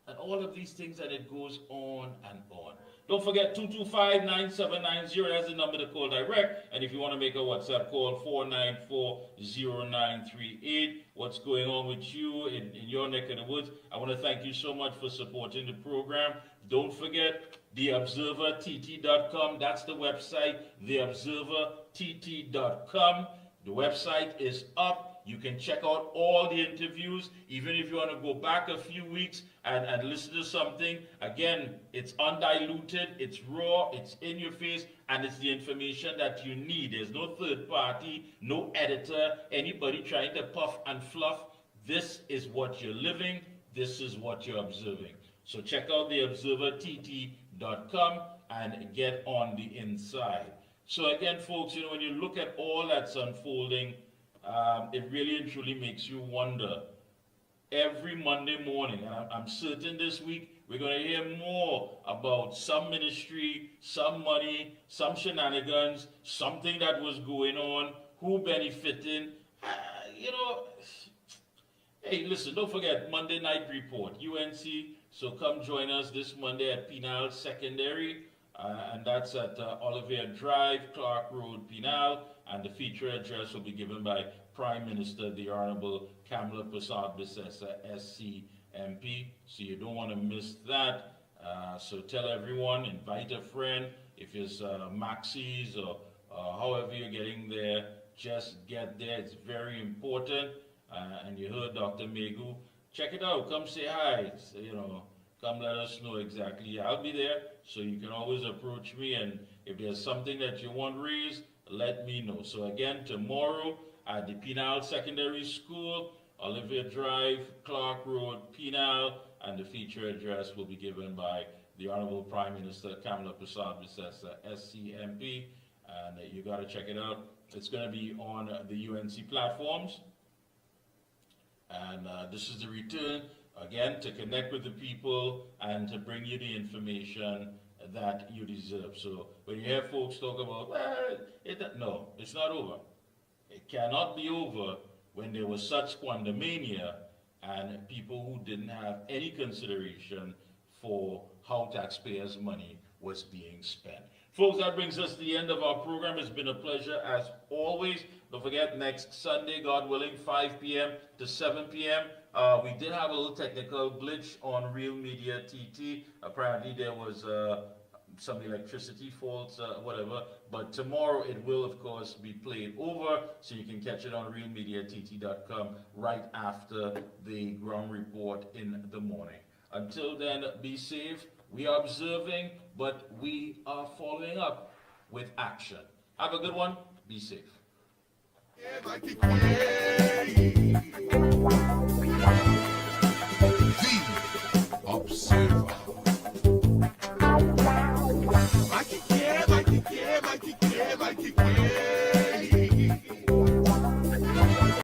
and all of these things, and it goes on and on. Don't forget 225-9790. That's the number to call direct. And if you want to make a WhatsApp call, 494-0938. What's going on with you in your neck of the woods? I want to thank you so much for supporting the program. Don't forget theobservertt.com. That's the website, theobservertt.com. The website is up. You can check out all the interviews, even if you want to go back a few weeks and listen to something. Again, it's undiluted, it's raw, it's in your face, and it's the information that you need. There's no third party, no editor, anybody trying to puff and fluff. This is what you're living. This is what you're observing. So check out theobservertt.com and get on the inside. So again, folks, you know, when you look at all that's unfolding, it really and truly makes you wonder. Every Monday morning, and I'm certain this week, we're going to hear more about some ministry, some money, some shenanigans, something that was going on, who benefiting. You know, hey, listen, don't forget Monday Night Report, UNC. So come join us this Monday at Penal Secondary. And that's at Olivier Drive, Clark Road, Penal. And the feature address will be given by Prime Minister, the Honorable Kamala Persad-Bissessar, SCMP. So you don't want to miss that. So tell everyone, invite a friend. If it's Maxis or however you're getting there, just get there. It's very important. And you heard Dr. Megu. Check it out. Come say hi. So, you know, come let us know exactly. I'll be there. So you can always approach me. And if there's something that you want raised, let me know. So again, tomorrow at the Penal Secondary School, Olivier Drive, Clark Road, Penal, and the feature address will be given by the Honorable Prime Minister Kamala Persad-Bissessar, SCMP, and you got to check it out. It's going to be on the UNC platforms, and this is the return, again, to connect with the people and to bring you the information that you deserve. So when you hear folks talk about, well, no, it's not over. It cannot be over when there was such squandermania and people who didn't have any consideration for how taxpayers' money was being spent. Folks, that brings us to the end of our program. It's been a pleasure as always. Don't forget, next Sunday, God willing, 5 p.m. to 7 p.m. We did have a little technical glitch on Real Media TT. Apparently there was some electricity faults, whatever. But tomorrow it will, of course, be played over, so you can catch it on realmediatt.com right after the ground report in the morning. Until then, be safe. We are observing, but we are following up with action. Have a good one. Be safe. Yeah, Mikey,